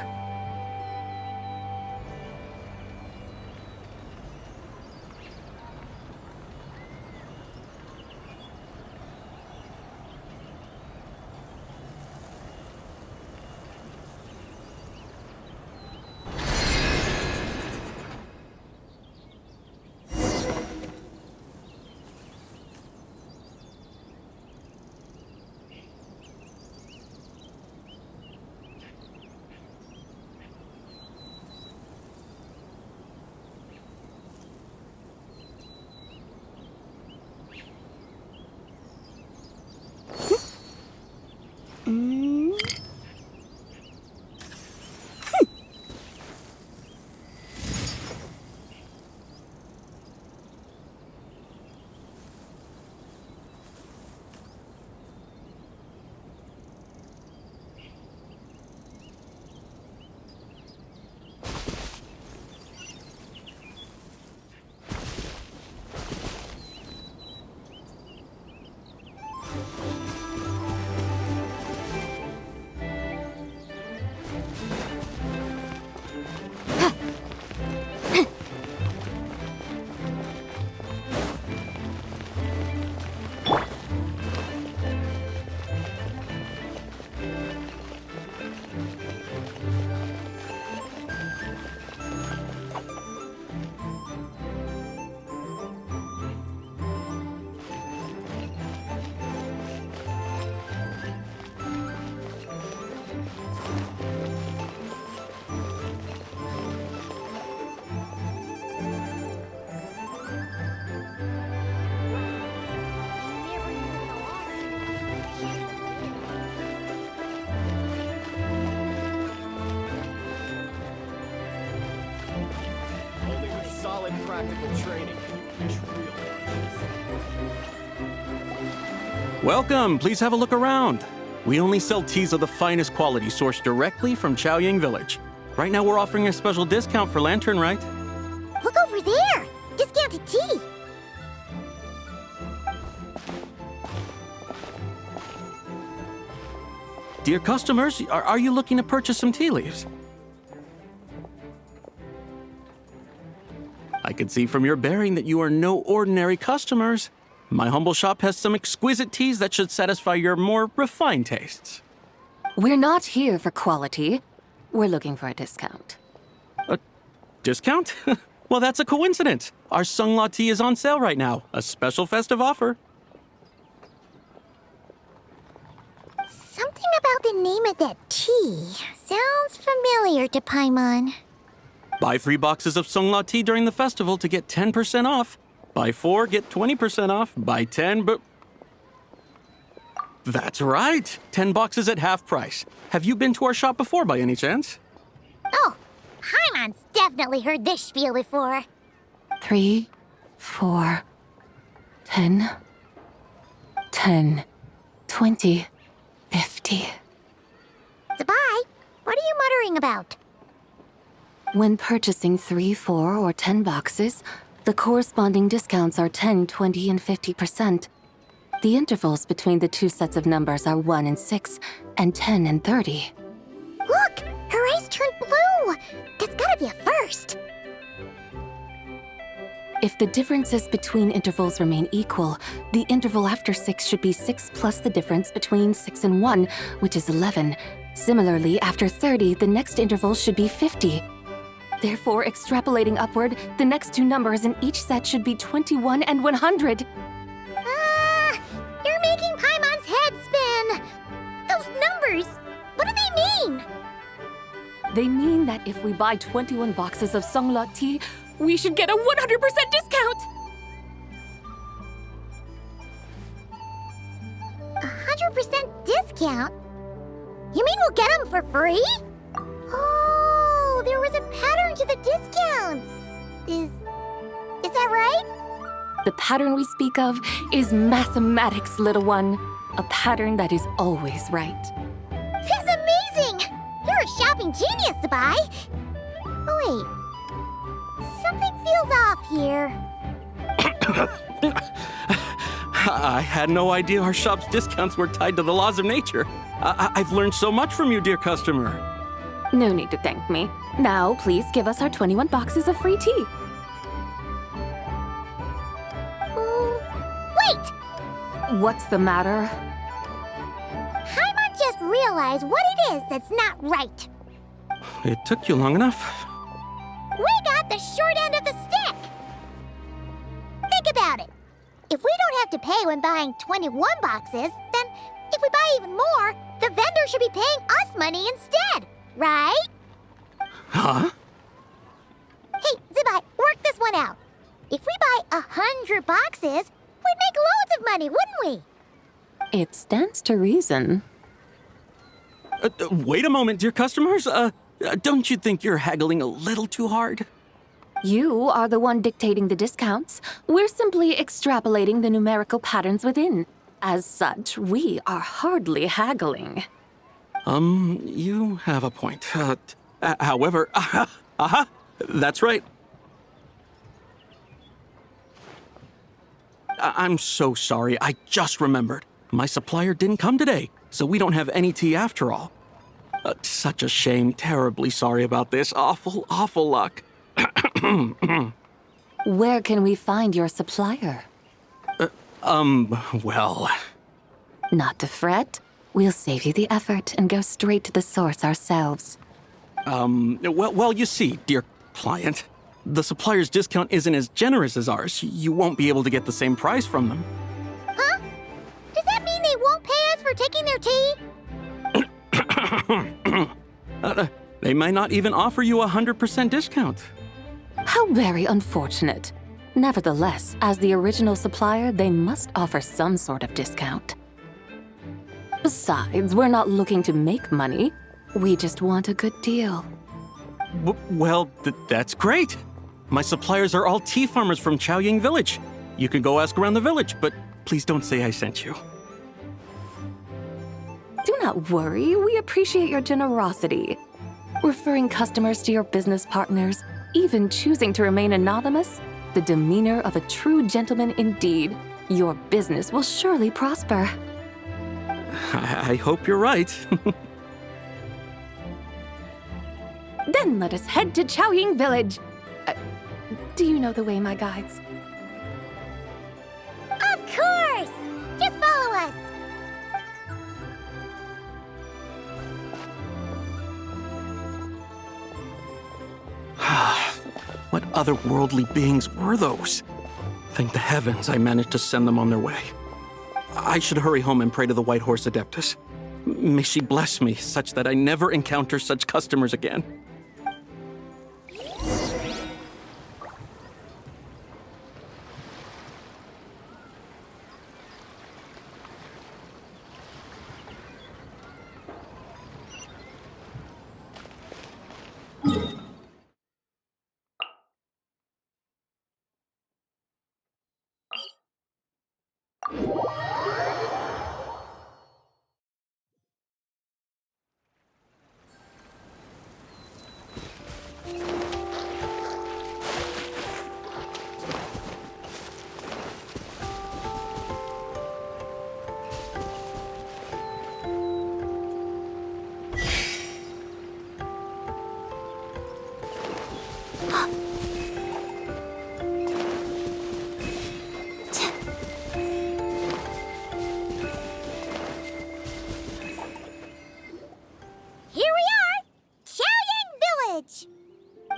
Practical training. Welcome, please have a look around. We only sell teas of the finest quality sourced directly from Chaoying Village. Right now we're offering a special discount for Lantern Rite. Look over there! Discounted tea! Dear customers, are you looking to purchase some tea leaves? I can see from your bearing that you are no ordinary customers. My humble shop has some exquisite teas that should satisfy your more refined tastes. We're not here for quality. We're looking for a discount. A discount? Well, that's a coincidence. Our Sunglaw tea is on sale right now. A special festive offer. Something about the name of that tea sounds familiar to Paimon. Buy 3 boxes of Sunglaw tea during the festival to get 10% off. Buy 4, get 20% off. Buy 10, but... That's right! 10 boxes at half price. Have you been to our shop before by any chance? Oh, Paimon's definitely heard this spiel before. 3, 4, 10, 10, 20, 50. Zabai, what are you muttering about? When purchasing 3, 4, or 10 boxes, the corresponding discounts are 10, 20, and 50%. The intervals between the two sets of numbers are 1 and 6, and 10 and 30. Look! Her eyes turned blue! That's gotta be a first! If the differences between intervals remain equal, the interval after 6 should be 6 plus the difference between 6 and 1, which is 11. Similarly, after 30, the next interval should be 50. Therefore, extrapolating upward, the next two numbers in each set should be 21 and 100. You're making Paimon's head spin! Those numbers, what do they mean? They mean that if we buy 21 boxes of Songlot tea, we should get a 100% discount! 100% discount? You mean we'll get them for free? Oh, there was a pattern to the discounts! Is that right? The pattern we speak of is mathematics, little one. A pattern that is always right. That's amazing! You're a shopping genius, Sabai! Oh wait, something feels off here. I had no idea our shop's discounts were tied to the laws of nature. I've learned so much from you, dear customer. No need to thank me. Now, please give us our 21 boxes of free tea. Wait! What's the matter? Paimon just realized what it is that's not right. It took you long enough. We got the short end of the stick! Think about it. If we don't have to pay when buying 21 boxes, then if we buy even more, the vendor should be paying us money instead, right? Huh? Hey, Zibai, work this one out. If we buy 100 boxes, we'd make loads of money, wouldn't we? It stands to reason. Wait a moment, dear customers. Don't you think you're haggling a little too hard? You are the one dictating the discounts. We're simply extrapolating the numerical patterns within. As such, we are hardly haggling. You have a point. However, that's right. I'm so sorry. I just remembered. My supplier didn't come today, so we don't have any tea after all. Such a shame. Terribly sorry about this. Awful, awful luck. Where can we find your supplier? Well... Not to fret. We'll save you the effort and go straight to the source ourselves. Well, you see, dear client, the supplier's discount isn't as generous as ours. You won't be able to get the same price from them. Huh? Does that mean they won't pay us for taking their tea? They might not even offer you a 100% discount. How very unfortunate. Nevertheless, as the original supplier, they must offer some sort of discount. Besides, we're not looking to make money. We just want a good deal. Well, that's great. My suppliers are all tea farmers from Chaoying Village. You can go ask around the village, but please don't say I sent you. Do not worry, we appreciate your generosity. Referring customers to your business partners, even choosing to remain anonymous, the demeanor of a true gentleman indeed. Your business will surely prosper. I hope you're right. Then let us head to Chaoying Village. Do you know the way, my guides? Of course! Just follow us! What otherworldly beings were those? Thank the heavens I managed to send them on their way. I should hurry home and pray to the White Horse Adeptus. May she bless me such that I never encounter such customers again.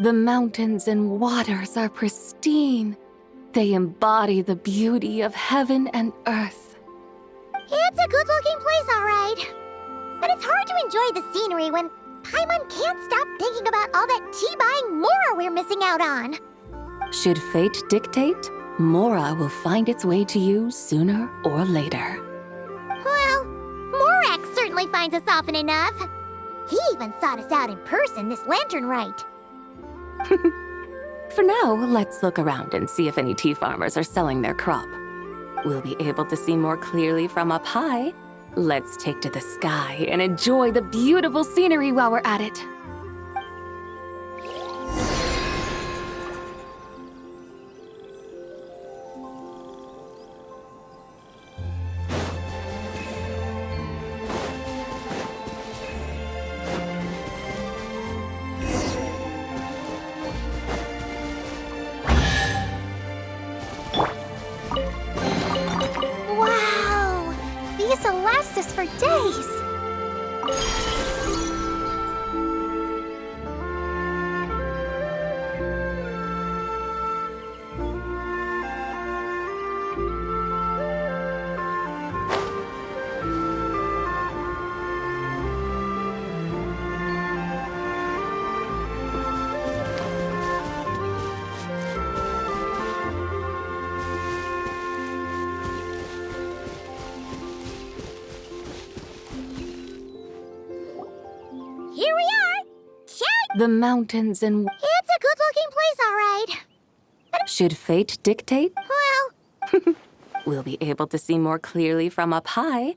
The mountains and waters are pristine. They embody the beauty of heaven and earth. It's a good-looking place, all right. But it's hard to enjoy the scenery when Paimon can't stop thinking about all that tea-buying Mora we're missing out on. Should fate dictate, Mora will find its way to you sooner or later. Well, Morak certainly finds us often enough. He even sought us out in person this lantern rite. For now, let's look around and see if any tea farmers are selling their crop. We'll be able to see more clearly from up high. Let's take to the sky and enjoy the beautiful scenery while we're at it. Wow! These will last us for days! Here we are! The mountains and... It's a good-looking place, all right. Should fate dictate, Well, we'll be able to see more clearly from up high.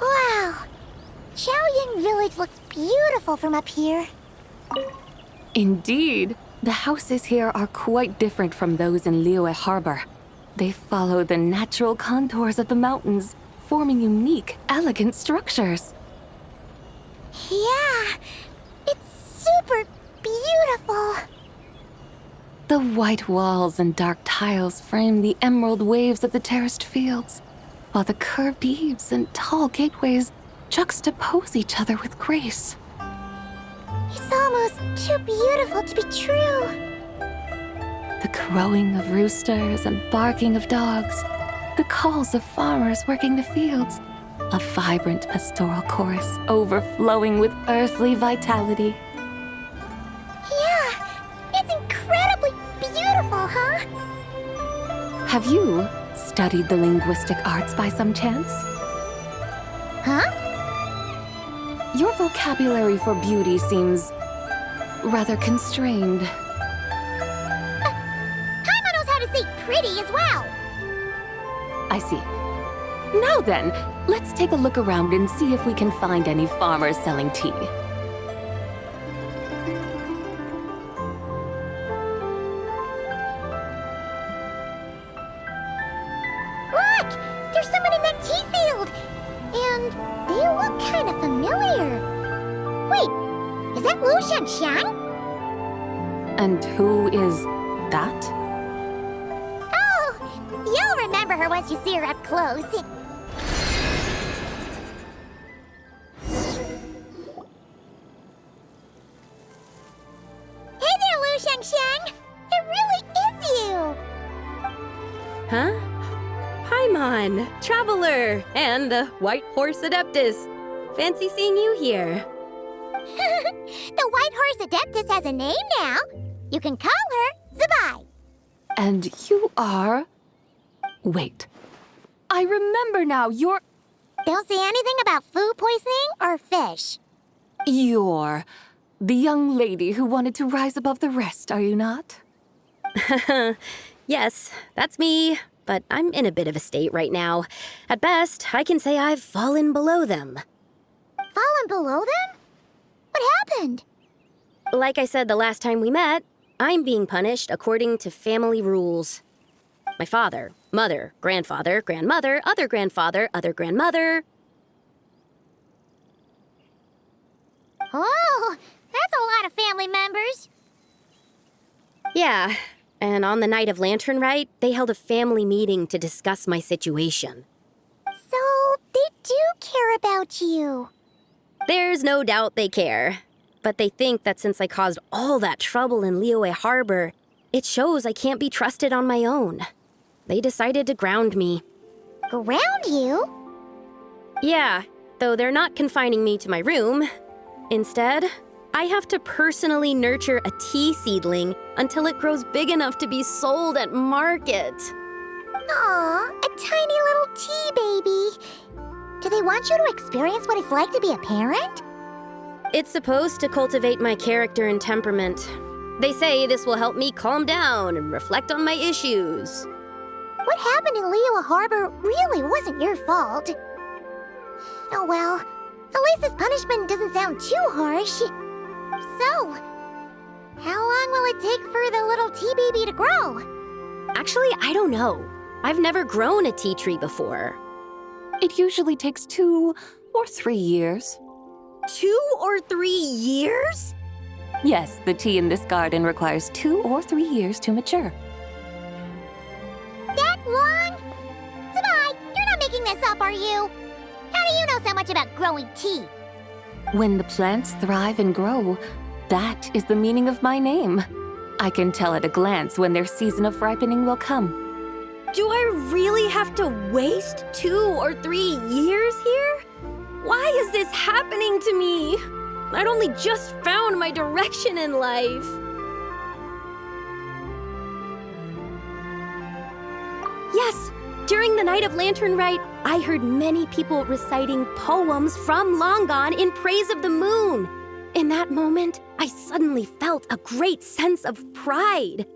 wow! Xiaoying Village looks beautiful from up here. Indeed, the houses here are quite different from those in Liyue Harbor. They follow the natural contours of the mountains, forming unique, elegant structures. Yeah, it's super beautiful. The white walls and dark tiles frame the emerald waves of the terraced fields, while the curved eaves and tall gateways juxtapose each other with grace. It's almost too beautiful to be true. The crowing of roosters and barking of dogs, the calls of farmers working the fields, a vibrant pastoral chorus overflowing with earthly vitality. Yeah, it's incredibly beautiful, huh? Have you studied the linguistic arts by some chance? Huh? Your vocabulary for beauty seems rather constrained. Paimon knows how to say pretty as well. I see. Now then, let's take a look around and see if we can find any farmers selling tea. Look! There's someone in that tea field! And they look kind of familiar. Wait, is that Lu Shanxiang? And who is that? Oh, you'll remember her once you see her up close. Hey there, Lu Shanxiang! It really is you! Huh? Paimon, Traveler, and the White Horse Adeptus. Fancy seeing you here. The White Horse Adeptus has a name now. You can call her Zabai. And you are... Wait. I remember now, you're... Don't say anything about food poisoning or fish. You're the young lady who wanted to rise above the rest, are you not? Yes, that's me. But I'm in a bit of a state right now. At best, I can say I've fallen below them. Fallen below them? What happened? Like I said the last time we met, I'm being punished according to family rules. My father, mother, grandfather, grandmother, other grandfather, other grandmother. Oh, that's a lot of family members. Yeah, and on the night of Lantern Rite, they held a family meeting to discuss my situation. So, they do care about you. There's no doubt they care. But they think that since I caused all that trouble in Liyue Harbor, it shows I can't be trusted on my own. They decided to ground me. Ground you? Yeah, though they're not confining me to my room. Instead, I have to personally nurture a tea seedling until it grows big enough to be sold at market. Aw, a tiny little tea baby. Do they want you to experience what it's like to be a parent? It's supposed to cultivate my character and temperament. They say this will help me calm down and reflect on my issues. What happened in Liyue Harbor really wasn't your fault. Oh well, at least this punishment doesn't sound too harsh. So, how long will it take for the little tea baby to grow? Actually, I don't know. I've never grown a tea tree before. It usually takes 2 or 3 years. 2 or 3 years? Yes, the tea in this garden requires 2 or 3 years to mature. That long? Sabai, you're not making this up, are you? How do you know so much about growing tea? When the plants thrive and grow, that is the meaning of my name. I can tell at a glance when their season of ripening will come. Do I really have to waste 2 or 3 years here? Why is this happening to me? I'd only just found my direction in life. Yes, during the night of Lantern Rite, I heard many people reciting poems from Long Gone in praise of the moon. In that moment, I suddenly felt a great sense of pride.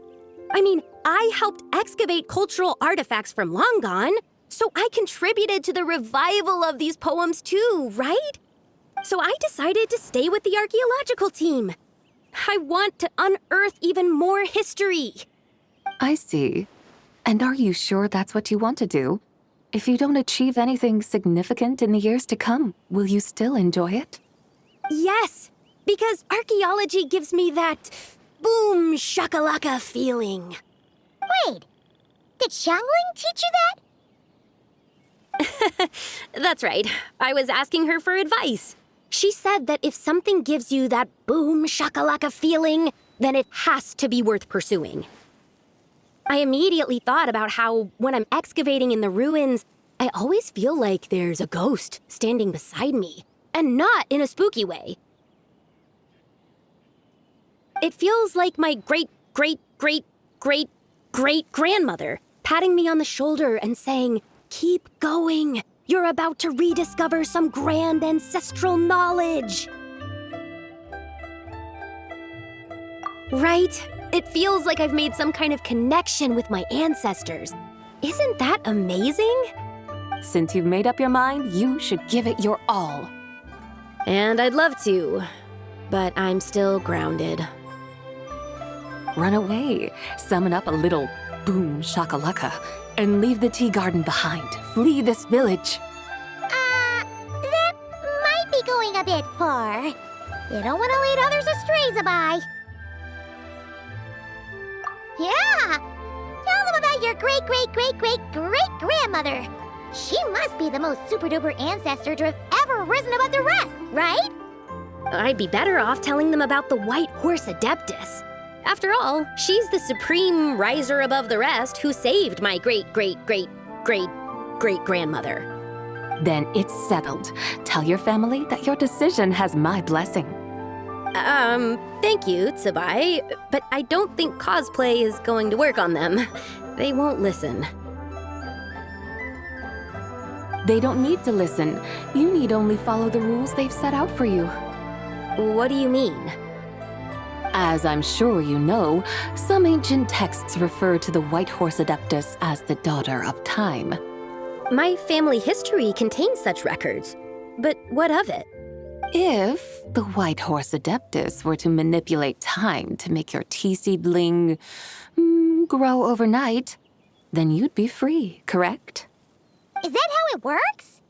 I mean, I helped excavate cultural artifacts from Long Gone, so I contributed to the revival of these poems too, right? So I decided to stay with the archaeological team. I want to unearth even more history. I see. And are you sure that's what you want to do? If you don't achieve anything significant in the years to come, will you still enjoy it? Yes, because archaeology gives me that boom shakalaka feeling. Wait, did Xiangling teach you that? That's right. I was asking her for advice. She said that if something gives you that boom shakalaka feeling, then it has to be worth pursuing. I immediately thought about how, when I'm excavating in the ruins, I always feel like there's a ghost standing beside me, and not in a spooky way. It feels like my great-great-great-great-great-grandmother patting me on the shoulder and saying, "Keep going. You're about to rediscover some grand ancestral knowledge." Right? It feels like I've made some kind of connection with my ancestors. Isn't that amazing? Since you've made up your mind, you should give it your all. And I'd love to, but I'm still grounded. Run away, summon up a little boom shakalaka, and leave the tea garden behind. Flee this village. That might be going a bit far. You don't want to lead others astray, Zabai. Yeah! Tell them about your great-great-great-great-great-grandmother. She must be the most super-duper ancestor to have ever risen above the rest, right? I'd be better off telling them about the White Horse Adeptus. After all, she's the supreme riser above the rest who saved my great-great-great-great-great-grandmother. Then it's settled. Tell your family that your decision has my blessing. Thank you, Tsubai, but I don't think cosplay is going to work on them. They won't listen. They don't need to listen. You need only follow the rules they've set out for you. What do you mean? As I'm sure you know, some ancient texts refer to the White Horse Adeptus as the Daughter of Time. My family history contains such records, but what of it? If the White Horse Adeptus were to manipulate time to make your tea seedling grow overnight, then you'd be free, correct? Is that how it works?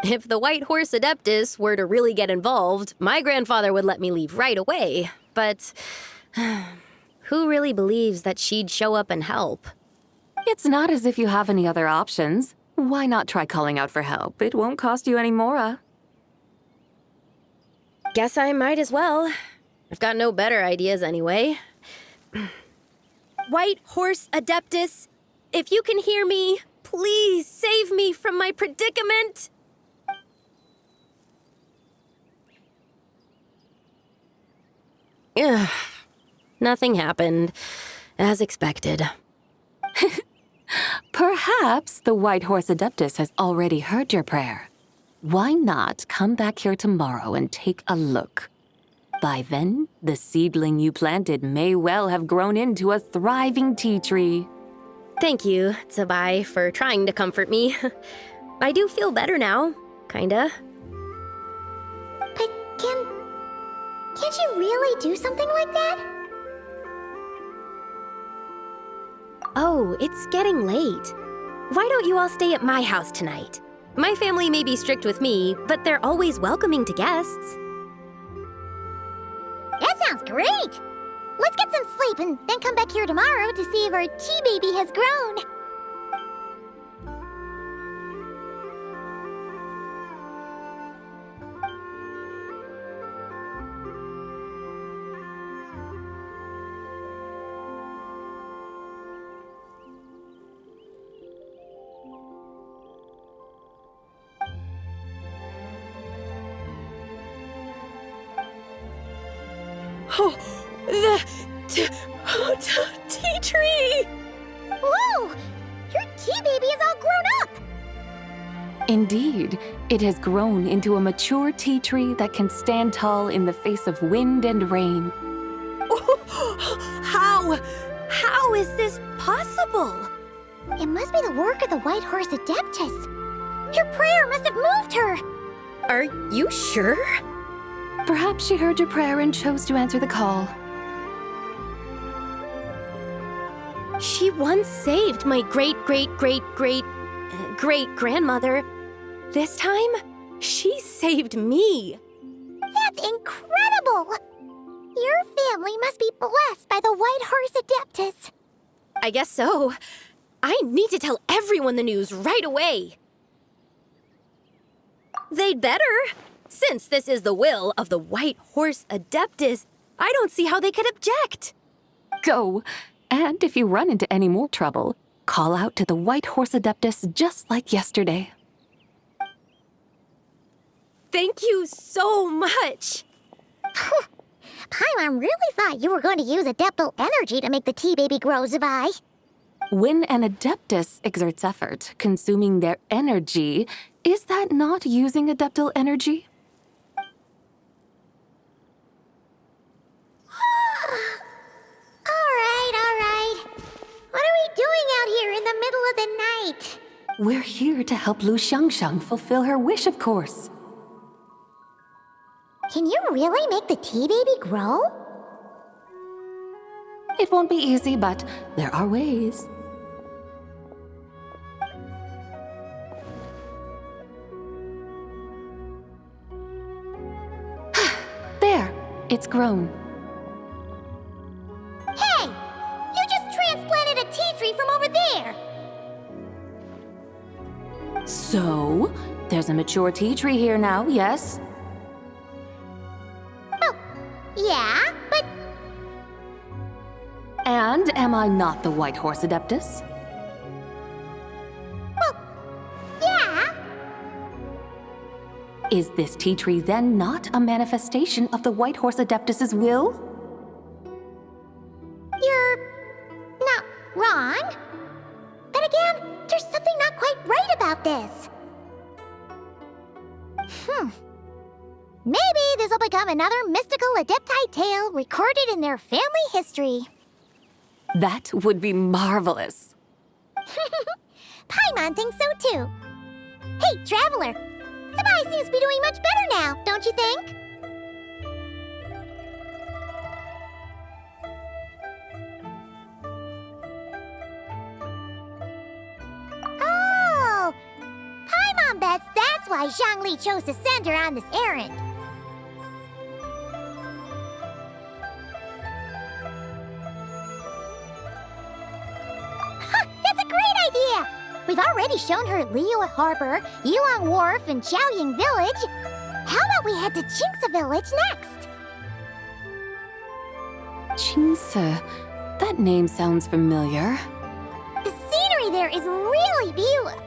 If the White Horse Adeptus were to really get involved, my grandfather would let me leave right away. But who really believes that she'd show up and help? It's not as if you have any other options. Why not try calling out for help? It won't cost you any more. Guess I might as well. I've got no better ideas anyway. White Horse Adeptus, if you can hear me, please save me from my predicament. Ugh. Nothing happened, as expected. Perhaps the White Horse Adeptus has already heard your prayer. Why not come back here tomorrow and take a look? By then, the seedling you planted may well have grown into a thriving tea tree. Thank you, Tsabai, for trying to comfort me. I do feel better now, kinda. But can't you really do something like that? Oh, it's getting late. Why don't you all stay at my house tonight? My family may be strict with me, but they're always welcoming to guests. That sounds great! Let's get some sleep and then come back here tomorrow to see if our tea baby has grown. Oh, the tea tree! Whoa! Your tea baby is all grown up! Indeed, it has grown into a mature tea tree that can stand tall in the face of wind and rain. How is this possible? It must be the work of the White Horse Adeptus. Your prayer must have moved her! Are you sure? Perhaps she heard your prayer and chose to answer the call. She once saved my great-great-great-great-great-grandmother. This time, she saved me. That's incredible! Your family must be blessed by the White Horse Adeptus. I guess so. I need to tell everyone the news right away. They'd better. Since this is the will of the White Horse Adeptus, I don't see how they could object. Go. And if you run into any more trouble, call out to the White Horse Adeptus just like yesterday. Thank you so much. Paimon really thought you were going to use Adeptal energy to make the tea baby grow, Zabai. When an Adeptus exerts effort, consuming their energy, is that not using Adeptal energy? All right. What are we doing out here in the middle of the night? We're here to help Lu Xiangxiang fulfill her wish, of course. Can you really make the tea baby grow? It won't be easy, but there are ways. There, it's grown. Hey! You just transplanted a tea tree from over there! So, there's a mature tea tree here now, yes? Oh, yeah, but... And am I not the White Horse Adeptus? Well, yeah. Is this tea tree then not a manifestation of the White Horse Adeptus's will? You're not wrong. But again, there's something not quite right about this. Maybe this will become another mystical Adepti tale recorded in their family history. That would be marvelous. Paimon thinks so too. Hey, Traveler! Sabai seems to be doing much better now, don't you think? Oh! Paimon bets that's That's why Zhangli chose to send her on this errand. That's a great idea! We've already shown her Liyue Harbor, Yulong Wharf, and Xiaoying Village. How about we head to Qingce Village next? Qingce. That name sounds familiar. The scenery there is really beautiful.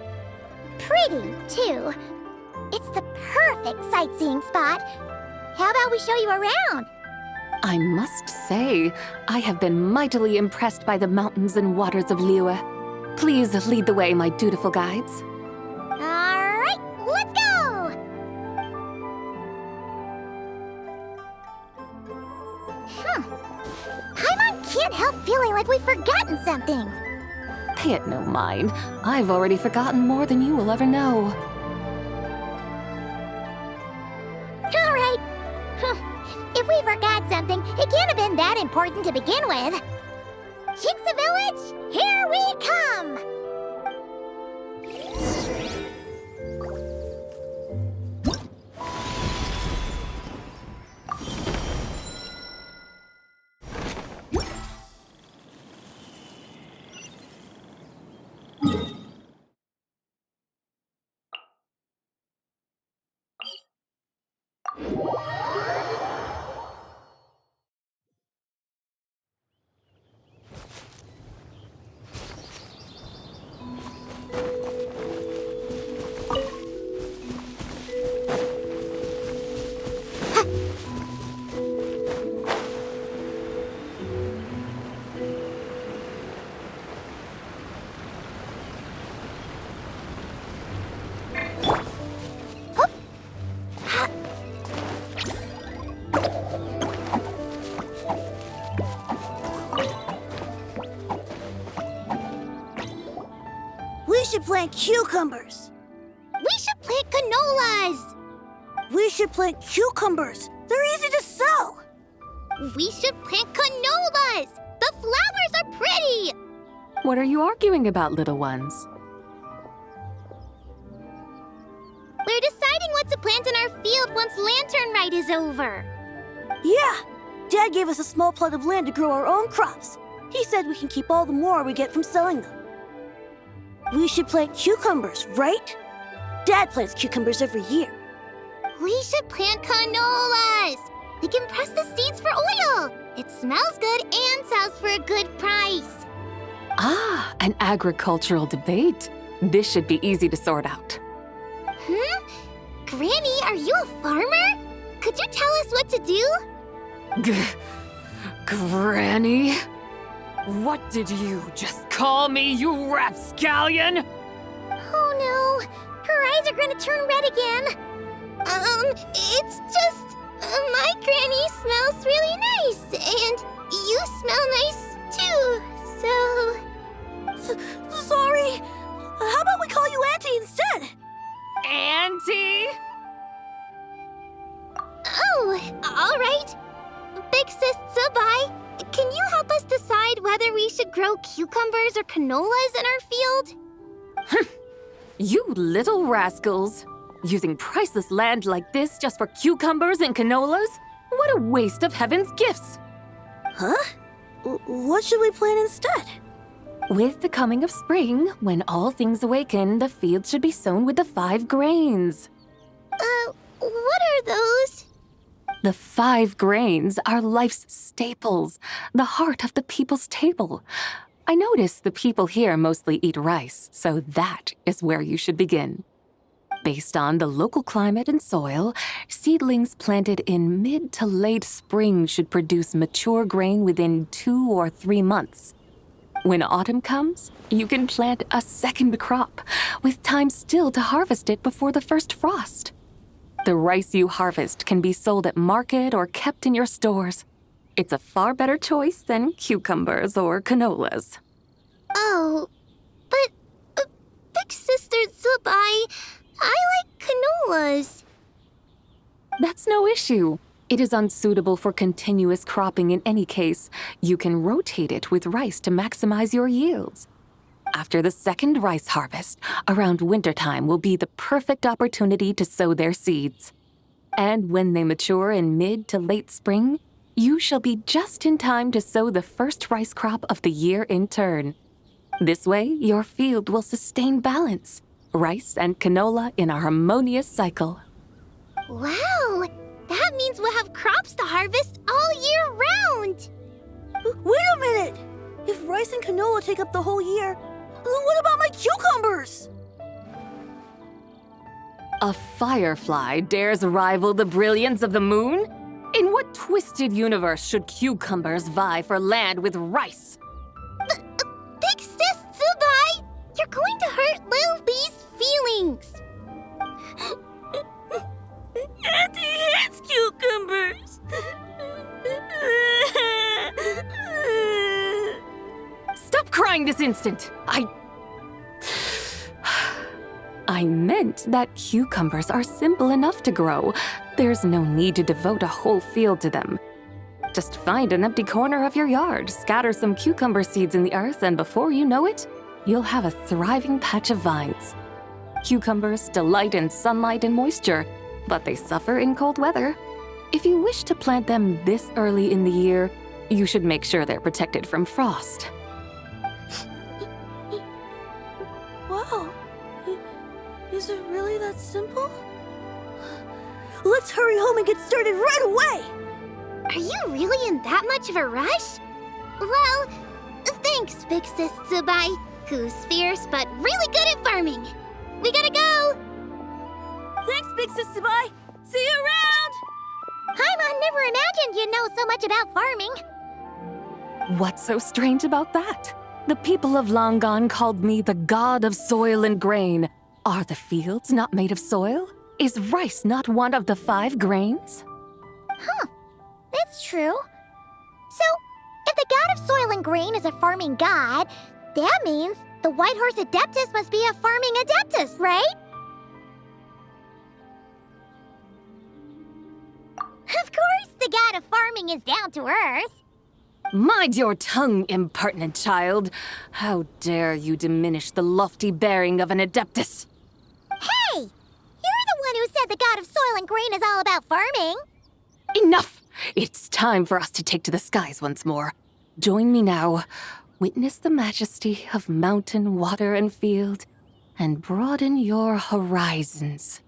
Pretty, too. It's the perfect sightseeing spot. How about we show you around? I must say, I have been mightily impressed by the mountains and waters of Liyue. Please lead the way, my dutiful guides. Alright, let's go! Paimon can't help feeling like we've forgotten something. Pay it no mind. I've already forgotten more than you will ever know. Alright. If we forgot something, it can't have been that important to begin with. Qingce Village, here we come! We should plant cucumbers. We should plant canolas. We should plant cucumbers. They're easy to sell. We should plant canolas. The flowers are pretty. What are you arguing about, little ones? We're deciding what to plant in our field once Lantern Rite is over. Yeah. Dad gave us a small plot of land to grow our own crops. He said we can keep all the more we get from selling them. We should plant cucumbers, right? Dad plants cucumbers every year. We should plant canolas. We can press the seeds for oil. It smells good and sells for a good price. Ah, an agricultural debate. This should be easy to sort out. Granny, are you a farmer? Could you tell us what to do? Granny? What did you just call me, you rapscallion? Oh no, her eyes are gonna turn red again. It's just, my granny smells really nice, and you smell nice too, so... Sorry. How about we call you Auntie instead? Auntie? Oh, all right. Big Sis Zubai, can you help us decide whether we should grow cucumbers or canolas in our field? You little rascals! Using priceless land like this just for cucumbers and canolas? What a waste of heaven's gifts! Huh? What should we plant instead? With the coming of spring, when all things awaken, the fields should be sown with the 5 grains. What are those? The 5 grains are life's staples, the heart of the people's table. I notice the people here mostly eat rice, so that is where you should begin. Based on the local climate and soil, seedlings planted in mid to late spring should produce mature grain within 2 or 3 months. When autumn comes, you can plant a second crop, with time still to harvest it before the first frost. The rice you harvest can be sold at market or kept in your stores. It's a far better choice than cucumbers or canolas. Oh, but Big Sister Zubai, I like canolas. That's no issue. It is unsuitable for continuous cropping in any case. You can rotate it with rice to maximize your yields. After the second rice harvest, around wintertime will be the perfect opportunity to sow their seeds. And when they mature in mid to late spring, you shall be just in time to sow the first rice crop of the year in turn. This way, your field will sustain balance, rice and canola in a harmonious cycle. Wow! That means we'll have crops to harvest all year round! Wait a minute! If rice and canola take up the whole year, what about my cucumbers? A firefly dares rival the brilliance of the moon? In what twisted universe should cucumbers vie for land with rice? Big Sis Tsubai! You're going to hurt Lil Bee's feelings! Auntie hates cucumbers! Stop crying this instant! I meant that cucumbers are simple enough to grow. There's no need to devote a whole field to them. Just find an empty corner of your yard, scatter some cucumber seeds in the earth, and before you know it, you'll have a thriving patch of vines. Cucumbers delight in sunlight and moisture, but they suffer in cold weather. If you wish to plant them this early in the year, you should make sure they're protected from frost. Wow. Is it really that simple? Let's hurry home and get started right away! Are you really in that much of a rush? Well, thanks, Big Sis Tsubai, who's fierce but really good at farming. We gotta go! Thanks, Big Sis Tsubai! See you around! Paimon never imagined you'd know so much about farming. What's so strange about that? The people of Langan called me the god of soil and grain. Are the fields not made of soil? Is rice not one of the 5 grains? Huh. That's true. So, if the god of soil and grain is a farming god, that means the White Horse Adeptus must be a farming adeptus, right? Of course, the god of farming is down to earth. Mind your tongue, impertinent child. How dare you diminish the lofty bearing of an adeptus? Hey! You're the one who said the god of soil and grain is all about farming. Enough! It's time for us to take to the skies once more. Join me now. Witness the majesty of mountain, water, and field, and broaden your horizons.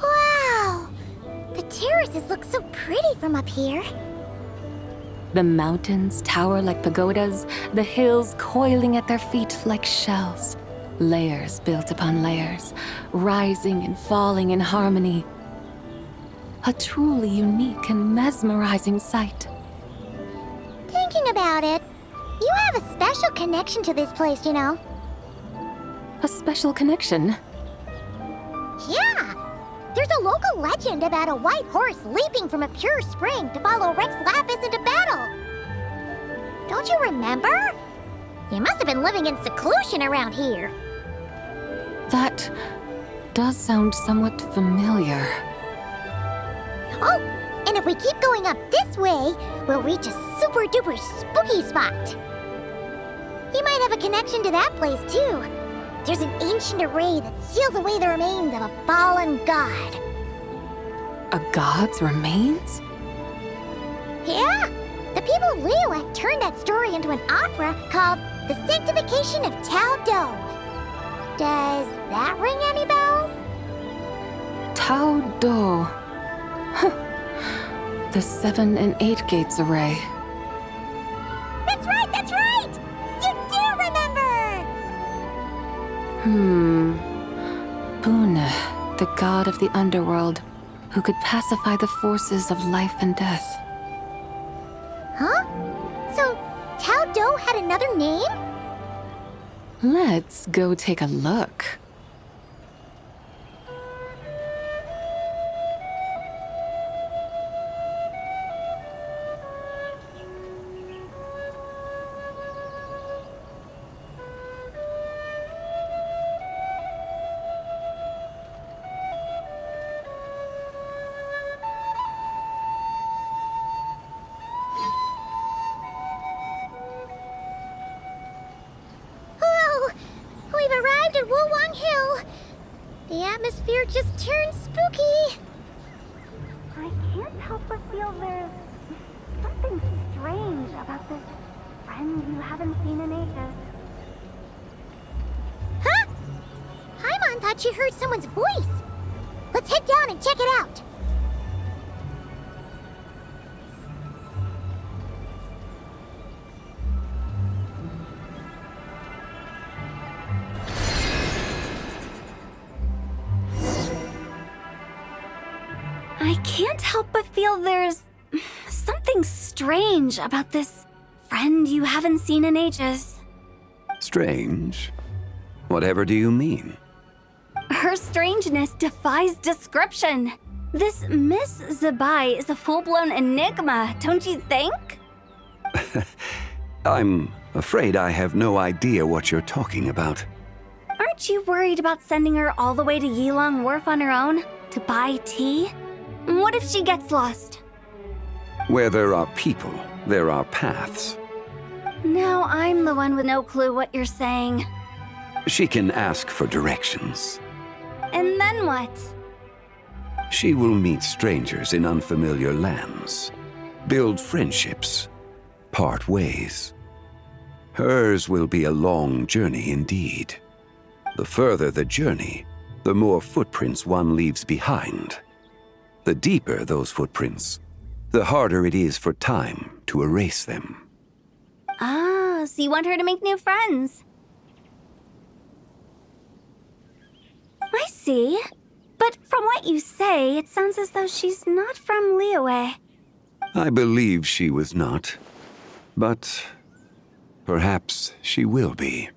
Wow! The terraces look so pretty from up here. The mountains tower like pagodas, the hills coiling at their feet like shells. Layers built upon layers, rising and falling in harmony. A truly unique and mesmerizing sight. Thinking about it, you have a special connection to this place, you know. A special connection? Yeah! There's a local legend about a white horse leaping from a pure spring to follow Rex Lapis into battle. Don't you remember? You must have been living in seclusion around here. That does sound somewhat familiar. Oh, and if we keep going up this way, we'll reach a super-duper spooky spot. You might have a connection to that place, too. There's an ancient array that seals away the remains of a fallen god. A god's remains? Yeah! The people of Liyue turned that story into an opera called The Sanctification of Tao Do. Does that ring any bells? Tao Do. Huh. The 7 and 8 gates array. Puna, the god of the underworld, who could pacify the forces of life and death. Huh? So, Tao Do had another name? Let's go take a look. The atmosphere just turned spooky. I can't help but feel there's something strange about this friend you haven't seen in ages. Huh? Paimon thought she heard someone's voice. Let's head down and check it out. I can't help but feel there's something strange about this friend you haven't seen in ages. Strange? Whatever do you mean? Her strangeness defies description. This Miss Zabai is a full-blown enigma, don't you think? I'm afraid I have no idea what you're talking about. Aren't you worried about sending her all the way to Yelan Wharf on her own to buy tea? What if she gets lost? Where there are people, there are paths. Now I'm the one with no clue what you're saying. She can ask for directions. And then what? She will meet strangers in unfamiliar lands, build friendships, part ways. Hers will be a long journey indeed. The further the journey, the more footprints one leaves behind. The deeper those footprints, the harder it is for time to erase them. Ah, so you want her to make new friends. I see. But from what you say, it sounds as though she's not from Liyue. I believe she was not, but perhaps she will be.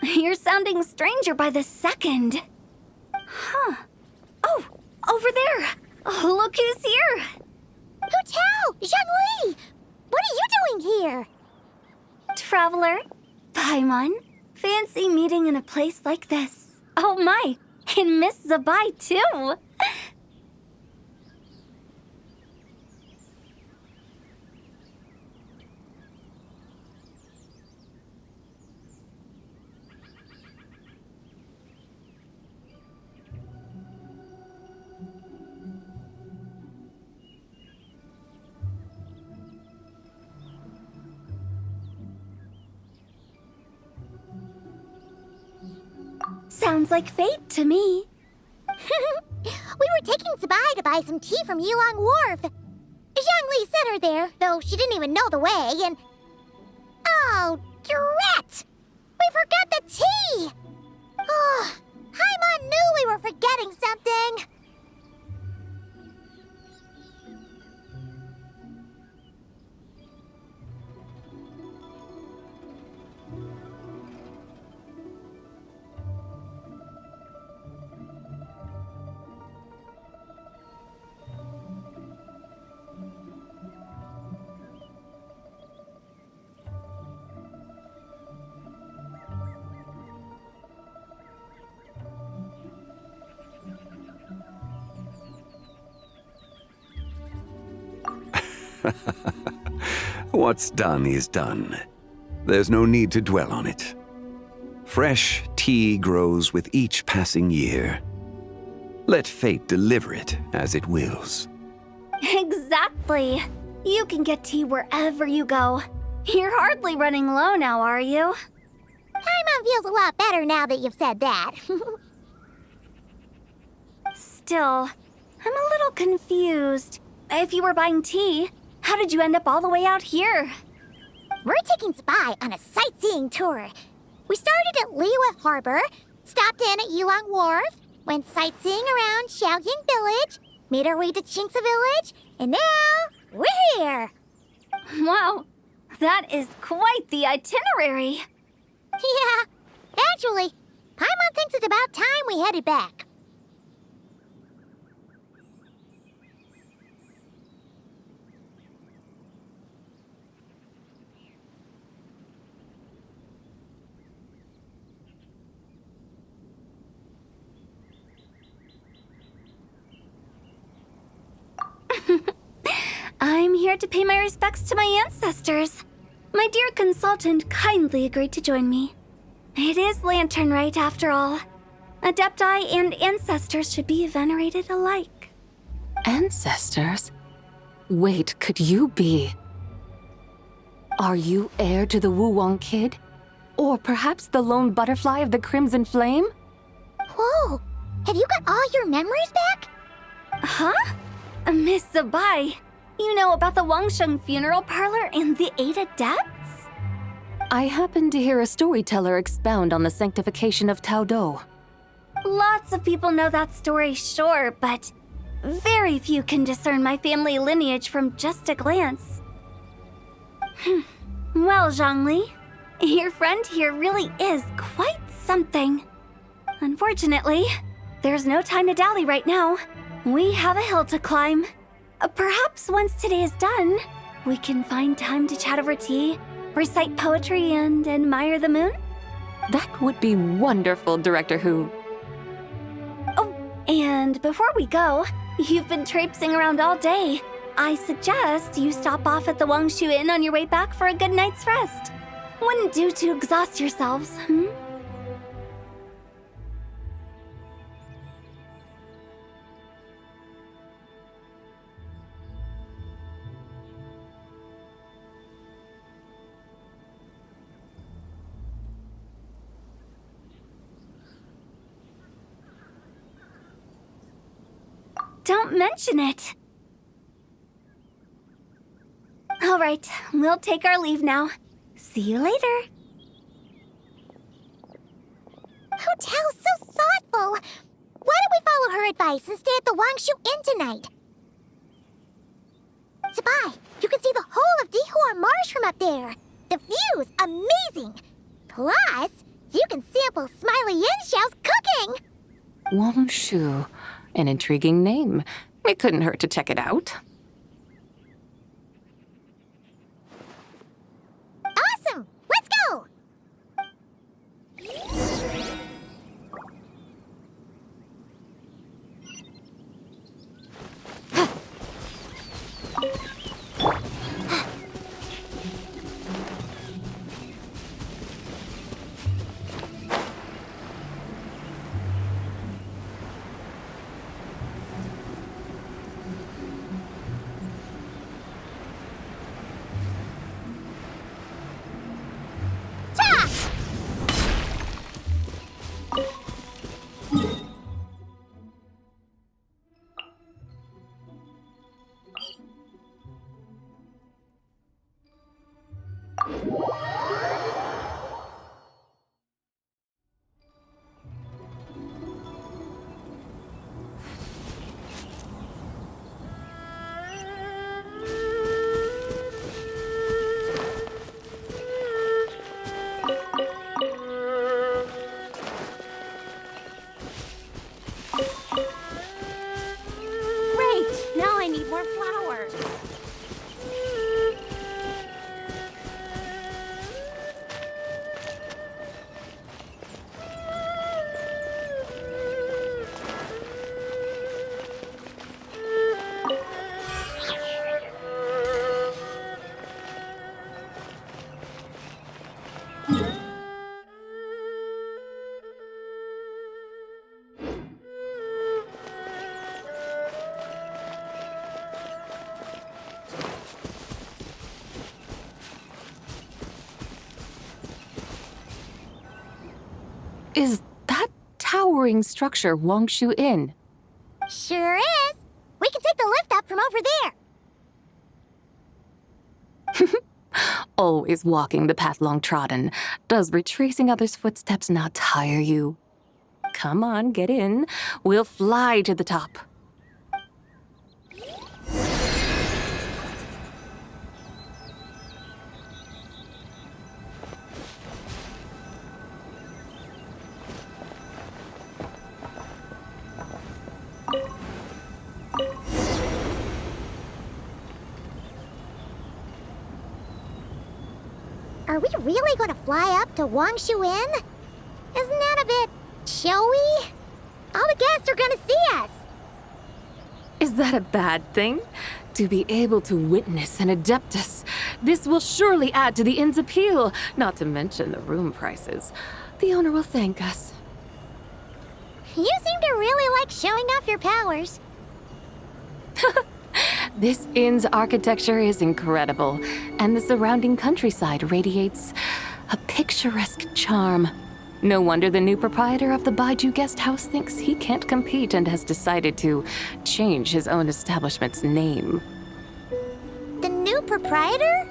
You're sounding stranger by the second. Huh. Oh, over there. Oh, look who's here! Hu Tao! Zhongli! What are you doing here? Traveler, Paimon, fancy meeting in a place like this. Oh my, and Miss Zabai too! Sounds like fate to me. We were taking Zabai to buy some tea from Yelan Wharf. Zhongli sent her there, though she didn't even know the way, and... Oh, drat! We forgot the tea! Oh, Paimon knew we were forgetting something! What's done is done. There's no need to dwell on it. Fresh tea grows with each passing year. Let fate deliver it as it wills. Exactly. You can get tea wherever you go. You're hardly running low now, are you? Paimon feels a lot better now that you've said that. Still, I'm a little confused. If you were buying tea, how did you end up all the way out here? We're taking Zabai on a sightseeing tour. We started at Liyue Harbor, stopped in at Yelan Wharf, went sightseeing around Xiaoying Village, made our way to Qingce Village, and now we're here. Wow, that is quite the itinerary. Yeah, actually, Paimon thinks it's about time we headed back. I'm here to pay my respects to my ancestors. My dear consultant kindly agreed to join me. It is Lantern Rite, after all. Adepti and ancestors should be venerated alike. Ancestors? Wait, could you be? Are you heir to the Wu-Wong kid? Or perhaps the lone butterfly of the Crimson Flame? Whoa, have you got all your memories back? Huh? Miss Zabai, you know about the Wangsheng funeral parlor and the 8 adepts? I happened to hear a storyteller expound on the sanctification of Tao Do. Lots of people know that story, sure, but very few can discern my family lineage from just a glance. Well, Zhongli, your friend here really is quite something. Unfortunately, there's no time to dally right now. We have a hill to climb. Perhaps once today is done, we can find time to chat over tea, recite poetry, and admire the moon? That would be wonderful, Director Hu. Oh, and before we go, you've been traipsing around all day. I suggest you stop off at the Wangshu Inn on your way back for a good night's rest. Wouldn't do to exhaust yourselves, hmm? Don't mention it. All right, we'll take our leave now. See you later. Hotel's so thoughtful. Why don't we follow her advice and stay at the Wangshu Inn tonight? Zabai, you can see the whole of Dihua Marsh from up there. The view's amazing. Plus, you can sample Smiley Yin-Xiao's cooking. Wangshu. An intriguing name. It couldn't hurt to check it out. Awesome! Let's go! Is that towering structure Wangshu Inn? Sure is. We can take the lift up from over there. Always walking the path long trodden. Does retracing others' footsteps not tire you? Come on, get in. We'll fly to the top. Are we really going to fly up to Wangshu Inn? Isn't that a bit showy? All the guests are going to see us. Is that a bad thing? To be able to witness an Adeptus. This will surely add to the inn's appeal, not to mention the room prices. The owner will thank us. You seem to really like showing off your powers. This inn's architecture is incredible, and the surrounding countryside radiates a picturesque charm. No wonder the new proprietor of the Baiju guest house thinks he can't compete and has decided to change his own establishment's name. The new proprietor?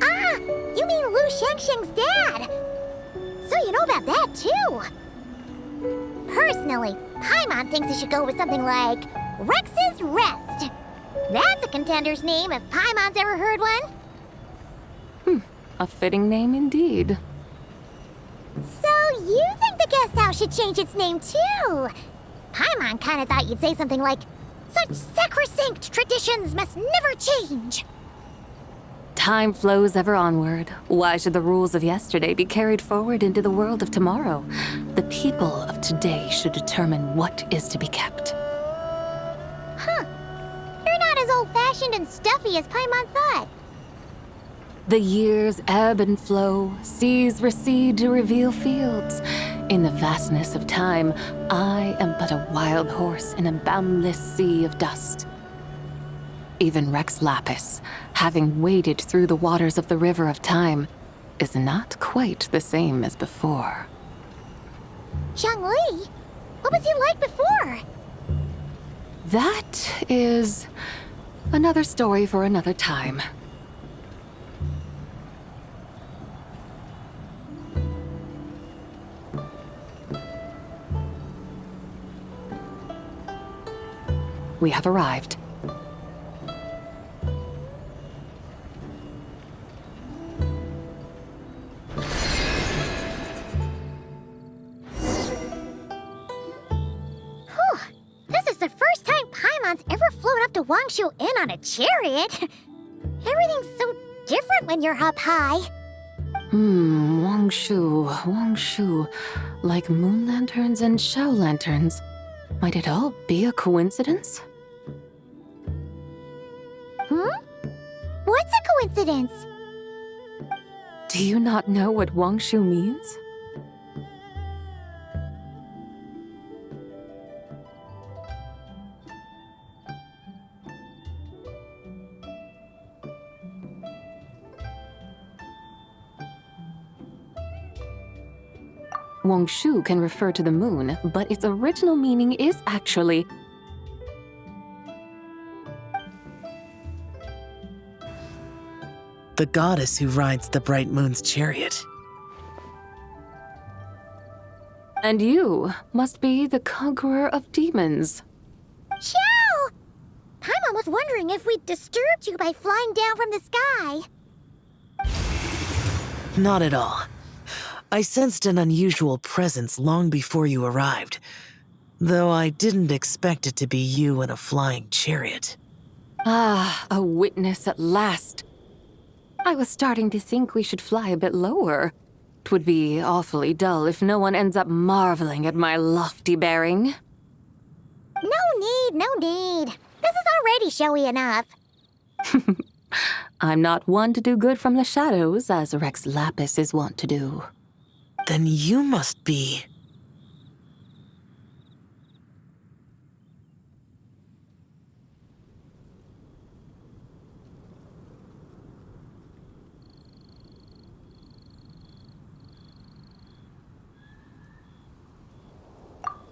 Ah, you mean Lu Shengsheng's dad. So you know about that, too. Personally, Paimon thinks it should go with something like Rex's Rest. That's a contender's name if Paimon's ever heard one. A fitting name indeed. So you think the guest house should change its name too? Paimon kinda thought you'd say something like, "Such sacrosanct traditions must never change." Time flows ever onward. Why should the rules of yesterday be carried forward into the world of tomorrow? The people of today should determine what is to be kept. Huh. You're not as old-fashioned and stuffy as Paimon thought. The years ebb and flow, seas recede to reveal fields. In the vastness of time, I am but a wild horse in a boundless sea of dust. Even Rex Lapis, having waded through the waters of the river of time, is not quite the same as before. Zhongli? What was he like before? That is another story for another time. We have arrived. This is the first time Paimon's ever flown up to Wangshu Inn on a chariot. Everything's so different when you're up high. Wangshu. Like moon lanterns and shell lanterns. Might it all be a coincidence? What's a coincidence? Do you not know what Wangshu means? Wangshu can refer to the moon, but its original meaning is actually the goddess who rides the bright moon's chariot. And you must be the conqueror of demons. Xiao! Paimon was wondering if we'd disturbed you by flying down from the sky. Not at all. I sensed an unusual presence long before you arrived, though I didn't expect it to be you in a flying chariot. Ah, a witness at last. I was starting to think we should fly a bit lower. 'Twould be awfully dull if no one ends up marveling at my lofty bearing. No need. This is already showy enough. I'm not one to do good from the shadows, as Rex Lapis is wont to do. Then you must be...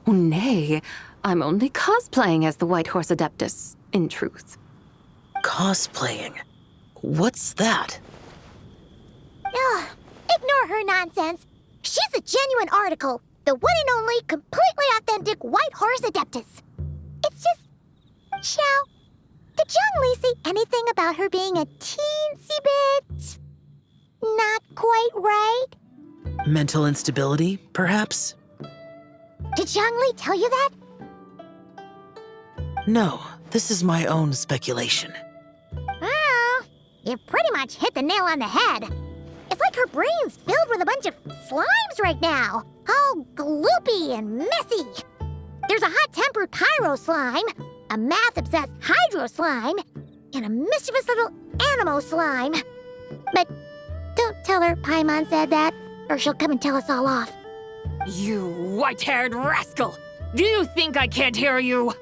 Oh, nay, I'm only cosplaying as the White Horse Adeptus, in truth. Cosplaying? What's that? Ugh, ignore her nonsense. She's a genuine article. the one and only, completely authentic White Horse Adeptus. It's just... Xiao, did Zhongli say anything about her being a teensy bit... not quite right? Mental instability, perhaps? Did Zhongli tell you that? No, this is my own speculation. Well, you pretty much hit the nail on the head. It's like her brain's filled with a bunch of slimes right now, all gloopy and messy. There's a hot-tempered pyro slime, a math-obsessed hydro slime, and a mischievous little animo slime. But don't tell her Paimon said that, or she'll come and tell us all off. You white-haired rascal! Do you think I can't hear you?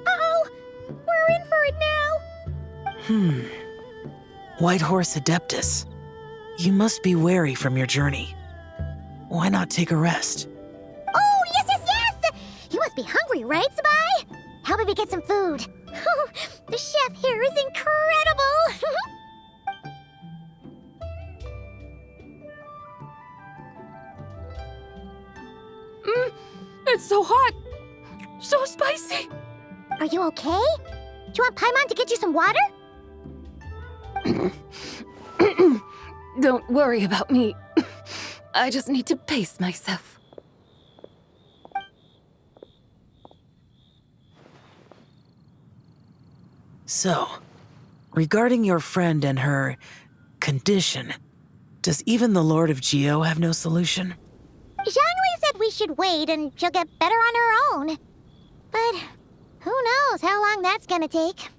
Uh-oh! We're in for it now! White Horse Adeptus. You must be weary from your journey. Why not take a rest? Oh, yes, yes, yes! You must be hungry, right, Sabai? How about we get some food? The chef here is incredible! It's so hot! So spicy! Are you okay? Do you want Paimon to get you some water? Don't worry about me. I just need to pace myself. So, regarding your friend and her condition, does even the Lord of Geo have no solution? Zhongli said we should wait and she'll get better on her own. But who knows how long that's gonna take.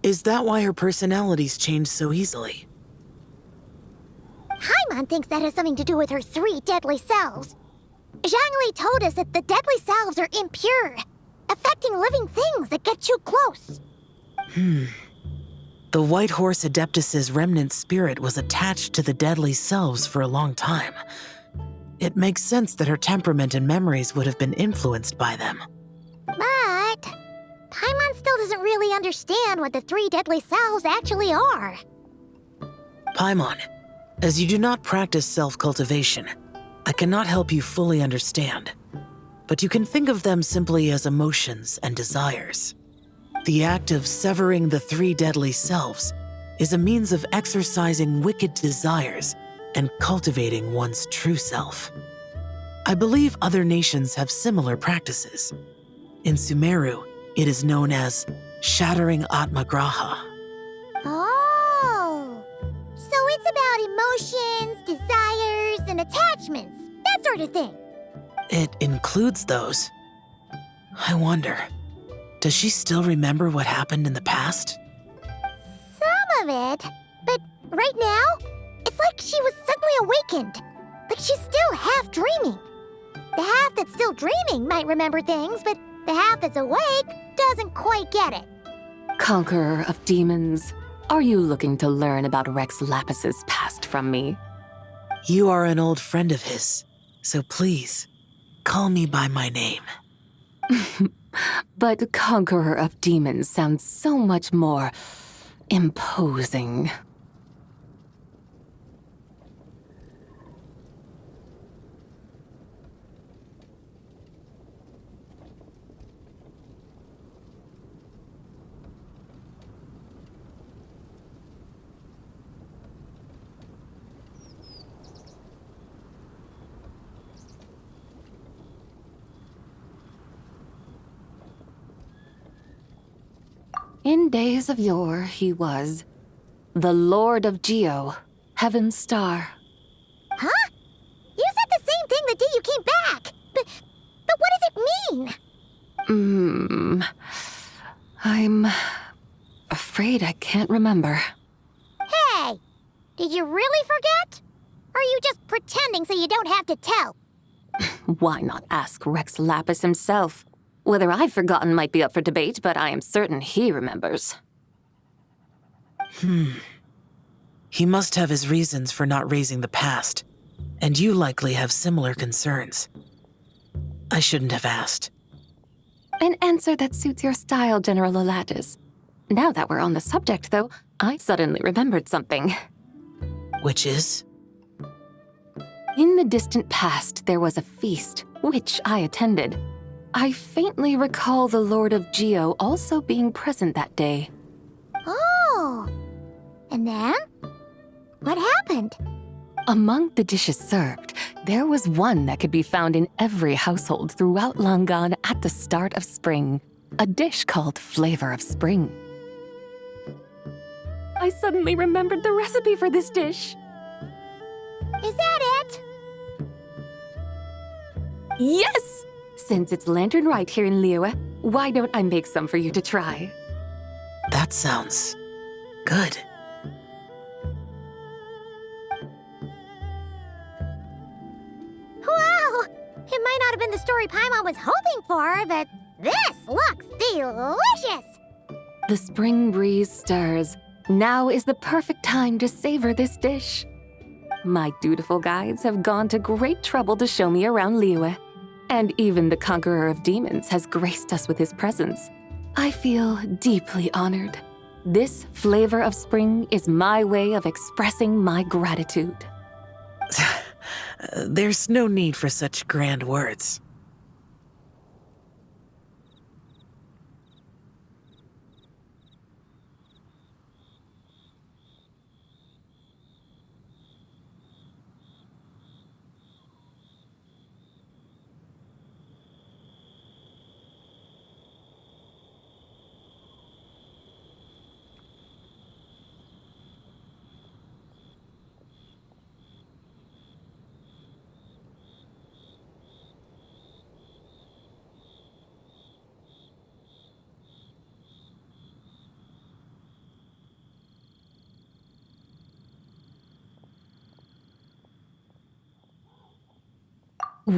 Is that why her personalities change so easily? Paimon thinks that has something to do with her 3 deadly selves. Zhongli told us that the deadly selves are impure, affecting living things that get too close. The White Horse Adeptus's remnant spirit was attached to the deadly selves for a long time. It makes sense that her temperament and memories would have been influenced by them. But Paimon still doesn't really understand what the 3 deadly selves actually are. Paimon, as you do not practice self-cultivation, I cannot help you fully understand. But you can think of them simply as emotions and desires. The act of severing the 3 deadly selves is a means of exercising wicked desires and cultivating one's true self. I believe other nations have similar practices. In Sumeru, it is known as shattering Atmagraha. Oh, so it's about emotions, desires, and attachments, that sort of thing. It includes those. I wonder, does she still remember what happened in the past? Some of it, but right now, it's like she was suddenly awakened. Like she's still half dreaming. The half that's still dreaming might remember things, but the half that's awake doesn't quite get it. Conqueror of demons, are you looking to learn about Rex Lapis's past from me? You are an old friend of his, so please, call me by my name. But Conqueror of Demons sounds so much more imposing. In days of yore, he was the Lord of Geo, Heaven's Star. Huh? the day you came back. But what does it mean? I'm afraid I can't remember. Hey, did you really forget? Or are you just pretending so you don't have to tell? Why not ask Rex Lapis himself? Whether I've forgotten might be up for debate, but I am certain he remembers. He must have his reasons for not raising the past, and you likely have similar concerns. I shouldn't have asked. An answer that suits your style, General Olatis. Now that we're on the subject, though, I suddenly remembered something. Which is? In the distant past, there was a feast, which I attended. I faintly recall the Lord of Geo also being present that day. Oh! And then? What happened? Among the dishes served, there was one that could be found in every household throughout Langan at the start of spring. A dish called Flavor of Spring. I suddenly remembered the recipe for this dish. Is that it? Yes! Since it's Lantern right here in Liyue, why don't I make some for you to try? That sounds good. Wow! It might not have been the story Paimon was hoping for, but this looks delicious! The spring breeze stirs. Now is the perfect time to savor this dish. My dutiful guides have gone to great trouble to show me around Liyue, and even the Conqueror of Demons has graced us with his presence. I feel deeply honored. This Flavor of Spring is my way of expressing my gratitude. There's no need for such grand words.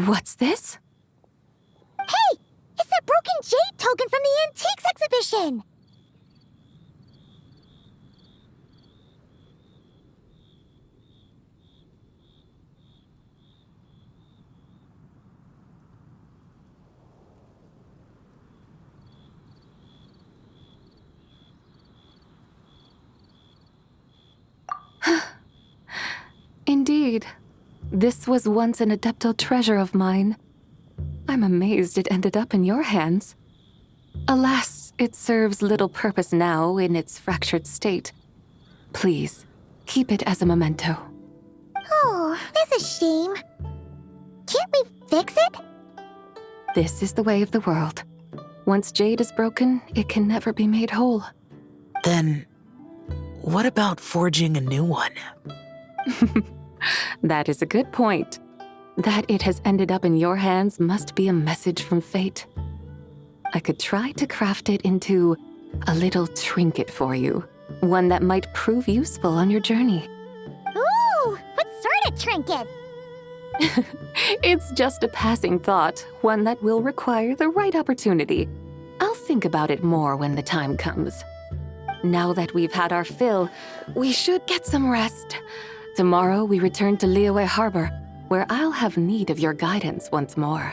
What's this? Hey! It's that broken jade token from the Antiques exhibition! Indeed. This was once an Adepto treasure of mine. I'm amazed it ended up in your hands. Alas, it serves little purpose now in its fractured state. Please, keep it as a memento. Oh, that's a shame. Can't we fix it? This is the way of the world. Once jade is broken, it can never be made whole. Then, what about forging a new one? That is a good point. That it has ended up in your hands must be a message from fate. I could try to craft it into a little trinket for you. One that might prove useful on your journey. Ooh, what sort of trinket? It's just a passing thought, one that will require the right opportunity. I'll think about it more when the time comes. Now that we've had our fill, we should get some rest. Tomorrow we return to Liyue Harbor, where I'll have need of your guidance once more.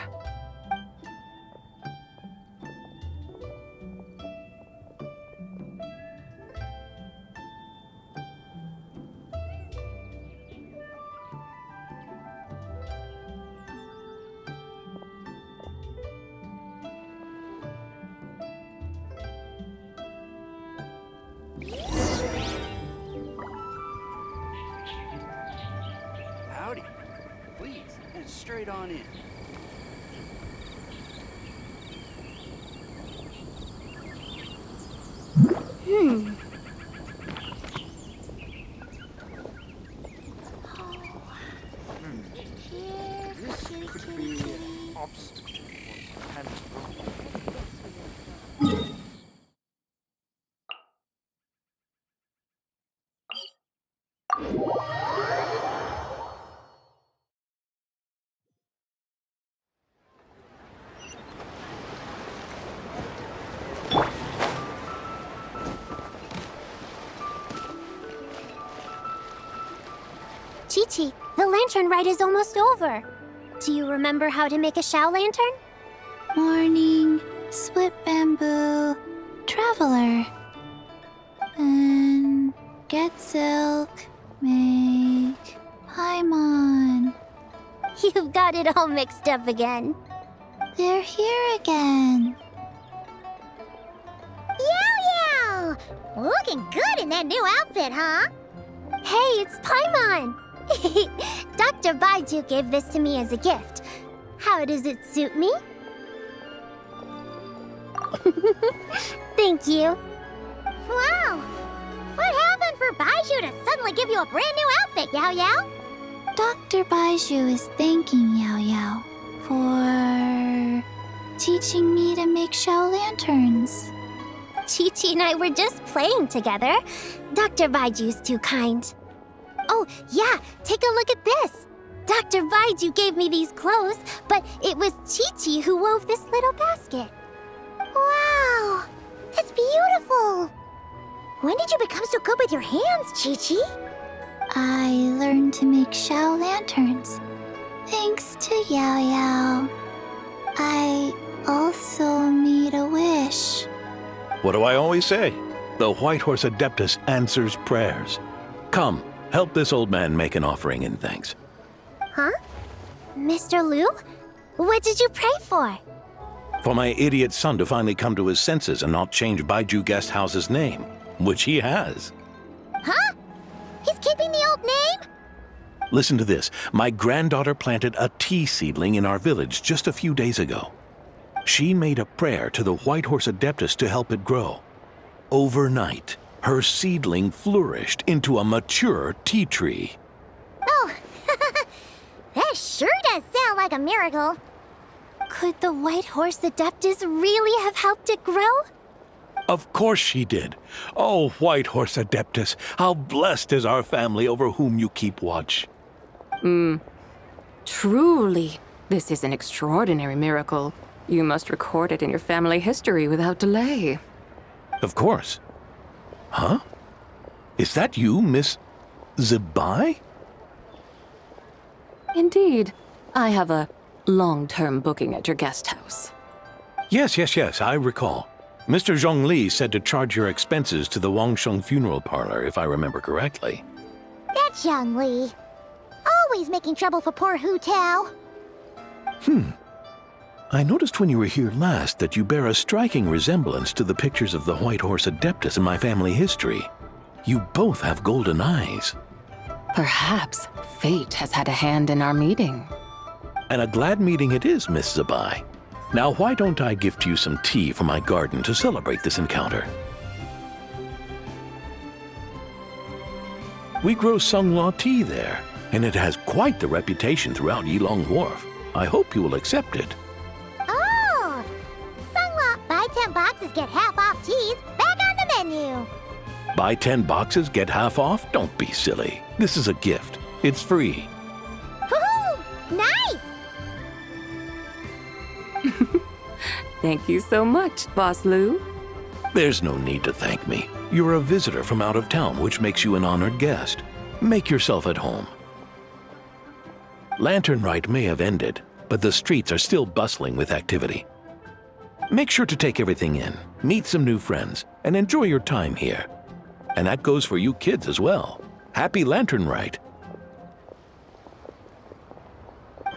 Howdy. Please, head straight on in. Chi-Chi, the lantern ride is almost over. Do you remember how to make a Shao lantern? Morning, split bamboo, traveler. And get silk, make Paimon. You've got it all mixed up again. They're here again. Yow Yow! Looking good in that new outfit, huh? Hey, it's Paimon! Dr. Baiju gave this to me as a gift. How does it suit me? Thank you. Wow! What happened for Baiju to suddenly give you a brand new outfit, Yao Yao? Dr. Baiju is thanking Yao Yao for teaching me to make Shao lanterns. Chi-Chi and I were just playing together. Dr. Baiju's too kind. Oh, yeah, take a look at this. Dr. Baiju gave me these clothes, but it was Chi-Chi who wove this little basket. Wow, that's beautiful. When did you become so good with your hands, Chi-Chi? I learned to make Shao lanterns, thanks to Yao Yao. I also made a wish. What do I always say? The White Horse Adeptus answers prayers. Come, help this old man make an offering in thanks. Huh? Mr. Liu? What did you pray for? For my idiot son to finally come to his senses and not change Baiju Guest House's name, which he has. Huh? He's keeping the old name? Listen to this. My granddaughter planted a tea seedling in our village just a few days ago. She made a prayer to the White Horse Adeptus to help it grow. Overnight, her seedling flourished into a mature tea tree. Oh, that sure does sound like a miracle. Could the White Horse Adeptus really have helped it grow? Of course she did. Oh, White Horse Adeptus, how blessed is our family over whom you keep watch. Truly, this is an extraordinary miracle. You must record it in your family history without delay. Of course. Huh? Is that you, Miss Zibai? Indeed. I have a long-term booking at your guest house. Yes, I recall. Mr. Zhongli said to charge your expenses to the Wangsheng funeral parlor, if I remember correctly. That's Zhongli. Always making trouble for poor Hu Tao. I noticed when you were here last that you bear a striking resemblance to the pictures of the White Horse Adeptus in my family history. You both have golden eyes. Perhaps fate has had a hand in our meeting. And a glad meeting it is, Miss Zibai. Now, why don't I gift you some tea from my garden to celebrate this encounter? We grow Sunglaw tea there, and it has quite the reputation throughout Yilong Wharf. I hope you will accept it. Oh! Sunglaw, buy 10 boxes, get half off teas, back on the menu. Buy 10 boxes, get half off? Don't be silly. This is a gift. It's free. Woohoo! Nice! Thank you so much, Boss Liu. There's no need to thank me. You're a visitor from out of town, which makes you an honored guest. Make yourself at home. Lantern Rite may have ended, but the streets are still bustling with activity. Make sure to take everything in, meet some new friends, and enjoy your time here. And that goes for you kids as well. Happy Lantern Rite.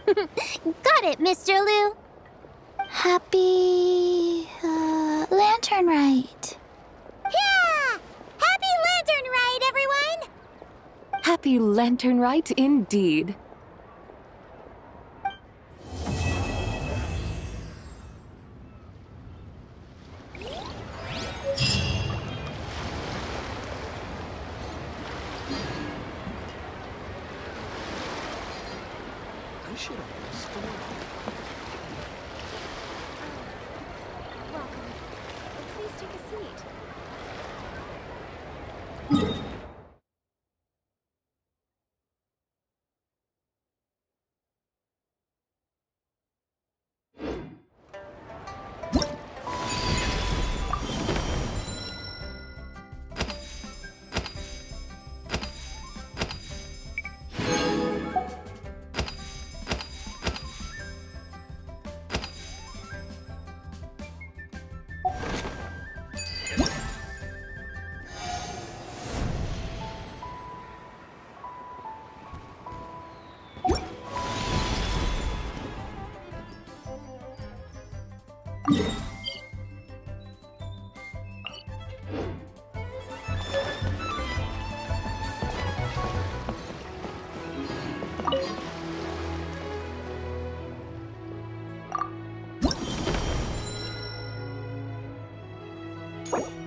Got it, Mr. Liu. Happy Lantern Rite. Yeah! Happy Lantern Rite, everyone! Happy Lantern Rite indeed. I should have been stored. Welcome. Please take a seat. Bye.